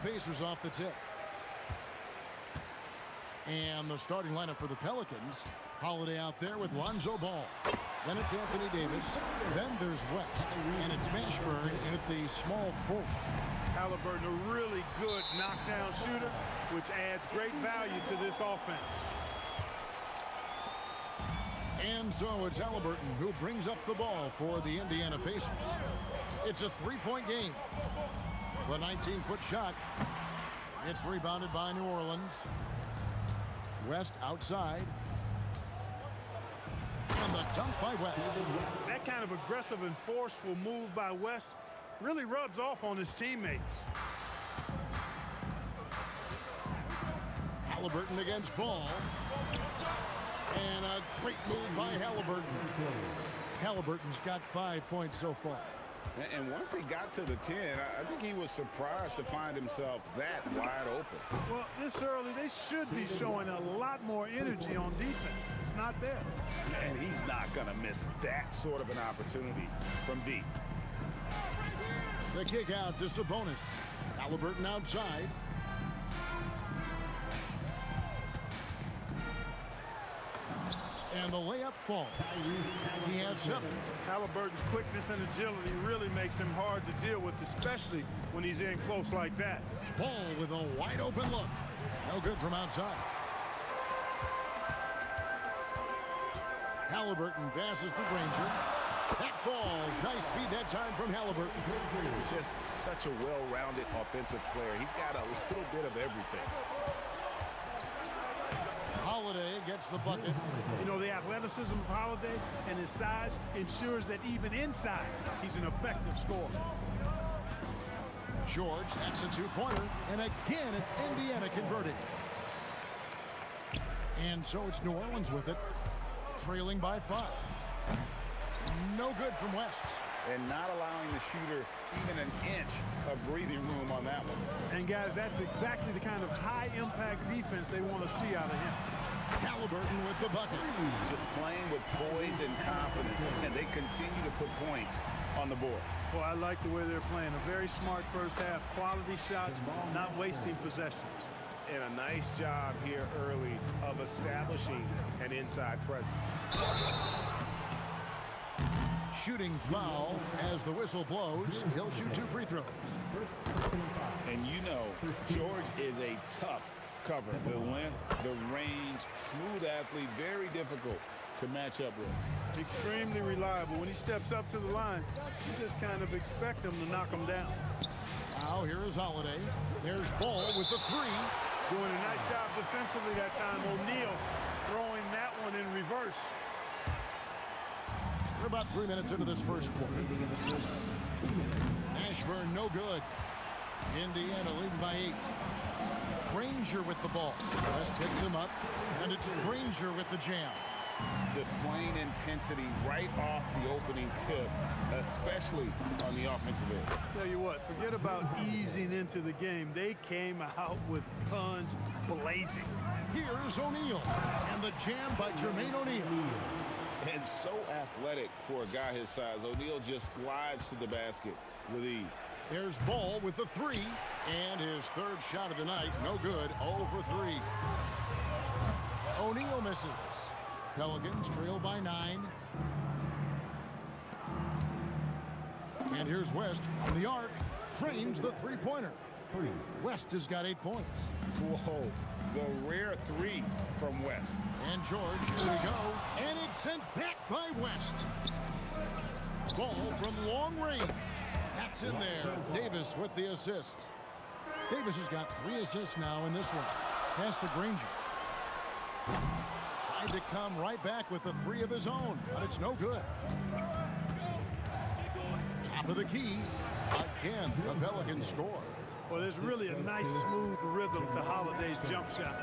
Pacers off the tip. And the starting lineup for the Pelicans. Holiday out there with Lonzo Ball. Then it's Anthony Davis. Then there's West. And it's Mashburn at the small forward. Halliburton, a really good knockdown shooter, which adds great value to this offense. And so it's Halliburton who brings up the ball for the Indiana Pacers. It's a three-point game. The 19-foot shot. It's rebounded by New Orleans. West outside. And the dunk by West. That kind of aggressive and forceful move by West really rubs off on his teammates. Halliburton against Ball. And a great move by Halliburton. Halliburton's got 5 points so far. And once he got to the 10, I think he was surprised to find himself that wide open. Well, this early, they should be showing a lot more energy on defense. It's not there. And he's not going to miss that sort of an opportunity from deep. The kick out to Sabonis. Halliburton outside. And the layup falls. He has 7. Halliburton's quickness and agility really makes him hard to deal with, especially when he's in close like that. Ball with a wide open look. No good from outside. Halliburton passes to Granger. That falls. Nice speed that time from Halliburton. Just such a well-rounded offensive player. He's got a little bit of everything. Holiday gets the bucket. You know, the athleticism of Holiday and his size ensures that even inside, he's an effective scorer. George, that's a two-pointer. And again, it's Indiana converting. And so it's New Orleans with it, trailing by 5. No good from West. And not allowing the shooter even an inch of breathing room on that one. And, guys, that's exactly the kind of high-impact defense they want to see out of him. Halliburton with the bucket. Just playing with poise and confidence, and they continue to put points on the board. Well, I like the way they're playing. A very smart first half. Quality shots, not wasting possessions. And a nice job here early of establishing an inside presence. Shooting foul as the whistle blows. He'll shoot 2 free throws. And you know, George is a tough cover. The length, the range, smooth athlete, very difficult to match up with. Extremely reliable. When he steps up to the line, you just kind of expect him to knock him down. Now here is Holiday. There's Ball with the 3. Doing a nice job defensively that time. O'Neal throwing that one in reverse. We're about 3 minutes into this first quarter. Mashburn no good. Indiana leading by 8. Granger with the ball. West picks him up, and it's Granger with the jam. Displaying intensity right off the opening tip, especially on the offensive end. Tell you what, forget about easing into the game. They came out with guns blazing. Here's O'Neal, and the jam by Jermaine O'Neal. And so athletic for a guy his size. O'Neal just glides to the basket with ease. There's Ball with the 3, and his 3rd shot of the night, no good, 0 for 3. O'Neal misses. Pelicans trail by 9. And here's West on the arc, trains the three-pointer. West has got 8 points. Whoa, the rare 3 from West. And George, here we go, and it's sent back by West. Ball from long range. That's in there. Davis with the assist. Davis has got 3 assists now in this one. Pass to Granger. Tried to come right back with the 3 of his own, but it's no good. Top of the key. Again, the Pelicans score. Well, there's really a nice smooth rhythm to Holiday's jump shot.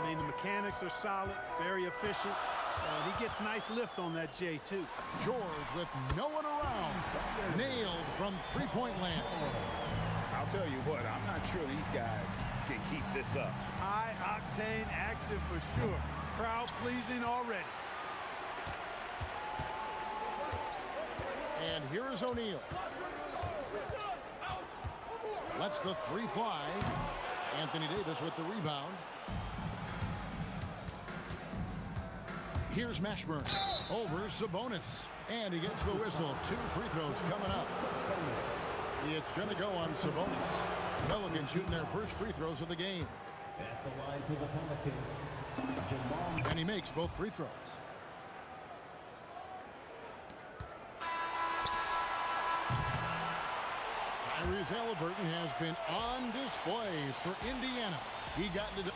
I mean, the mechanics are solid, very efficient. He gets nice lift on that J, too. George with no one around. Nailed from three-point land. I'll tell you what, I'm not sure these guys can keep this up. High-octane action for sure. Crowd-pleasing already. And here is O'Neal. Lets the three fly. Anthony Davis with the rebound. Here's Mashburn over Sabonis. And he gets the whistle. 2 free throws coming up. It's going to go on Sabonis. Pelicans shooting their first free throws of the game. At the line for the Pelicans, And he makes both free throws. Tyrese Halliburton has been on display for Indiana. He got into...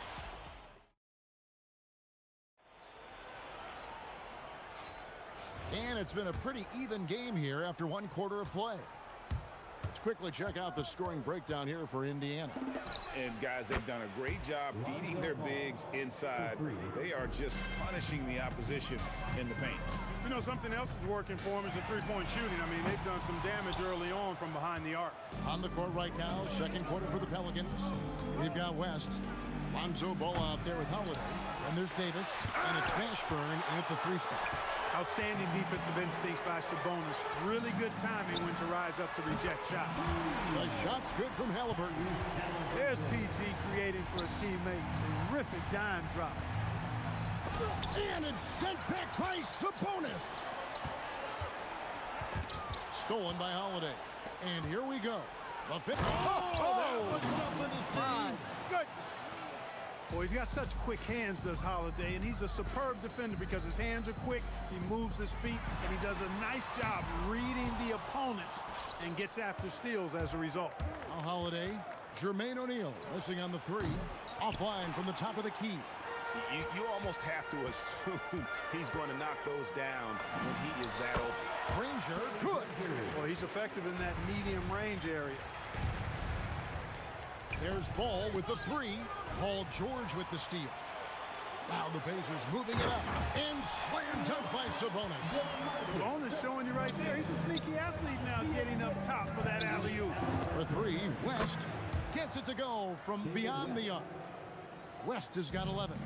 And it's been a pretty even game here after 1 quarter of play. Let's quickly check out the scoring breakdown here for Indiana. And guys, they've done a great job feeding their bigs inside. They are just punishing the opposition in the paint. You know, something else is working for them is the three-point shooting. I mean, they've done some damage early on from behind the arc. On the court right now, second quarter for the Pelicans. We've got West. Lonzo Ball out there with Holiday. And there's Davis. And it's Mashburn in at the 3 spot. Outstanding defensive instincts by Sabonis. Really good timing when to rise up to reject shots. The shot's good from Halliburton. There's PG creating for a teammate. Terrific dime drop. And it's sent back by Sabonis. Stolen by Holiday. And here we go. The fifth. Oh, that was something to see. Good. Boy, he's got such quick hands, does Holiday, and he's a superb defender because his hands are quick, he moves his feet, and he does a nice job reading the opponents and gets after steals as a result. Now Holiday, Jermaine O'Neal missing on the 3. Offline from the top of the key. You almost have to assume he's going to knock those down when he is that open. Granger, good. Well, he's effective in that medium range area. There's Ball with the 3. Paul George with the steal. Now the Pacers moving it up. And slam dunk by Sabonis. Sabonis showing you right there. He's a sneaky athlete now getting up top for that alley-oop. For 3, West gets it to go from beyond the arc. West has got 11.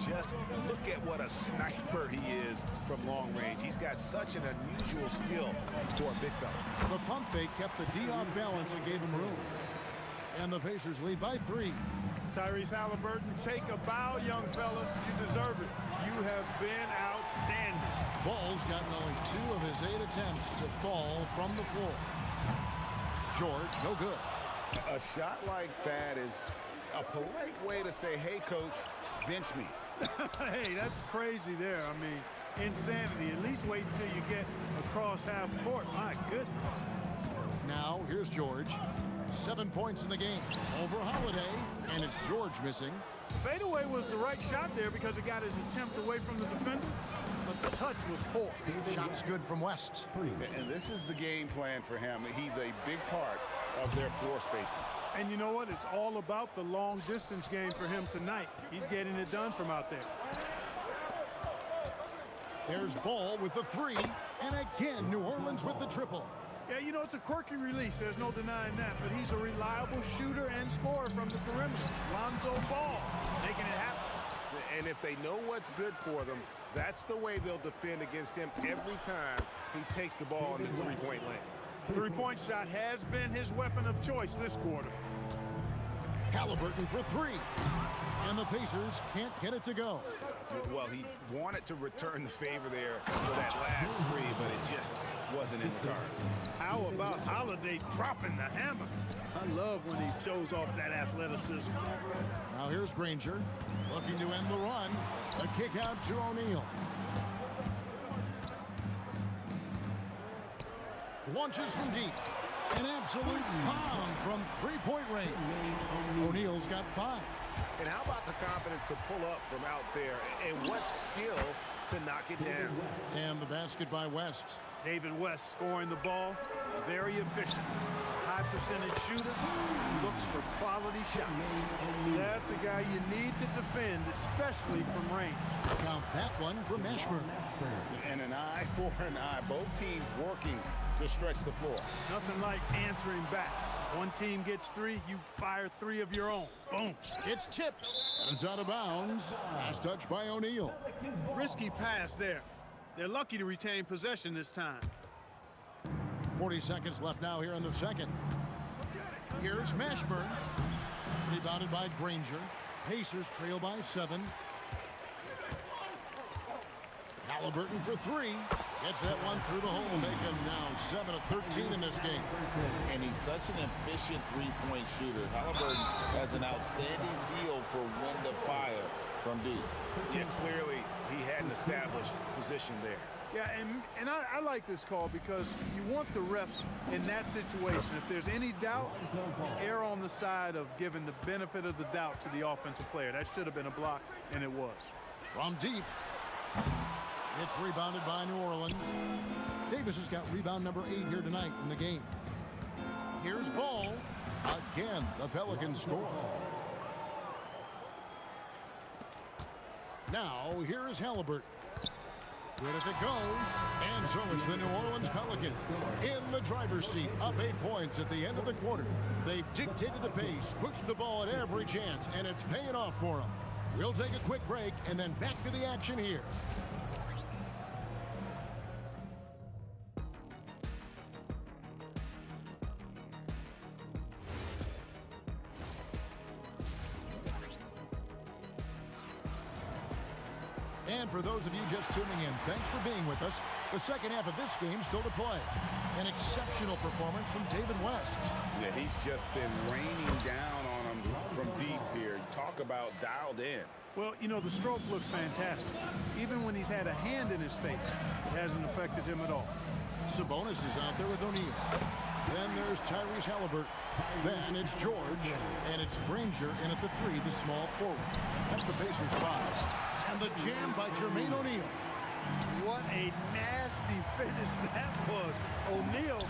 Just look at what a sniper he is from long range. He's got such an unusual skill for a big fella. The pump fake kept the D off balance and gave him room. And the Pacers lead by 3. Tyrese Halliburton, take a bow, young fella. You deserve it. You have been outstanding. Ball's gotten only 2 of his 8 attempts to fall from the floor. George, no good. A shot like that is a polite way to say, hey, coach, bench me. Hey, that's crazy there. I mean, insanity. At least wait until you get across half court. My goodness. Now, here's George. 7 points in the game over Holiday, and it's George missing. Fadeaway was the right shot there because it got his attempt away from the defender, but the touch was poor. Shot's good from West. And this is the game plan for him. He's a big part of their floor spacing. And you know what? It's all about the long distance game for him tonight. He's getting it done from out there. There's Ball with the 3, and again, New Orleans with the triple. Yeah, you know, it's a quirky release. There's no denying that. But he's a reliable shooter and scorer from the perimeter. Lonzo Ball making it happen. And if they know what's good for them, that's the way they'll defend against him every time he takes the ball in the three-point lane. Three-point shot has been his weapon of choice this quarter. Halliburton for 3. And the Pacers can't get it to go. Well, he wanted to return the favor there for that last 3, but it just wasn't in the cards. How about Holiday dropping the hammer? I love when he shows off that athleticism. Now here's Granger looking to end the run. A kick out to O'Neal. Launches from deep. An absolute bomb from 3-point range. O'Neal's got 5. And how about the confidence to pull up from out there, and what skill to knock it down. And the basket by West. David West scoring the ball, very efficient. High percentage shooter, looks for quality shots. That's a guy you need to defend, especially from range. Count that one for Mashburn. And an eye for an eye. Both teams working to stretch the floor. Nothing like answering back. One team gets 3, you fire 3 of your own. Boom. It's tipped. And it's out of bounds. Last touch by O'Neal. Risky pass there. They're lucky to retain possession this time. 40 seconds left now here in the second. Here's Mashburn. Rebounded by Granger. Pacers trail by 7. Halliburton for 3. Gets that one through the hole, making now 7 of 13 in this game. And he's such an efficient three-point shooter. Halliburton has an outstanding feel for when to fire from deep. Yeah, clearly he had an established position there. Yeah, and I like this call because you want the refs in that situation. If there's any doubt, err on the side of giving the benefit of the doubt to the offensive player. That should have been a block, and it was. From deep. It's rebounded by New Orleans. Davis has got rebound number 8 here tonight in the game. Here's Ball. Again, the Pelicans score. Now, here is Halliburton. Good if it goes. And so it's the New Orleans Pelicans in the driver's seat, up 8 points at the end of the quarter. They've dictated the pace, pushed the ball at every chance, and it's paying off for them. We'll take a quick break and then back to the action here. And for those of you just tuning in, thanks for being with us. The second half of this game still to play. An exceptional performance from David West. Yeah, he's just been raining down on him from deep here. Talk about dialed in. Well, you know, the stroke looks fantastic. Even when he's had a hand in his face, it hasn't affected him at all. Sabonis is out there with O'Neal. Then there's Tyrese Halliburton. Then it's George. And it's Granger in at the 3, the small forward. That's the Pacers 5. And the jam by Jermaine O'Neal. What a nasty finish that was. O'Neal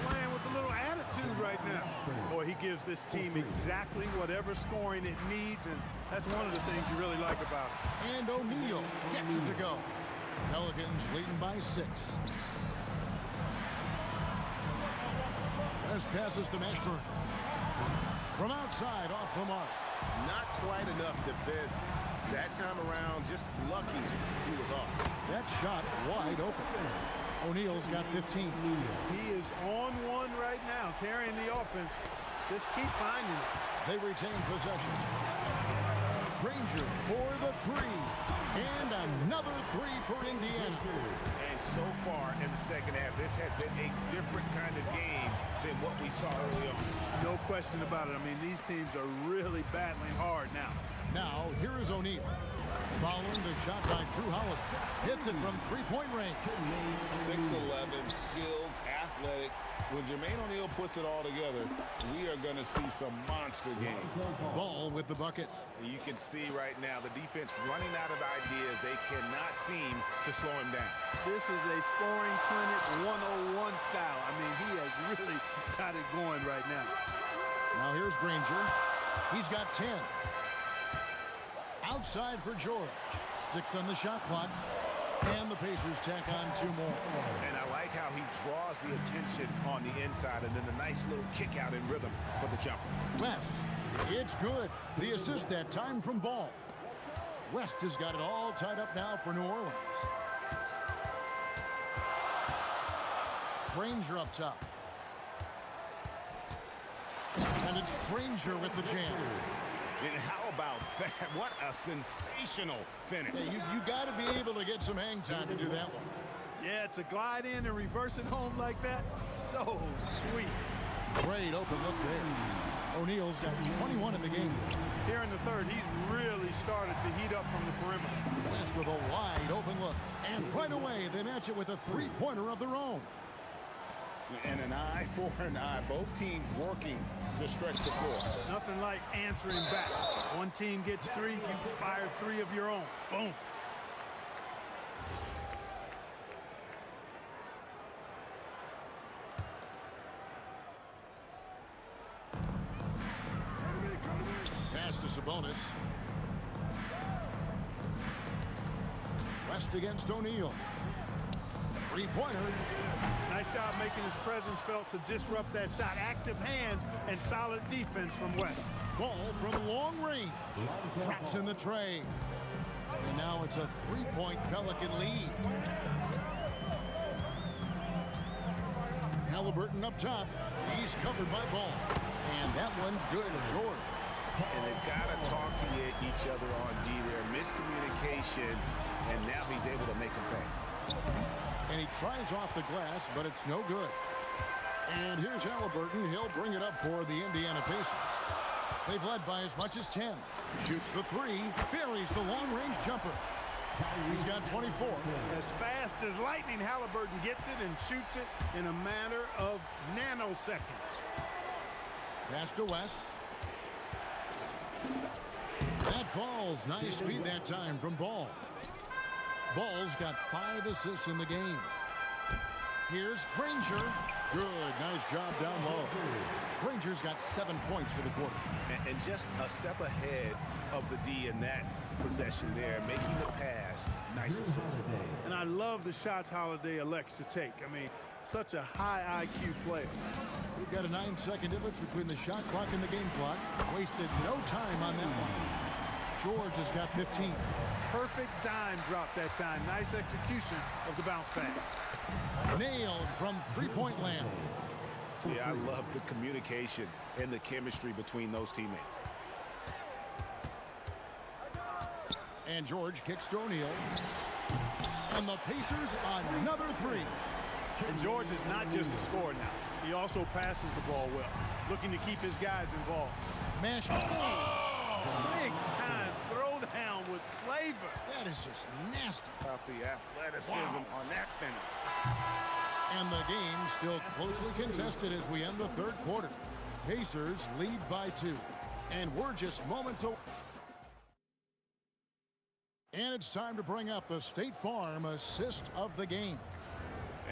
playing with a little attitude right now. Boy, he gives this team exactly whatever scoring it needs, and that's one of the things you really like about it. And O'Neal gets it to go. Pelicans leading by 6. As passes to Mashburn. From outside, off the mark. Not quite enough defense. That time around, just lucky he was off. That shot wide open. O'Neal's got 15. He is on one right now, carrying the offense. Just keep finding it. They retain possession. Granger for the 3. And another 3 for Indiana. And so far in the second half, this has been a different kind of game than what we saw early on. No question about it. I mean, these teams are really battling hard now. Now, here is O'Neal. Following the shot by Drew Howard. Hits it from 3-point range. 6'11", skilled, athletic. When Jermaine O'Neal puts it all together, we are going to see some monster games. Ball with the bucket. You can see right now the defense running out of ideas. They cannot seem to slow him down. This is a scoring clinic 101 style. I mean, he has really got it going right now. Now here's Granger. He's got 10. Outside for George. 6 on the shot clock. And the Pacers tack on 2 more. And I like how he draws the attention on the inside and then the nice little kick out in rhythm for the jumper. West. It's good. The assist that time from Ball. West has got it all tied up now for New Orleans. Granger up top. And it's Granger with the jam. And how about that? What a sensational finish. Yeah, you got to be able to get some hang time to do that one. Yeah, to glide in and reverse it home like that, so sweet. Great open look there. O'Neal's got 21 in the game. Here in the third, he's really started to heat up from the perimeter. West with a wide open look. And right away, they match it with a 3-pointer of their own. And an eye for an eye. Both teams working to stretch the floor. Nothing like answering back. One team gets 3, you fire 3 of your own. Boom. Pass to Sabonis. West against O'Neal. 3-pointer. Nice job making his presence felt to disrupt that shot. Active hands and solid defense from West. Ball from long range. Drops in the tray. And now it's a 3-point Pelican lead. Halliburton up top. He's covered by Ball. And that one's good, George. And they've got to talk to each other on D there. Miscommunication, and now he's able to make a pay. And he tries off the glass, but it's no good. And here's Halliburton. He'll bring it up for the Indiana Pacers. They've led by as much as 10. Shoots the three, buries the long-range jumper. He's got 24. As fast as lightning, Halliburton gets it and shoots it in a matter of nanoseconds. Pass to West. That falls. Nice feed that time from Ball. Ball's got 5 assists in the game. Here's Granger. Good. Nice job down low. Granger's got 7 points for the quarter. And just a step ahead of the D in that possession there, making the pass. Nice assist. And I love the shots Holiday elects to take. I mean, such a high IQ player. We've got a 9-second difference between the shot clock and the game clock. Wasted no time on that one. George has got 15. Perfect dime drop that time. Nice execution of the bounce pass. Nailed from three-point land. Yeah, I love the communication and the chemistry between those teammates. And George kicks to O'Neal. And the Pacers another three. And George is not just a scorer now. He also passes the ball well, looking to keep his guys involved. Mash. Big time throwdown with flavor. That is just nasty. About the athleticism on that finish. And the game still closely contested as we end the third quarter. Pacers lead by 2. And we're just moments away. And it's time to bring up the State Farm assist of the game.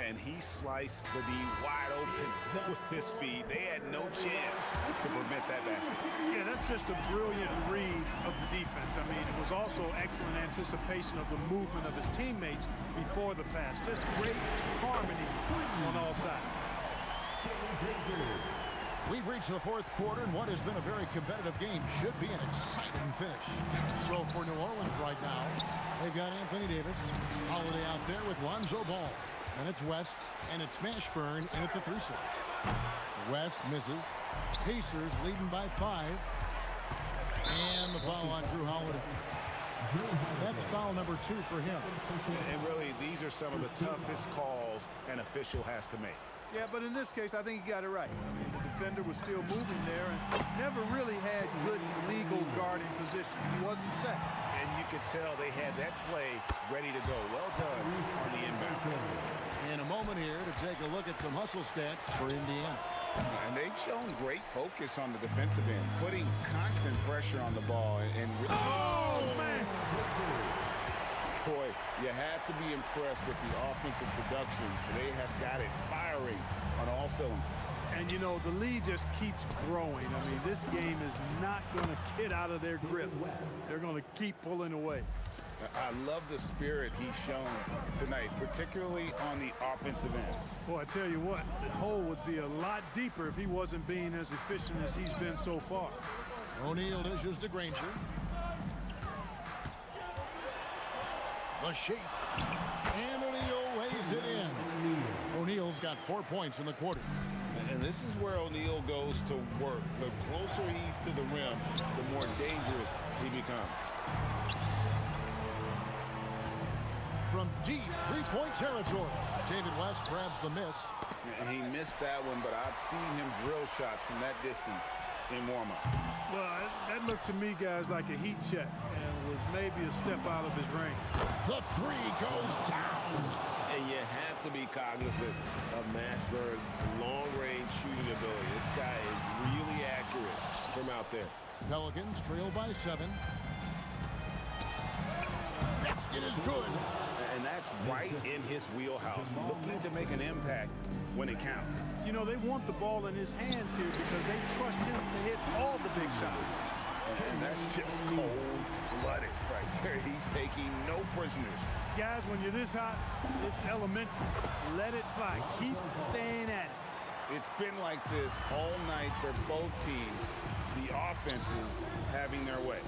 And he sliced the D wide open with his feet. They had no chance to prevent that basket. Yeah, that's just a brilliant read of the defense. I mean, it was also excellent anticipation of the movement of his teammates before the pass. Just great harmony on all sides. We've reached the fourth quarter, and what has been a very competitive game should be an exciting finish. So for New Orleans right now, they've got Anthony Davis, Holiday out there with Lonzo Ball. And it's West, and it's Mashburn in at the 3 slot. West misses. Pacers leading by 5. And the foul on Drew Holiday. That's foul number 2 for him. And really, these are some of the toughest calls an official has to make. Yeah, but in this case, I think he got it right. I mean, the defender was still moving there and never really had good legal guarding position. He wasn't set. And you could tell they had that play ready to go. Well done on the inbound. In a moment here to take a look at some hustle stats for Indiana. And they've shown great focus on the defensive end, putting constant pressure on the ball. Oh, man! Boy, you have to be impressed with the offensive production. They have got it firing on all cylinders. And, you know, the lead just keeps growing. I mean, this game is not going to get out of their grip. They're going to keep pulling away. I love the spirit he's shown tonight, particularly on the offensive end. Boy, I tell you what, the hole would be a lot deeper if he wasn't being as efficient as he's been so far. O'Neal dishes to Granger. The shake. And O'Neal weighs it in. O'Neal's got 4 points in the quarter. And this is where O'Neal goes to work. The closer he's to the rim, the more dangerous he becomes. From deep three-point territory, David West grabs the miss. And he missed that one, but I've seen him drill shots from that distance in warm-up. Well, that looked to me, guys, like a heat check and was maybe a step out of his range. The 3 goes down. And you have to be cognizant of Mashburn's long-range shooting ability. This guy is really accurate from out there. Pelicans trail by 7. Basket is good. And that's right in his wheelhouse, looking to make an impact when it counts. You know, they want the ball in his hands here because they trust him to hit all the big shots. And that's just cold-blooded right there. He's taking no prisoners. Guys, when you're this hot, it's elementary. Let it fly. Keep staying at it. It's been like this all night for both teams, the offenses having their way.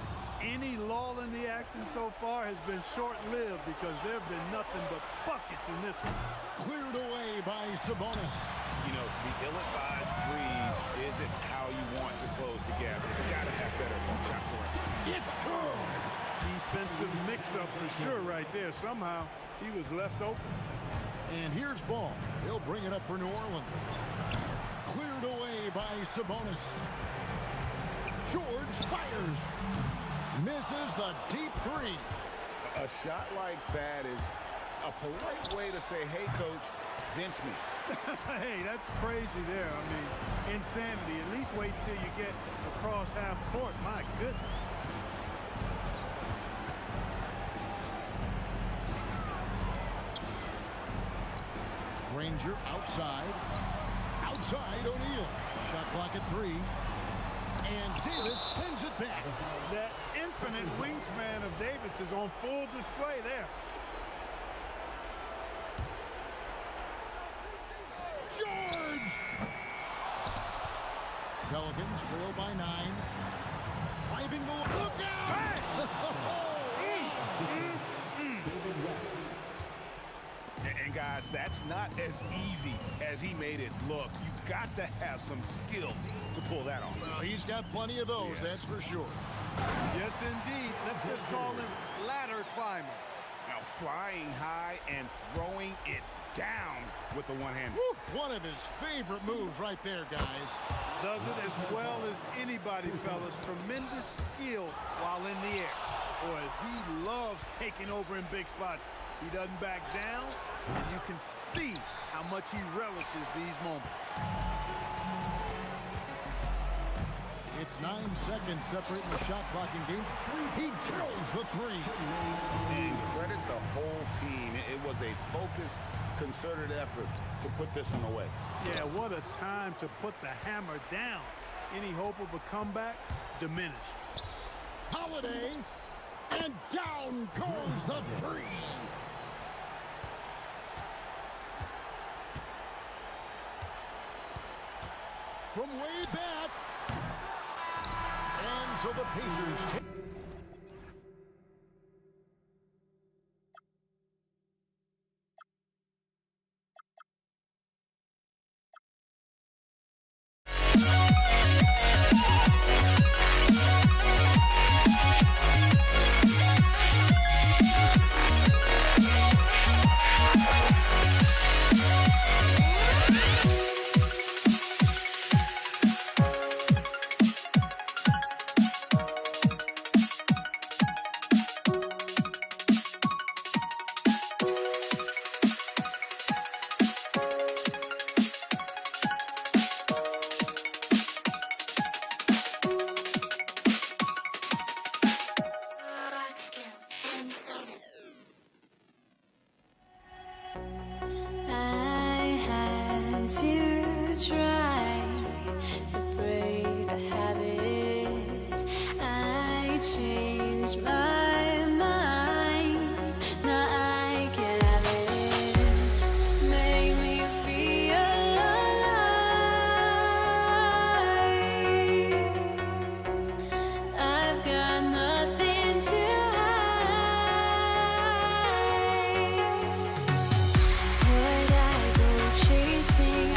Any lull in the action so far has been short-lived because there have been nothing but buckets in this one. Cleared away by Sabonis. You know, the ill-advised threes isn't how you want to close the gap. You've got to have better shot selection. It's good. Defensive mix-up for sure right there. Somehow he was left open. And here's Ball. He'll bring it up for New Orleans. Cleared away by Sabonis. George fires. Misses the deep three. A shot like that is a polite way to say, hey, coach, bench me. Hey, that's crazy there. I mean, insanity. At least wait until you get across half court. My goodness. Granger outside. Outside O'Neal. Shot clock at 3. And Davis sends it back. That infinite wingspan of Davis is on full display there. George! Pelicans trail by 9. Driving the look out! And guys, that's not as easy as he made it look. You've got to have some skills to pull that off. Well, he's got plenty of those, that's for sure. Yes, indeed. Let's just call him ladder climber. Now flying high and throwing it down with the one hand. One of his favorite moves right there, guys. Does it as well as anybody, fellas. Tremendous skill while in the air. Boy, he loves taking over in big spots. He doesn't back down, and you can see how much he relishes these moments. It's 9 seconds separating the shot clock in game 3. He drills the 3. And credit the whole team. It was a focused, concerted effort to put this one away. Yeah, what a time to put the hammer down. Any hope of a comeback? Diminished. Holiday, and down goes the 3. From way back. And so the Pacers take. To try to break the habit, I changed my mind. Now I can have it. Make me feel alive. I've got nothing to hide. Would I go chasing?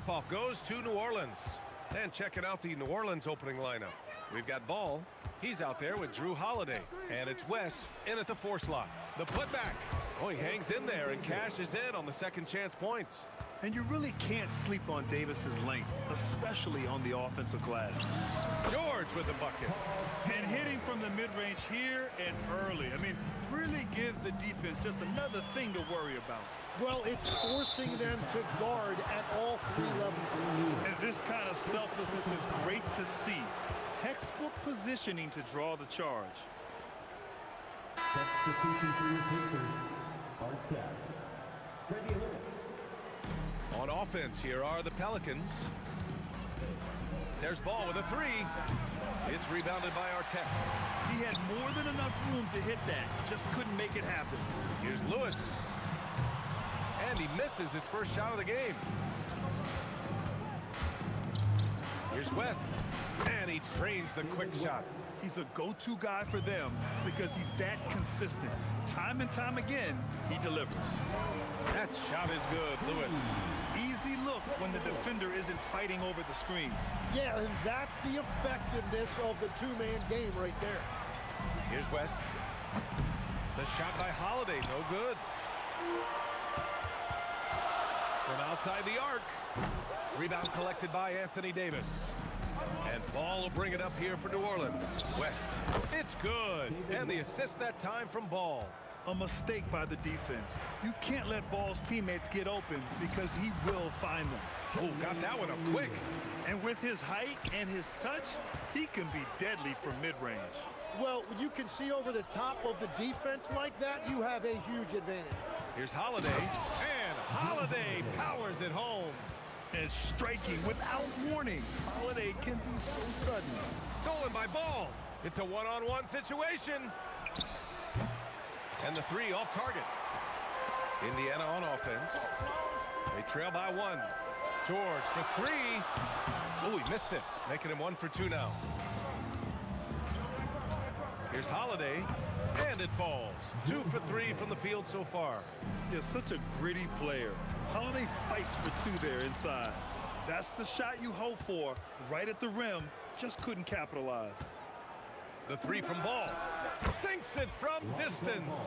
tip-off goes to New Orleans. And checking out the New Orleans opening lineup. We've got Ball. He's out there with Drew Holiday. And it's West in at the 4 slot. The putback. Oh, he hangs in there and cashes in on the second chance points. And you really can't sleep on Davis's length, especially on the offensive glass. George with the bucket. And hitting from the mid-range here and early. I mean, really give the defense just another thing to worry about. Well, it's forcing them to guard at all 3 levels. And this kind of selflessness is great to see. Textbook positioning to draw the charge. Substitution for your Pacers. Artest. Freddie Lewis. On offense, here are the Pelicans. There's Ball with a 3. It's rebounded by Artest. He had more than enough room to hit that. Just couldn't make it happen. Here's Lewis. And he misses his first shot of the game. Here's West. And he drains the quick shot. He's a go-to guy for them because he's that consistent. Time and time again, he delivers. That shot is good, Lewis. Easy look when the defender isn't fighting over the screen. Yeah, and that's the effectiveness of the 2-man game right there. Here's West. The shot by Holiday, no good. From outside the arc. Rebound collected by Anthony Davis. And Ball will bring it up here for New Orleans. West. It's good. And the assist that time from Ball. A mistake by the defense. You can't let Ball's teammates get open because he will find them. Oh, got that one up quick. And with his height and his touch, he can be deadly from mid-range. Well, when you can see over the top of the defense like that, you have a huge advantage. Here's Holiday. And Holiday powers it home. And striking without warning. Holiday can be so sudden. Stolen by Ball. It's a one-on-one situation. And the 3 off target. Indiana on offense. They trail by 1. George for 3. Oh, he missed it. Making him 1 for 2 now. Here's Holiday. And it falls. 2 for 3 from the field so far. He's such a gritty player. Holiday fights for 2 there inside. That's the shot you hope for. Right at the rim. Just couldn't capitalize. The 3 from Ball. Sinks it from distance.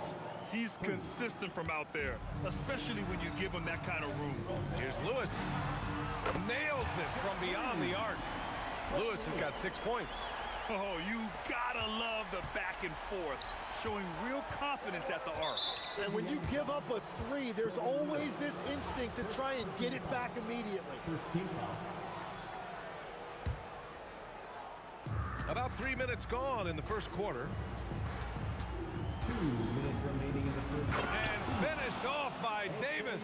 He's consistent from out there, especially when you give him that kind of room. Here's Lewis. Nails it from beyond the arc. Lewis has got 6 points. Oh, you gotta love the back and forth, showing real confidence at the arc. And when you give up a 3, there's always this instinct to try and get it back immediately. First team foul. About 3 minutes gone in the first quarter. 2 minutes remaining in the first. And finished off by Davis.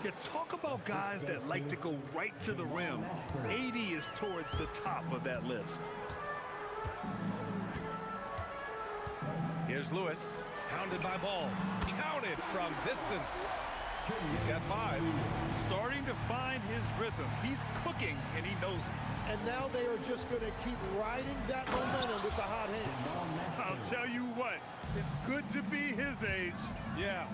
You talk about guys that like to go right to the rim. 80 is towards the top of that list. Here's Lewis, hounded by Ball. Counted from distance. He's got 5. Starting to find his rhythm. He's cooking, and he knows it. And now they are just going to keep riding that momentum with the hot hand. I'll tell you what, it's good to be his age. Yeah,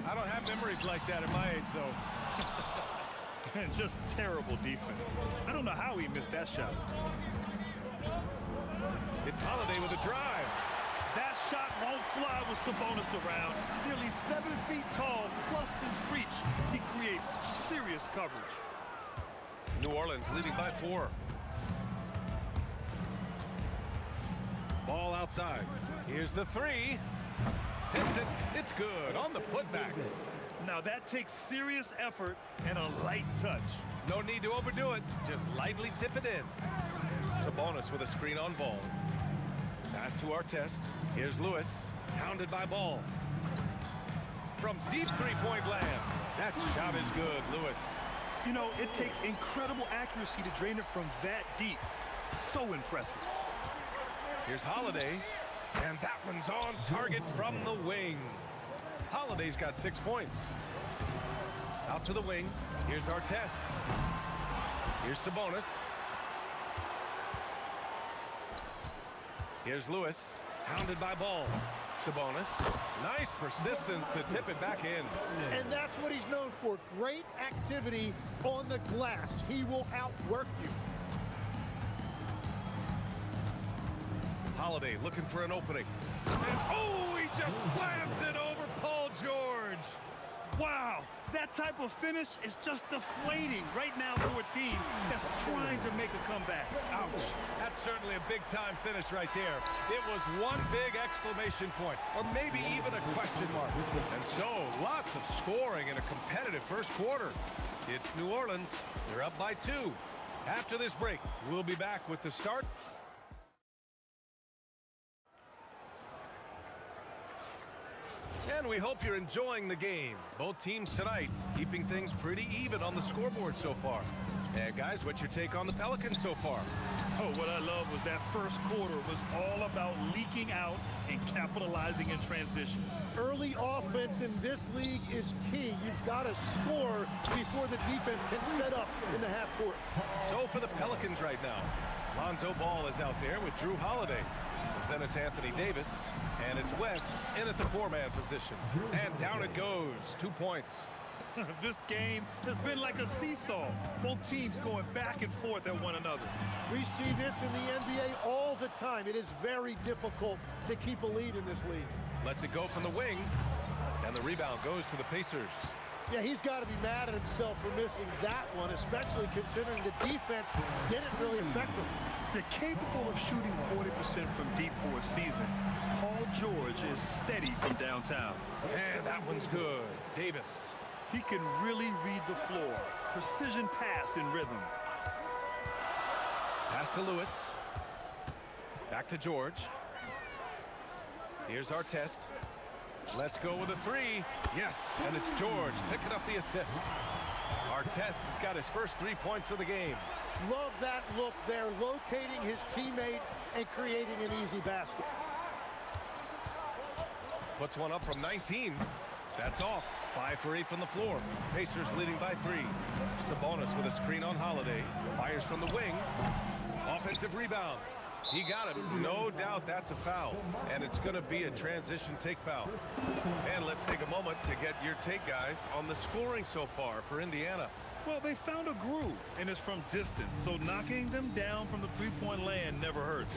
I don't have memories like that at my age, though. And just terrible defense. I don't know how he missed that shot. It's Holiday with a drive. That shot won't fly with Sabonis around. Nearly 7 feet tall, plus his reach. He creates serious coverage. New Orleans leading by 4. Ball outside. Here's the 3. Tips it. It's good on the putback. Now that takes serious effort and a light touch. No need to overdo it. Just lightly tip it in. Sabonis with a screen on Ball. Pass to Artest. Here's Lewis, hounded by Ball. From deep 3-point land. That shot is good, Lewis. You know, it takes incredible accuracy to drain it from that deep. So impressive. Here's Holiday, and that one's on target from the wing. Holiday's got 6 points. Out to the wing. Here's Artest. Here's Sabonis. Here's Lewis, hounded by Ball. Sabonis. Nice persistence to tip it back in. And that's what he's known for. Great activity on the glass. He will outwork you. Holiday looking for an opening. And oh, he just slams it over Paul George. Wow, that type of finish is just deflating right now for a team that's trying to make a comeback. Ouch. That's certainly a big-time finish right there. It was one big exclamation point, or maybe even a question mark. And so, lots of scoring in a competitive first quarter. It's New Orleans. They're up by 2. After this break, we'll be back with the start. And we hope you're enjoying the game. Both teams tonight keeping things pretty even on the scoreboard so far. And guys, what's your take on the Pelicans so far? Oh, what I love was that first quarter was all about leaking out and capitalizing in transition. Early offense in this league is key. You've got to score before the defense can set up in the half court. So for the Pelicans right now, Lonzo Ball is out there with Drew Holiday. Then it's Anthony Davis, and it's West in at the 4-man position. And down it goes, 2 points. This game has been like a seesaw. Both teams going back and forth at one another. We see this in the NBA all the time. It is very difficult to keep a lead in this league. Lets it go from the wing, and the rebound goes to the Pacers. Yeah, he's got to be mad at himself for missing that one, especially considering the defense didn't really affect him. They're capable of shooting 40% from deep for a season. Paul George is steady from downtown. And that one's good. Davis. He can really read the floor. Precision pass in rhythm. Pass to Lewis. Back to George. Here's our test. Let's go with a 3. Yes, and it's George picking up the assist. Artest has got his first 3 points of the game. Love that look there, locating his teammate and creating an easy basket. Puts one up from 19. That's off. 5 for 8 from the floor. Pacers leading by 3. Sabonis with a screen on Holiday. Fires from the wing. Offensive rebound. He got it. No doubt that's a foul. And it's going to be a transition take foul. And let's take a moment to get your take, guys, on the scoring so far for Indiana. Well, they found a groove, and it's from distance, so knocking them down from the three-point land never hurts.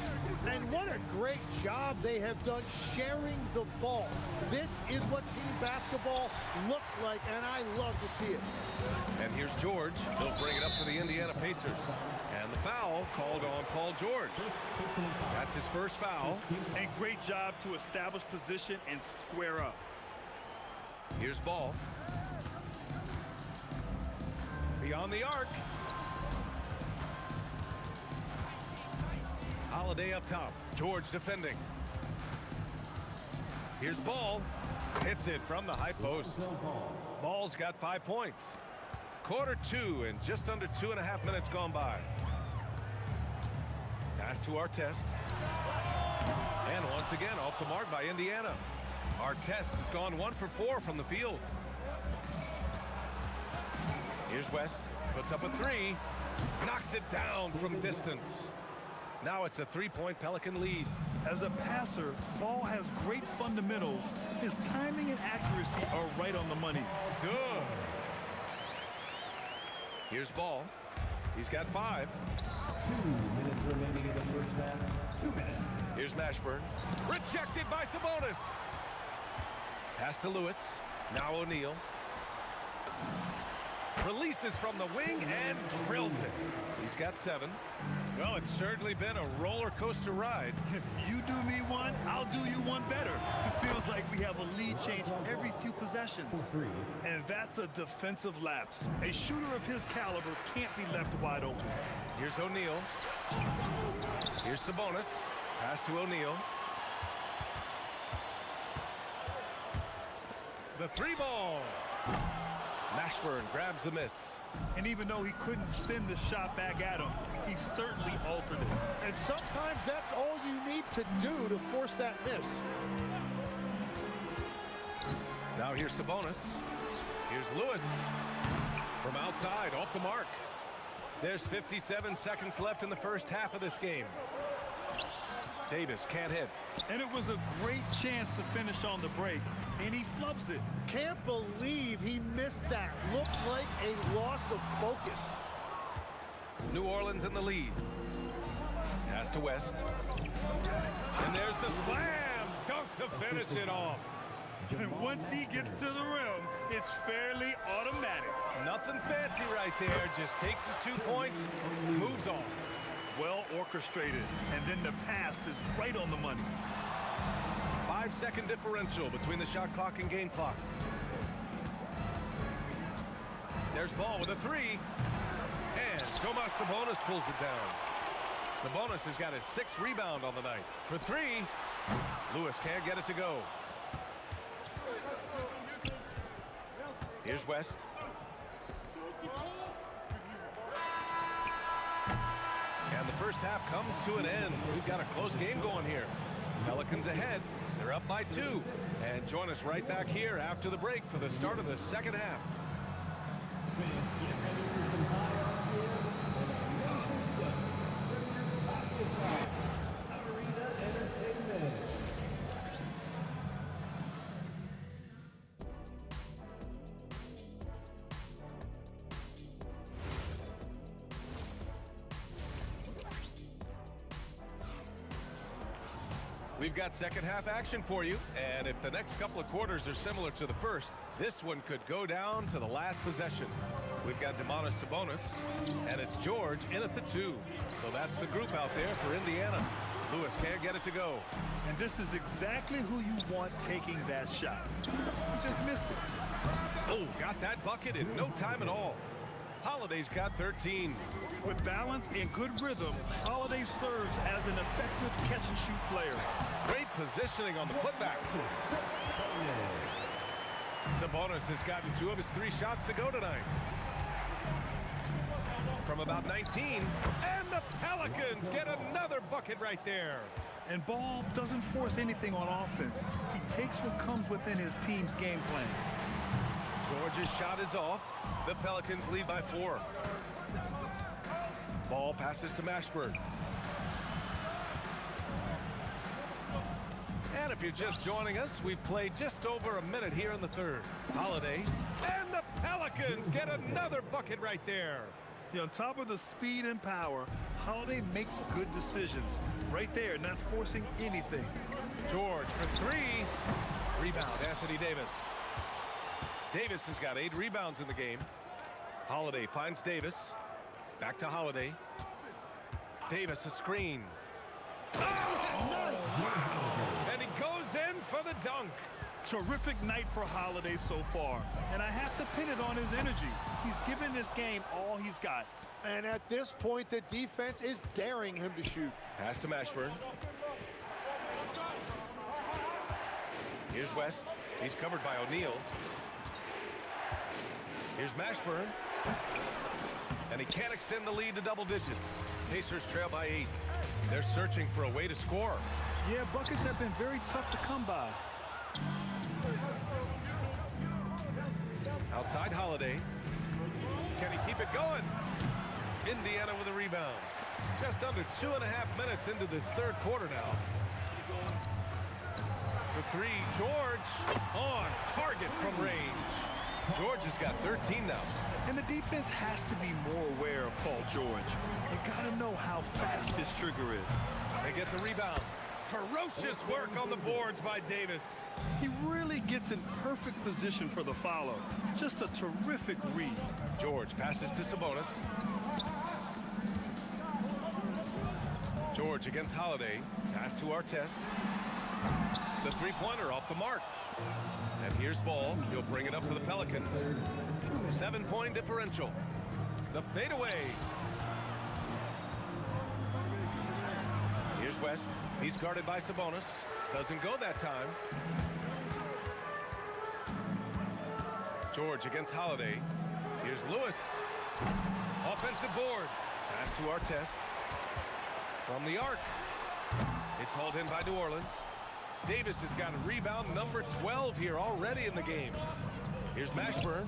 And what a great job they have done sharing the ball. This is what team basketball looks like, and I love to see it. And here's George. He'll bring it up to the Indiana Pacers. And the foul called on Paul George. That's his first foul. And great job to establish position and square up. Here's Ball. Beyond the arc. Holiday up top. George defending. Here's Ball. Hits it from the high post. Ball's got 5 points. Quarter 2 and just under 2.5 minutes gone by. Pass to Artest. And once again off the mark by Indiana. Artest has gone 1 for 4 from the field. Here's West, puts up a 3, knocks it down from distance. Now it's a 3-point Pelican lead. As a passer, Ball has great fundamentals. His timing and accuracy are right on the money. Good. Here's Ball. He's got 5. 2 minutes remaining in the first half. 2 minutes. Here's Mashburn. Rejected by Sabonis. Pass to Lewis. Now O'Neal. Releases from the wing and drills it. He's got 7. Well, it's certainly been a roller coaster ride. If you do me one, I'll do you one better. It feels like we have a lead change every few possessions. And that's a defensive lapse. A shooter of his caliber can't be left wide open. Here's O'Neal. Here's Sabonis. Pass to O'Neal. The 3 ball. Mashburn grabs the miss. And even though he couldn't send the shot back at him, he certainly altered it. And sometimes that's all you need to do to force that miss. Now here's Sabonis. Here's Lewis. From outside, off the mark. There's 57 seconds left in the first half of this game. Davis can't hit. And it was a great chance to finish on the break, and he flubs it. Can't believe he missed that. Looked like a loss of focus. New Orleans in the lead. Pass to West. And there's the slam dunk to finish it off. And once he gets to the rim, it's fairly automatic. Nothing fancy right there. Just takes his 2 points, moves on. Well orchestrated, and then the pass is right on the money. 5-second differential between the shot clock and game clock. There's Ball with a three. And Domas Sabonis pulls it down. Sabonis has got his 6th rebound on the night. For three, Lewis can't get it to go. Here's West. And the first half comes to an end. We've got a close game going here. Pelicans ahead. They're up by 2. And join us right back here after the break for the start of the second half. We've got second half action for you, and if the next couple of quarters are similar to the first, this one could go down to the last possession. We've got Domas Sabonis, and it's George in at the 2. So that's the group out there for Indiana. Lewis can't get it to go. And this is exactly who you want taking that shot. He just missed it. Oh, got that bucket in no time at all. Holiday's got 13. With balance and good rhythm, Holiday serves as an effective catch-and-shoot player. Great positioning on the putback. Sabonis has gotten 2 of his 3 shots to go tonight. From about 19, and the Pelicans get another bucket right there. And Ball doesn't force anything on offense. He takes what comes within his team's game plan. George's shot is off. The Pelicans lead by 4. Ball passes to Mashburn. And if you're just joining us, we've played just over a minute here in the third. Holiday, and the Pelicans get another bucket right there. On top of the speed and power, Holiday makes good decisions. Right there, not forcing anything. George for 3. Rebound, Anthony Davis. Davis has got 8 rebounds in the game. Holiday finds Davis. Back to Holiday. Davis a screen. Oh! Wow. And he goes in for the dunk. Terrific night for Holiday so far. And I have to pin it on his energy. He's given this game all he's got. And at this point, the defense is daring him to shoot. Pass to Mashburn. Here's West. He's covered by O'Neal. Here's Mashburn. And he can't extend the lead to double digits. Pacers trail by 8. They're searching for a way to score. Yeah, buckets have been very tough to come by. Outside Holiday. Can he keep it going? Indiana with a rebound. Just under 2.5 minutes into this third quarter now. For 3, George on target from range. George has got 13 now. And the defense has to be more aware of Paul George. You gotta know how fast his trigger is. They get the rebound. Ferocious work on the boards by Davis. He really gets in perfect position for the follow. Just a terrific read. George passes to Sabonis. George against Holiday. Pass to Artest. The 3-pointer off the mark. And here's Ball. He'll bring it up for the Pelicans. 7-point differential. The fadeaway. Here's West. He's guarded by Sabonis. Doesn't go that time. George against Holiday. Here's Lewis. Offensive board. Pass to Artest. From the arc. It's hauled in by New Orleans. Davis has got rebound number 12 here already in the game. Here's Mashburn.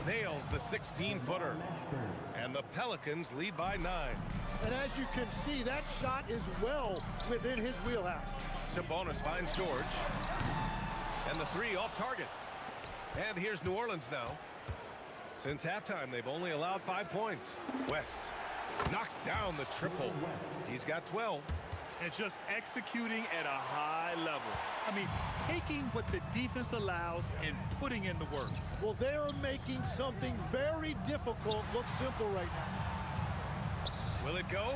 Nails the 16-footer. And the Pelicans lead by 9. And as you can see, that shot is well within his wheelhouse. Sabonis finds George. And the 3 off target. And here's New Orleans now. Since halftime, they've only allowed 5 points. West knocks down the triple. He's got 12. And just executing at a high level. I mean, taking what the defense allows and putting in the work. Well, they're making something very difficult look simple right now. Will it go?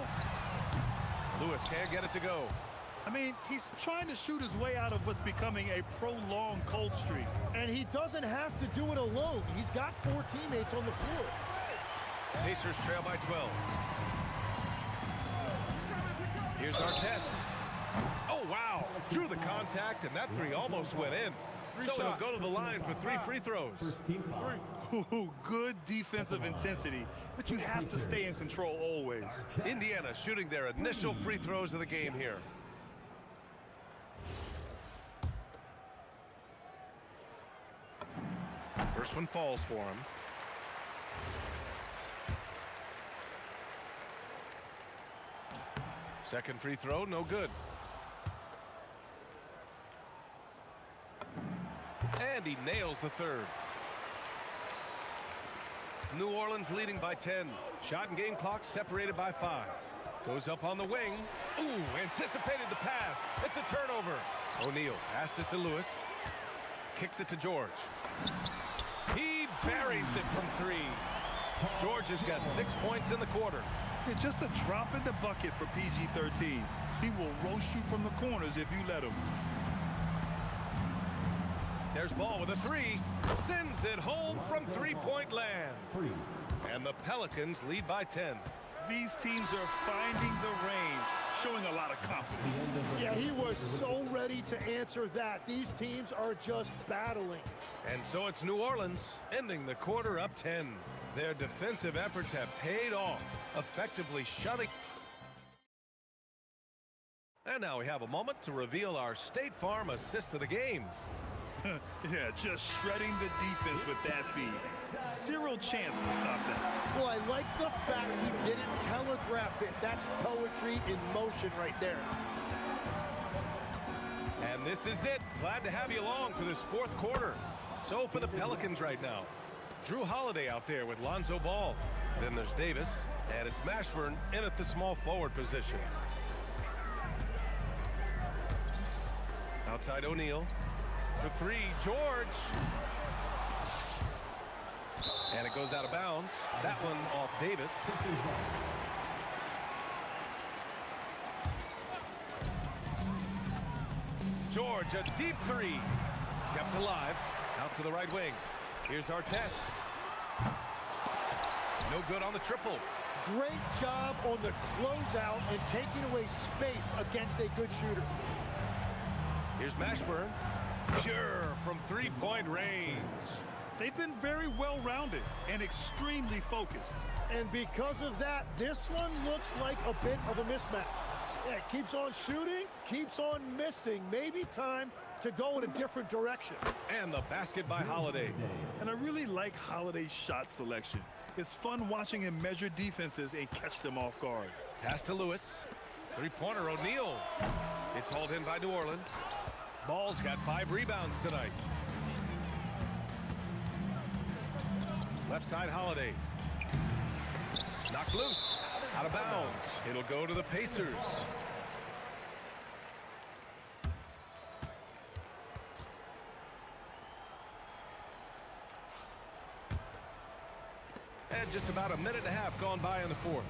Lewis can't get it to go. I mean, he's trying to shoot his way out of what's becoming a prolonged cold streak. And he doesn't have to do it alone. He's got 4 teammates on the floor. Pacers trail by 12. Here's Artest. Oh, wow. Drew the contact, and that 3 almost went in. So he'll go to the line for 3 free throws. Ooh, good defensive intensity, but you have to stay in control always. Indiana shooting their initial free throws of the game here. First one falls for him. Second free throw, no good. And he nails the 3rd. New Orleans leading by 10. Shot and game clock separated by 5. Goes up on the wing. Ooh, anticipated the pass. It's a turnover. O'Neal passes to Lewis. Kicks it to George. He buries it from 3. George has got 6 points in the quarter. Yeah, just a drop in the bucket for PG-13. He will roast you from the corners if you let him. There's Ball with a 3. Sends it home from 3-point land. And the Pelicans lead by 10. These teams are finding the range, showing a lot of confidence. Yeah, he was so ready to answer that. These teams are just battling. And so it's New Orleans ending the quarter up 10. Their defensive efforts have paid off, effectively shutting. And now we have a moment to reveal our State Farm assist of the game. Yeah, just shredding the defense with that feed. Zero chance to stop that. Well, I like the fact he didn't telegraph it. That's poetry in motion right there. And this is it. Glad to have you along for this 4th quarter. So for the Pelicans right now, Drew Holiday out there with Lonzo Ball. Then there's Davis, and it's Mashburn in at the small forward position. Outside O'Neal. For 3, George. And it goes out of bounds. That one off Davis. George, a deep 3. Kept alive. Out to the right wing. Here's Artest. No good on the triple. Great job on the closeout and taking away space against a good shooter. Here's Mashburn. Pure from 3-point range. They've been very well-rounded and extremely focused. And because of that, this one looks like a bit of a mismatch. Yeah, keeps on shooting, keeps on missing. Maybe time to go in a different direction. And the basket by Holiday. And I really like Holiday's shot selection. It's fun watching him measure defenses and catch them off guard. Pass to Lewis. 3-pointer O'Neal. It's hauled in by New Orleans. Ball's got 5 rebounds tonight. Left side Holiday. Knocked loose. Out of bounds. It'll go to the Pacers. And just about a minute and a half gone by in the 4th.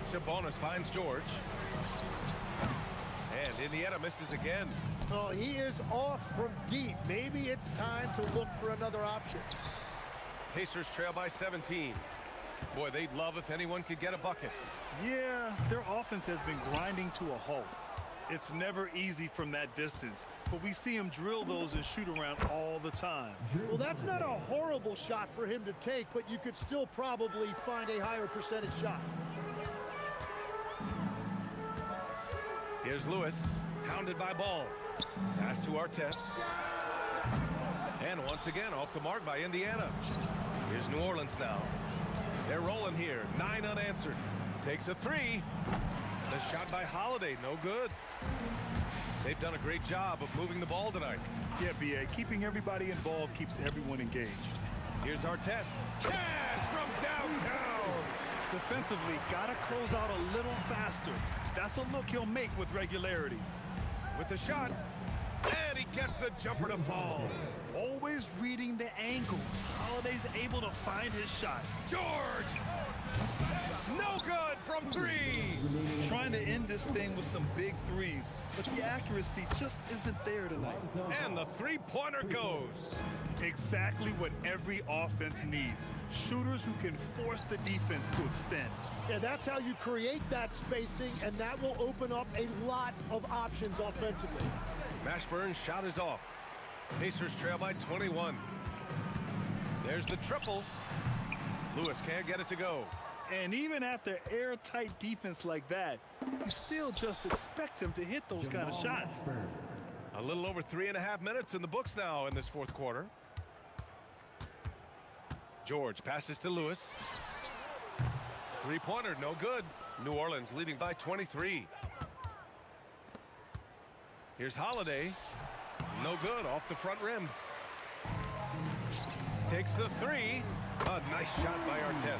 Sabonis finds George. And Indiana misses again. Oh, he is off from deep. Maybe it's time to look for another option. Pacers trail by 17. Boy, they'd love if anyone could get a bucket. Yeah, their offense has been grinding to a halt. It's never easy from that distance, but we see him drill those and shoot around all the time. Well, that's not a horrible shot for him to take, but you could still probably find a higher percentage shot. Here's Lewis, hounded by Ball. Pass to Artest. And once again, off the mark by Indiana. Here's New Orleans now. They're rolling here. 9 unanswered. Takes a 3. The shot by Holiday, no good. They've done a great job of moving the ball tonight. Yeah, B.A. Keeping everybody involved keeps everyone engaged. Here's our test. Cash from downtown. Defensively, gotta close out a little faster. That's a look he'll make with regularity. With the shot. And he gets the jumper to fall. Always reading the angles. Holiday's able to find his shot. George! No good from 3. Trying to end this thing with some big threes, but the accuracy just isn't there tonight. And the three-pointer goes. Exactly what every offense needs. Shooters who can force the defense to extend. Yeah, that's how you create that spacing, and that will open up a lot of options offensively. Mashburn's shot is off. Pacers trail by 21. There's the triple. Lewis can't get it to go. And even after airtight defense like that, you still just expect him to hit those kind of shots. A little over 3.5 minutes in the books now in this fourth quarter. George passes to Lewis. Three-pointer, no good. New Orleans leading by 23. Here's Holiday. No good, off the front rim. Takes the 3. A nice shot by Artest.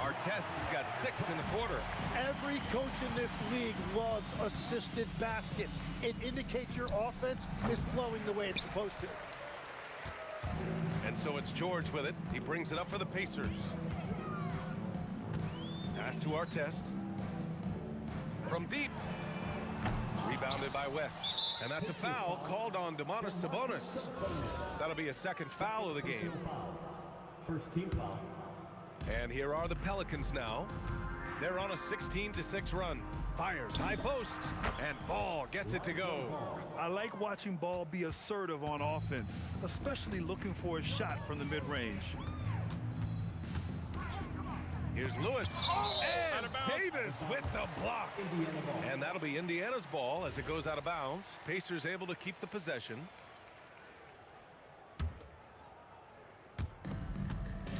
Artest has got 6 in the quarter. Every coach in this league loves assisted baskets. It indicates your offense is flowing the way it's supposed to. And so it's George with it. He brings it up for the Pacers. Pass to Artest. From deep. Rebounded by West. And that's a foul called on Domantas Sabonis. That'll be a second foul of the game. First team foul. And here are the Pelicans now. They're on a 16-6 run. Fires high post, and Ball gets it to go. I like watching Ball be assertive on offense, especially looking for a shot from the mid-range. Here's Lewis, and Davis with the block. And that'll be Indiana's ball as it goes out of bounds. Pacers able to keep the possession.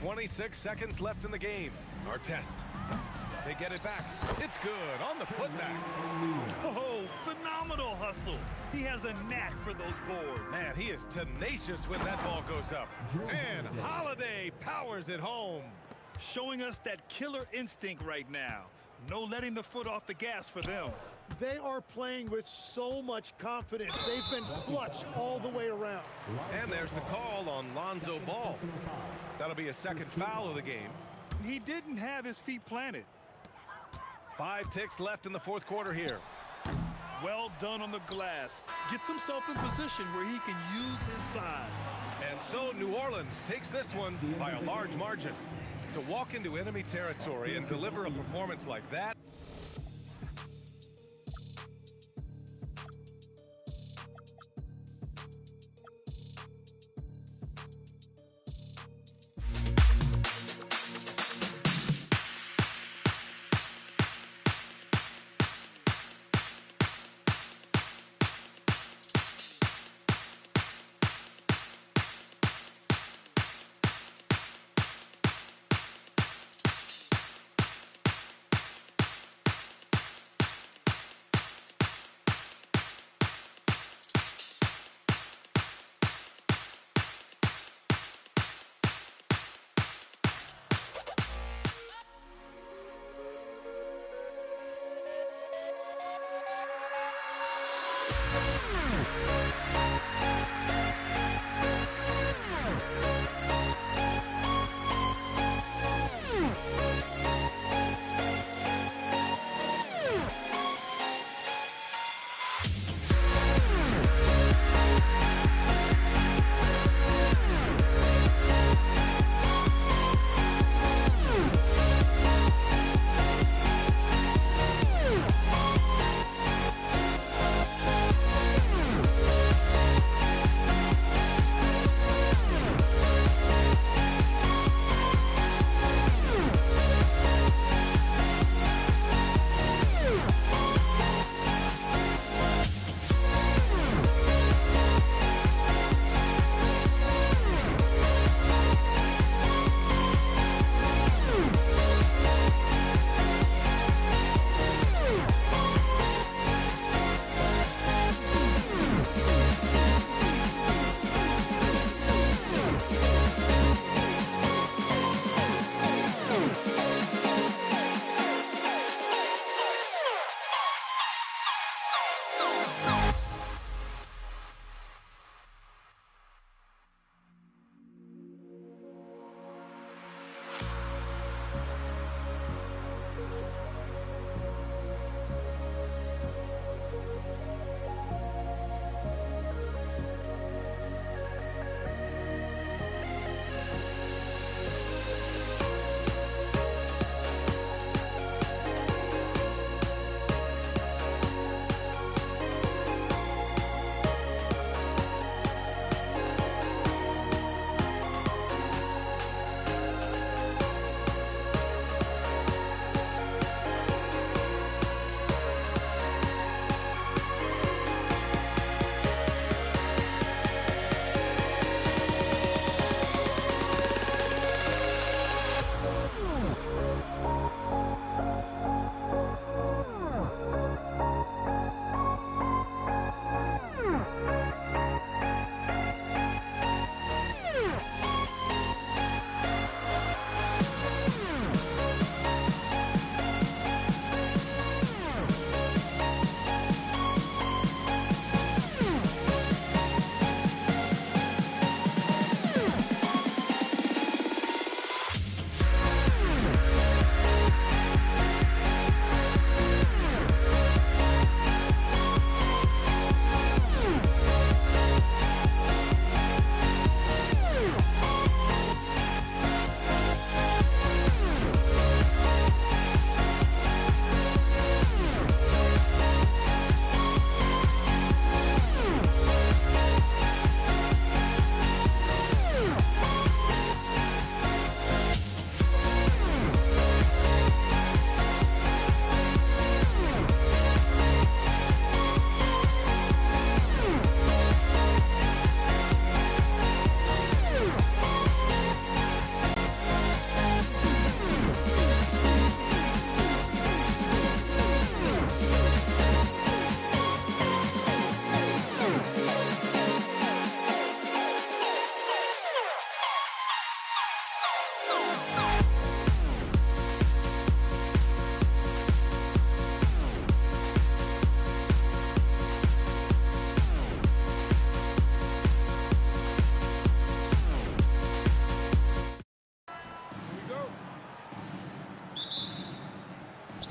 26 seconds left in the game. Artest. They get it back. It's good on the putback. Oh, phenomenal hustle. He has a knack for those boards. Man, he is tenacious when that ball goes up. And Holiday powers it home. Showing us that killer instinct right now. No letting the foot off the gas for them. They are playing with so much confidence. They've been clutch all the way around. And there's the call on Lonzo Ball. That'll be a second foul of the game. He didn't have his feet planted. 5 ticks left in the fourth quarter here. Well done on the glass. Gets himself in position where he can use his size. And so New Orleans takes this one by a large margin. To walk into enemy territory and deliver a performance like that,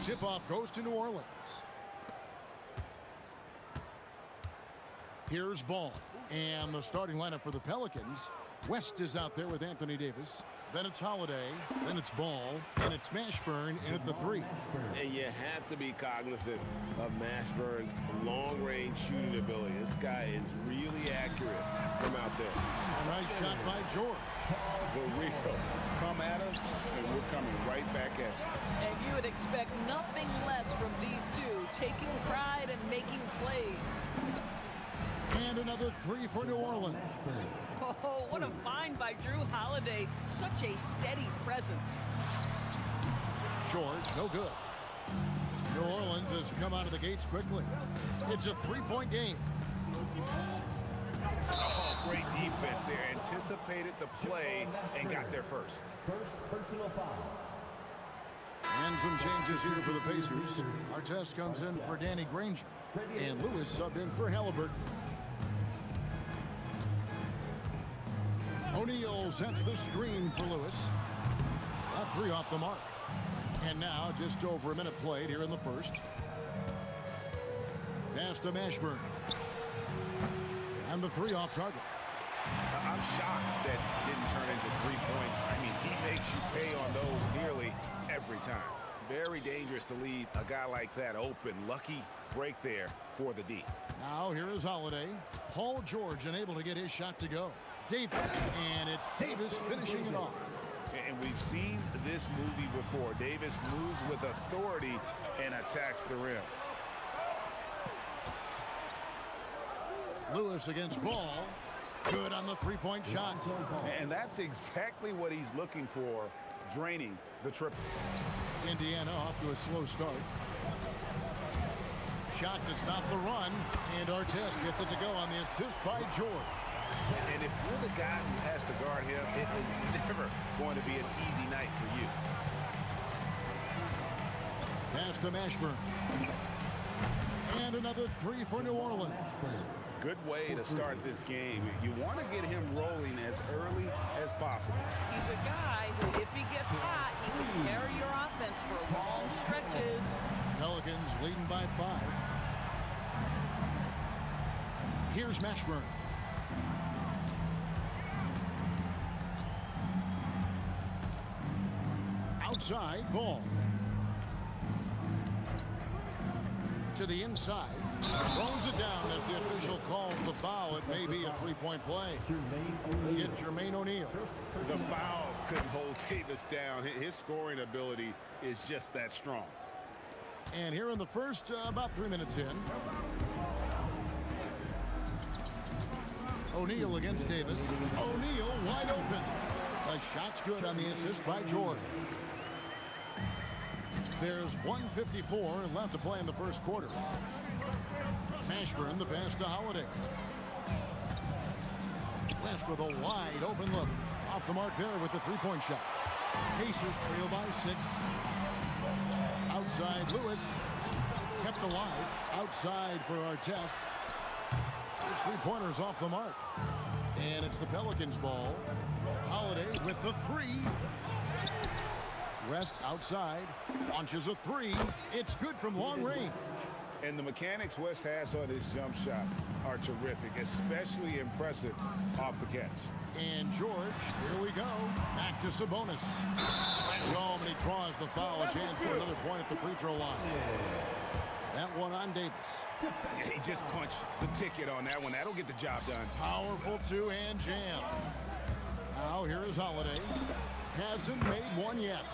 Tip-off goes to New Orleans. Here's ball. And the starting lineup for the Pelicans. West is out there with Anthony Davis. Then it's Holiday. Then it's Ball. And it's Mashburn in at the 3. And you have to be cognizant of Mashburn's long-range shooting ability. This guy is really accurate from out there. A nice shot by George. The real come at us, and we're coming right back at you. And you would expect nothing less from these two, taking pride and making plays. And another 3 for New Orleans. Oh, what a find by Drew Holiday. Such a steady presence. George, no good. New Orleans has come out of the gates quickly. It's a 3-point game. Oh, great defense there. Anticipated the play and got there first. First personal foul. And some changes here for the Pacers. Artest comes in for Danny Granger. And Lewis subbed in for Halliburton. O'Neal sets the screen for Lewis. That 3 off the mark. And now just over a minute played here in the first. Pass to Mashburn. And the 3 off target. I'm shocked that didn't turn into 3 points. I mean, he makes you pay on those nearly every time. Very dangerous to leave a guy like that open. Lucky break there for the D. Now here is Holiday. Paul George unable to get his shot to go. Davis, and it's Davis finishing it off. And we've seen this movie before. Davis moves with authority and attacks the rim. Lewis against Ball. Good on the 3-point shot. And that's exactly what he's looking for, draining the triple. Indiana off to a slow start. Shot to stop the run, and Artest gets it to go on the assist by George. And if you're the guy who has to guard him, it is never going to be an easy night for you. Pass to Mashburn. And another 3 for New Orleans. Good way to start this game. You want to get him rolling as early as possible. He's a guy who, if he gets hot, he can carry your offense for long stretches. Pelicans leading by 5. Here's Mashburn. Outside, Ball. To the inside. Throws it down as the official calls the foul. It may be a 3-point play. Get Jermaine O'Neal. The foul couldn't hold Davis down. His scoring ability is just that strong. And here in the first, about 3 minutes in. O'Neal against Davis. O'Neal wide open. The shot's good on the assist by George. There's 1:54 left to play in the first quarter. Mashburn, the pass to Holiday. West with a wide open look. Off the mark there with the 3-point shot. Pacers trail by 6. Outside Lewis. Kept alive. Outside for Artest. His 3-pointers off the mark. And it's the Pelicans ball. Holiday with the 3. West outside, launches a 3. It's good from long range. And the mechanics West has on his jump shot are terrific, especially impressive off the catch. And George, here we go. Back to Sabonis. Slammed home, and he draws the foul. A chance for another point at the free throw line. That one on Davis. Yeah, he just punched the ticket on that one. That'll get the job done. Powerful 2-hand jam. Now here is Holiday. Hasn't made one yet.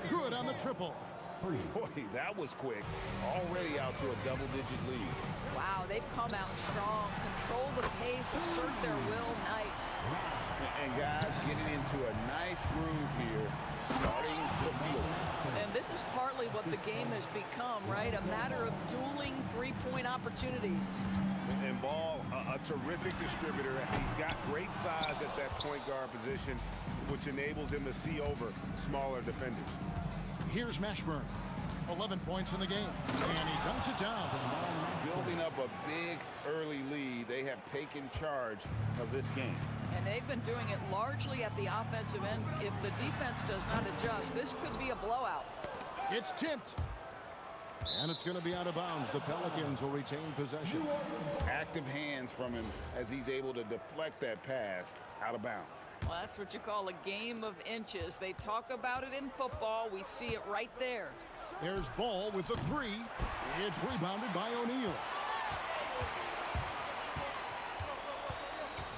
Good on the triple. Boy, that was quick. Already out to a double-digit lead. Wow, they've come out strong. Control the pace, assert their will, nice. And guys getting into a nice groove here, starting to feel it. And this is partly what the game has become, right? A matter of dueling 3-point opportunities. And Ball, a terrific distributor. He's got great size at that point guard position. which enables him to see over smaller defenders. Here's Mashburn. 11 points in the game, and he dunks it down. Building up a big early lead, they have taken charge of this game. And they've been doing it largely at the offensive end. If the defense does not adjust, this could be a blowout. It's tipped. And it's going to be out of bounds. The Pelicans will retain possession. Active hands from him as he's able to deflect that pass out of bounds. Well, that's what you call a game of inches. They talk about it in football. We see it right there. There's Ball with the three. It's rebounded by O'Neal.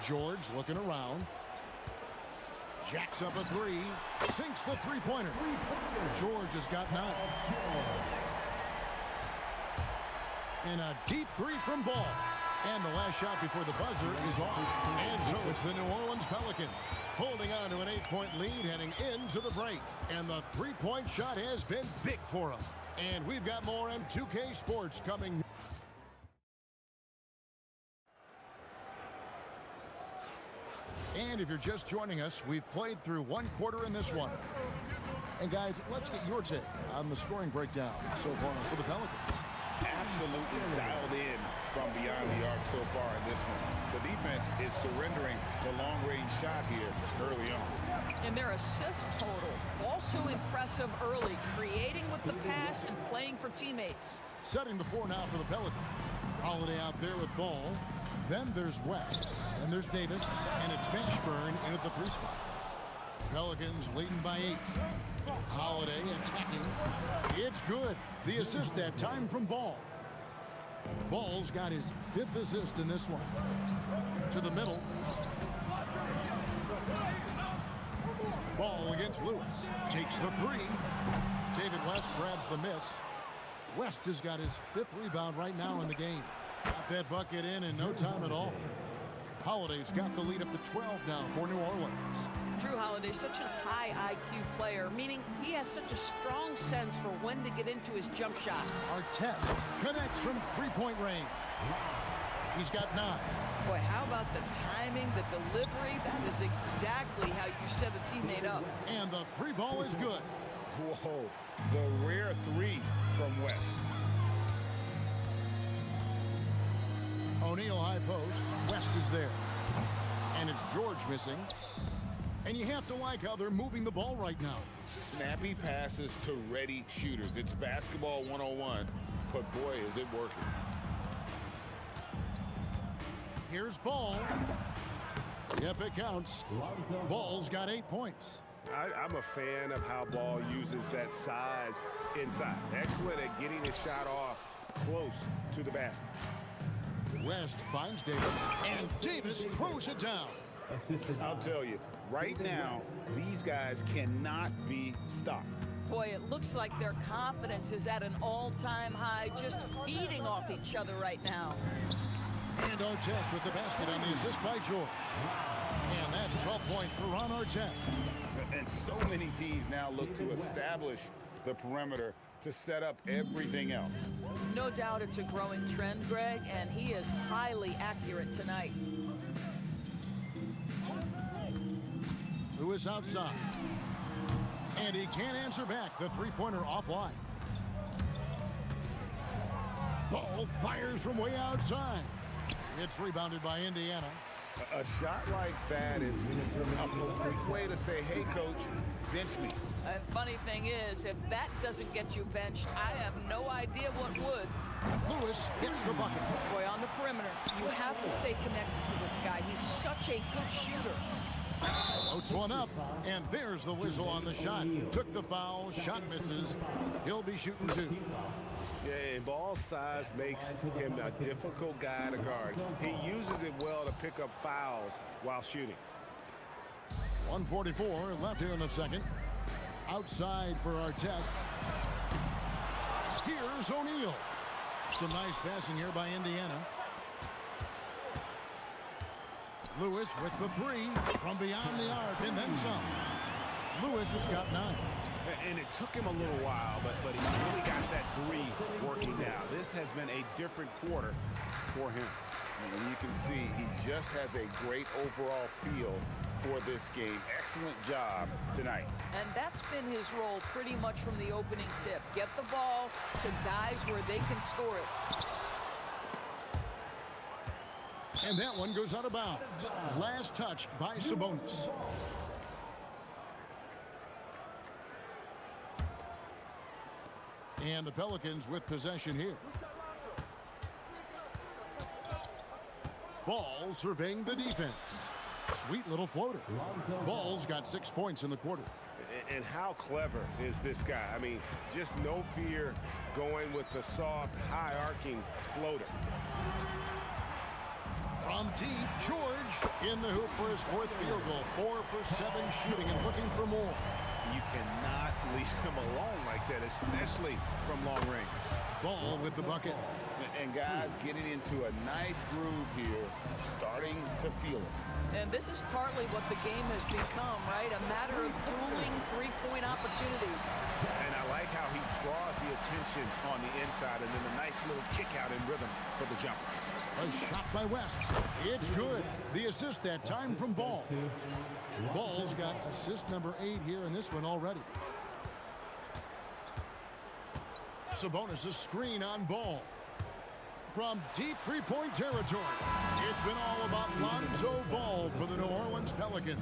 George looking around. Jacks up a three. Sinks the three-pointer. George has got 9. And a deep three from Ball. And the last shot before the buzzer is off. And so it's the New Orleans Pelicans holding on to an 8-point lead heading into the break. And the three-point shot has been big for them. And we've got more M2K Sports coming. And if you're just joining us, we've played through 1 quarter in this one. And guys, let's get your take on the scoring breakdown so far for the Pelicans. Absolutely dialed in from beyond the arc so far in this one. The defense is surrendering the long-range shot here early on. And their assist total also impressive early, creating with the pass and playing for teammates. Setting the 4 now for the Pelicans. Holiday out there with Ball. Then there's West. Then there's Davis. And it's Mashburn in at the 3 spot. Pelicans leading by 8. Holiday attacking. It's good. The assist that time from Ball. Ball's got his 5th assist in this one. To the middle. Ball against Lewis. Takes the 3. David West grabs the miss. West has got his 5th rebound right now in the game. Got that bucket in no time at all. Holiday's got the lead up to 12 now for New Orleans. Drew Holiday's such a high IQ player, meaning he has such a strong sense for when to get into his jump shot. Artest connects from 3-point range. He's got 9. Boy, how about the timing, the delivery? That is exactly how you set a teammate up. And the 3 ball is good. Whoa, the rare 3 from West. O'Neal high post. West is there. And it's George missing. And you have to like how they're moving the ball right now. Snappy passes to ready shooters. It's basketball 101, but boy, is it working. Here's Ball. Yep, it counts. Ball's got 8 points. I'm a fan of how Ball uses that size inside. Excellent at getting his shot off close to the basket. West finds Davis, and Davis throws it down. I'll tell you, right now, these guys cannot be stopped. Boy, it looks like their confidence is at an all-time high, just feeding off each other right now. And Artest with the basket on the assist by George. And that's 12 points for Ron Artest. And so many teams now look to establish the perimeter to set up everything else. No doubt it's a growing trend, Greg, and he is highly accurate tonight. Lewis outside. And he can't answer back. The 3-pointer offline. Ball fires from way outside. It's rebounded by Indiana. A shot like that is a quick way to say, hey, coach, bench me. Funny thing is, if that doesn't get you benched, I have no idea what would. Lewis hits the bucket. Boy, on the perimeter, you have to stay connected to this guy. He's such a good shooter. Floats one up, and there's the whistle on the shot. Took the foul, shot misses. He'll be shooting 2. Yeah, and Ball's size makes him a difficult guy to guard. He uses it well to pick up fouls while shooting. 1:44 left here in the second. Outside for Artest. Here's O'Neal. Some nice passing here by Indiana. Lewis with the 3 from beyond the arc, and then some. Lewis has got 9. And it took him a little while, but he really got that 3 working now. This has been a different quarter for him. And you can see he just has a great overall feel for this game. Excellent job tonight. And that's been his role pretty much from the opening tip. Get the ball to guys where they can score it. And that one goes out of bounds. Last touched by Sabonis. And the Pelicans with possession here. Ball surveying the defense. Sweet little floater. Ball's got 6 points in the quarter. And how clever is this guy? I mean, just no fear going with the soft, high-arcing floater. From deep, George in the hoop for his 4th field goal. 4 for 7 shooting and looking for more. You cannot leave him alone like that, especially from long range. Ball with the bucket. And guys getting into a nice groove here, starting to feel it. And this is partly what the game has become, right? A matter of dueling three-point opportunities. And I like how he draws the attention on the inside and then a nice little kick out in rhythm for the jumper. A shot by West. It's good. The assist that time from Ball. Ball's got assist number 8 here in this one already. Sabonis a screen on Ball. From deep three-point territory, it's been all about Lonzo Ball for the New Orleans Pelicans.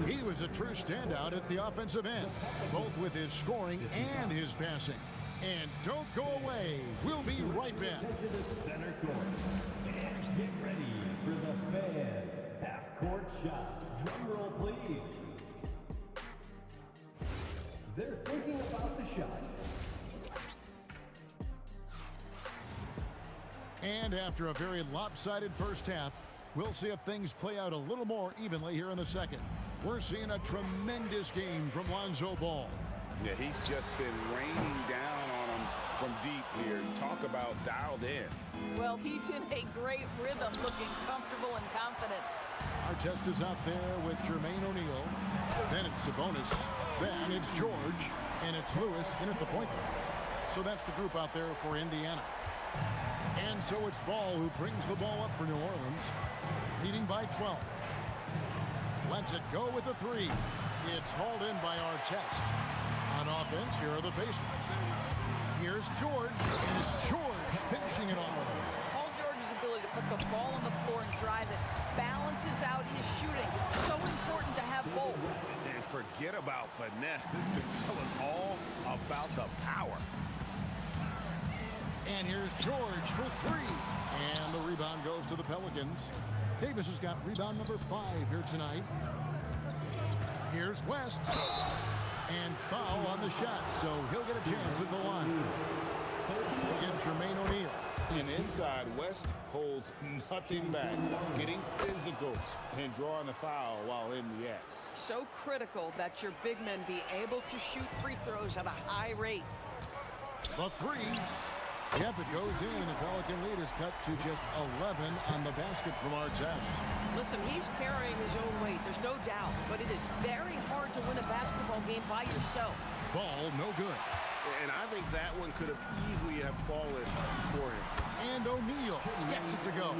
He was a true standout at the offensive end, both with his scoring and his passing. And don't go away. We'll be right back. Attention to center court. And get ready for the fan half-court shot. Drum roll, please. They're thinking about the shot. And after a very lopsided first half, we'll see if things play out a little more evenly here in the second. We're seeing a tremendous game from Lonzo Ball. Yeah, he's just been raining down on him from deep here. Talk about dialed in. Well, he's in a great rhythm, looking comfortable and confident. Artest is out there with Jermaine O'Neal. Then it's Sabonis. Then it's George. And it's Lewis in at the point guard. So that's the group out there for Indiana. And so it's Ball who brings the ball up for New Orleans, leading by 12. Lets it go with a 3. It's hauled in by Artest. On offense, here are the Pacers. Here's George, and it's George finishing it off. Paul George's ability to put the ball on the floor and drive it balances out his shooting. So important to have both. And forget about finesse. This big fella's all about the power. And here's George for 3. And the rebound goes to the Pelicans. Davis has got rebound number 5 here tonight. Here's West. And foul on the shot, so he'll get a chance at the line. Again, Jermaine O'Neal. And inside, West holds nothing back, getting physical and drawing the foul while in the act. So critical that your big men be able to shoot free throws at a high rate. The 3. Yep, it goes in. The Pelican lead is cut to just 11 on the basket from Artest. Listen, he's carrying his own weight, there's no doubt, but it is very hard to win a basketball game by yourself. Ball, no good. And I think that one could have easily have fallen for him. And O'Neal gets it to go.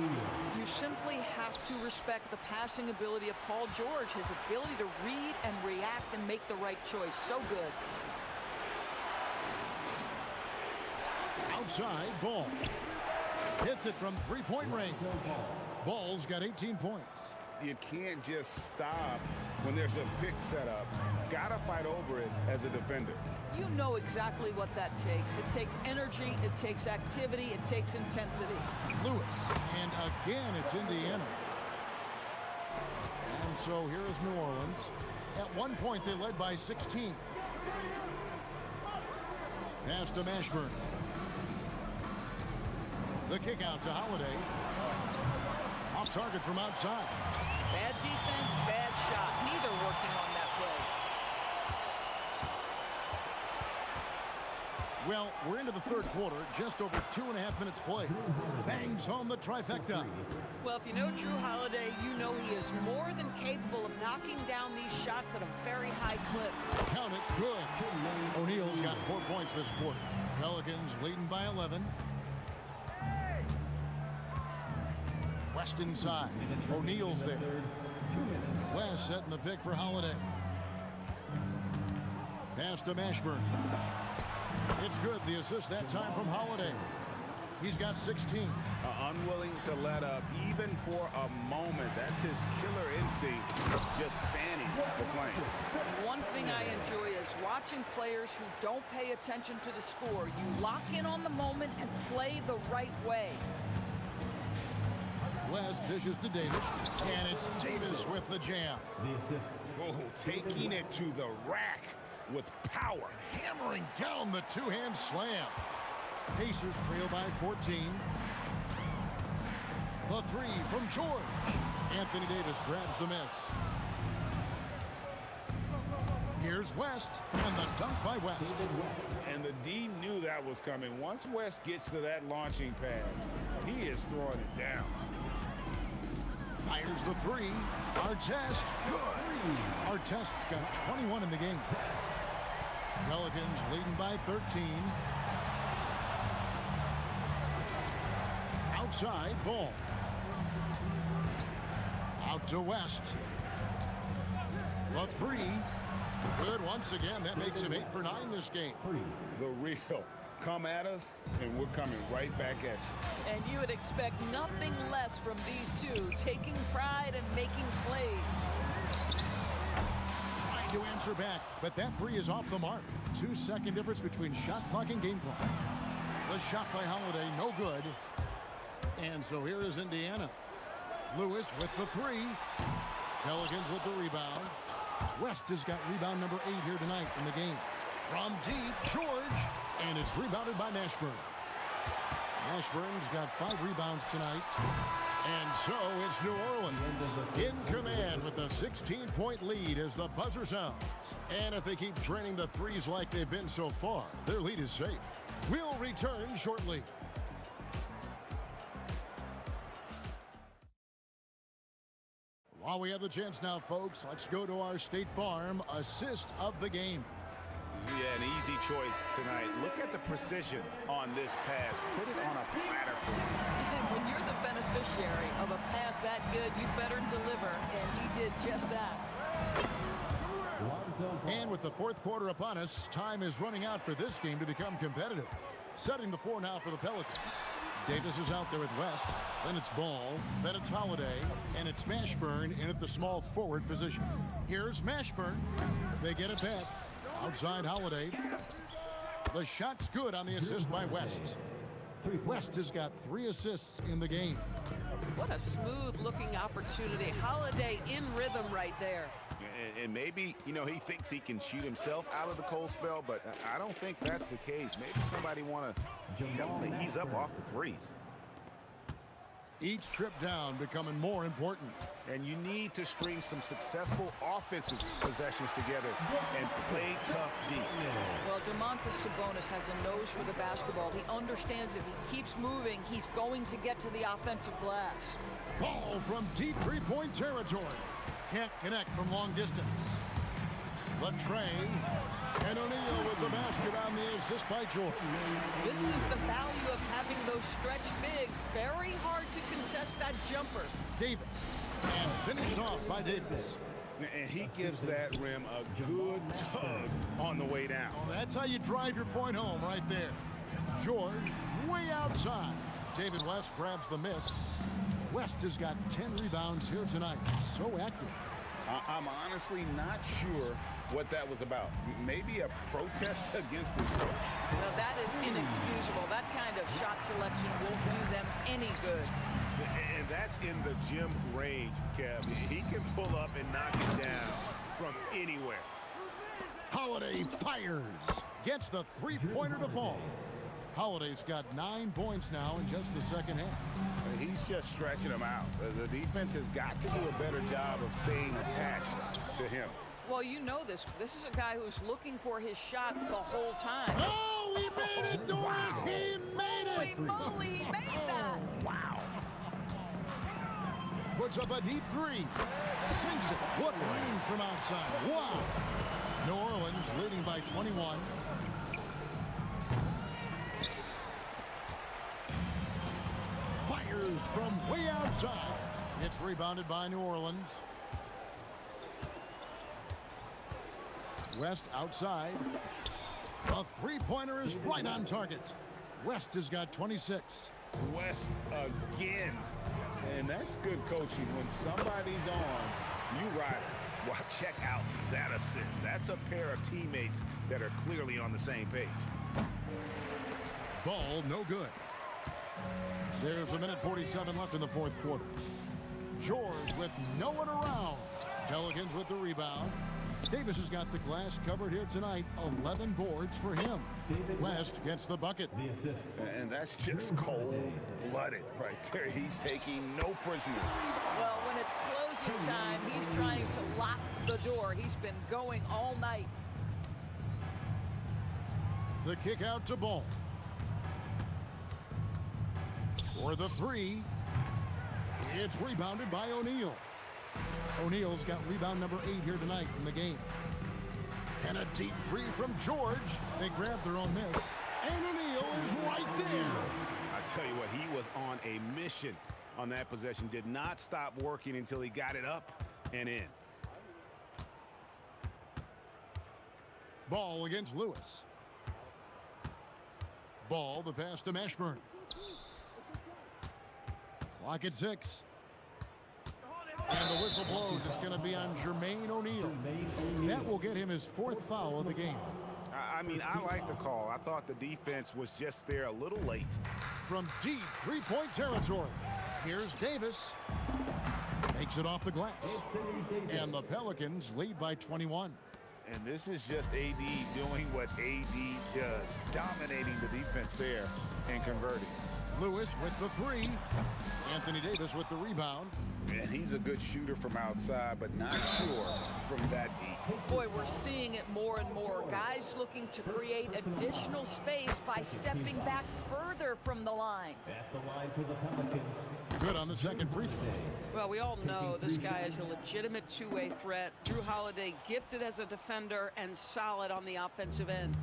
You simply have to respect the passing ability of Paul George, his ability to read and react and make the right choice. So good. Outside, Ball. Hits it from three-point range. Ball's got 18 points. You can't just stop when there's a pick set up. Gotta fight over it as a defender. You know exactly what that takes. It takes energy, it takes activity, it takes intensity. Lewis, and again it's Indiana. And so here is New Orleans. At one point they led by 16. Pass to Mashburn. The kick out to Holiday. Off target from outside. Bad defense, bad shot. Neither working on that play. Well, we're into the third quarter, just over 2.5 minutes played. Bangs home the trifecta. Well, if you know Drew Holiday, you know he is more than capable of knocking down these shots at a very high clip. Count it, good. O'Neal's got 4 points this quarter. Pelicans leading by 11. West inside. O'Neal's there. West setting the pick for Holiday. Pass to Mashburn. It's good. The assist that time from Holiday. He's got 16. Unwilling to let up even for a moment. That's his killer instinct, just fanning the flame. One thing I enjoy is watching players who don't pay attention to the score. You lock in on the moment and play the right way. West dishes to Davis, and it's Davis with the jam. Oh, taking it to the rack with power. Hammering down the two-hand slam. Pacers trail by 14. The three from George. Anthony Davis grabs the miss. Here's West, and the dunk by West. And the D knew that was coming. Once West gets to that launching pad, he is throwing it down. Fires the three. Artest, good. Artest's got 21 in the game. Pelicans leading by 13. Outside, ball. Out to West. The three. Good once again. That makes him 8 for 9 this game. The real. Come at us, and we're coming right back at you. And you would expect nothing less from these two, taking pride and making plays. Trying to answer back, but that three is off the mark. 2-second difference between shot clock and game clock. The shot by Holiday, no good. And so here is Indiana. Lewis with the three. Pelicans with the rebound. West has got rebound number 8 here tonight in the game. From deep, George. And it's rebounded by Mashburn. Mashburn's got 5 rebounds tonight. And so it's New Orleans in command with a 16-point lead as the buzzer sounds. And if they keep draining the threes like they've been so far, their lead is safe. We'll return shortly. While we have the chance now, folks, let's go to our State Farm assist of the game. Yeah, an easy choice tonight. Look at the precision on this pass. Put it on a platter for him. And when you're the beneficiary of a pass that good, you better deliver, and he did just that. And with the fourth quarter upon us, time is running out for this game to become competitive. Setting the floor now for the Pelicans. Davis is out there at West, then it's Ball, then it's Holiday, and it's Mashburn in at the small forward position. Here's Mashburn. They get it back. Outside Holiday. The shot's good on the assist by West. West has got 3 assists in the game. What a smooth-looking opportunity. Holiday in rhythm right there. And maybe, you know, he thinks he can shoot himself out of the cold spell, but I don't think that's the case. Maybe somebody want to tell him to ease up off the threes. Each trip down becoming more important. And you need to string some successful offensive possessions together and play tough deep. Well, Domantas Sabonis has a nose for the basketball. He understands if he keeps moving, he's going to get to the offensive glass. Ball from deep three-point territory. Can't connect from long distance. The tray. And O'Neal with the basket on the assist by George. This is the value of having those stretch bigs. Very hard to contest that jumper. Davis. And finished off by Davis. And he gives that rim a good tug on the way down. Well, that's how you drive your point home right there. George way outside. David West grabs the miss. West has got 10 rebounds here tonight. So active. I'm honestly not sure what that was about. Maybe a protest against his coach. Well, that is inexcusable. That kind of shot selection won't do them any good. And that's in the gym range, Kev. He can pull up and knock it down from anywhere. Holiday fires. Gets the three-pointer to fall. Holiday's got 9 points now in just the second half. He's just stretching them out. The defense has got to do a better job of staying attached to him. Well, you know this. This is a guy who's looking for his shot the whole time. Oh, he made it, Doris! He made it! Holy moly, he made that! Wow. Puts up a deep three. Sinks it. What range from outside. Wow. New Orleans leading by 21. Fires from way outside. It's rebounded by New Orleans. West outside. A three-pointer is right on target. West has got 26. West again. And that's good coaching. When somebody's on, you rise. Well, check out that assist. That's a pair of teammates that are clearly on the same page. Ball no good. There's 1:47 left in the fourth quarter. George with no one around. Pelicans with the rebound. Davis has got the glass covered here tonight. 11 boards for him. West gets the bucket. And that's just cold-blooded right there. He's taking no prisoners. Well, when it's closing time, he's trying to lock the door. He's been going all night. The kick out to Ball. For the three. It's rebounded by O'Neal. O'Neal's got rebound number 8 here tonight in the game. And a deep three from George. They grab their own miss. And O'Neal is right there. I tell you what, he was on a mission on that possession. Did not stop working until he got it up and in. Ball against Lewis. Ball, the pass to Mashburn. Clock at 6. And the whistle blows. It's going to be on Jermaine O'Neal. That will get him his 4th foul of the game. I mean, I like the call. I thought the defense was just there a little late. From deep three-point territory, here's Davis. Makes it off the glass. And the Pelicans lead by 21. And this is just AD doing what AD does, dominating the defense there and converting. Lewis with the three. Anthony Davis with the rebound. And he's a good shooter from outside, but not sure from that deep. Boy, we're seeing it more and more. Guys looking to create additional space by stepping back further from the line. At the line for the Pelicans. Good on the second free throw. Well, we all know this guy is a legitimate two-way threat. Drew Holiday gifted as a defender and solid on the offensive end.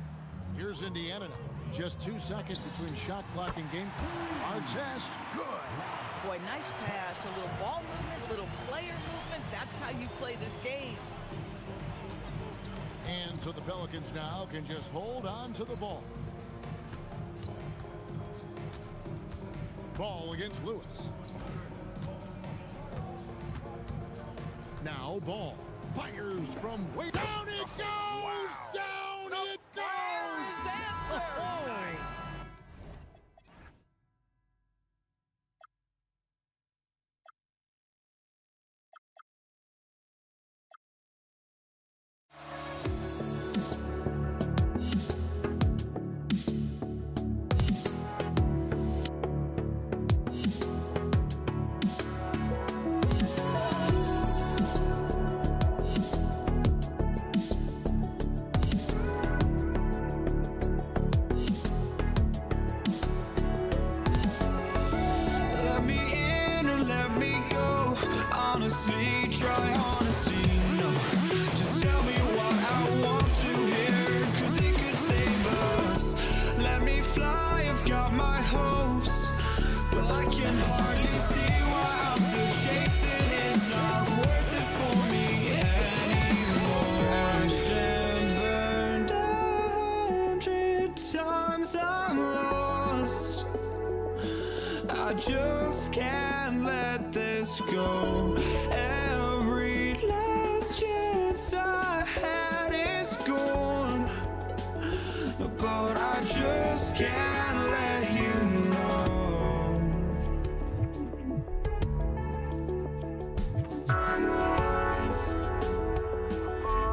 Here's Indiana now. Just 2 seconds between shot clock and game. Artest, good. Boy, nice pass, a little ball movement, a little player movement. That's how you play this game. And so the Pelicans now can just hold on to the ball. Ball against Lewis. Now Ball fires from way down. It goes! Wow. Down it goes! Answer. Honestly, try honesty, no. Just tell me what I want to hear, 'cause it could save us. Let me fly, I've got my hopes, but I can hardly see why I'm still chasing. It's not worth it for me anymore. Crashed and burned 100 times, I'm lost. I just can't let this go. Every last chance I had is gone, but I just can't let you know.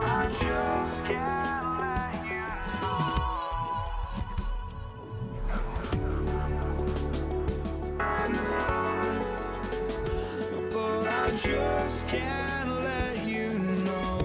I just can't let you but I just can't let you know.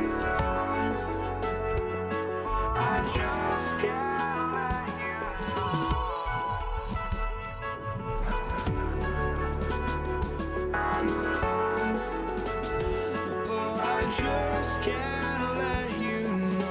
I just can't let you know. Oh, I just can't let you know.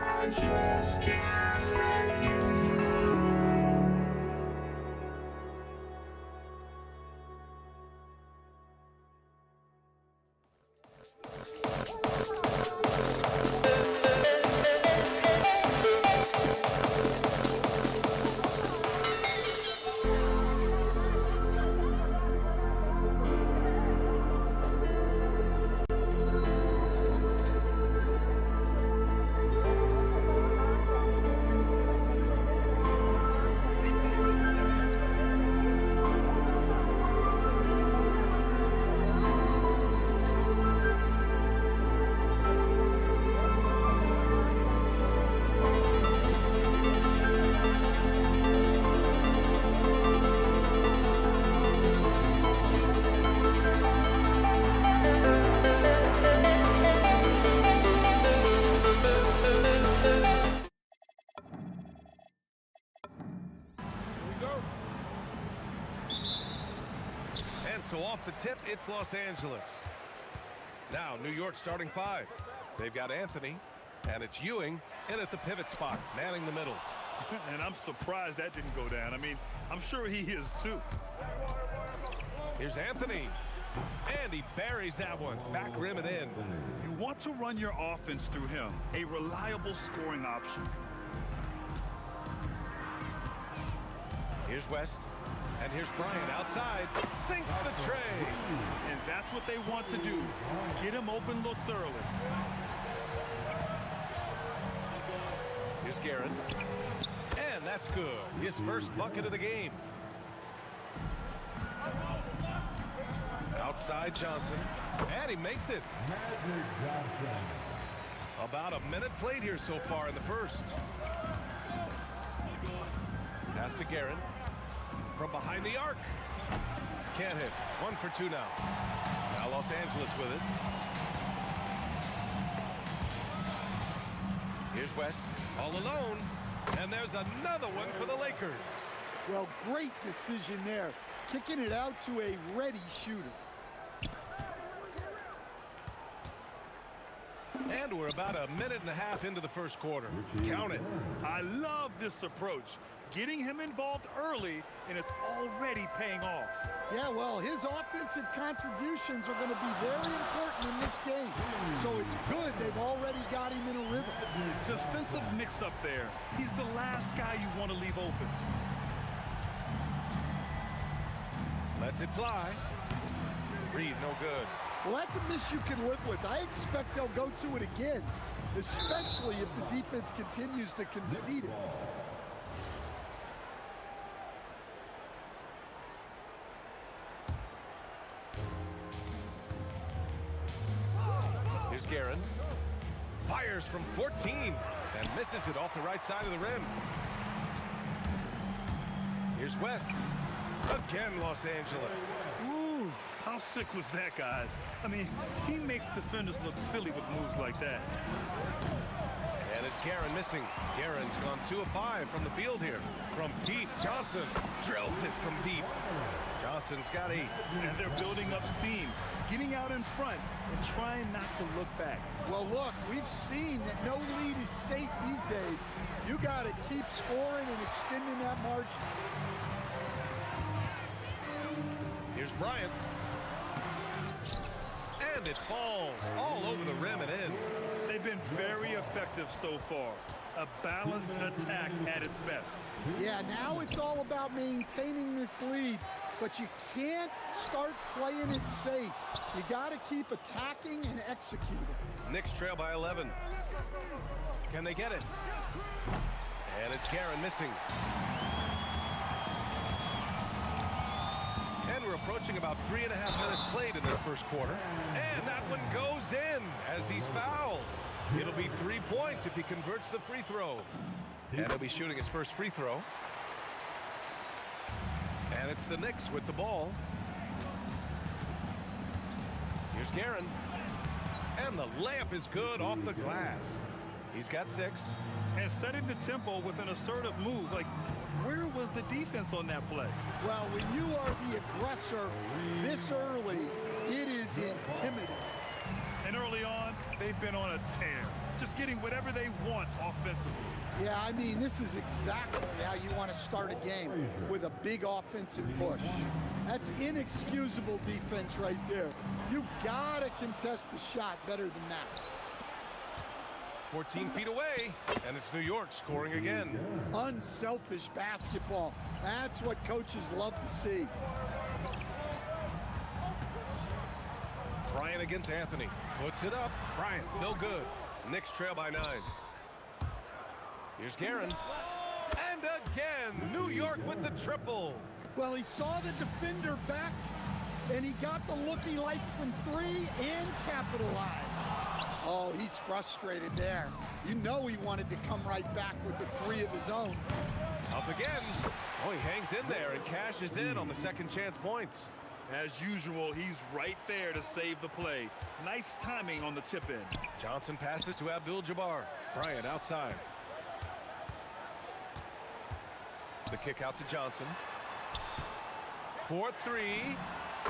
I just can't let you know. And so off the tip, it's Los Angeles. Now, New York starting 5. They've got Anthony, and it's Ewing in at the pivot spot, manning the middle. And I'm surprised that didn't go down. I mean, I'm sure he is too. Here's Anthony. And he buries that one. Back rim and in. You want to run your offense through him. A reliable scoring option. Here's West. And here's Bryant outside. Sinks the tray. And that's what they want to do. Get him open looks early. Here's Guerin. And that's good. His first bucket of the game. Outside Johnson. And he makes it. About a minute played here so far in the first. Pass to Guerin. From behind the arc. Can't hit. 1 for 2 now. Now Los Angeles with it. Here's West. All alone. And there's another one for the Lakers. Well, great decision there. Kicking it out to a ready shooter. And we're about a minute and a half into the first quarter. Count it. I love this approach. Getting him involved early, and it's already paying off. Yeah, well, his offensive contributions are going to be very important in this game. So it's good they've already got him in a rhythm. Defensive mix-up there. He's the last guy you want to leave open. Lets it fly. Reed, no good. Well, that's a miss you can live with. I expect they'll go to it again, especially if the defense continues to concede it. Here's Guerin. Fires from 14 and misses it off the right side of the rim. Here's West. Again, Los Angeles. Ooh, how sick was that, guys? I mean, he makes defenders look silly with moves like that. And it's Guerin missing. Guerin's gone 2 of 5 from the field here. From deep, Johnson drills it from deep. Johnson's got 8. And they're building up steam, getting out in front and trying not to look back. Well, look, we've seen that no lead is safe these days. You got to keep scoring and extending that margin. Here's Bryant. And it falls all over the rim and in. They've been very effective so far. A balanced attack at its best. Yeah, now it's all about maintaining this lead, but you can't start playing it safe. You got to keep attacking and executing. Knicks trail by 11. Can they get it? And it's Guerin missing. And we're approaching about 3.5 minutes played in this first quarter. And that one goes in as he's fouled. It'll be 3 points if he converts the free throw. And he'll be shooting his first free throw. And it's the Knicks with the ball. Here's Guerin. And the layup is good off the glass. He's got 6. And setting the tempo with an assertive move. Like, where was the defense on that play? Well, when you are the aggressor this early, it is intimidating. And early on, they've been on a tear. Just getting whatever they want offensively. Yeah, I mean, this is exactly how you want to start a game, with a big offensive push. That's inexcusable defense right there. You gotta contest the shot better than that. 14 feet away, and it's New York scoring again. Unselfish basketball. That's what coaches love to see. Bryant against Anthony. Puts it up. Bryant, no good. Knicks trail by 9. Here's Guerin. And again, New York with the triple. Well, he saw the defender back, and he got the look he liked from 3 and capitalized. Oh, he's frustrated there. You know he wanted to come right back with the 3 of his own. Up again. Oh, he hangs in there and cashes in on the second chance points. As usual, he's right there to save the play. Nice timing on the tip in. Johnson passes to Abdul-Jabbar. Bryant outside. The kick out to Johnson. 4-3.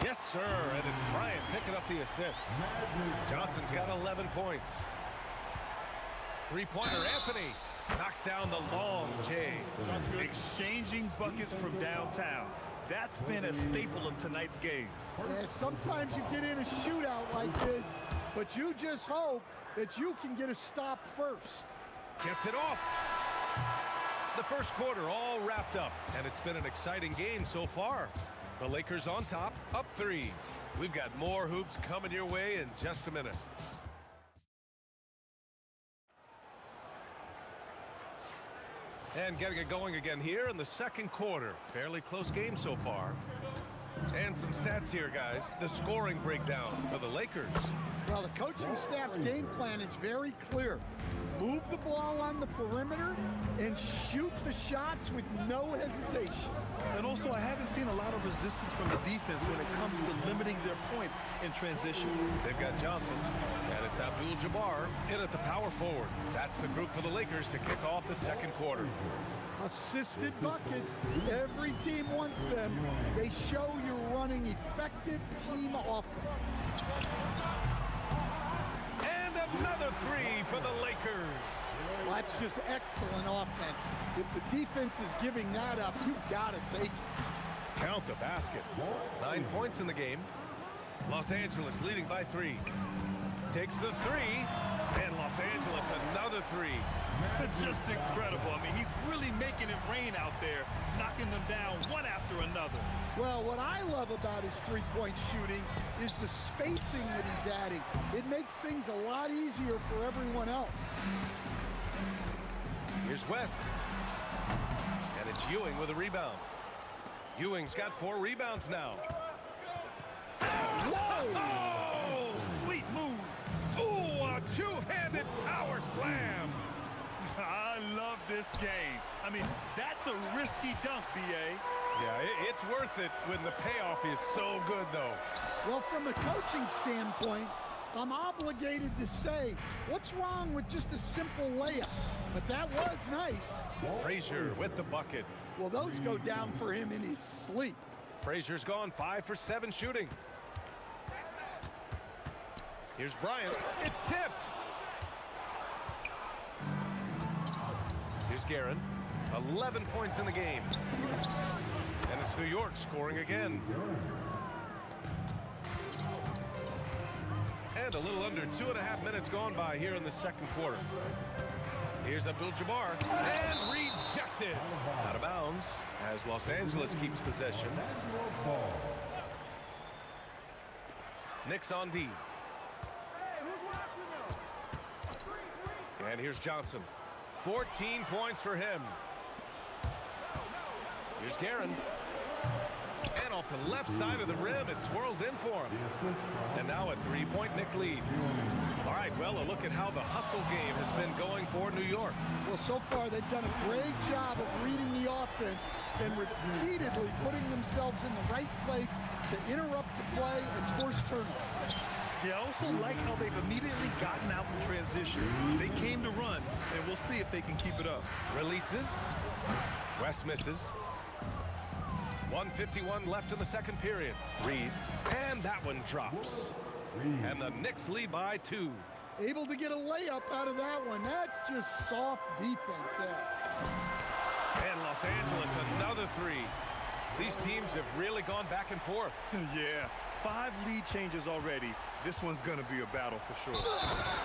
Yes, sir. And it's Bryant picking up the assist. Johnson's got 11 points. Three-pointer, Anthony. Knocks down the long J. Exchanging buckets from downtown. That's been a staple of tonight's game. Yeah, sometimes you get in a shootout like this, but you just hope that you can get a stop first. Gets it off. The first quarter all wrapped up, and it's been an exciting game so far. The Lakers on top, up 3. We've got more hoops coming your way in just a minute. And getting it going again here in the second quarter. Fairly close game so far. And some stats here, guys. The scoring breakdown for the Lakers. Well, the coaching staff's game plan is very clear. Move the ball on the perimeter and shoot the shots with no hesitation. And also, I haven't seen a lot of resistance from the defense when it comes to limiting their points in transition. They've got Johnson, and it's Abdul-Jabbar in at the power forward. That's the group for the Lakers to kick off the second quarter. Assisted buckets. Every team wants them. They show you're running effective team offense. And another 3 for the Lakers. Well, that's just excellent offense. If the defense is giving that up, you've got to take it. Count the basket. 9 points in the game. Los Angeles leading by 3. Takes the 3. And Los Angeles another 3. Just incredible. I mean, he's really making it rain out there, knocking them down one after another. Well, what I love about his three-point shooting is the spacing that he's adding. It makes things a lot easier for everyone else. Here's West. And it's Ewing with a rebound. Ewing's got 4 rebounds now. Whoa! Oh, sweet move. Oh, a two-handed power slam. I love this game. I mean, that's a risky dunk, B.A. Yeah, it's worth it when the payoff is so good, though. Well, from a coaching standpoint, I'm obligated to say, what's wrong with just a simple layup? But that was nice. Frazier with the bucket. Well, those go down for him in his sleep. Frazier's gone 5 for 7 shooting. Here's Bryant. It's tipped. Here's Guerin. 11 points in the game. And it's New York scoring again. And a little under 2.5 minutes gone by here in the second quarter. Here's Abdul-Jabbar. And rejected. Out of bounds as Los Angeles keeps possession. Knicks on D. And here's Johnson. 14 points for him. Here's Guerin. And off the left side of the rim, it swirls in for him. And now a 3-point Knick lead. All right, well, a look at how the hustle game has been going for New York. Well, so far they've done a great job of reading the offense and repeatedly putting themselves in the right place to interrupt the play and force turnovers. Yeah, I also like how they've immediately gotten out in transition. They came to run, and we'll see if they can keep it up. Releases. West misses. 1:51 left in the second period. Reed. And that one drops. And the Knicks lead by 2. Able to get a layup out of that one. That's just soft defense there. And Los Angeles, another 3. These teams have really gone back and forth. Yeah, 5 lead changes already. This one's going to be a battle for sure.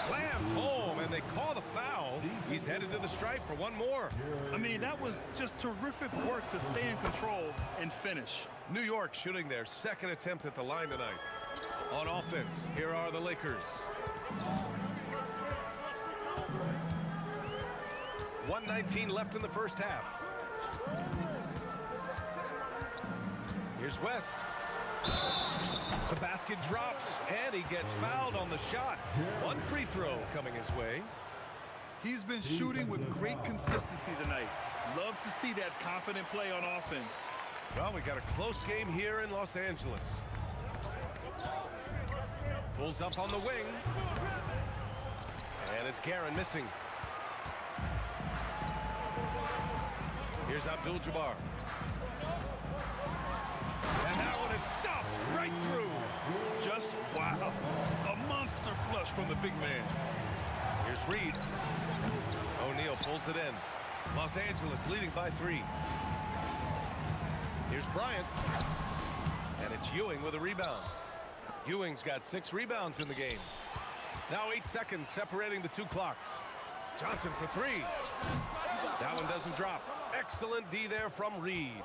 Slam home, and they call the foul. He's headed to the stripe for one more. I mean, that was just terrific work to stay in control and finish. New York shooting their second attempt at the line tonight. On offense, here are the Lakers. 1:19 left in the first half. Here's West. The basket drops, and he gets fouled on the shot. One free throw coming his way. He's been shooting with great consistency tonight. Love to see that confident play on offense. Well, we got a close game here in Los Angeles. Pulls up on the wing. And it's Guerin missing. Here's Abdul-Jabbar. And that one is stuffed right through. Just wow. A monster flush from the big man. Here's Reed. O'Neal pulls it in. Los Angeles leading by 3. Here's Bryant. And it's Ewing with a rebound. Ewing's got 6 rebounds in the game. Now 8 seconds separating the 2 clocks. Johnson for 3. That one doesn't drop. Excellent D there from Reed.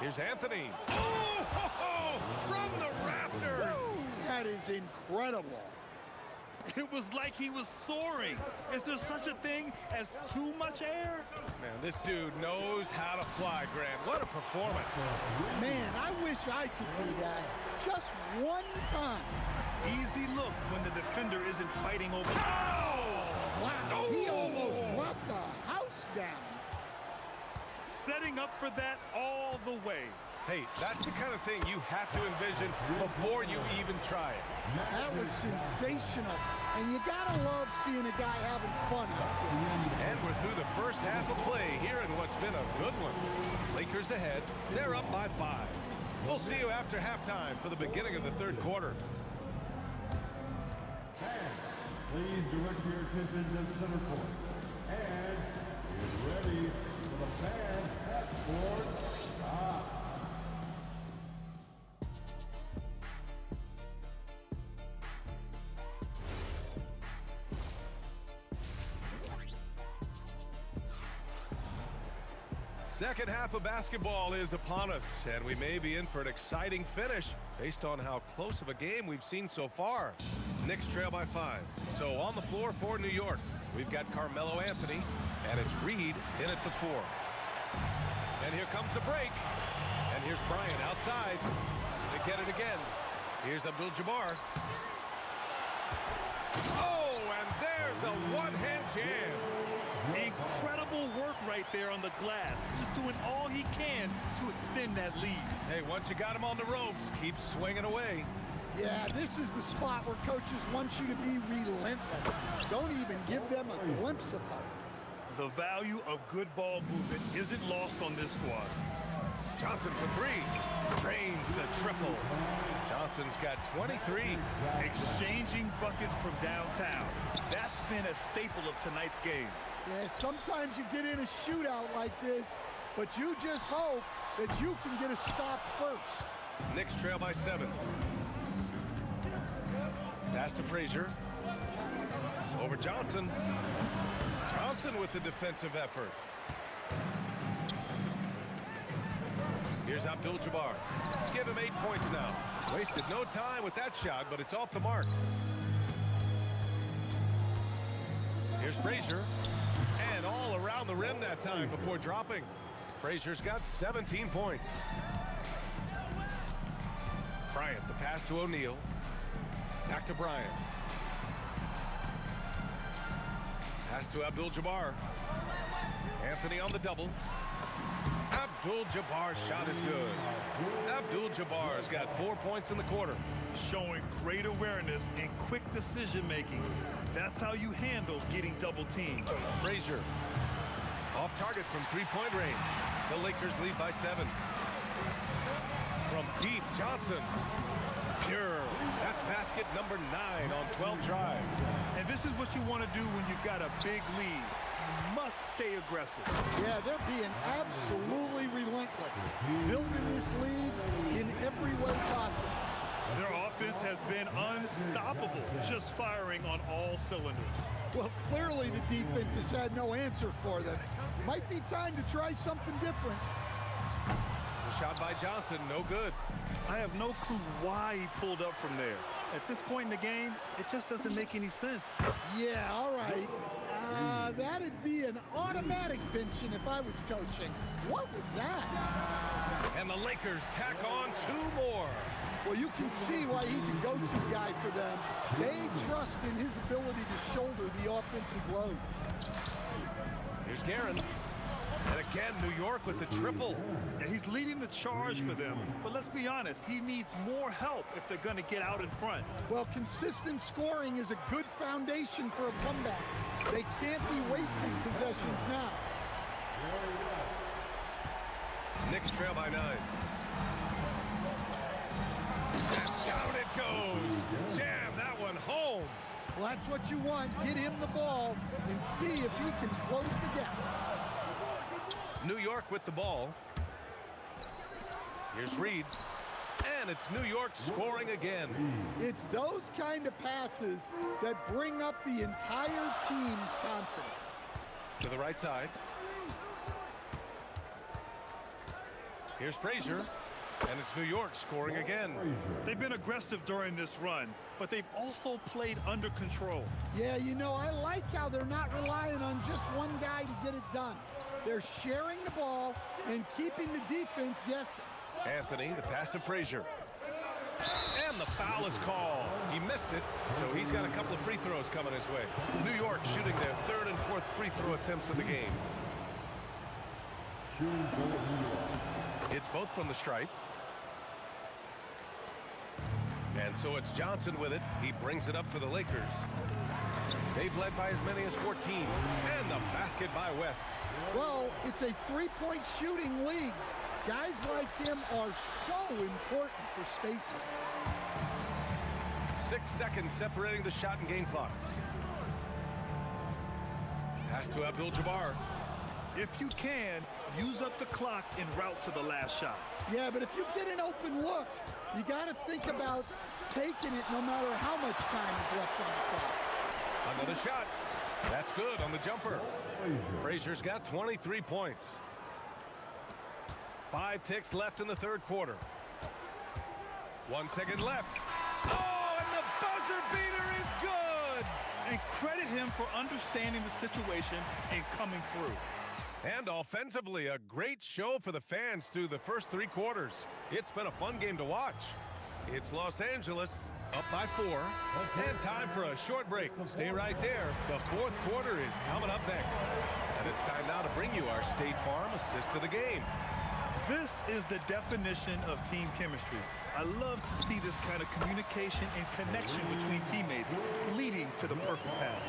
Here's Anthony. Oh, from the rafters. That is incredible. It was like he was soaring. Is there such a thing as too much air? Man, this dude knows how to fly, Grant. What a performance. Man, I wish I could do that just one time. Easy look when the defender isn't fighting over. Oh! Wow, he almost brought the house down. Setting up for that all the way. Hey, that's the kind of thing you have to envision before you even try it. That was sensational. And you gotta love seeing a guy having fun out there. And we're through the first half of play here in what's been a good one. Lakers ahead. They're up by 5. We'll see you after halftime for the beginning of the third quarter. Please direct your attention to center court. And get ready for the fan half-court shot. Second half of basketball is upon us, and we may be in for an exciting finish based on how close of a game we've seen so far. Knicks trail by 5. So on the floor for New York, we've got Carmelo Anthony, and it's Reed in at the 4. And here comes the break. And here's Bryant outside. They get it again. Here's Abdul-Jabbar. Oh, and there's a one-hand jam. Incredible work right there on the glass. Just doing all he can to extend that lead. Hey, once you got him on the ropes, keep swinging away. Yeah, this is the spot where coaches want you to be relentless. Don't even give them a glimpse of hope. The value of good ball movement isn't lost on this squad. Johnson for three. Drains the triple. Johnson's got 23. Exchanging buckets from downtown. That's been a staple of tonight's game. Yeah, sometimes you get in a shootout like this, but you just hope that you can get a stop first. Knicks trail by 7. Pass to Frazier. Over Johnson. Johnson with the defensive effort. Here's Abdul-Jabbar. Give him 8 points now. Wasted no time with that shot, but it's off the mark. Here's Frazier. And all around the rim that time before dropping. Frazier's got 17 points. Bryant, the pass to O'Neal. Back to Bryant. Pass to Abdul-Jabbar. Anthony on the double. Abdul-Jabbar's shot is good. Abdul-Jabbar's got 4 points in the quarter. Showing great awareness and quick decision-making. That's how you handle getting double-teamed. Frazier. Off target from three-point range. The Lakers lead by 7. From deep, Johnson. Pure. That's basket number 9 on 12 drives. And this is what you want to do when you've got a big lead. You must stay aggressive. Yeah, they're being absolutely relentless. Building this lead in every way possible. Their offense has been unstoppable, just firing on all cylinders. Well, clearly the defense has had no answer for them. Might be time to try something different. The shot by Johnson, no good. I have no clue why he pulled up from there. At this point in the game, it just doesn't make any sense. Yeah, all right. That'd be an automatic benching if I was coaching. What was that? And the Lakers tack on 2 more. Well, you can see why he's a go-to guy for them. They trust in his ability to shoulder the offensive load. Here's Guerin. And again, New York with the triple. Yeah, he's leading the charge for them. But let's be honest, he needs more help if they're going to get out in front. Well, consistent scoring is a good foundation for a comeback. They can't be wasting possessions now. Knicks trail by 9. And down it goes. Jam that one home. Well, that's what you want. Get him the ball and see if he can close the gap. New York with the ball. Here's Reed. And it's New York scoring again. It's those kind of passes that bring up the entire team's confidence. To the right side. Here's Frazier. And it's New York scoring again. They've been aggressive during this run, but they've also played under control. Yeah, you know, I like how they're not relying on just one guy to get it done. They're sharing the ball and keeping the defense guessing. Anthony, the pass to Frazier. And the foul is called. He missed it, so he's got a couple of free throws coming his way. New York shooting their 3rd and 4th free throw attempts of the game. It's both from the stripe. And so it's Johnson with it. He brings it up for the Lakers. They've led by as many as 14. And the basket by West. Well, it's a 3-point shooting league. Guys like him are so important for spacing. 6 seconds separating the shot and game clocks. Pass to Abdul-Jabbar. If you can, use up the clock en route to the last shot. Yeah, but if you get an open look, you got to think about taking it no matter how much time is left on the clock. Another shot. That's good on the jumper. Frazier's got 23 points. 5 ticks left in the 3rd quarter. 1 second left. Oh, and the buzzer beater is good! And credit him for understanding the situation and coming through. And offensively, a great show for the fans through the first 3 quarters. It's been a fun game to watch. It's Los Angeles. Up by 4. And time for a short break. Stay right there. The fourth quarter is coming up next. And it's time now to bring you our State Farm assist of the game. This is the definition of team chemistry. I love to see this kind of communication and connection between teammates leading to the perfect pass.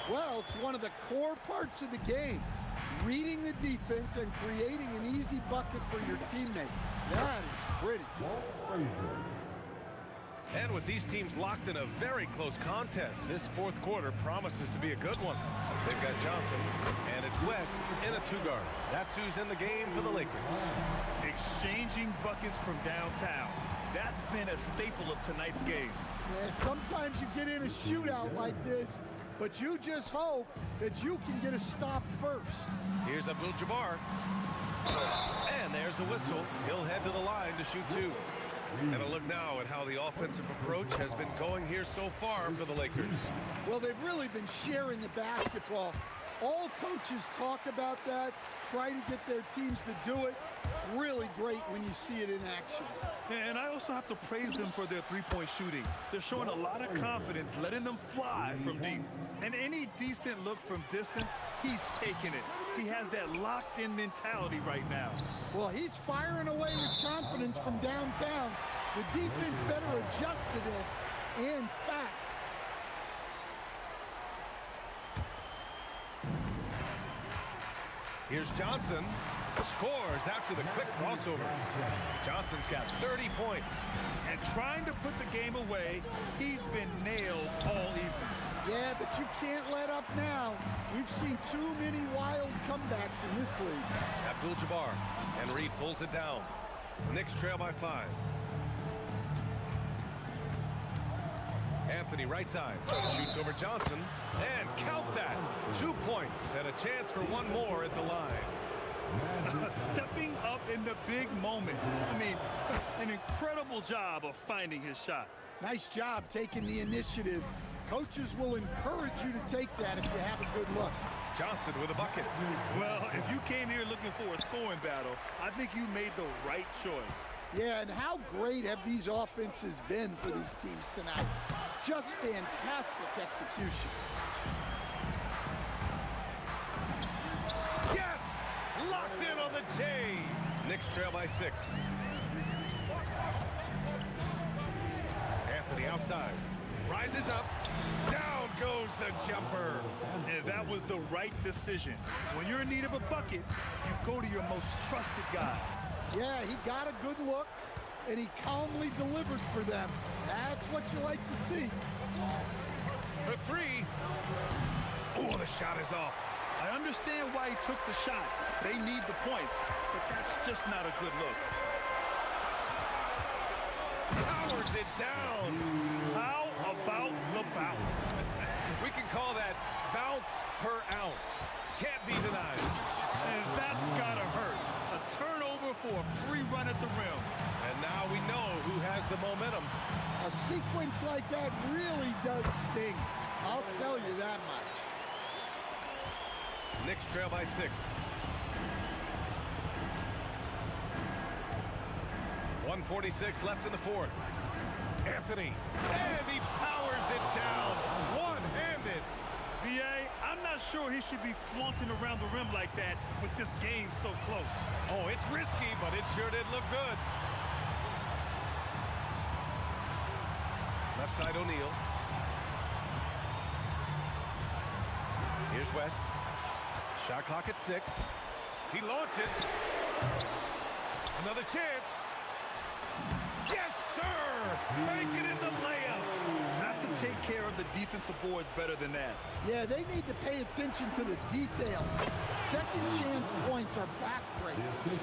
Well, it's one of the core parts of the game. Reading the defense and creating an easy bucket for your teammate. That is pretty. And with these teams locked in a very close contest, this fourth quarter promises to be a good one. They've got Johnson, and it's West in a two-guard. That's who's in the game for the Lakers. Exchanging buckets from downtown. That's been a staple of tonight's game. Yeah, sometimes you get in a shootout like this, but you just hope that you can get a stop first. Here's Abdul-Jabbar. And there's a whistle. He'll head to the line to shoot 2. And a look now at how the offensive approach has been going here so far for the Lakers. Well, they've really been sharing the basketball. All coaches talk about that, try to get their teams to do it. It's really great when you see it in action. And I also have to praise them for their three-point shooting. They're showing a lot of confidence, letting them fly from deep. And any decent look from distance, he's taking it. He has that locked-in mentality right now. Well, he's firing away with confidence from downtown. The defense better adjust to this, and fast. Here's Johnson. Scores after the quick crossover. Johnson's got 30 points. And trying to put the game away, he's been nailed all evening. Yeah, but you can't let up now. We've seen too many wild comebacks in this league. Abdul-Jabbar, and Reed pulls it down. Knicks trail by 5. Anthony right side, shoots over Johnson, and count that. 2 points and a chance for one more at the line. Stepping up in the big moment. I mean, an incredible job of finding his shot. Nice job taking the initiative. Coaches will encourage you to take that if you have a good look. Johnson with a bucket. Well, if you came here looking for a scoring battle, I think you made the right choice. Yeah, and how great have these offenses been for these teams tonight? Just fantastic execution. Yes! Locked in on the J. Knicks trail by 6. Anthony outside. Rises up. Down goes the jumper. And that was the right decision. When you're in need of a bucket, you go to your most trusted guys. Yeah, he got a good look, and he calmly delivered for them. That's what you like to see. For 3. Oh, the shot is off. I understand why he took the shot. They need the points, but that's just not a good look. Powers it down. How about the bounce? We can call that bounce per ounce. Can't be denied. And that's gotta hurt. A turnover for a free run at the rim. And now we know who has the momentum. A sequence like that really does sting. I'll tell you that much. Knicks trail by 6. 1:46 left in the fourth. Anthony, and he powers it down, one-handed. VA, I'm not sure he should be flaunting around the rim like that with this game so close. Oh, it's risky, but it sure did look good. Left side O'Neal. Here's West. Shot clock at 6. He launches. Another chance. Yes, sir! Make it in the layup. Have to take care of the defensive boards better than that. Yeah, they need to pay attention to the details. Second chance points are backbreaking.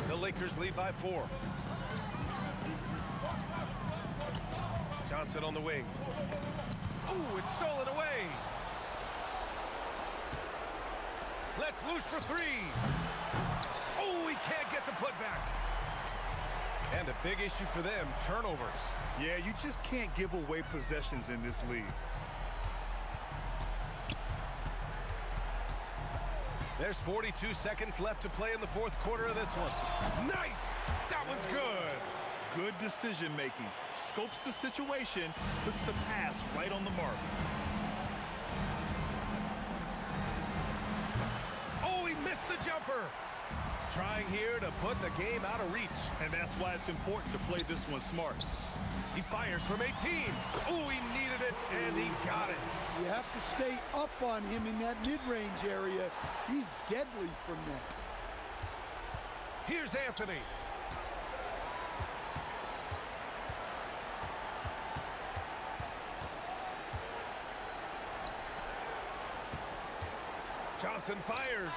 The Lakers lead by 4. Johnson on the wing. Ooh, it's stolen away. Let's loose for 3. Oh, he can't get the putback. And a big issue for them, turnovers. Yeah, you just can't give away possessions in this league. There's 42 seconds left to play in the fourth quarter of this one. Nice! That one's good. Good decision making. scopes the situation, puts the pass right on the mark. Oh, he missed the jumper. Trying here to put the game out of reach. And that's why it's important to play this one smart. He fires from 18. Oh, he needed it, and he got it. You have to stay up on him in that mid-range area. He's deadly from there. Here's Anthony. Johnson fires.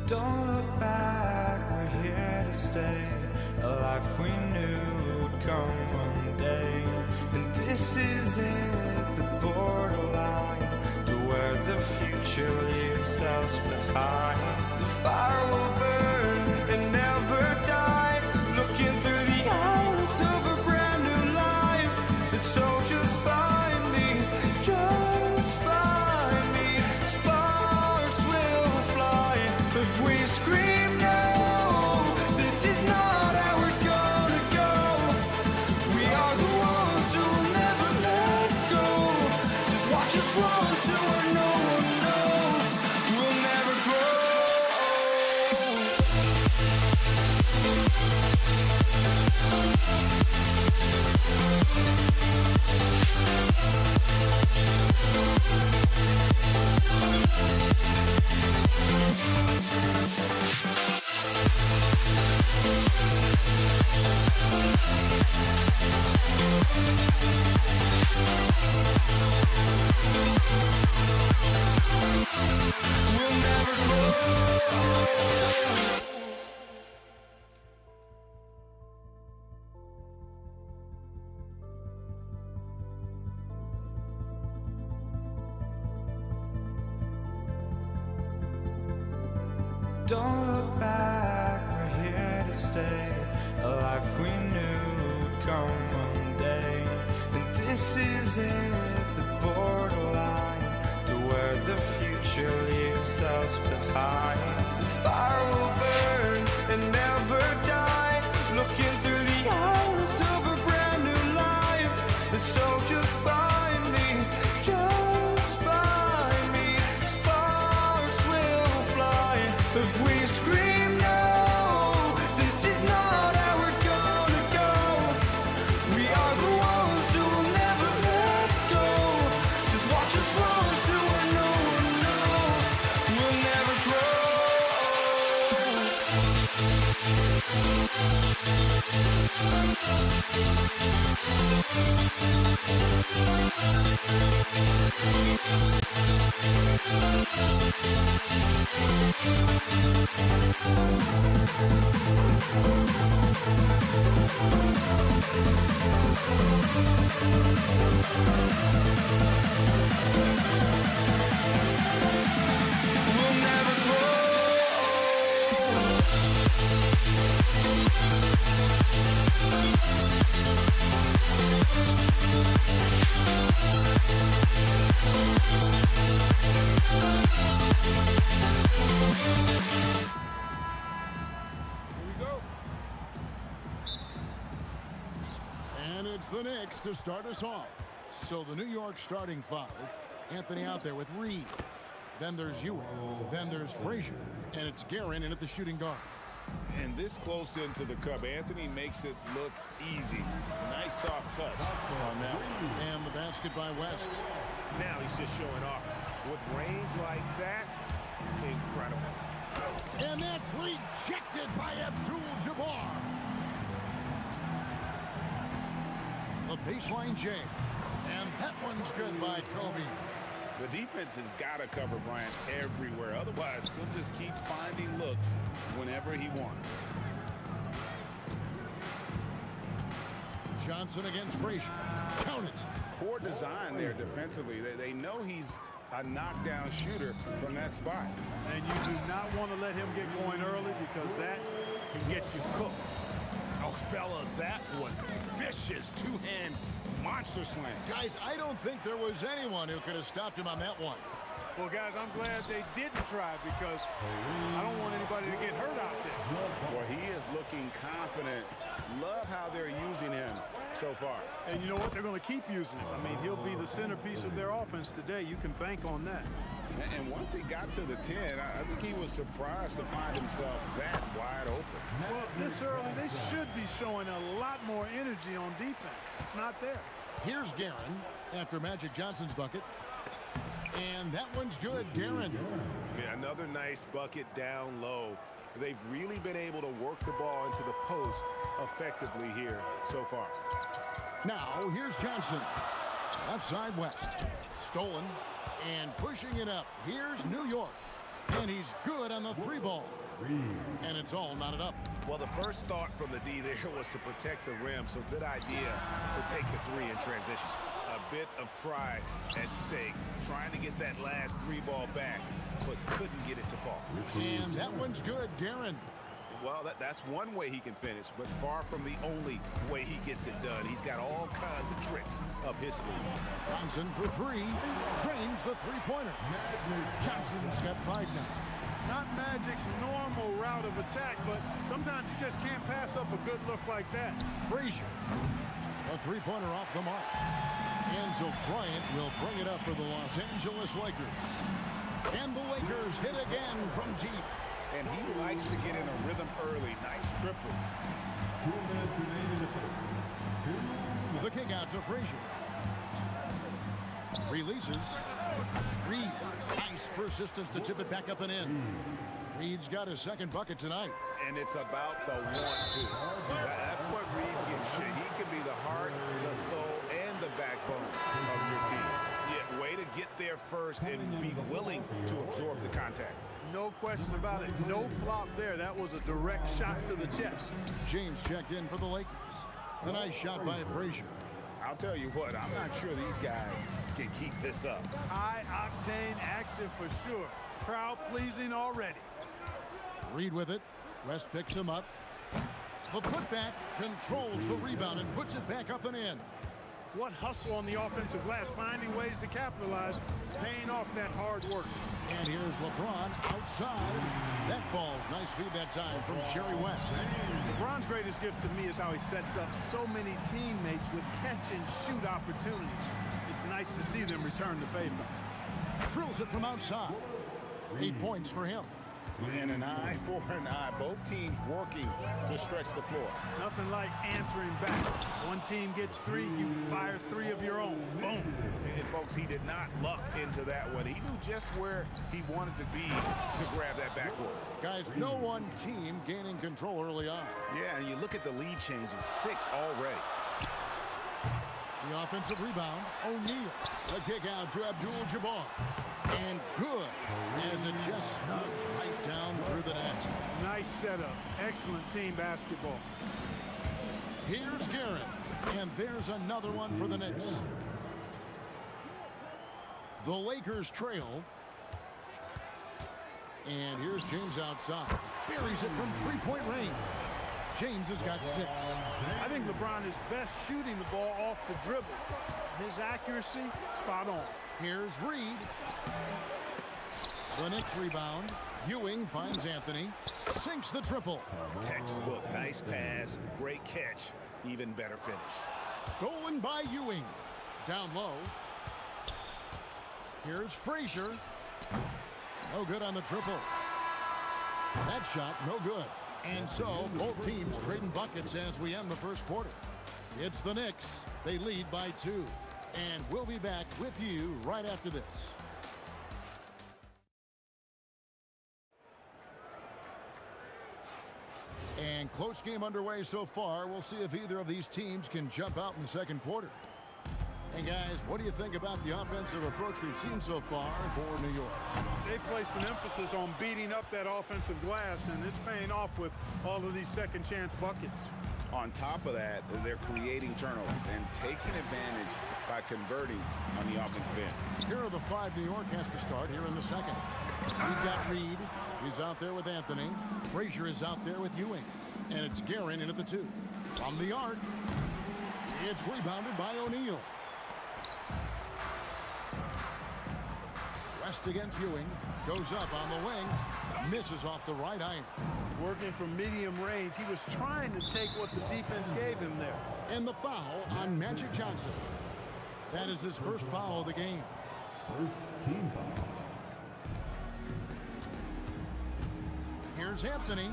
Don't look back, we're here to stay. A life we knew would come one day. And this is it, the borderline to where the future leaves us behind. The fire will burn and never die. Looking through the eyes of a brand new life. And so just find me, just find me. Sparks will fly if we scream no. This is not how we're gonna go. We are the ones who will never let go. Just watch us run to where no one knows. We'll never grow. We'll never grow. Don't look back, we're here to stay. A life we knew would come one day. And this is it, the borderline to where the future leaves us behind. The fire will burn and never die. Looking through the eyes of a brand new life. And so just find me, just find me. Sparks will fly if we scream no. This is not how we're gonna go. We are the ones who will never to start us off. So the New York starting five. Anthony out there with Reed. Then there's Ewing. Then there's Frazier. And it's Guerin in at the shooting guard. And this close into the cup, Anthony makes it look easy. Nice soft touch on that one. And the basket by West. Now he's just showing off. With range like that, incredible. And that's rejected by Abdul-Jabbar. The baseline J. And that one's good by Kobe. The defense has got to cover Bryant everywhere. Otherwise, he'll just keep finding looks whenever he wants. Johnson against Frazier. Count it. Poor design there defensively. They know he's a knockdown shooter from that spot. And you do not want to let him get going early because that can get you cooked. Oh, fellas, that was vicious two-hand monster slam. Guys, I don't think there was anyone who could have stopped him on that one. Well, guys, I'm glad they didn't try because I don't want anybody to get hurt out there. Well, he is looking confident. Love how they're using him so far. And you know what? They're going to keep using him. I mean, he'll be the centerpiece of their offense today. You can bank on that. And once he got to the 10, I think he was surprised to find himself that wide open. Well, this early, they should be showing a lot more energy on defense. It's not there. Here's Guerin after Magic Johnson's bucket. And that one's good, Guerin. Yeah, another nice bucket down low. They've really been able to work the ball into the post effectively here so far. Now, here's Johnson. Left side West. Stolen. And pushing it up. Here's New York. And he's good on the three ball. And it's all knotted up. Well, the first thought from the D there was to protect the rim, so good idea to take the three in transition. A bit of pride at stake, trying to get that last three ball back, but couldn't get it to fall. And that one's good, Guerin. Well, that's one way he can finish, but far from the only way he gets it done. He's got all kinds of tricks up his sleeve. Johnson for three. Trains the three-pointer. Johnson's got 5 now. Not Magic's normal route of attack, but sometimes you just can't pass up a good look like that. Frazier. A three-pointer off the mark. And so Bryant will bring it up for the Los Angeles Lakers. And the Lakers hit again from deep. And he likes to get in a rhythm early. Nice triple. 2 minutes remaining in the first. The kick out to Frazier. Releases. Reed. Nice persistence to tip it back up and in. Reed's got his second bucket tonight. And it's about the 1-2. That's what Reed gives you. He can be the heart, the soul, and the backbone of your team. Yeah, way to get there first and be willing to absorb the contact. No question about it. No flop there. That was a direct shot to the chest. James checked in for the Lakers. A nice shot by Frazier. I'll tell you what, I'm not sure these guys can keep this up. High-octane action for sure. Crowd-pleasing already. Reed with it. West picks him up. The putback controls the rebound and puts it back up and in. What hustle on the offensive glass, finding ways to capitalize, paying off that hard work. And here's LeBron outside. That falls. Nice feed that time from Jerry West. LeBron's greatest gift to me is how he sets up so many teammates with catch-and-shoot opportunities. It's nice to see them return the favor. Drills it from outside. 8 points for him. And an eye for an eye. Both teams working to stretch the floor. Nothing like answering back. One team gets 3, you fire 3 of your own. Boom. And folks, he did not luck into that one. He knew just where he wanted to be to grab that backboard. Guys, no one team gaining control early on. Yeah, and you look at the lead changes, 6 already. The offensive rebound, O'Neal. The kick out to Abdul-Jabbar. And good, as it just snugs right down through the net. Nice setup. Excellent team basketball. Here's Guerin. And there's another one for the Knicks. The Lakers trail. And here's James outside. Buries it from three-point range. James has got 6. I think LeBron is best shooting the ball off the dribble. His accuracy, spot on. Here's Reed. The Knicks rebound. Ewing finds Anthony. Sinks the triple. Textbook, nice pass, great catch, even better finish. Stolen by Ewing. Down low. Here's Frazier. No good on the triple. That shot, no good. And so, both teams trading buckets as we end the first quarter. It's the Knicks. They lead by 2. And we'll be back with you right after this. And close game underway so far. We'll see if either of these teams can jump out in the second quarter. And guys, what do you think about the offensive approach we've seen so far for New York? They've placed an emphasis on beating up that offensive glass, and it's paying off with all of these second chance buckets. On top of that, they're creating turnovers and taking advantage by converting on the offensive end. Here are the 5 New York has to start here in the second. We've got Reed. He's out there with Anthony. Frazier is out there with Ewing. And it's Guerin in at the 2. From the arc, it's rebounded by O'Neal. West against Ewing. Goes up on the wing. Misses off the right iron. Working from medium range. He was trying to take what the defense gave him there. And the foul on Magic Johnson. That is his first foul of the game. First team foul. Here's Anthony.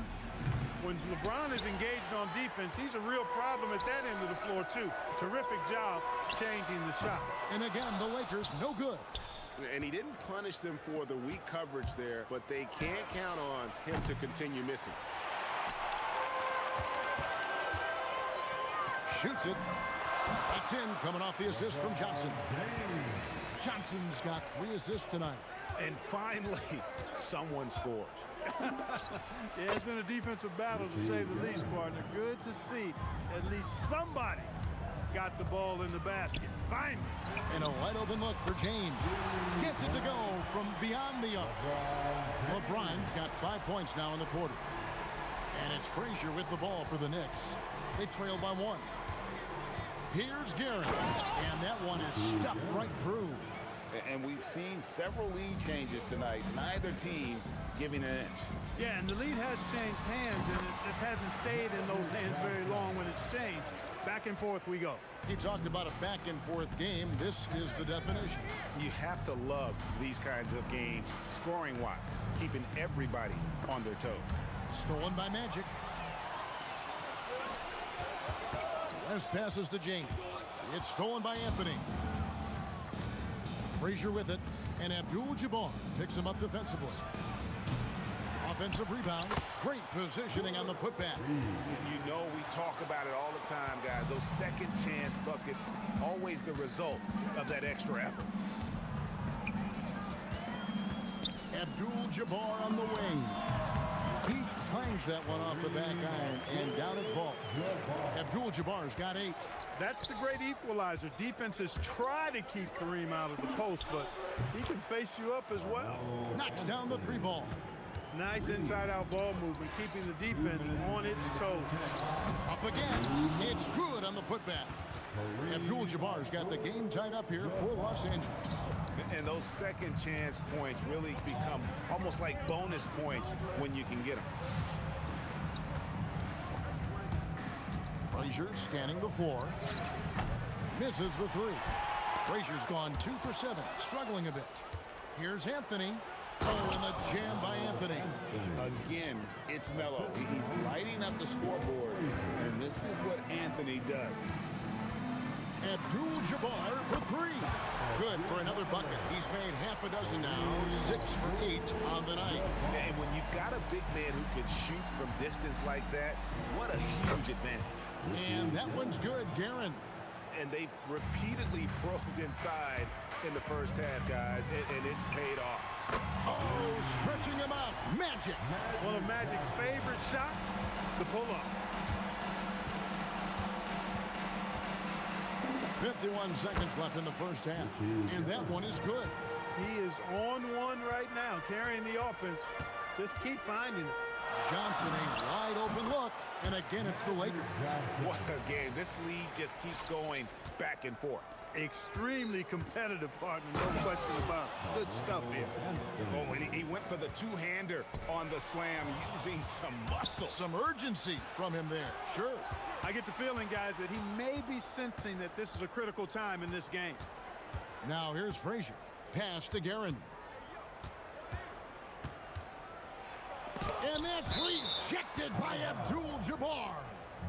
When LeBron is engaged on defense, he's a real problem at that end of the floor, too. Terrific job changing the shot. And again, the Lakers no good. And he didn't punish them for the weak coverage there, but they can't count on him to continue missing. Shoots it. It's in, coming off the assist from Johnson. Johnson's got 3 assists tonight. And finally, someone scores. Yeah, it's been a defensive battle, to say the least, partner. Good to see at least somebody got the ball in the basket. Finally. And a wide open look for James. Gets it to go from beyond the arc. LeBron's got 5 points now in the quarter. And it's Frazier with the ball for the Knicks. They trail by 1. Here's Guerin. And that one is stuffed right through. And we've seen several lead changes tonight. Neither team giving an inch. Yeah, and the lead has changed hands, and it just hasn't stayed in those hands very long when it's changed. Back and forth we go. He talked about a back and forth game. This is the definition. You have to love these kinds of games, scoring-wise, keeping everybody on their toes. Stolen by Magic. West passes to James. It's stolen by Anthony. Frazier with it, and Abdul-Jabbar picks him up defensively. Offensive rebound. Great positioning on the putback. And you know we talk about it all the time, guys. Those second chance buckets, always the result of that extra effort. Abdul-Jabbar on the wing. He clangs that one off the back iron, and down it falls. Abdul-Jabbar's got 8. That's the great equalizer. Defenses try to keep Kareem out of the post, but he can face you up as well. Knocks down the 3 ball. Nice inside-out ball movement, keeping the defense on its toes. Up again. It's good on the putback. Abdul-Jabbar's got the game tied up here for Los Angeles. And those second chance points really become almost like bonus points when you can get them. Frazier scanning the floor. Misses the 3. Frazier's gone 2 for 7, struggling a bit. Here's Anthony. Oh, and the jam by Anthony. Again, it's Melo. He's lighting up the scoreboard, and this is what Anthony does. Abdul-Jabbar for 3. Good for another bucket. He's made half a dozen now, 6 for 8 on the night. And when you've got a big man who can shoot from distance like that, what a huge advantage. And that one's good, Guerin. And they've repeatedly probed inside in the first half, guys, and it's paid off. Oh, stretching him out. Magic. One of Magic's favorite shots, the pull-up. 51 seconds left in the first half, and that one is good. He is on one right now, carrying the offense. Just keep finding it. Johnson, a wide open look, and again it's the Lakers. What a game. This lead just keeps going back and forth. Extremely competitive, partner, no question about it. Good stuff here. Oh, and he went for the two-hander on the slam using some muscle. Some urgency from him there, sure. I get the feeling, guys, that he may be sensing that this is a critical time in this game. Now here's Frazier. Pass to Guerin. And that's rejected by Abdul-Jabbar.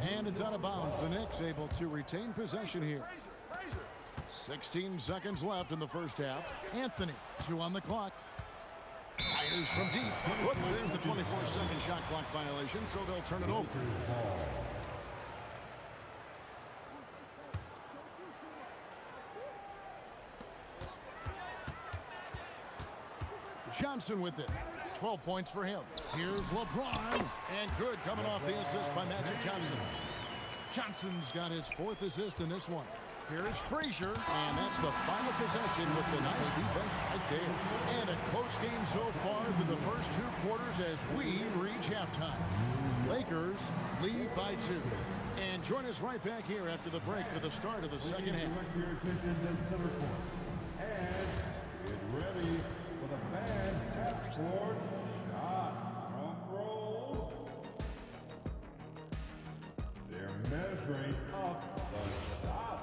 And it's out of bounds. The Knicks able to retain possession here. 16 seconds left in the first half. Anthony, 2 on the clock. Fires from deep. Whoops, there's the 24-second shot clock violation, so they'll turn it over. Johnson with it. 12 points for him. Here's LeBron. And good coming off the assist by Magic Johnson. Johnson's got his 4th assist in this one. Here's Frazier. And that's the final possession with the nice defense right there. And a close game so far through the first 2 quarters as we reach halftime. Lakers lead by 2. And join us right back here after the break for the start of the second half. Direct your attention to center court. And get ready for the fan half-court shot. Drum roll. They're measuring up the shot.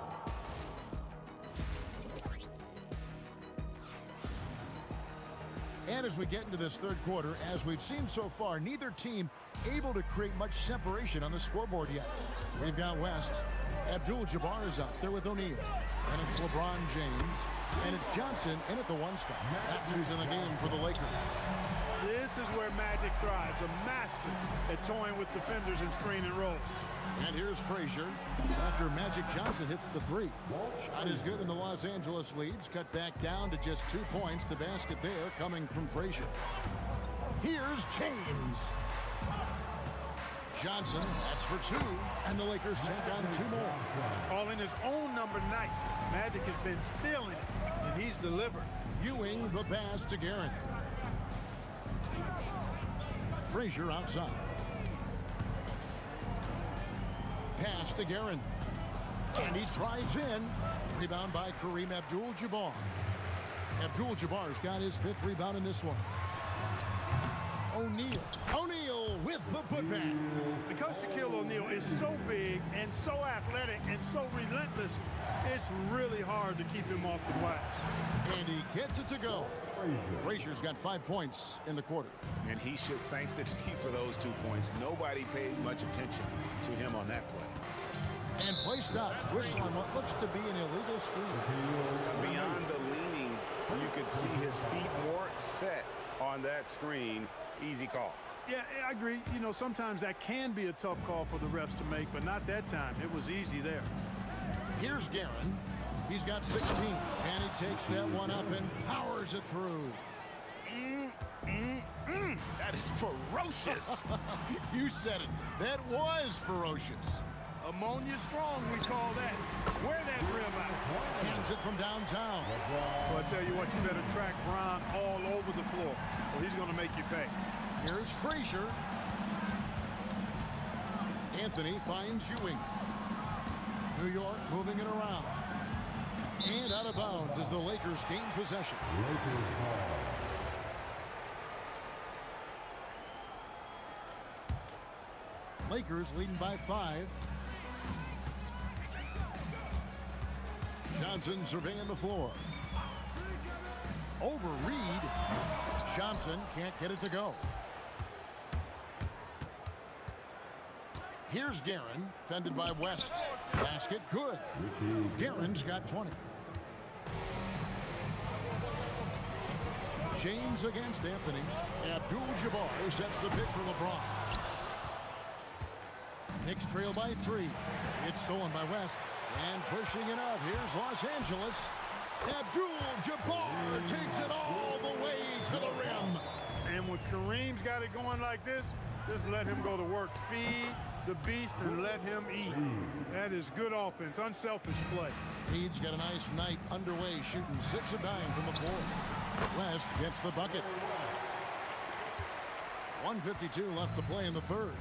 And as we get into this third quarter, as we've seen so far, neither team able to create much separation on the scoreboard yet. We've got West. Abdul-Jabbar is out there with O'Neal. And it's LeBron James. And it's Johnson in at the 1 spot. That's who's in the game for the Lakers. This is where Magic thrives, a master at toying with defenders and screen and roll. And here's Frazier after Magic Johnson hits the 3. Shot is good, and the Los Angeles leads. Cut back down to just 2 points. The basket there coming from Frazier. Here's James. Johnson, that's for 2. And the Lakers take on 2 more. Calling his own number night. Magic has been feeling it, and he's delivered. Ewing the pass to Guerin. Frazier outside. Pass to Guerin. And he drives in. Rebound by Kareem Abdul-Jabbar. Abdul-Jabbar's got his 5th rebound in this one. O'Neal. O'Neal with the putback. Because Shaquille O'Neal is so big and so athletic and so relentless, it's really hard to keep him off the glass. And he gets it to go. Frazier's got 5 points in the quarter. And he should thank the team for those 2 points. Nobody paid much attention to him on that play. And play stops. Whistle on what looks to be an illegal screen. Beyond the leaning, you could see his feet weren't set on that screen. Easy call. Yeah, I agree. You know, sometimes that can be a tough call for the refs to make, but not that time. It was easy there. Here's Guerin. He's got 16, and he takes that one up and powers it through. That is ferocious. You said it. That was ferocious. Ammonia strong, we call that. Wear that rim out. Cans it from downtown. Well, I tell you what, you better track Bron all over the floor, or he's going to make you pay. Here's Frazier. Anthony finds Ewing. New York moving it around. And out of bounds as the Lakers gain possession. Lakers leading by 5. Johnson surveying the floor. Over Reed. Johnson can't get it to go. Here's Guerin, fended by West. Basket good. Guerin's got 20. James against Anthony. Abdul-Jabbar sets the pick for LeBron. Knicks trail by 3. It's stolen by West. And pushing it up, here's Los Angeles. Abdul-Jabbar takes it all the way to the rim. And when Kareem's got it going like this, just let him go to work. Feed the beast and let him eat. That is good offense, unselfish play. Reed's got a nice night underway, shooting 6 of 9 from the floor. West gets the bucket. 1:52 left to play in the third.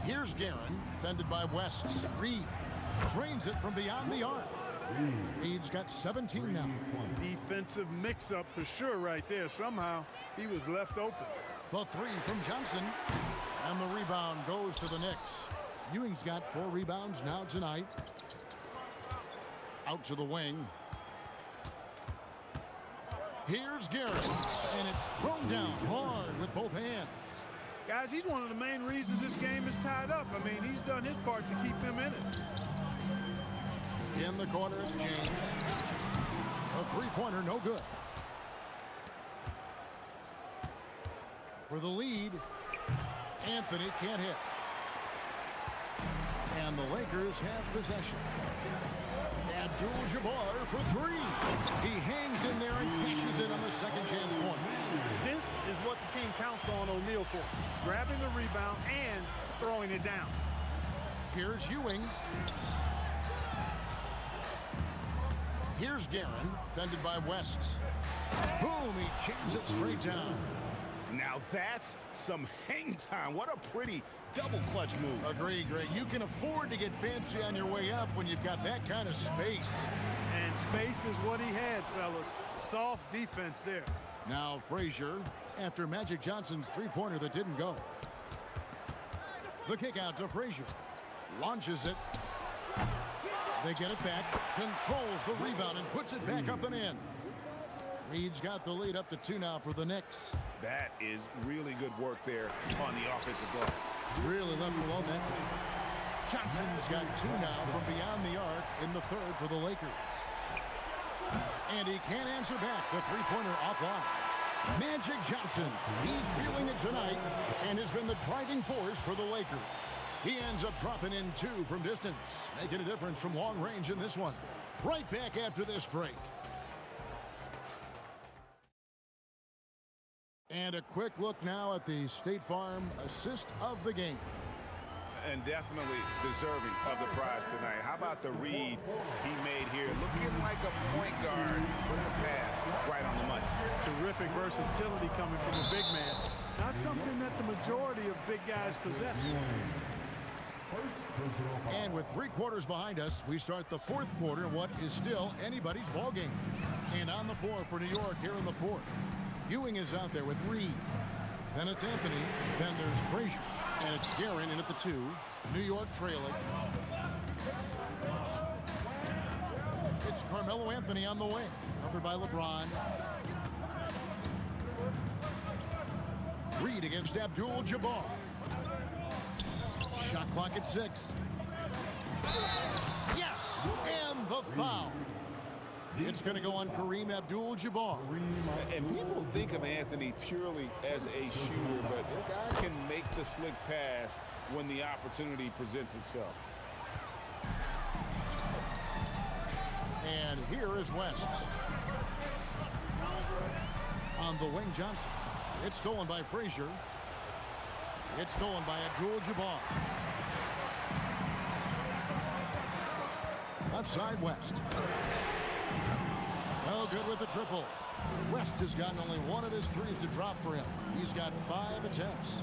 Here's Guerin, fended by West. Reed Drains it from beyond the arc. Reed's got 17 now. Defensive mix-up for sure right there. Somehow he was left open. The three from Johnson. And the rebound goes to the Knicks. Ewing's got 4 rebounds now tonight. Out to the wing. Here's Garrett. And it's thrown down hard with both hands. Guys, he's one of the main reasons this game is tied up. I mean, he's done his part to keep them in it. In the corner, it's James. A three-pointer, no good. For the lead, Anthony can't hit. And the Lakers have possession. Abdul-Jabbar for 3. He hangs in there and cashes in on the second chance points. This is what the team counts on O'Neal for. Grabbing the rebound and throwing it down. Here's Ewing. Here's Guerin, fended by West. Boom, he jams it straight down. Now that's some hang time. What a pretty double clutch move. Agreed, Greg. You can afford to get fancy on your way up when you've got that kind of space. And space is what he had, fellas. Soft defense there. Now Frazier, after Magic Johnson's three-pointer that didn't go. The kick out to Frazier. Launches it. They get it back, controls the rebound, and puts it back up and in. Reed's got the lead up to 2 now for the Knicks. That is really good work there on the offensive glass. Really left alone that time. Johnson's got 2 now from beyond the arc in the third for the Lakers. And he can't answer back the three-pointer offline. Magic Johnson, he's feeling it tonight and has been the driving force for the Lakers. He ends up dropping in 2 from distance, making a difference from long range in this one. Right back after this break. And a quick look now at the State Farm assist of the game. And definitely deserving of the prize tonight. How about the read he made here? Looking like a point guard with the pass right on the money. Terrific versatility coming from a big man. Not something that the majority of big guys possess. And with 3 quarters behind us, we start the 4th quarter in what is still anybody's ball game. And on the floor for New York here in the 4th. Ewing is out there with Reed. Then it's Anthony. Then there's Frazier. And it's Guerin in at the 2. New York trailing. It's Carmelo Anthony on the wing. Covered by LeBron. Reed against Abdul-Jabbar. Shot clock at 6. Yes! And the foul. It's going to go on Kareem Abdul-Jabbar. And people think of Anthony purely as a shooter, but the guy can make the slick pass when the opportunity presents itself. And here is West. On the wing, Johnson. It's stolen by Frazier. It's stolen by Abdul-Jabbar. Left side, West. No good with the triple. West has gotten only 1 of his 3s to drop for him. He's got 5 attempts.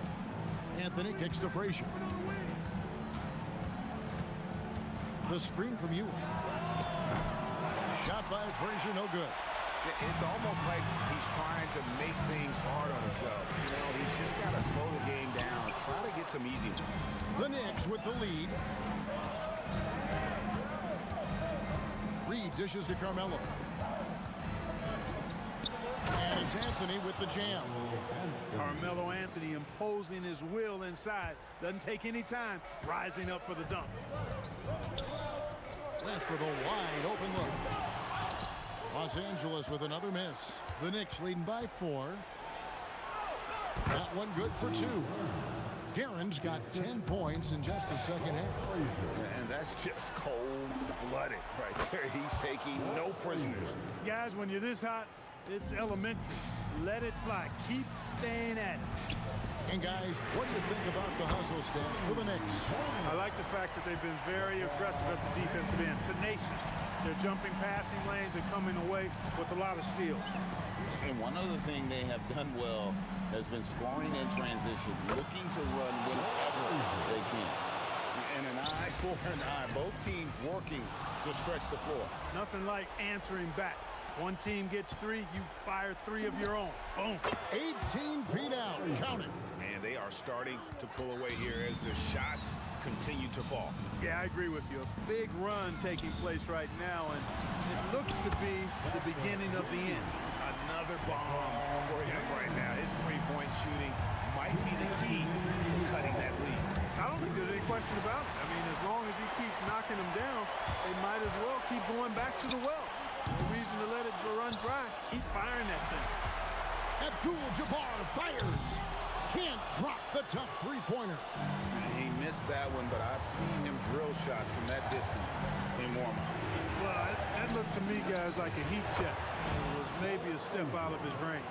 Anthony kicks to Frazier. The screen from Ewing. Shot by Frazier, no good. It's almost like he's trying to make things hard on himself. You know, he's just got to slow the game down, try to get some easy ones. The Knicks with the lead. Reed dishes to Carmelo. And it's Anthony with the jam. Carmelo Anthony imposing his will inside. Doesn't take any time. Rising up for the dunk. West with a wide open look. Los Angeles with another miss. The Knicks leading by 4. That one good for 2. Guerin's got 10 points in just the second half. And that's just cold-blooded right there. He's taking no prisoners. Guys, when you're this hot, it's elementary. Let it fly. Keep staying at it. And guys, what do you think about the hustle stats for the Knicks? I like the fact that they've been very aggressive at the defensive end. Tenacious. They're jumping passing lanes and coming away with a lot of steals. And one other thing they have done well has been scoring in transition, looking to run whenever they can. And an Eye for an eye. Both teams working to stretch the floor. Nothing like answering back. One team gets 3, you fire 3 of your own. Boom. 18 feet out. Count it. Man, they are starting to pull away here as the shots continue to fall. Yeah, I agree with you. A big run taking place right now, and it looks to be the beginning of the end. Another bomb for him right now. His three-point shooting might be the key to cutting that lead. I don't think there's any question about it. I mean, as long as he keeps knocking them down, they might as well keep going back to the well. No reason to let it run dry. Keep firing that thing. Abdul-Jabbar fires. Can't drop the tough three-pointer. He missed that one, but I've seen him drill shots from that distance in warm-up. Well, that looked to me, guys, like a heat check. It was maybe a step out of his range.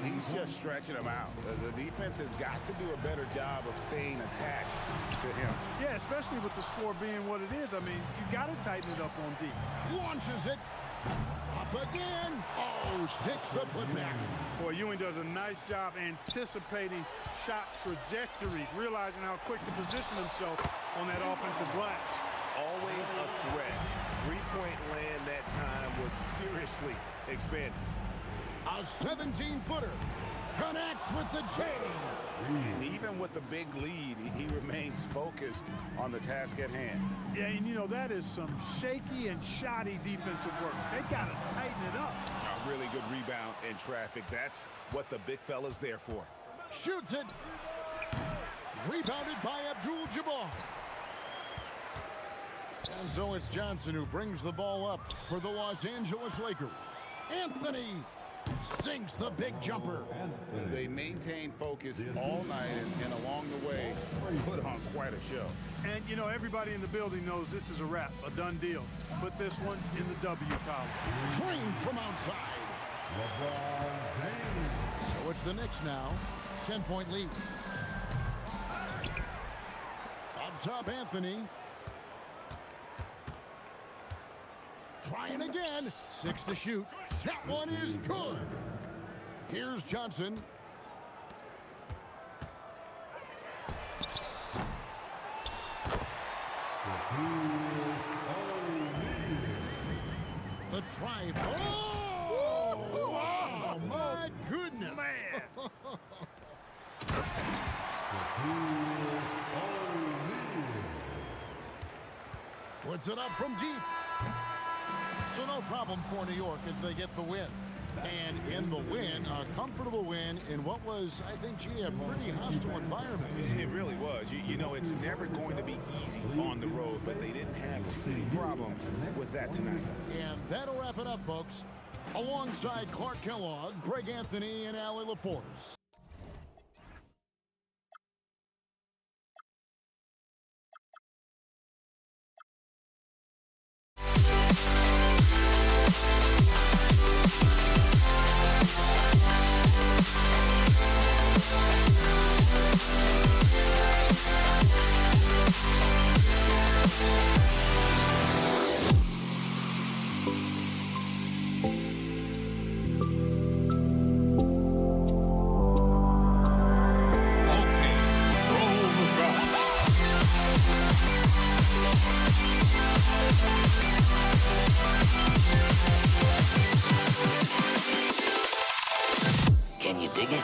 He's just stretching him out. The defense has got to do a better job of staying attached to him. Yeah, especially with the score being what it is. I mean, you got to tighten it up on D. Launches it. Up again. Oh, sticks the putback. Boy, Ewing does a nice job anticipating shot trajectories, realizing how quick to position himself on that offensive glass. Always a threat. Three-point land that time was seriously expanded. A 17-footer connects with the J. And even with the big lead, he remains focused on the task at hand. Yeah, and you know, that is some shaky and shoddy defensive work. They got to tighten it up. A really good rebound in traffic. That's what the big fella's there for. Shoots it. Rebounded by Abdul-Jabbar. And so it's Johnson who brings the ball up for the Los Angeles Lakers. Anthony sinks the big jumper. They maintain focus all night and along the way put on quite a show. And, you know, everybody in the building knows this is a wrap, a done deal. Put this one in the W column. Drained from outside. So it's the Knicks now. 10-point lead. Up top, Anthony. Trying again. 6 to shoot. That one is good. Here's Johnson. The drive. Oh my goodness. Man. Puts it up from deep. So no problem for New York as they get the win. And in the win, a comfortable win in what was, I think, a pretty hostile environment. It really was. You know, it's never going to be easy on the road, but they didn't have too many problems with that tonight. And that'll wrap it up, folks. Alongside Clark Kellogg, Greg Anthony, and Allie LaForce. Can you dig it?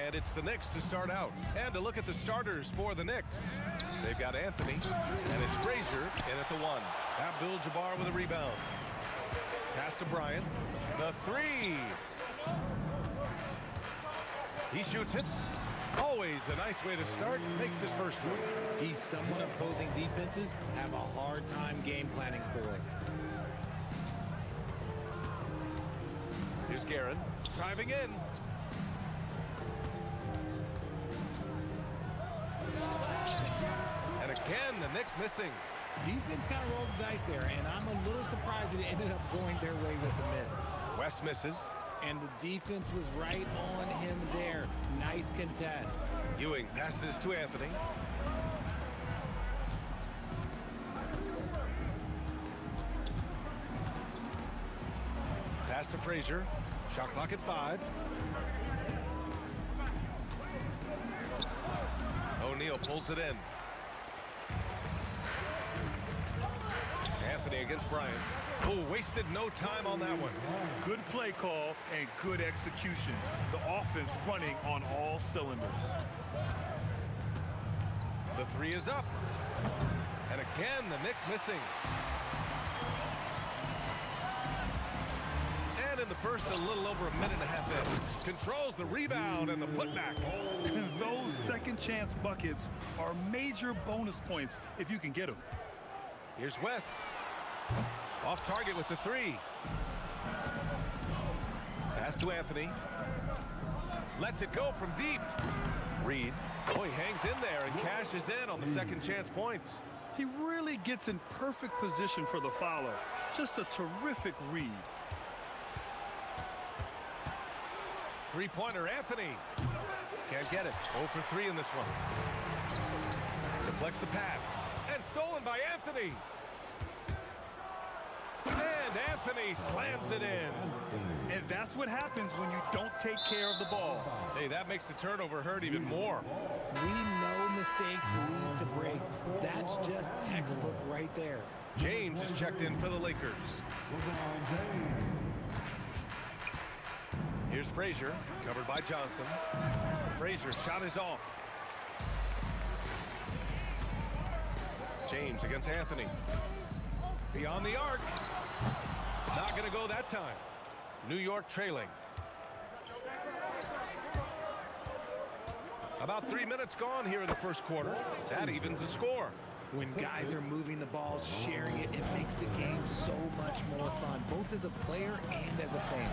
And it's the Knicks to start out. And to look at the starters for the Knicks. They've got Anthony, and it's Frazier in at the 1. Abdul-Jabbar with a rebound. Pass to Bryant. The 3. He shoots it. Always a nice way to start. Makes his first one. He's someone opposing defenses have a hard time game planning for. Here's Guerin driving in. And again, the Knicks missing. Defense kind of rolled the dice there, and I'm a little surprised that it ended up going their way with the miss. West misses. And the defense was right on him there. Nice contest. Ewing passes to Anthony. Pass to Frazier. Shot clock at 5. O'Neal pulls it in. Anthony against Bryant. Oh, wasted no time on that one. Good play call and good execution. The offense running on all cylinders. The 3 is up. And again, the Knicks missing. And in the first, a little over a minute and a half in. Controls the rebound and the putback. Those second chance buckets are major bonus points if you can get them. Here's West. Off target with the 3. Pass to Anthony. Lets it go from deep. Reed. Oh, he hangs in there and cashes in on the second chance points. He really gets in perfect position for the follow. Just a terrific read. Three-pointer, Anthony. Can't get it. 0 for 3 in this one. Deflects the pass. And stolen by Anthony. And Anthony slams it in. And that's what happens when you don't take care of the ball. Hey, that makes the turnover hurt even more. We know mistakes lead to breaks. That's just textbook right there. James is checked in for the Lakers. Here's Frazier, covered by Johnson. Frazier's shot is off. James against Anthony. Beyond the arc. Not going to go that time. New York trailing. About 3 minutes gone here in the first quarter. That evens the score. When guys are moving the ball, sharing it, it makes the game so much more fun, both as a player and as a fan.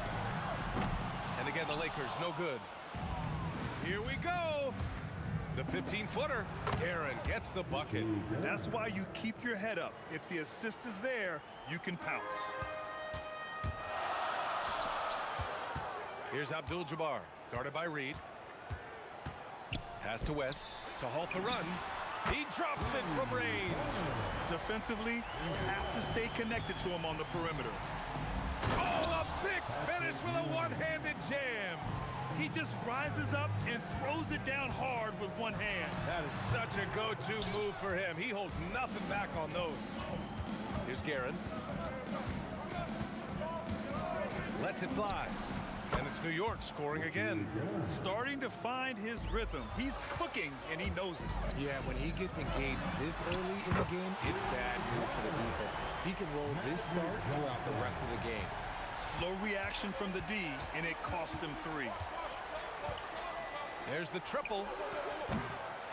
And again, the Lakers, no good. Here we go. The 15-footer. Guerin gets the bucket. That's why you keep your head up. If the assist is there, you can pounce. Here's Abdul-Jabbar, guarded by Reed. Pass to West to halt the run. He drops it from range. Defensively, you have to stay connected to him on the perimeter. Oh, a big finish with a one-handed jam. He just rises up and throws it down hard with one hand. That is such a go-to move for him. He holds nothing back on those. Here's Guerin. Lets it fly. And it's New York scoring again. Starting to find his rhythm. He's cooking, and he knows it. Yeah, when he gets engaged this early in the game, it's bad news for the defense. He can roll this start throughout the rest of the game. Slow reaction from the D, and it cost him 3. There's the triple.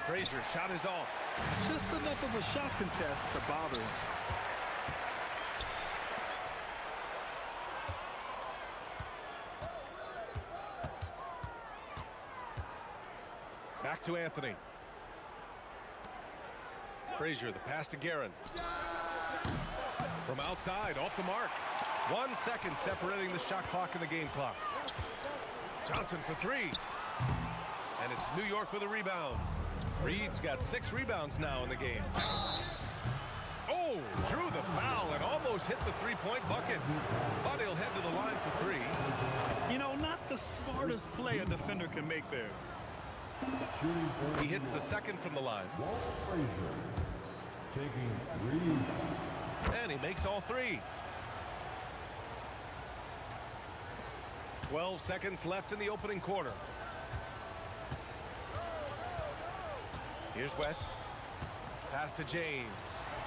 Frazier shot is off. Just enough of a shot contest to bother him. Back to Anthony. Frazier, the pass to Guerin. From outside, off the mark. 1 second separating the shot clock and the game clock. Johnson for 3. And it's New York with a rebound. Reed's got 6 rebounds now in the game. Oh, drew the foul and almost hit the three-point bucket. But he'll head to the line for 3. You know, not the smartest play a defender can make there. He hits the second from the line. And he makes all 3. 12 seconds left in the opening quarter. Here's West. Pass to James.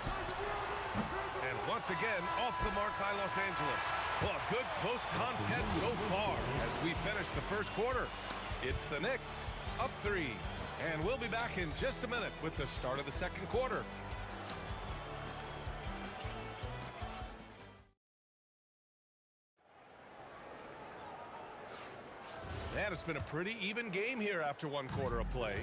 And once again, off the mark by Los Angeles. Well, a good close contest so far as we finish the first quarter. It's the Knicks up 3. And we'll be back in just a minute with the start of the second quarter. And it's been a pretty even game here after 1 quarter of play.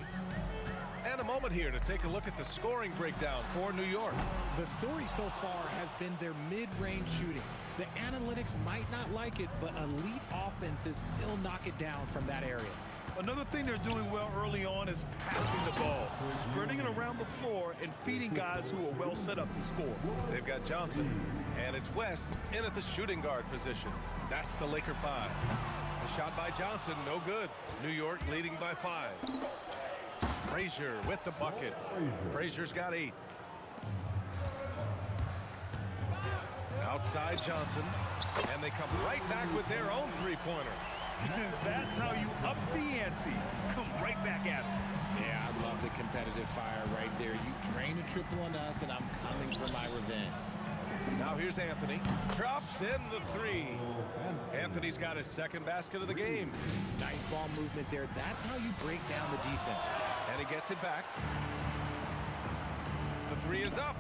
And a moment here to take a look at the scoring breakdown for New York. The story so far has been their mid-range shooting. The analytics might not like it, but elite offenses still knock it down from that area. Another thing they're doing well early on is passing the ball, spreading it around the floor and feeding guys who are well set up to score. They've got Johnson, and it's West in at the shooting guard position. That's the Laker 5. The shot by Johnson, no good. New York leading by 5. Frazier with the bucket. Frazier's got 8. Outside Johnson, and they come right back with their own three-pointer. That's how you up the ante. Come right back at it. Yeah, I love the competitive fire right there. You drain a triple on us, and I'm coming for my revenge. Now here's Anthony. Drops in the 3. Anthony's got his second basket of the game. Nice ball movement there. That's how you break down the defense. And he gets it back. The 3 is up.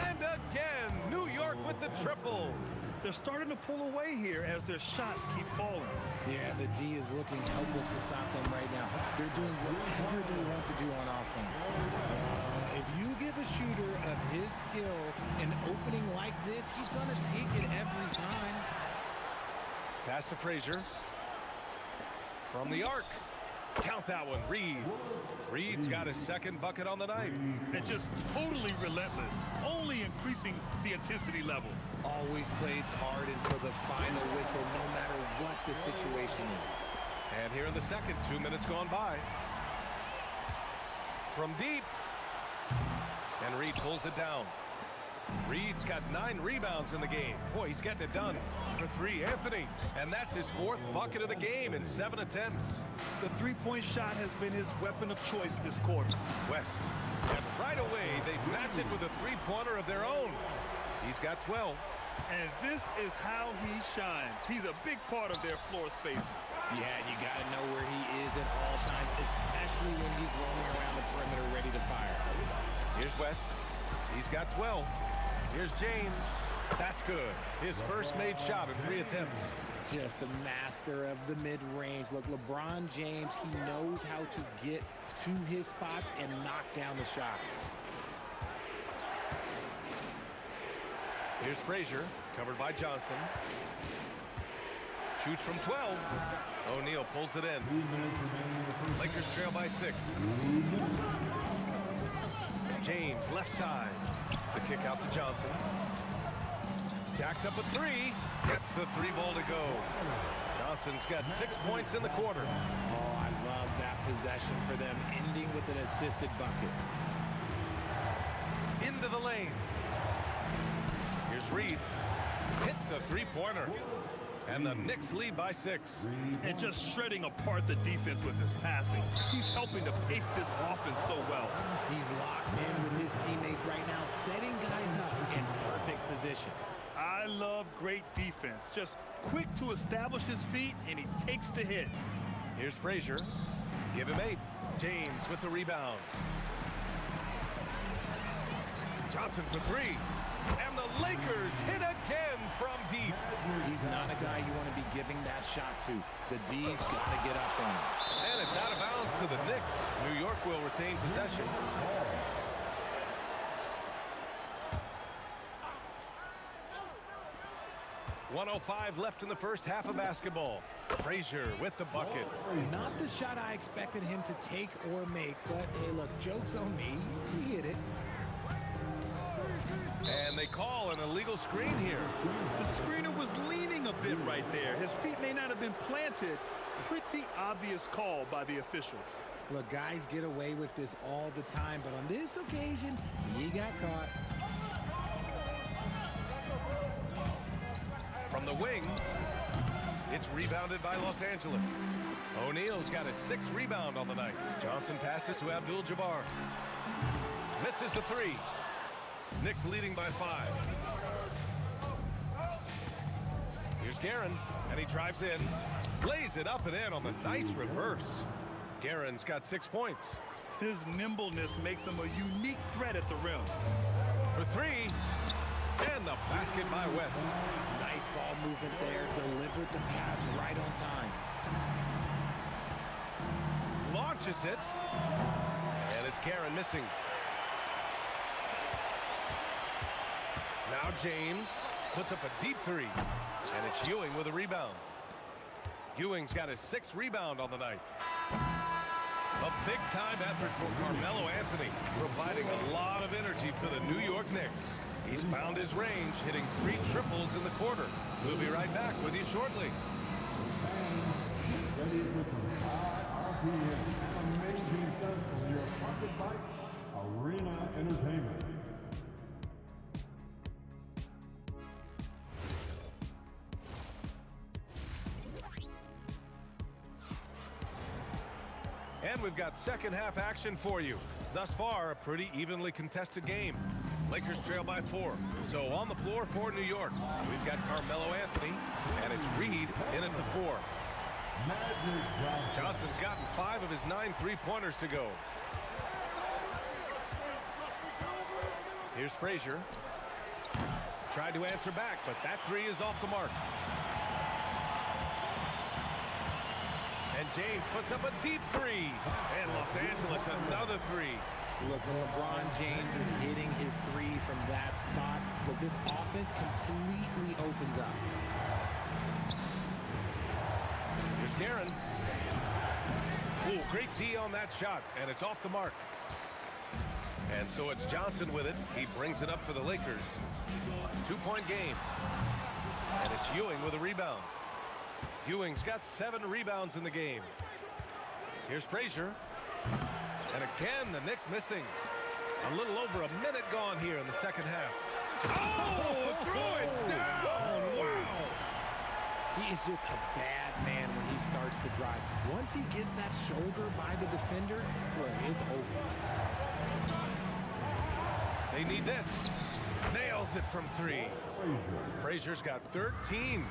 And again, New York with the triple. They're starting to pull away here as their shots keep falling. Yeah, the D is looking helpless to stop them right now. They're doing whatever they want to do on offense. If you give a shooter of his skill an opening like this, he's going to take it every time. Pass to Frazier. From the arc. Count that one, Reed. Reed's got his second bucket on the night. And just totally relentless, only increasing the intensity level. Always plays hard until the final whistle, no matter what the situation is. And here in the second, 2 minutes gone by. From deep. And Reed pulls it down. Reed's got 9 rebounds in the game. Boy, he's getting it done. For 3, Anthony. And that's his 4th bucket of the game in 7 attempts. The three-point shot has been his weapon of choice this quarter. West. And right away, they match it with a three-pointer of their own. He's got 12. And this is how he shines. He's a big part of their floor spacing. Yeah, and you got to know where he is at all times, especially when he's roaming around the perimeter ready to fire. Here's West. He's got 12. Here's James. That's good. His first made shot in 3 attempts. Just a master of the mid-range. Look, LeBron James, he knows how to get to his spots and knock down the shots. Here's Frazier, covered by Johnson. Shoots from 12. O'Neal pulls it in. Lakers trail by 6. James, left side. The kick out to Johnson. Jacks up a 3. Gets the 3 ball to go. Johnson's got 6 points in the quarter. Oh, I love that possession for them, ending with an assisted bucket. Into the lane. Here's Reed. Hits a three-pointer. And the Knicks lead by 6. And just shredding apart the defense with his passing. He's helping to pace this offense so well. He's locked in with his teammates right now, setting guys up in perfect position. I love great defense. Just quick to establish his feet, and he takes the hit. Here's Frazier. Give him 8. James with the rebound. Johnson for 3. And the Lakers hit again from deep. He's not a guy you want to be giving that shot to. The D's got to get up on him. And it's out of bounds to the Knicks. New York will retain possession. .105 left in the first half of basketball. Frazier with the bucket. Not the shot I expected him to take or make, but hey, look, joke's on me. He hit it. And they call an illegal screen here. The screener was leaning a bit right there. His feet may not have been planted. Pretty obvious call by the officials. Look, guys get away with this all the time, but on this occasion, he got caught. From the wing, it's rebounded by Los Angeles. O'Neal's got his 6th rebound on the night. Johnson passes to Abdul-Jabbar. Misses the 3. Knicks leading by 5. Here's Guerin, and he drives in. Lays it up and in on the nice reverse. Guerin's got 6 points. His nimbleness makes him a unique threat at the rim. For 3, and the basket by West. Nice ball movement there, delivered the pass right on time. Launches it, and it's Guerin missing. Now James puts up a deep 3, and it's Ewing with a rebound. Ewing's got his 6th rebound on the night. A big-time effort for Carmelo Anthony, providing a lot of energy for the New York Knicks. He's found his range, hitting 3 triples in the quarter. We'll be right back with you shortly. Ready for some high RPM and amazing stunts from your pocket bike, Arena Entertainment. And we've got second half action for you. Thus far, a pretty evenly contested game. Lakers trail by 4. So on the floor for New York, we've got Carmelo Anthony, and it's Reed in at the 4. Johnson's gotten 5 of his 9 3-pointers to go. Here's Frazier. Tried to answer back, but that 3 is off the mark. And James puts up a deep 3. And Los Angeles another 3. Look, when LeBron James is hitting his 3 from that spot, look, this offense completely opens up. Here's Guerin. Ooh, great D on that shot, and it's off the mark. And so it's Johnson with it. He brings it up for the Lakers. 2-point game. And it's Ewing with a rebound. Ewing's got 7 rebounds in the game. Here's Frazier. And again, the Knicks missing. A little over a minute gone here in the second half. Oh, throw it down. Wow. He is just a bad man when he starts to drive. Once he gets that shoulder by the defender, boy, it's over. They need this. Nails it from 3. Frazier's got 13.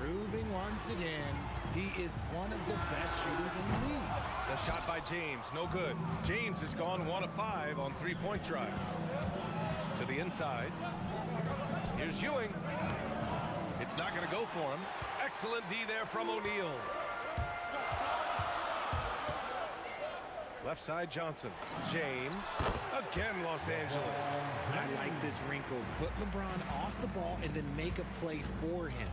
Proving once again, he is one of the best shooters in the league. The shot by James, no good. James has gone 1 of 5 on 3-point tries. To the inside. Here's Ewing. It's not going to go for him. Excellent D there from O'Neal. Left side Johnson. James. Again Los Angeles. I like this wrinkle. Put LeBron off the ball and then make a play for him.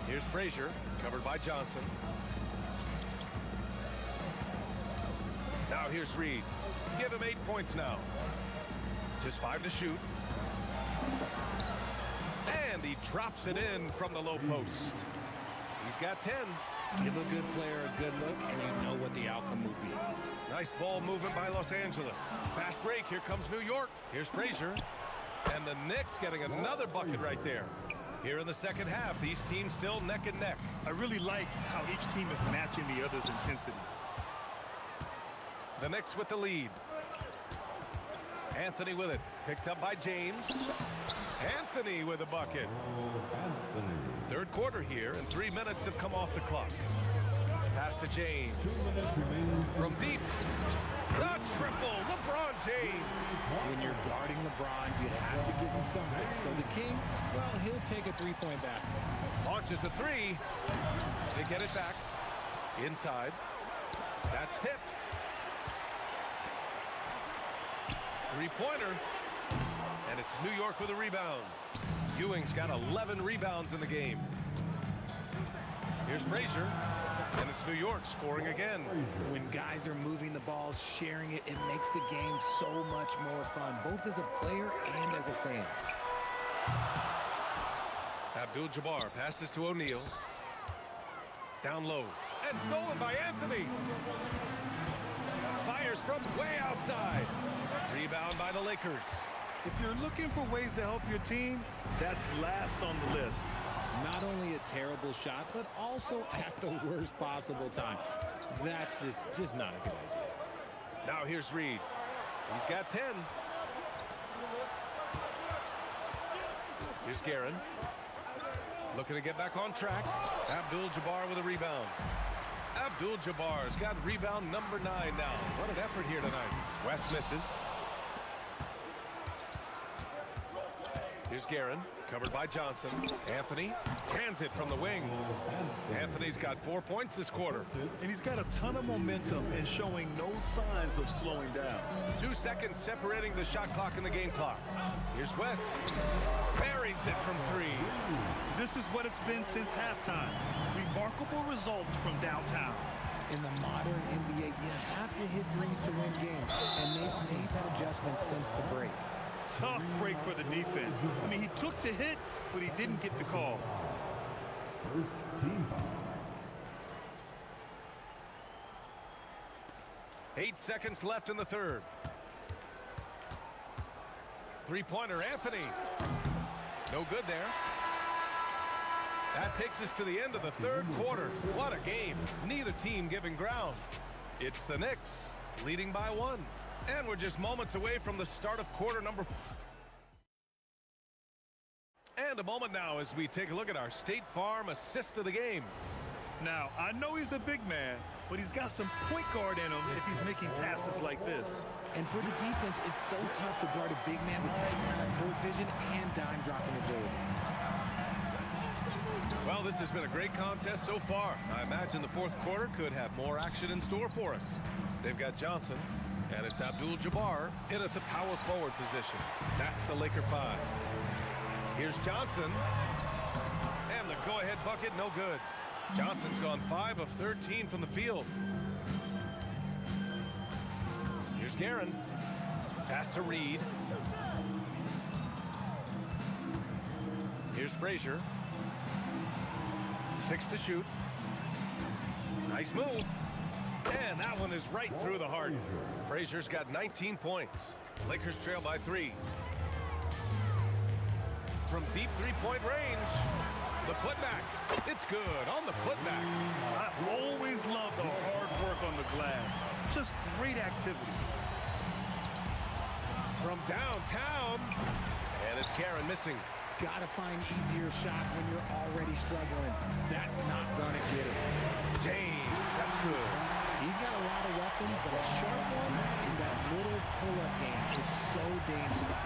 Here's Frazier, covered by Johnson. Now here's Reed. Give him 8 points now. Just 5 to shoot. And And he drops it in from the low post. He's got 10. Give a good player a good look, and you know what the outcome will be. Nice ball movement by Los Angeles. Fast break. Here comes New York. Here's Frazier. And the Knicks getting another bucket right there. Here in the second half, these teams still neck and neck. I really like how each team is matching the other's intensity. The Knicks with the lead. Anthony with it. Picked up by James. Anthony with a bucket. Third quarter here, and 3 minutes have come off the clock. Pass to James. From deep. The triple. LeBron James. When you're guarding LeBron, you have to give him something. So the King, well, he'll take a three-point basket. Launches a three. They get it back. Inside. That's tipped. Three-pointer. And it's New York with a rebound. Ewing's got 11 rebounds in the game. Here's Frazier. And it's New York scoring again. When guys are moving the ball, sharing it, it makes the game so much more fun, both as a player and as a fan. Abdul-Jabbar passes to O'Neal. Down low. And stolen by Anthony. Fires from way outside. Rebound by the Lakers. If you're looking for ways to help your team, that's last on the list. Not only a terrible shot, but also at the worst possible time. That's just not a good idea. Now here's Reed. He's got 10. Here's Guerin. Looking to get back on track. Abdul-Jabbar with a rebound. Abdul-Jabbar's got rebound number 9 now. What an effort here tonight. West misses. Here's Guerin, covered by Johnson. Anthony cans it from the wing. Anthony's got 4 points this quarter. And he's got a ton of momentum and showing no signs of slowing down. 2 seconds separating the shot clock and the game clock. Here's West. Buries it from 3. This is what it's been since halftime. Remarkable results from downtown. In the modern NBA, you have to hit threes to win games. And they've made that adjustment since the break. Tough break for the defense. I mean, he took the hit, but he didn't get the call. First team foul. 8 seconds left in the third. Three-pointer, Anthony. No good there. That takes us to the end of the third quarter. What a game. Neither team giving ground. It's the Knicks leading by 1. And we're just moments away from the start of quarter number. And a moment now as we take a look at our State Farm assist of the game. Now, I know he's a big man, but he's got some point guard in him if he's making passes like this. And for the defense, it's so tough to guard a big man with that kind of court vision and dime dropping ability. Well, this has been a great contest so far. I imagine the fourth quarter could have more action in store for us. They've got Johnson. And it's Abdul-Jabbar in at the power forward position. That's the Laker 5. Here's Johnson. And the go-ahead bucket, no good. Johnson's gone 5 of 13 from the field. Here's Guerin. Pass to Reed. Here's Frazier. 6 to shoot. Nice move. And that one is right through the heart. Frazier's got 19 points. Lakers trail by 3. From deep three-point range, the putback. It's good on the putback. I always love the hard work on the glass. Just great activity. From downtown, and it's Guerin missing. Gotta find easier shots when you're already struggling. That's not gonna get it. James, that's good. He's got a lot of weapons, but a sharp one is that little pull-up game. It's so dangerous.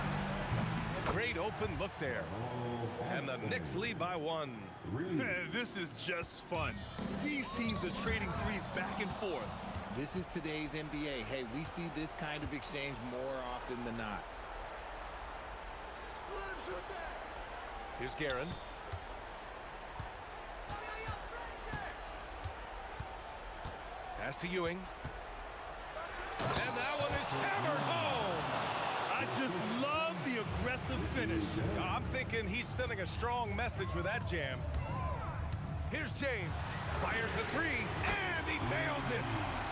Great open look there. And the Knicks lead by 1. This is just fun. These teams are trading threes back and forth. This is today's NBA. Hey, we see this kind of exchange more often than not. Here's Guerin. Pass to Ewing. And that one is hammered home. I just love the aggressive finish. I'm thinking he's sending a strong message with that jam. Here's James. Fires the three, and he nails it.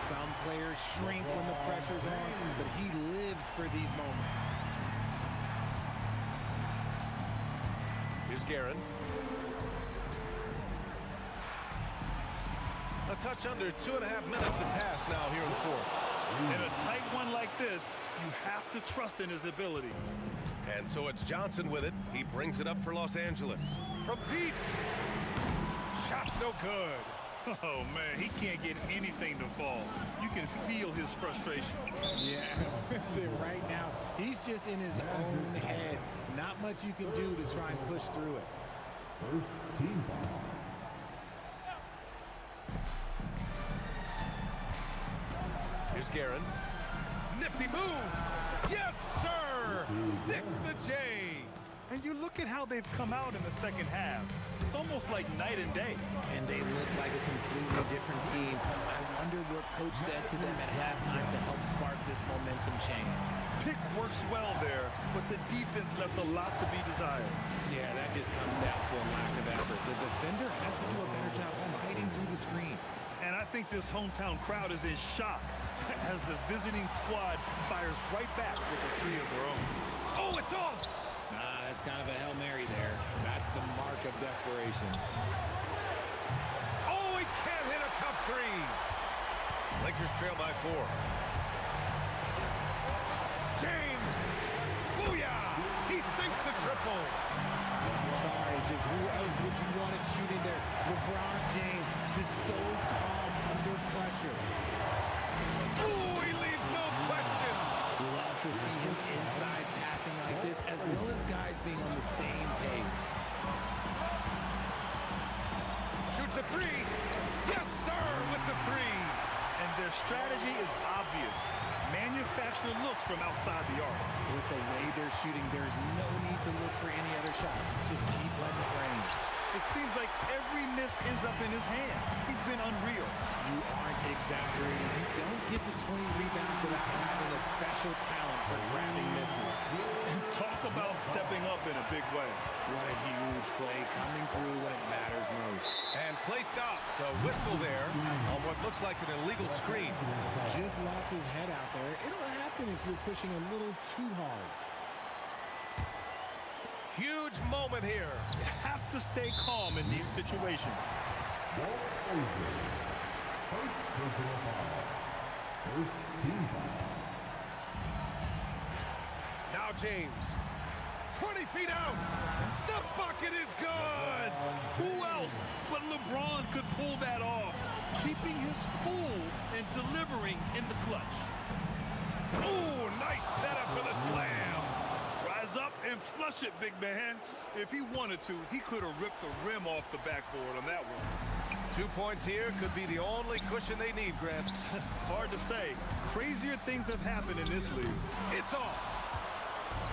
Some players shrink when the pressure's on, but he lives for these moments. Here's Guerin. A touch under 2.5 minutes have passed now here in the fourth. In a tight one like this, you have to trust in his ability. And so it's Johnson with it. He brings it up for Los Angeles. From Pete. Shot's no good. Oh, man, he can't get anything to fall. You can feel his frustration. Yeah, that's it right now. He's just in his own head. Not much you can do to try and push through it. First team foul. Here's Guerin. Nifty move. Yes, sir. Sticks the J. And you look at how they've come out in the second half. It's almost like night and day. And they look like a completely different team. I wonder what coach said to them at halftime to help spark this momentum change. Pick works well there, but the defense left a lot to be desired. Yeah, that just comes down to a lack of effort. The defender has to do a better job fighting through the screen. And I think this hometown crowd is in shock as the visiting squad fires right back with a three of their own. Oh, it's off! Nah, that's kind of a Hail Mary there. That's the mark of desperation. Oh, he can't hit a tough three. Lakers trail by 4. James! Booyah! He sinks the triple. Sorry, just who else would you want it shooting there? LeBron James, just so calm under pressure. Ooh, he leaves no question. Love to see him inside passing like this, as well as guys being on the same page. Shoots a three. Yes, sir, with the three. And their strategy is obvious. Manufacture looks from outside the arc. With the way they're shooting, there's no need to look for any other shot. Just keep letting it rain. It seems like every miss ends up in his hands. He's been unreal. You aren't exaggerating. You don't get to 20 rebounds without having a special talent for grabbing misses. Talk about stepping up in a big way. What a huge play coming through when it matters most. And play stops. A whistle there on what looks like an illegal screen. Just lost his head out there. It'll happen if you're pushing a little too hard. Huge moment here. You have to stay calm in these situations. First personal foul. First team foul. Now James. 20 feet out. The bucket is good. Who else but LeBron could pull that off? Keeping his cool and delivering in the clutch. Ooh, nice setup for the slam. Rise up and flush it, big man. If he wanted to, he could have ripped the rim off the backboard on that one. 2 points here could be the only cushion they need, Grant. Hard to say. Crazier things have happened in this league. It's off.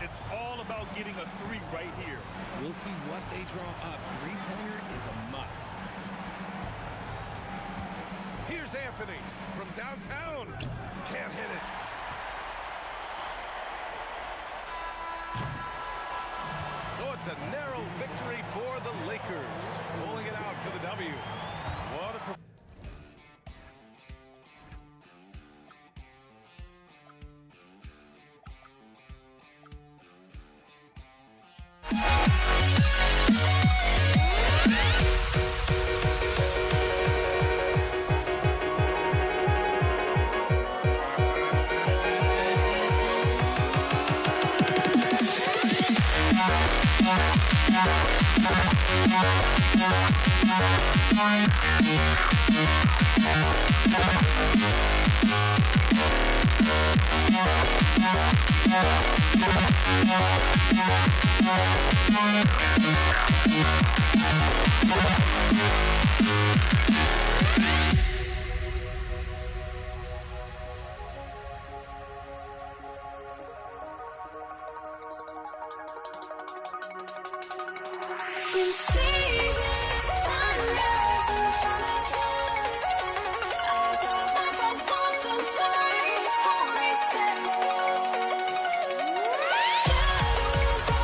It's all about getting a three right here. We'll see what they draw up. Three-pointer is a must. Here's Anthony from downtown. Can't hit it. So it's a narrow victory for the Lakers. Pulling it out for the W. What a Shadows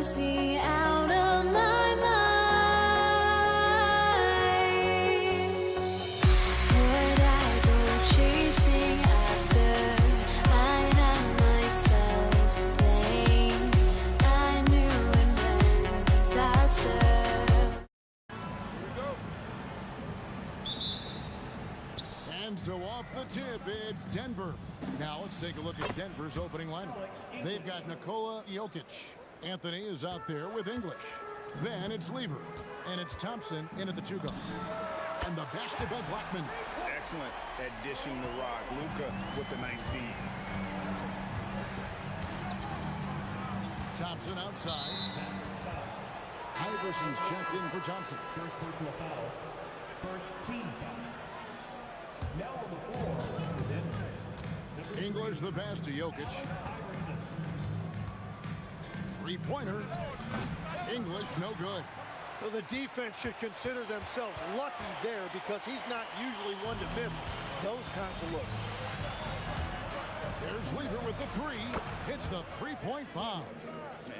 must be out of my mind. Would I go chasing after? I had myself to blame. I knew it meant disaster. And so off the tip, it's Denver. Now let's take a look at Denver's opening lineup. They've got Nikola Jokic. Anthony is out there with English. Then it's Lever. And it's Thompson in at the 2 guard. And the basket by Blackman. Excellent at dishing the rock. Luka with the nice feed. Thompson outside. Iverson's checked in for Thompson. First personal foul. First team foul. Now on the floor for Denver. English the pass to Jokic. Three-pointer. English no good. Well, the defense should consider themselves lucky there because he's not usually one to miss those kinds of looks. There's Lever with the 3. Hits the three-point bomb.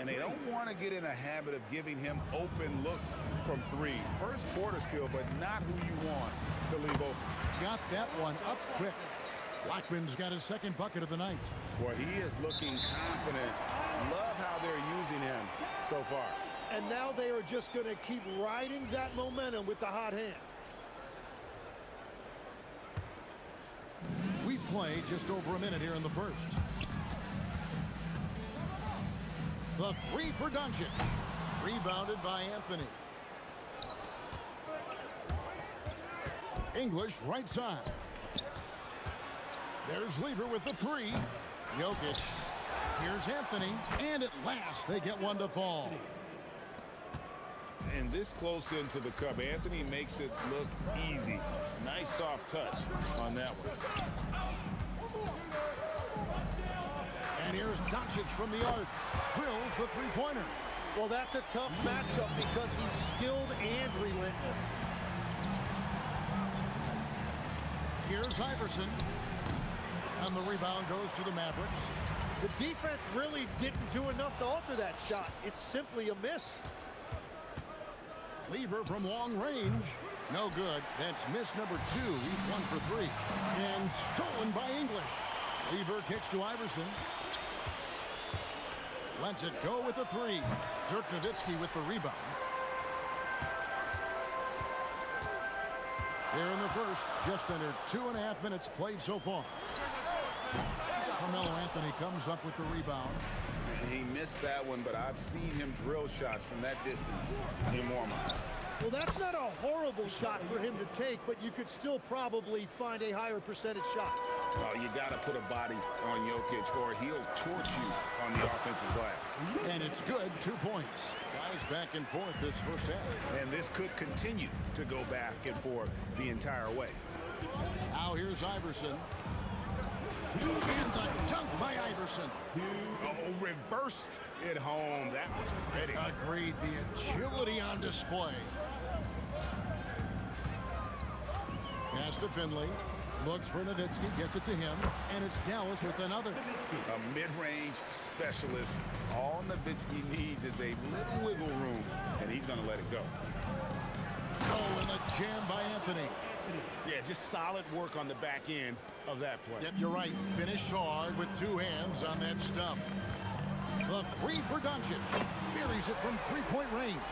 And they don't want to get in a habit of giving him open looks from 3. First quarter still, but not who you want to leave open. Got that one up quick. Blackman's got his second bucket of the night. Well, he is looking confident. Love how they're using him so far. And now they are just going to keep riding that momentum with the hot hand. We play just over a minute here in the first. The 3 for Doncic. Rebounded by Anthony. English right side. There's Lever with the 3. Jokic. Here's Anthony. And at last they get one to fall. And this close into the cup, Anthony makes it look easy. Nice soft touch on that one. And here's Doncic from the arc. Drills the three-pointer. Well, that's a tough matchup because he's skilled and relentless. Here's Iverson. And the rebound goes to the Mavericks. The defense really didn't do enough to alter that shot. It's simply a miss. Lever from long range. No good. That's miss number 2. He's 1 for 3. And stolen by English. Lever kicks to Iverson. Lets it go with a 3. Dirk Nowitzki with the rebound. Here in the first, just under 2.5 minutes played so far. Carmelo Anthony comes up with the rebound. He missed that one, but I've seen him drill shots from that distance in warm-up. Well, that's not a horrible shot for him to take, but you could still probably find a higher percentage shot. Oh, you got to put a body on Jokic or he'll torch you on the offensive glass. And it's good. 2 points. Guys back and forth this first half. And this could continue to go back and forth the entire way. Now here's Iverson. And the dunk by Iverson. Oh, reversed it home. That was pretty. Agreed. The agility on display. Pass to Finley. Looks for Nowitzki. Gets it to him. And it's Dallas with another. A mid-range specialist. All Nowitzki needs is a little wiggle room. And he's going to let it go. Oh, and the jam by Anthony. Yeah, just solid work on the back end of that play. Yep, you're right. Finished hard with 2 hands on that stuff. The 3 for Doncic. Buries it from three-point range.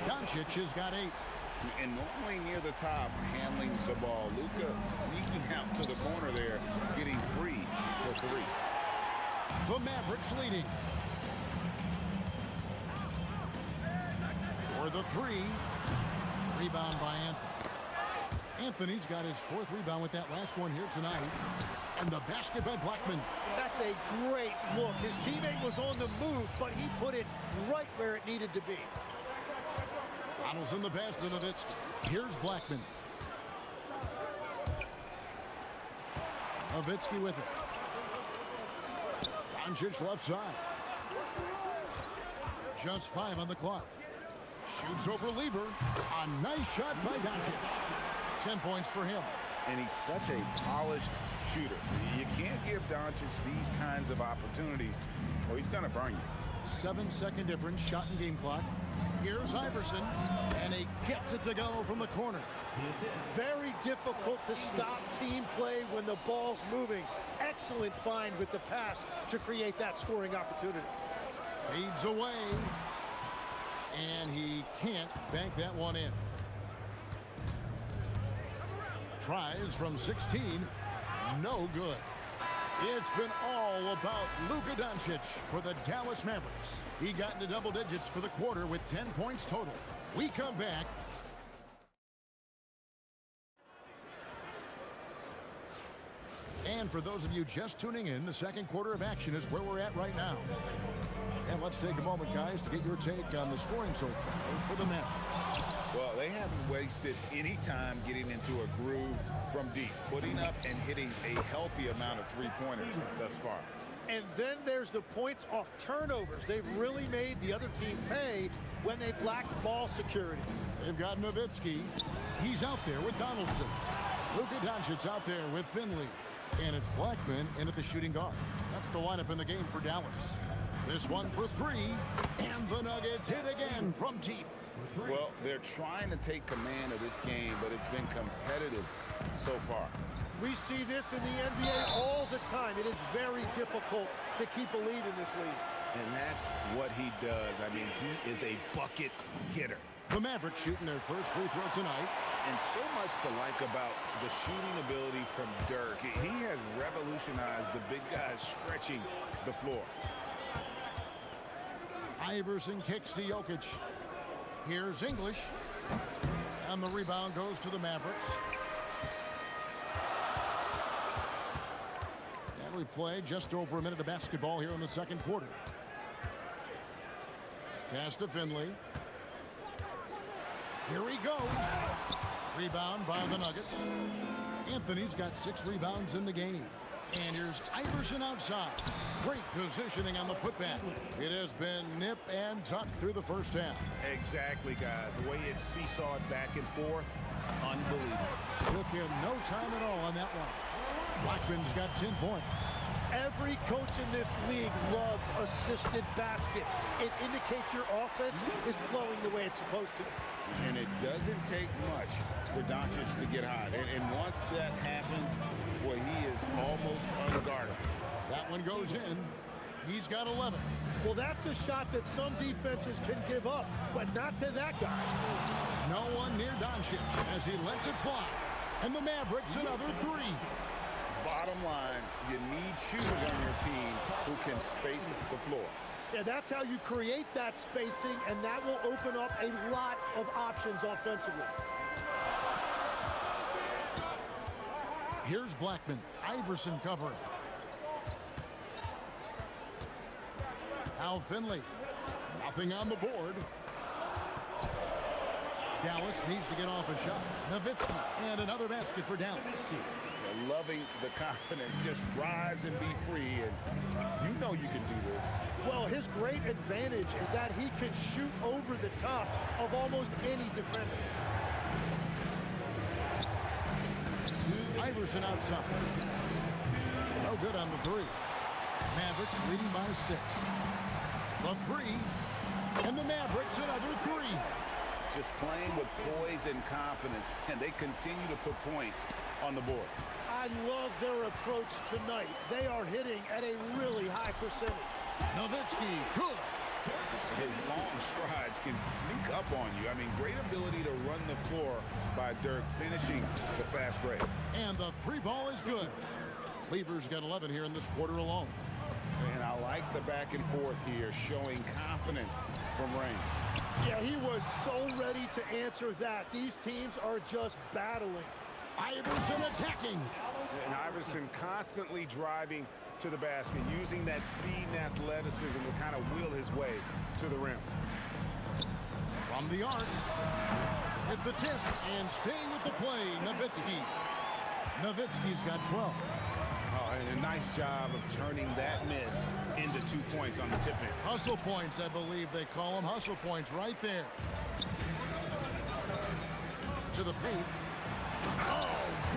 Doncic has got 8. And normally near the top, handling the ball. Luka sneaking out to the corner there, getting free for 3. The Mavericks leading. For the 3. Rebound by Anthony. Anthony's got his 4th rebound with that last one here tonight. And the basket by Blackman. That's a great look. His teammate was on the move, but he put it right where it needed to be. Donaldson the pass to Nowitzki. Here's Blackman. Nowitzki with it. Doncic left side. Just 5 on the clock. Shoots over Lever. A nice shot by Doncic. 10 points for him. And he's such a polished shooter. You can't give Doncic these kinds of opportunities or he's going to burn you. 7-second difference, shot and game clock. Here's Iverson, and he gets it to go from the corner. Very difficult to stop team play when the ball's moving. Excellent find with the pass to create that scoring opportunity. Fades away, and he can't bank that one in. Tries from 16, no good. It's been all about Luka Doncic for the Dallas Mavericks. He got into double digits for the quarter with 10 points total. We come back. And for those of you just tuning in, the second quarter of action is where we're at right now. And let's take a moment, guys, to get your take on the scoring so far for the Mavericks. Well, they haven't wasted any time getting into a groove from deep, putting up and hitting a healthy amount of three-pointers thus far. And then there's the points off turnovers. They've really made the other team pay when they've lacked ball security. They've got Nowitzki. He's out there with Donaldson. Luka Doncic out there with Finley. And it's Blackman in at the shooting guard. That's the lineup in the game for Dallas. This one for three, and the Nuggets hit again from deep. Well, they're trying to take command of this game, but it's been competitive so far. We see this in the NBA all the time. It is very difficult to keep a lead in this league. And that's what he does. I mean, he is a bucket getter. The Mavericks shooting their first free throw tonight. And so much to like about the shooting ability from Dirk. He has revolutionized the big guys stretching the floor. Iverson kicks to Jokic. Here's English. And the rebound goes to the Mavericks. And we've played just over a minute of basketball here in the second quarter. Pass to Finley. Here he goes. Rebound by the Nuggets. Anthony's got 6 rebounds in the game. And here's Iverson outside. Great positioning on the putback. It has been nip and tuck through the first half. Exactly, guys. The way it seesawed back and forth, unbelievable. Took him no time at all on that one. Blackman's got 10 points. Every coach in this league loves assisted baskets. It indicates your offense is flowing the way it's supposed to. And it doesn't take much for Doncic to get hot. And once that happens, well, he is almost unguardable. That one goes in. He's got 11. Well, that's a shot that some defenses can give up, but not to that guy. No one near Doncic as he lets it fly. And the Mavericks another 3. Bottom line, you need shooters on your team who can space the floor. Yeah, that's how you create that spacing, and that will open up a lot of options offensively. Here's Blackman. Iverson covering. Now Finley. Nothing on the board. Dallas needs to get off a shot. Nowitzki, and another basket for Dallas. Loving the confidence, just rise and be free, and you know you can do this. Well, his great advantage is that he can shoot over the top of almost any defender. Iverson outside. No good on the 3. Mavericks leading by 6. The 3, and the Mavericks another 3. Just playing with poise and confidence, and they continue to put points on the board. I love their approach tonight. They are hitting at a really high percentage. Nowitzki, good. His long strides can sneak up on you. I mean, great ability to run the floor by Dirk, finishing the fast break. And the 3 ball is good. Lever's got 11 here in this quarter alone. And I like the back and forth here, showing confidence from range. Yeah, he was so ready to answer that. These teams are just battling. Iverson attacking. And Iverson constantly driving to the basket, using that speed and athleticism to kind of wheel his way to the rim. From the arc. At the tip and staying with the play, Nowitzki. Nowitzki's got 12. Oh, and a nice job of turning that miss into 2 points on the tip in. Hustle points, I believe they call them. Hustle points right there. To the paint. Oh,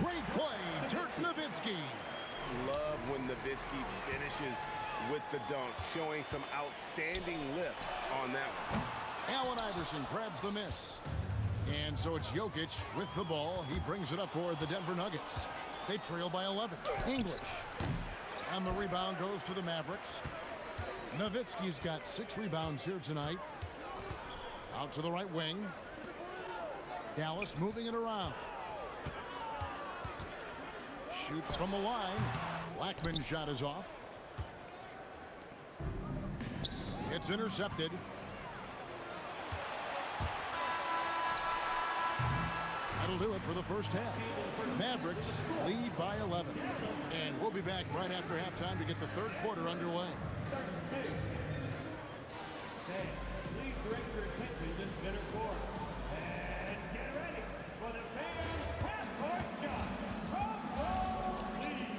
great play, Dirk Nowitzki. Love when Nowitzki finishes with the dunk, showing some outstanding lift on that one. Allen Iverson grabs the miss. And so it's Jokic with the ball. He brings it up for the Denver Nuggets. They trail by 11. English. And the rebound goes to the Mavericks. Nowitzki's got 6 rebounds here tonight. Out to the right wing. Dallas moving it around. Shoots from the line. Blackman's shot is off. It's intercepted. That'll do it for the first half. Mavericks lead by 11. And we'll be back right after halftime to get the third quarter underway. Please direct your attention to center court. And get ready for the fans' half-court shot from the lead.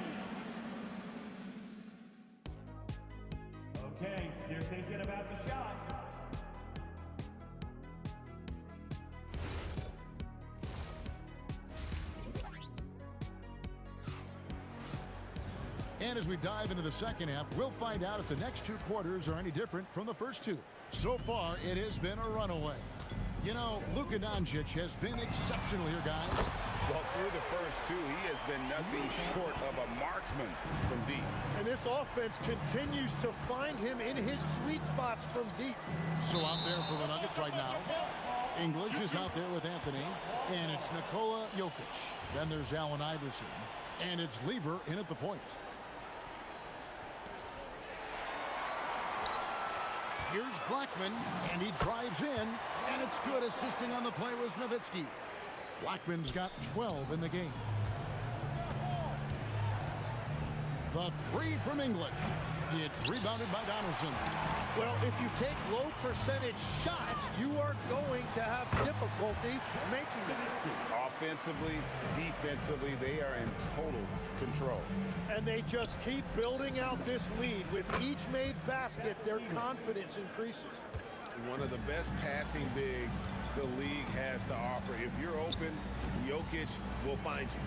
Okay, they're thinking about the shot. And as we dive into the second half, we'll find out if the next 2 quarters are any different from the first 2. So far, it has been a runaway. You know, Luka Doncic has been exceptional here, guys. Well, through the first 2, he has been nothing short of a marksman from deep. And this offense continues to find him in his sweet spots from deep. So out there for the Nuggets right now. English is out there with Anthony. And it's Nikola Jokic. Then there's Allen Iverson. And it's Lever in at the point. Here's Blackman, and he drives in, and it's good. Assisting on the play was Nowitzki. Blackman's got 12 in the game. The 3 from English. It's rebounded by Donaldson. Well, if you take low percentage shots, you are going to have difficulty making them. Offensively, defensively, they are in total control. And they just keep building out this lead. With each made basket, their confidence increases. One of the best passing bigs the league has to offer. If you're open, Jokic will find you.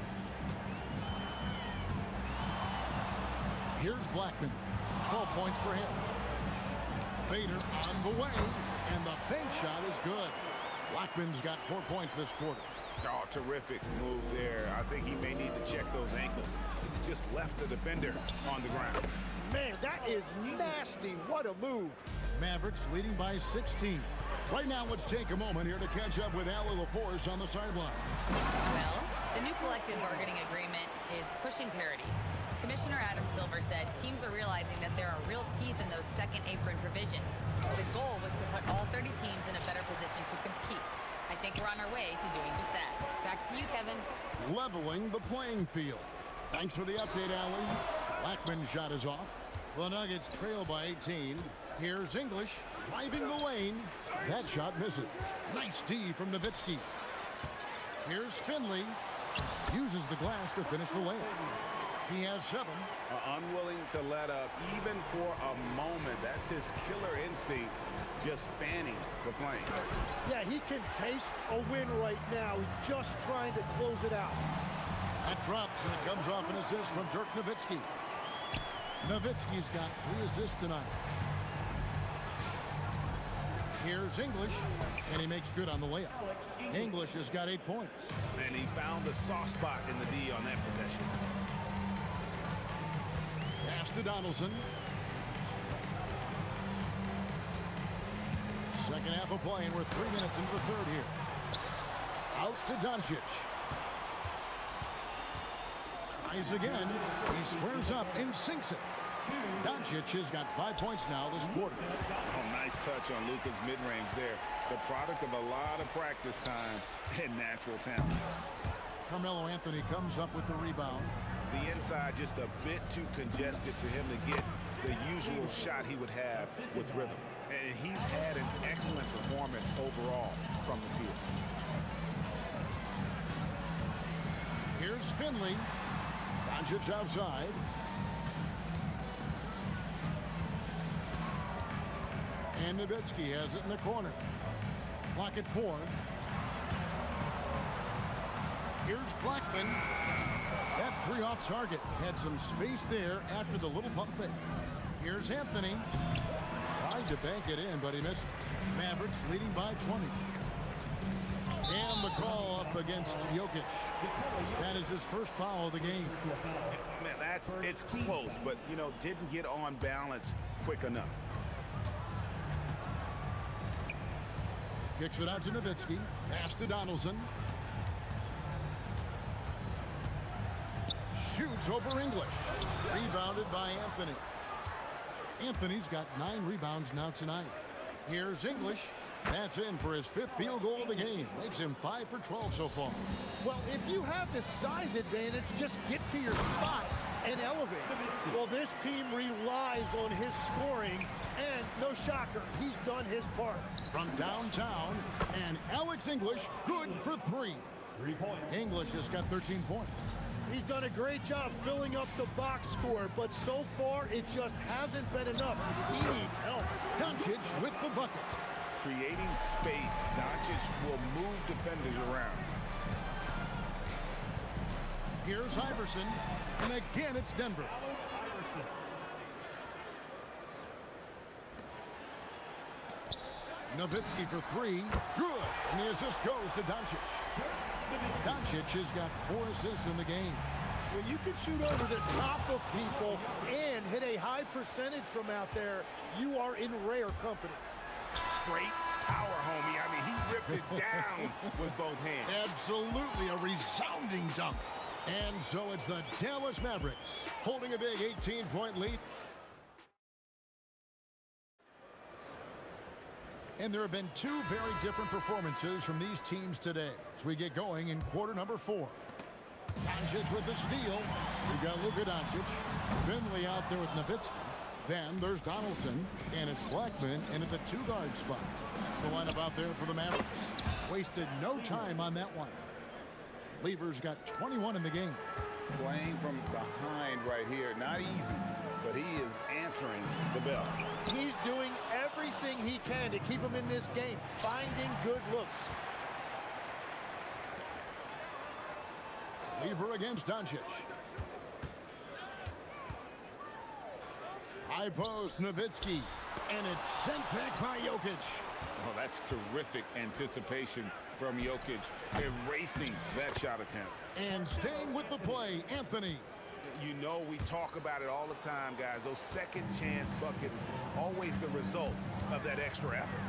Here's Blackman. 12 points for him. Fader on the way, and the bank shot is good. Blackman's got 4 points this quarter. Oh, terrific move there. I think he may need to check those ankles. He's just left the defender on the ground. Man, that is nasty. What a move. Mavericks leading by 16. Right now, let's take a moment here to catch up with Allie LaForce on the sideline. Well, the new collective bargaining agreement is pushing parity. Commissioner Adam Silver said teams are realizing that there are real teeth in those second apron provisions. The goal was to put all 30 teams in a better position to compete. I think we're on our way to doing just that. Back to you, Kevin. Leveling the playing field. Thanks for the update, Allie. Blackman's shot is off. The Nuggets trail by 18. Here's English driving the lane. That shot misses. Nice D from Nowitzki. Here's Finley. Uses the glass to finish the layup. He has 7. Unwilling to let up even for a moment. That's his killer instinct, just fanning the flame. Yeah, he can taste a win right now. He's just trying to close it out. That drops, and it comes off an assist from Dirk Nowitzki. Nowitzki's got 3 assists tonight. Here's English, and he makes good on the layup. English has got 8 points. And he found the soft spot in the D on that possession. Pass to Donaldson. Second half of play, and we're 3 minutes into the third here. Out to Doncic. Tries again. He squares up and sinks it. Doncic has got 5 points now this quarter. Oh, nice touch on Luka's mid-range there. The product of a lot of practice time and natural talent. Carmelo Anthony comes up with the rebound. The inside just a bit too congested for him to get the usual shot he would have with rhythm. And he's had an excellent performance overall from the field. Here's Finley. Doncic outside. And Nowitzki has it in the corner. Clock at 4. Here's Blackman. That 3 off target. Had some space there after the little pump fake. Here's Anthony. Tried to bank it in, but he misses. Mavericks leading by 20. And the call up against Jokic. That is his first foul of the game. Man, it's close, but, you know, didn't get on balance quick enough. Kicks it out to Nowitzki. Pass to Donaldson. Shoots over English. Rebounded by Anthony. Anthony's got 9 rebounds now tonight. Here's English. That's in for his 5th field goal of the game. Makes him 5 for 12 so far. Well, if you have the size advantage, just get to your spot and elevate. Well, this team relies on his scoring, and no shocker, he's done his part. From downtown, and Alex English, good for 3. 3 points. English has got 13 points. He's done a great job filling up the box score, but so far it just hasn't been enough. He needs help. Doncic with the bucket. Creating space, Doncic will move defenders around. Here's Iverson, and again it's Denver. Nowitzki for 3. Good. And the assist goes to Doncic. Doncic has got 4 assists in the game. When you can shoot over the top of people and hit a high percentage from out there, you are in rare company. Great power, homie. I mean, he ripped it down with both hands. Absolutely a resounding dunk. And so it's the Dallas Mavericks holding a big 18-point lead. And there have been 2 very different performances from these teams today as we get going in quarter number 4. Doncic with the steal. We've got Luka Doncic. Finley out there with Nowitzki. Then there's Donaldson, and it's Blackman in at the 2-guard spot. That's the lineup out there for the Mavericks. Wasted no time on that one. Lever's got 21 in the game. Playing from behind right here, not easy, but he is answering the bell. He's doing everything he can to keep him in this game, finding good looks. Lever against Doncic. High post, Nowitzki, and it's sent back by Jokic. Oh, that's terrific anticipation from Jokic, erasing that shot attempt. And staying with the play, Anthony. You know, we talk about it all the time, guys. Those second chance buckets, always the result of that extra effort.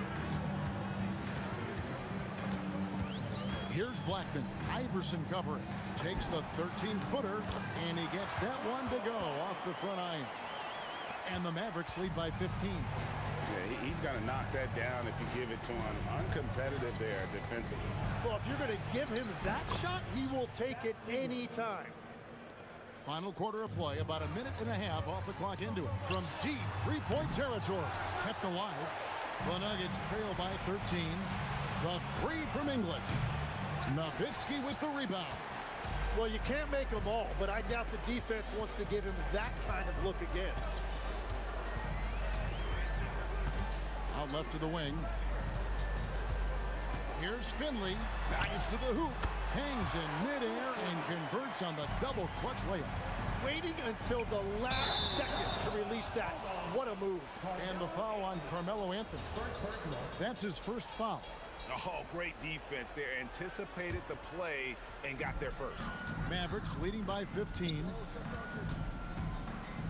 Here's Blackman. Iverson covering. Takes the 13-footer, and he gets that one to go off the front iron. And the Mavericks lead by 15. Yeah, he's going to knock that down if you give it to him. Uncompetitive there defensively. Well, if you're going to give him that shot, he will take it any time. Final quarter of play, about a minute and a half off the clock into it. From deep 3-point territory, kept alive. The Nuggets trail by 13. The 3 from English. Nowitzki with the rebound. Well, you can't make them all, but I doubt the defense wants to give him that kind of look again. Out left to the wing. Here's Finley. Dives to the hoop. Hangs in midair and converts on the double clutch layup. Waiting until the last second to release that. What a move. And the foul on Carmelo Anthony. That's his first foul. Oh, great defense there. Anticipated the play and got there first. Mavericks leading by 15.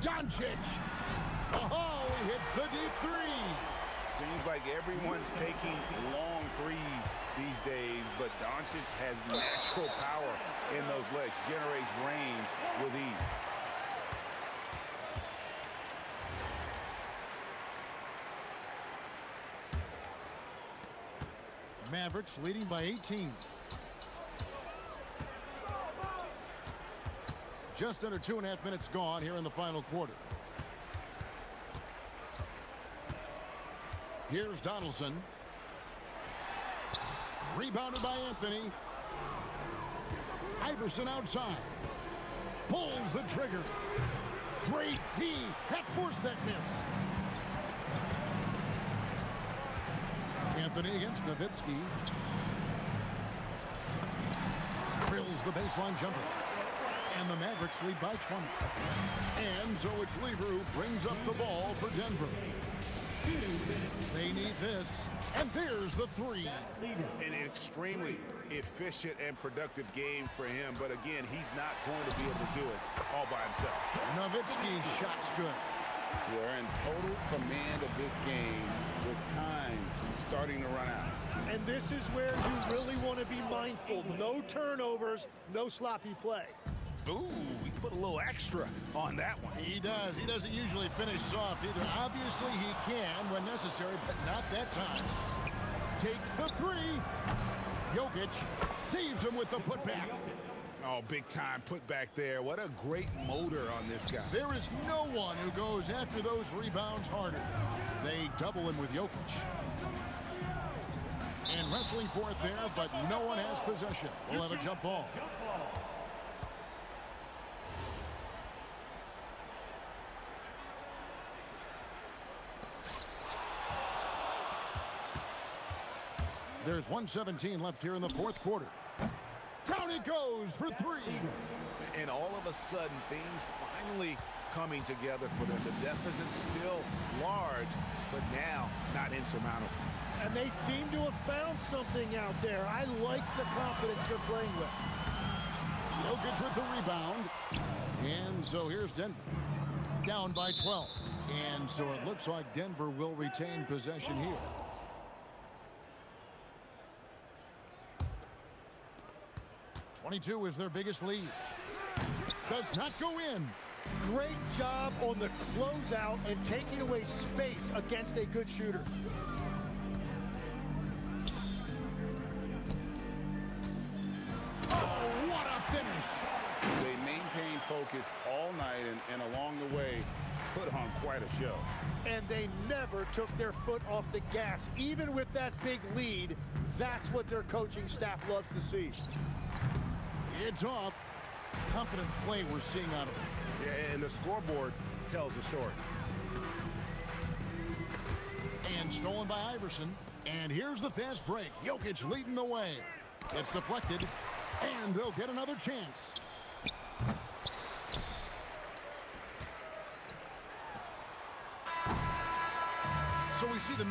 Doncic. Oh, he hits the deep 3. Seems like everyone's taking long threes these days, but Doncic has natural power in those legs, generates range with ease. Mavericks leading by 18. Just under 2.5 minutes gone here in the final quarter. Here's Donaldson. Rebounded by Anthony. Iverson outside. Pulls the trigger. Great D. That forced that miss. Anthony against Nowitzki. Drills the baseline jumper. And the Mavericks lead by 20. And so it's Lever who brings up the ball for Denver. They need this. And there's the three. An extremely efficient and productive game for him. But again, he's not going to be able to do it all by himself. Nowitzki's shot's good. They're in total command of this game with time starting to run out. And this is where you really want to be mindful. No turnovers, no sloppy play. Ooh, we put a little extra on that one. He does. He doesn't usually finish soft either. Obviously, he can when necessary, but not that time. Takes the three. Jokic saves him with the putback. Oh, big time putback there. What a great motor on this guy. There is no one who goes after those rebounds harder. They double him with Jokic. And wrestling for it there, but no one has possession. We'll have a jump ball. There's 1:17 left here in the fourth quarter. Down it goes for three. And all of a sudden, things finally coming together for them. The deficit still large, but now not insurmountable. And they seem to have found something out there. I like the confidence they're playing with. Jokic with the rebound. And so here's Denver. Down by 12. And so it looks like Denver will retain possession here. .22 is their biggest lead. Does not go in. Great job on the closeout and taking away space against a good shooter. Oh, what a finish. They maintained focus all night and along the way put on quite a show. And they never took their foot off the gas. Even with that big lead, that's what their coaching staff loves to see. It's off. Confident play we're seeing out of him. Yeah, and the scoreboard tells the story. And stolen by Iverson. And here's the fast break. Jokic leading the way. It's deflected. And they'll get another chance. So we see the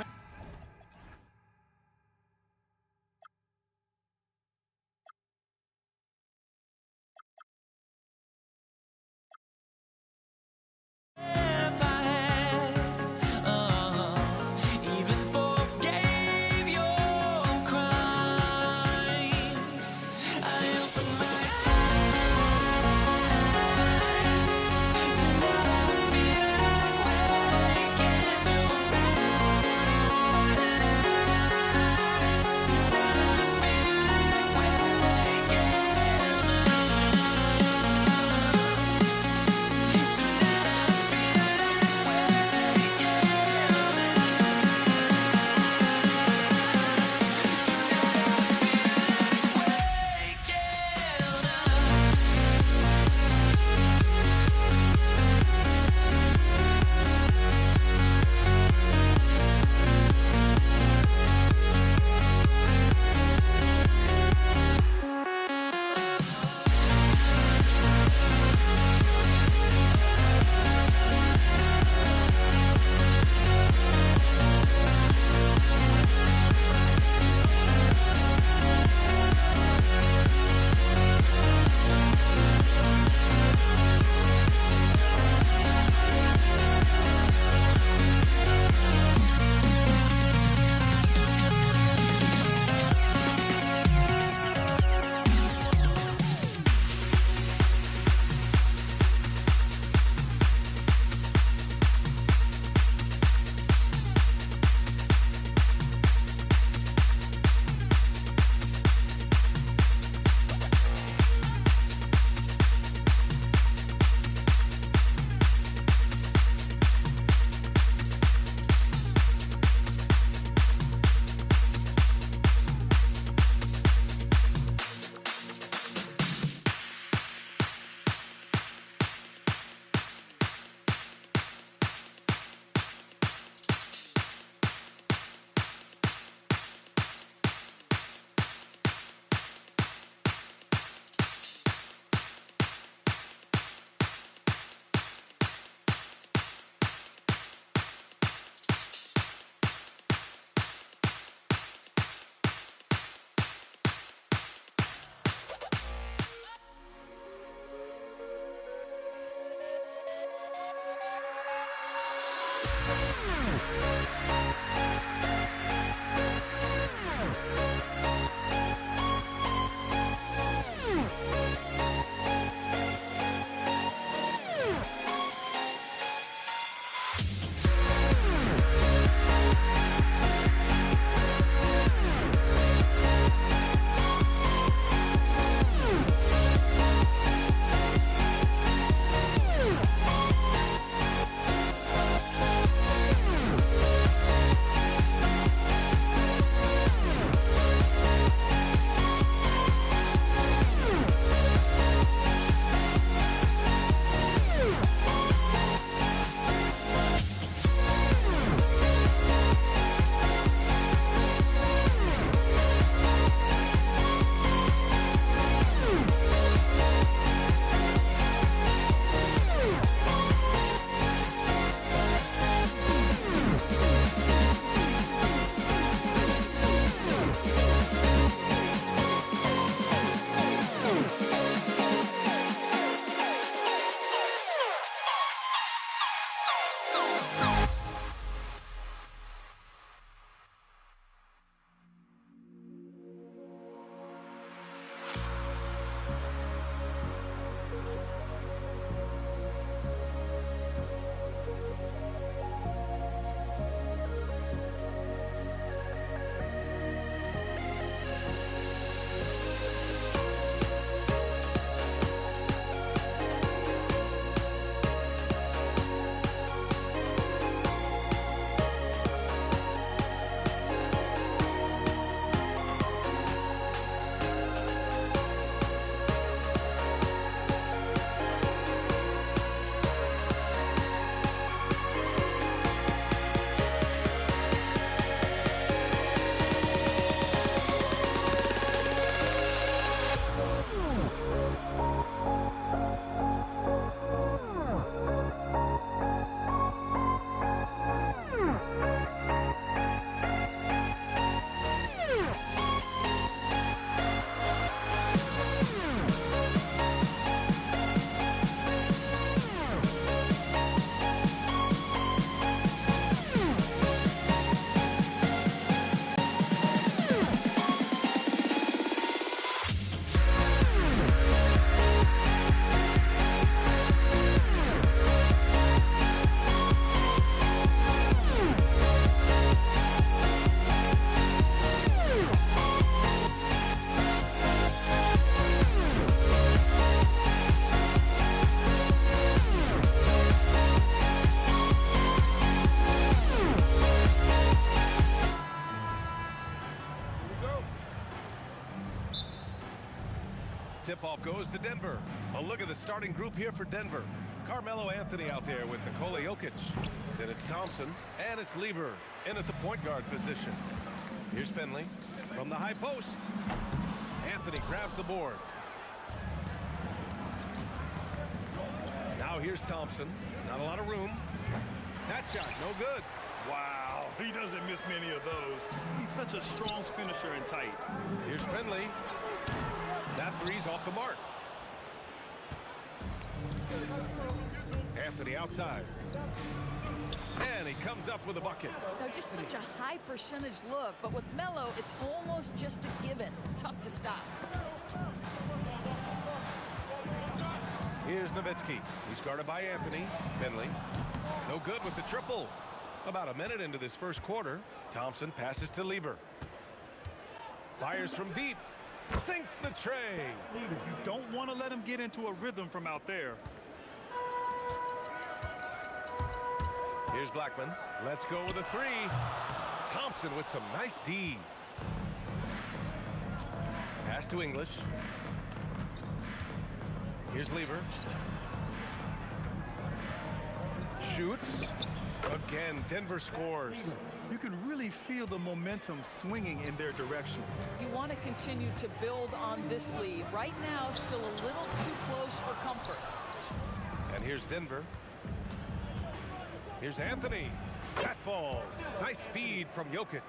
Tip-off goes to Denver. A look at the starting group here for Denver. Carmelo Anthony out there with Nikola Jokic. Then it's Thompson, and it's Lever in at the point guard position. Here's Finley from the high post. Anthony grabs the board. Now here's Thompson. Not a lot of room. That shot, no good. Wow, he doesn't miss many of those. He's such a strong finisher and tight. Here's Finley. That three's off the mark. Anthony outside. And he comes up with a bucket. Now, just such a high percentage look, but with Melo, it's almost just a given. Tough to stop. Here's Nowitzki. He's guarded by Anthony. Finley. No good with the triple. About a minute into this first quarter, Thompson passes to Lever. Fires from deep. Sinks the tray. You don't want to let him get into a rhythm from out there. Here's Blackman. Let's go with a three. Thompson with some nice D. Pass to English. Here's Lever. Shoots. Again, Denver scores. You can really feel the momentum swinging in their direction. You want to continue to build on this lead. Right now, still a little too close for comfort. And here's Denver. Here's Anthony. That falls. Nice feed from Jokic.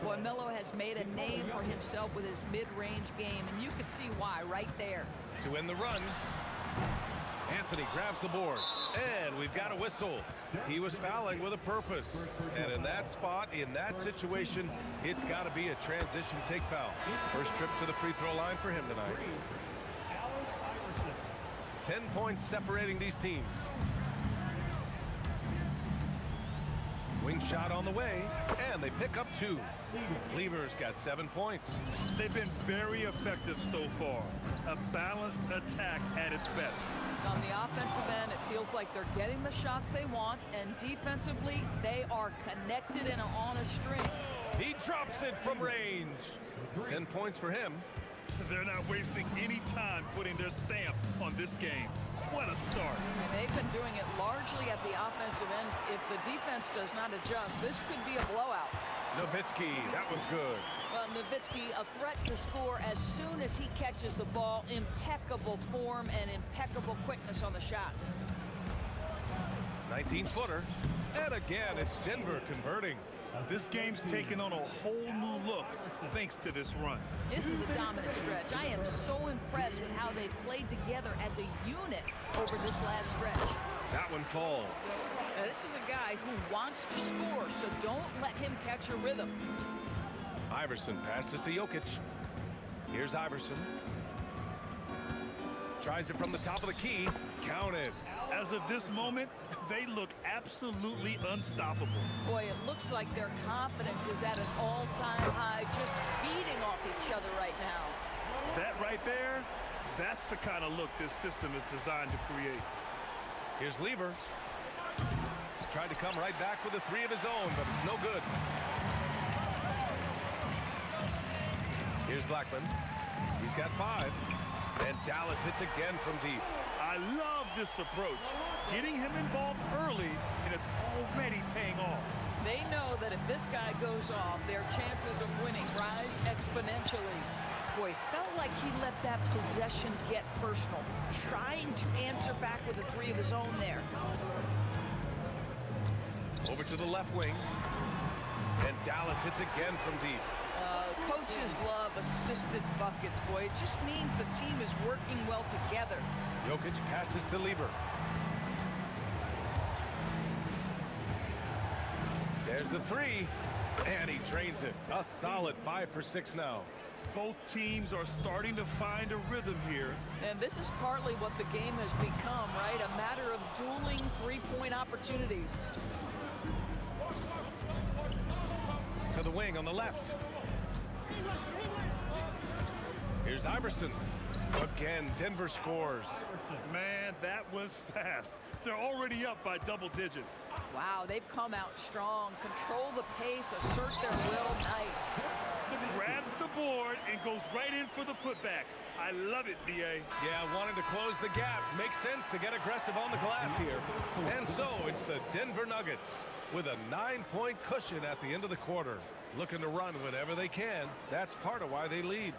Boy, Melo has made a name for himself with his mid-range game, and you can see why right there. To end the run. Anthony grabs the board, and we've got a whistle. He was fouling with a purpose, and in that spot, in that situation, it's got to be a transition take foul. First trip to the free throw line for him tonight. 10 points separating these teams. Wing shot on the way, and they pick up 2. Lever's got 7 points. They've been very effective so far. A balanced attack at its best. On the offensive end, it feels like they're getting the shots they want, and defensively, they are connected and on a string. He drops it from range. 10 points for him. They're not wasting any time putting their stamp on this game. What a start. And they've been doing it largely at the offensive end. If the defense does not adjust, this could be a blowout. Nowitzki, that one's good. Well, Nowitzki, a threat to score as soon as he catches the ball. Impeccable form and impeccable quickness on the shot. 19-footer. And again, it's Denver converting. This game's taken on a whole new look thanks to this run. This is a dominant stretch. I am so impressed with how they've played together as a unit over this last stretch. That one falls. Now, this is a guy who wants to score, so don't let him catch a rhythm. Iverson passes to Jokic. Here's Iverson. Tries it from the top of the key. Counted. As of this moment, they look absolutely unstoppable. Boy, it looks like their confidence is at an all-time high, just feeding off each other right now. That right there, that's the kind of look this system is designed to create. Here's Lever. Tried to come right back with a 3 of his own, but it's no good. Here's Blackman. He's got 5. And Dallas hits again from deep. I love this approach. Getting him involved early, and it's already paying off. They know that if this guy goes off, their chances of winning rise exponentially. Boy, felt like he let that possession get personal, trying to answer back with a 3 of his own there. Over to the left wing. And Dallas hits again from deep. Coaches love assisted buckets, boy. It just means the team is working well together. Jokic passes to Lever. There's the 3, and he drains it. A solid 5 for 6 now. Both teams are starting to find a rhythm here. And this is partly what the game has become, right? A matter of dueling 3-point opportunities. To the wing on the left. Here's Iverson. Again, Denver scores. Man, that was fast. They're already up by double digits. Wow, they've come out strong. Control the pace, assert their will. Nice. Grabs the board and goes right in for the putback. I love it, B.A. Yeah, wanted to close the gap. Makes sense to get aggressive on the glass here. And so it's the Denver Nuggets with a 9-point cushion at the end of the quarter. Looking to run whenever they can. That's part of why they lead.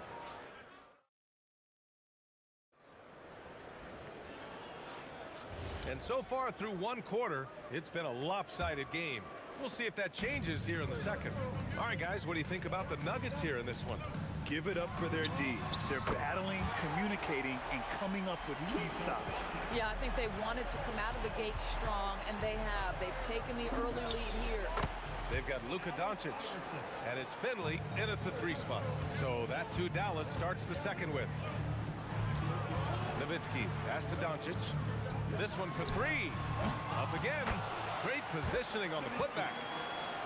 And so far through one quarter, it's been a lopsided game. We'll see if that changes here in the second. All right, guys, what do you think about the Nuggets here in this one? Give it up for their D. They're battling, communicating, and coming up with key stops. Yeah, I think they wanted to come out of the gate strong, and they have. They've taken the early lead here. They've got Luka Doncic, and it's Finley in at the 3 spot. So that's who Dallas starts the second with. Nowitzki, pass to Doncic. This one for 3. Up again. Great positioning on the putback.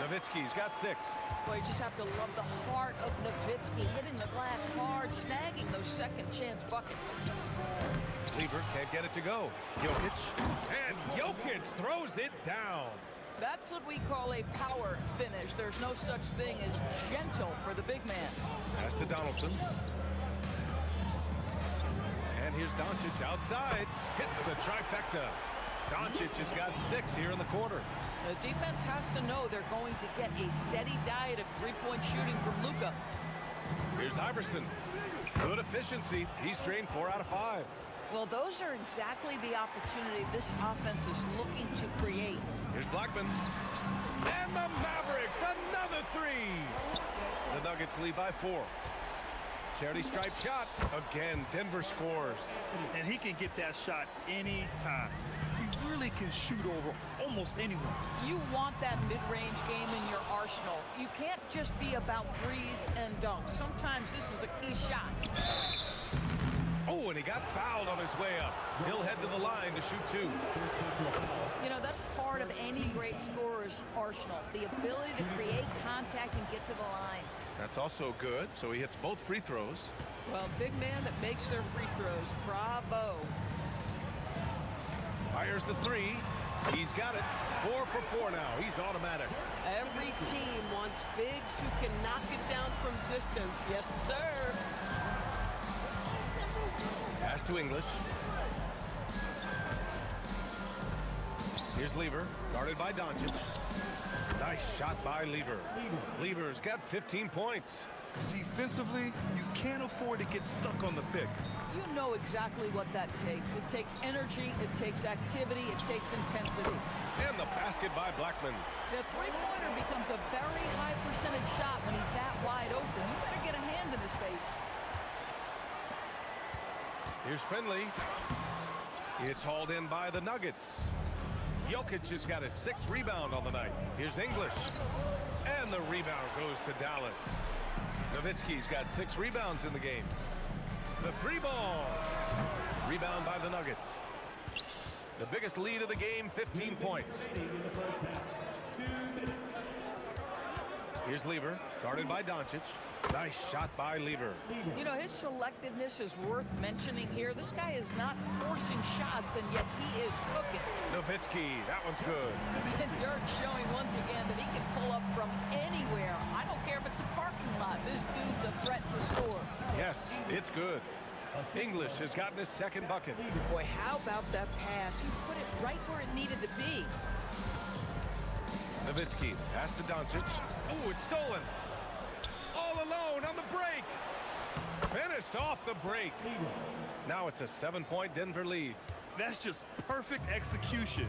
Nowitzki's got 6. Boy, you just have to love the heart of Nowitzki, hitting the glass hard, snagging those second chance buckets. Lever can't get it to go. Jokic. And Jokic throws it down. That's what we call a power finish. There's no such thing as gentle for the big man. Pass to Donaldson. And here's Doncic outside. Hits the trifecta. Doncic has got 6 here in the quarter. The defense has to know they're going to get a steady diet of 3-point shooting from Luka. Here's Iverson. Good efficiency. He's drained 4 out of 5. Well, those are exactly the opportunity this offense is looking to create. Here's Blackman. And the Mavericks, another 3. The Nuggets lead by 4. Charity stripe shot. Again, Denver scores. And he can get that shot anytime. He really can shoot over almost anyone. You want that mid-range game in your arsenal. You can't just be about threes and dunks. Sometimes this is a key shot. Oh, and he got fouled on his way up. He'll head to the line to shoot 2. You know, that's part of any great scorer's arsenal, the ability to create contact and get to the line. That's also good, so he hits both free throws. Well, big man that makes their free throws. Bravo. Fires the 3. He's got it. 4 for 4 now. He's automatic. Every team wants bigs who can knock it down from distance. Yes, sir. Pass to English. Here's Lever, guarded by Doncic. Nice shot by Lever. Lever's got 15 points. Defensively, you can't afford to get stuck on the pick. You know exactly what that takes. It takes energy, it takes activity, it takes intensity. And the basket by Blackman. The three-pointer becomes a very high percentage shot when he's that wide open. You better get a hand in his face. Here's Finley. It's hauled in by the Nuggets. Jokic has got his 6th rebound on the night. Here's English. And the rebound goes to Dallas. Nowitzki's got 6 rebounds in the game. The 3 ball. Rebound by the Nuggets. The biggest lead of the game, 15 points. Here's Lever, guarded by Doncic. Nice shot by Lever. You know, his selectiveness is worth mentioning here. This guy is not forcing shots, and yet he is cooking. Nowitzki, that one's good. And Dirk showing once again that he can pull up from anywhere. I don't care if it's a parking lot. This dude's a threat to score. Yes, it's good. English has gotten his 2nd bucket. Boy, how about that pass? He put it right where it needed to be. Nowitzki, pass to Doncic. Oh, it's stolen. All alone on the break. Finished off the break. Now it's a 7-point Denver lead. That's just perfect execution.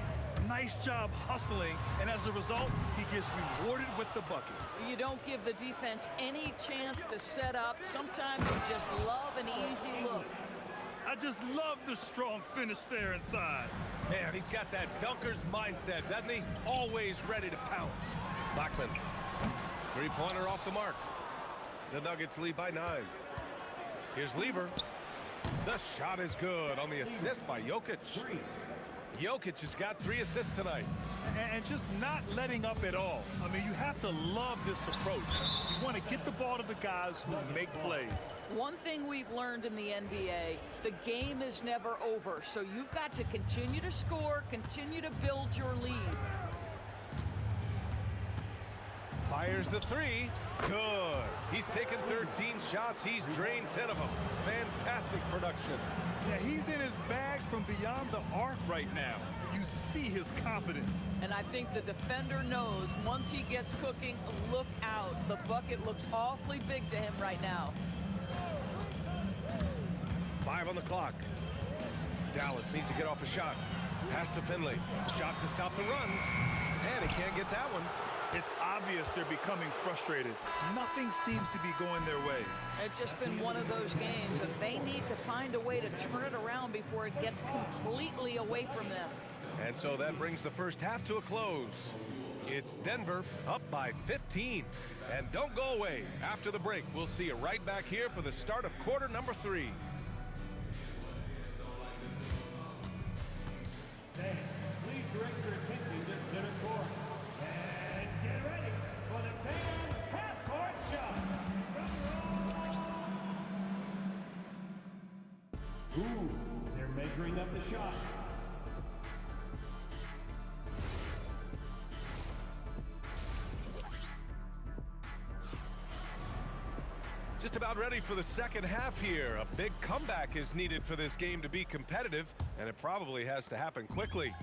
Nice job hustling, and as a result, he gets rewarded with the bucket. You don't give the defense any chance to set up. Sometimes you just love an easy look. I just love the strong finish there inside. Man, he's got that dunker's mindset, doesn't he? Always ready to pounce. Blackman, 3-pointer off the mark. The Nuggets lead by 9. Here's Lever. The shot is good on the assist by Jokic. Jokic has got 3 assists tonight. And just not letting up at all. I mean, you have to love this approach. You want to get the ball to the guys who make plays. One thing we've learned in the NBA, the game is never over. So you've got to continue to score, continue to build your lead. Fires the 3. Good. He's taken 13 shots. He's drained 10 of them. Fantastic production. Yeah, he's in his bag from beyond the arc right now. You see his confidence. And I think the defender knows once he gets cooking, look out. The bucket looks awfully big to him right now. 5 on the clock. Dallas needs to get off a shot. Pass to Finley. Shot to stop the run. And he can't get that one. It's obvious they're becoming frustrated. Nothing seems to be going their way. It's just been one of those games that they need to find a way to turn it around before it gets completely away from them. And so that brings the first half to a close. It's Denver up by 15. And don't go away. After the break, we'll see you right back here for the start of quarter number 3. Please direct your attention to center court. And get ready for the fan half-court shot. Ooh, they're measuring up the shot. Just about ready for the second half here. A big comeback is needed for this game to be competitive, and it probably has to happen quickly.